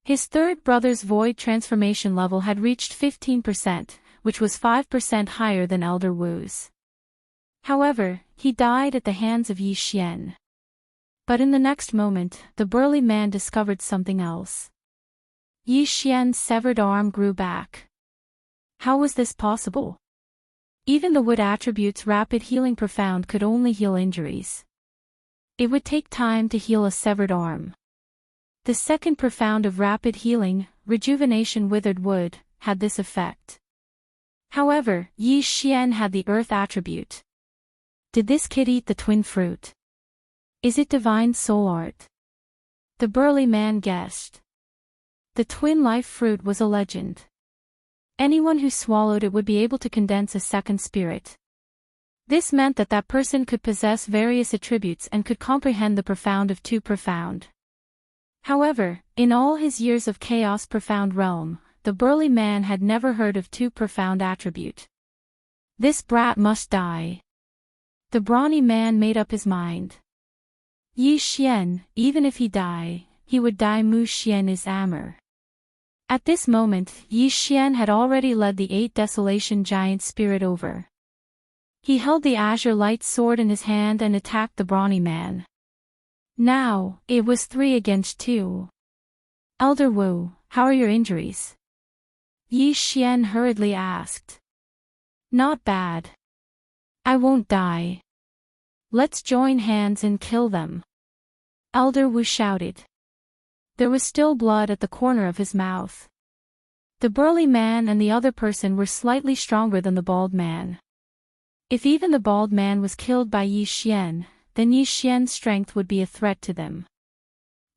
His third brother's void transformation level had reached 15%, which was 5% higher than Elder Wu's. However, he died at the hands of Yi Xian. But in the next moment, the burly man discovered something else. Yi Xian's severed arm grew back. How was this possible? Even the wood attribute's rapid healing profound could only heal injuries. It would take time to heal a severed arm. The second profound of rapid healing, rejuvenation withered wood, had this effect. However, Yi Xian had the earth attribute. Did this kid eat the twin fruit? Is it divine soul art? The burly man guessed. The twin life fruit was a legend. Anyone who swallowed it would be able to condense a second spirit. This meant that that person could possess various attributes and could comprehend the profound of 2 profound. However, in all his years of chaos profound realm, the burly man had never heard of 2 profound attribute. This brat must die. The brawny man made up his mind. Yi Xian, even if he die, he would die. Mu Xian is Amr. At this moment, Yi Xian had already led the 8 Desolation giant spirit over. He held the azure light sword in his hand and attacked the brawny man. Now, it was 3 against 2. Elder Wu, how are your injuries? Yi Xian hurriedly asked. Not bad. I won't die. Let's join hands and kill them. Elder Wu shouted. There was still blood at the corner of his mouth. The burly man and the other person were slightly stronger than the bald man. If even the bald man was killed by Yi Xian, then Yi Xian's strength would be a threat to them.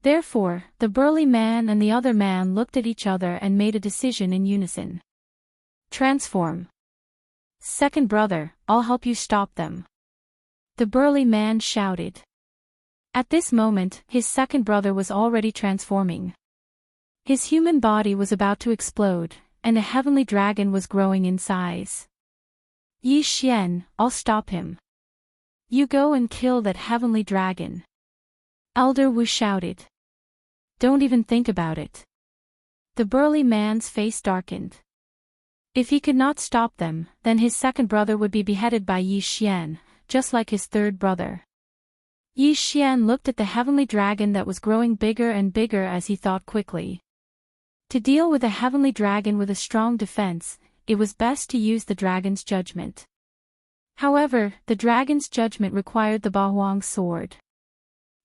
Therefore, the burly man and the other man looked at each other and made a decision in unison. Transform. Second brother, I'll help you stop them. The burly man shouted. At this moment, his second brother was already transforming. His human body was about to explode, and a heavenly dragon was growing in size. Yi Xian, I'll stop him. You go and kill that heavenly dragon. Elder Wu shouted. Don't even think about it. The burly man's face darkened. If he could not stop them, then his second brother would be beheaded by Yi Xian, just like his third brother. Yi Xian looked at the heavenly dragon that was growing bigger and bigger as he thought quickly. To deal with a heavenly dragon with a strong defense, it was best to use the dragon's judgment. However, the dragon's judgment required the Bahuang sword.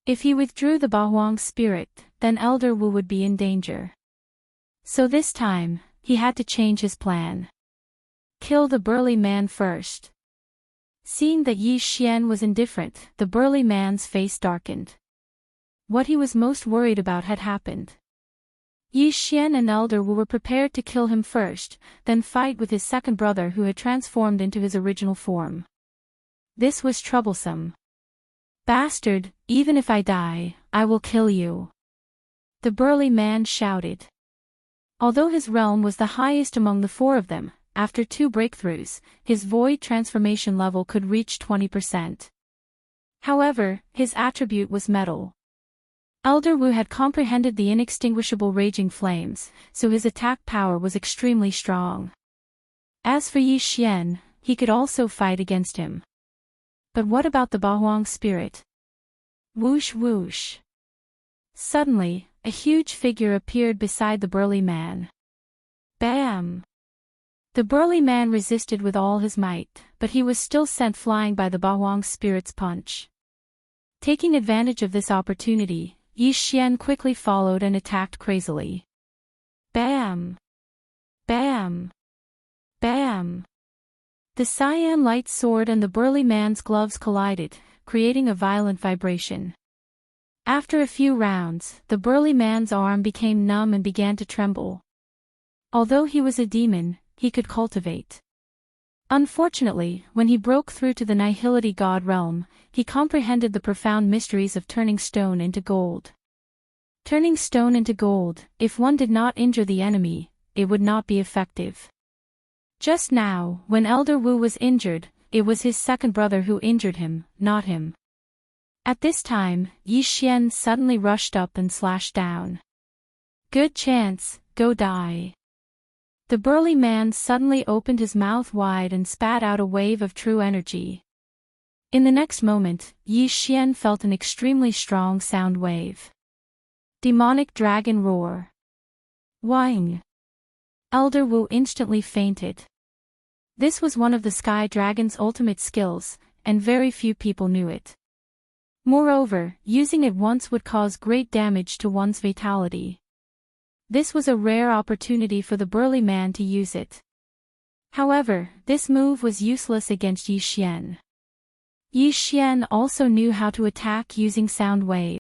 If he withdrew the Bahuang spirit, then Elder Wu would be in danger. So this time, he had to change his plan. Kill the burly man first. Seeing that Yi Xian was indifferent, the burly man's face darkened. What he was most worried about had happened. Yi Xian and Elder Wu were prepared to kill him first, then fight with his second brother who had transformed into his original form. This was troublesome. Bastard, even if I die, I will kill you. The burly man shouted. Although his realm was the highest among the four of them, after 2 breakthroughs, his void transformation level could reach 20%. However, his attribute was metal. Elder Wu had comprehended the inextinguishable raging flames, so his attack power was extremely strong. As for Yi Xian, he could also fight against him. But what about the Bahuang spirit? Whoosh whoosh. Suddenly, a huge figure appeared beside the burly man. Bam! The burly man resisted with all his might, but he was still sent flying by the Bahuang spirit's punch. Taking advantage of this opportunity, Yi Xian quickly followed and attacked crazily. Bam! Bam! Bam! The cyan light sword and the burly man's gloves collided, creating a violent vibration. After a few rounds, the burly man's arm became numb and began to tremble. Although he was a demon, he could cultivate. Unfortunately, when he broke through to the Nihility God realm, he comprehended the profound mysteries of turning stone into gold. Turning stone into gold, if one did not injure the enemy, it would not be effective. Just now, when Elder Wu was injured, it was his second brother who injured him, not him. At this time, Yi Xian suddenly rushed up and slashed down. Good chance, go die. The burly man suddenly opened his mouth wide and spat out a wave of true energy. In the next moment, Yi Xian felt an extremely strong sound wave. Demonic dragon roar. Whing. Elder Wu instantly fainted. This was one of the Sky Dragon's ultimate skills, and very few people knew it. Moreover, using it once would cause great damage to one's vitality. This was a rare opportunity for the burly man to use it. However, this move was useless against Yi Xian. Yi Xian also knew how to attack using sound wave.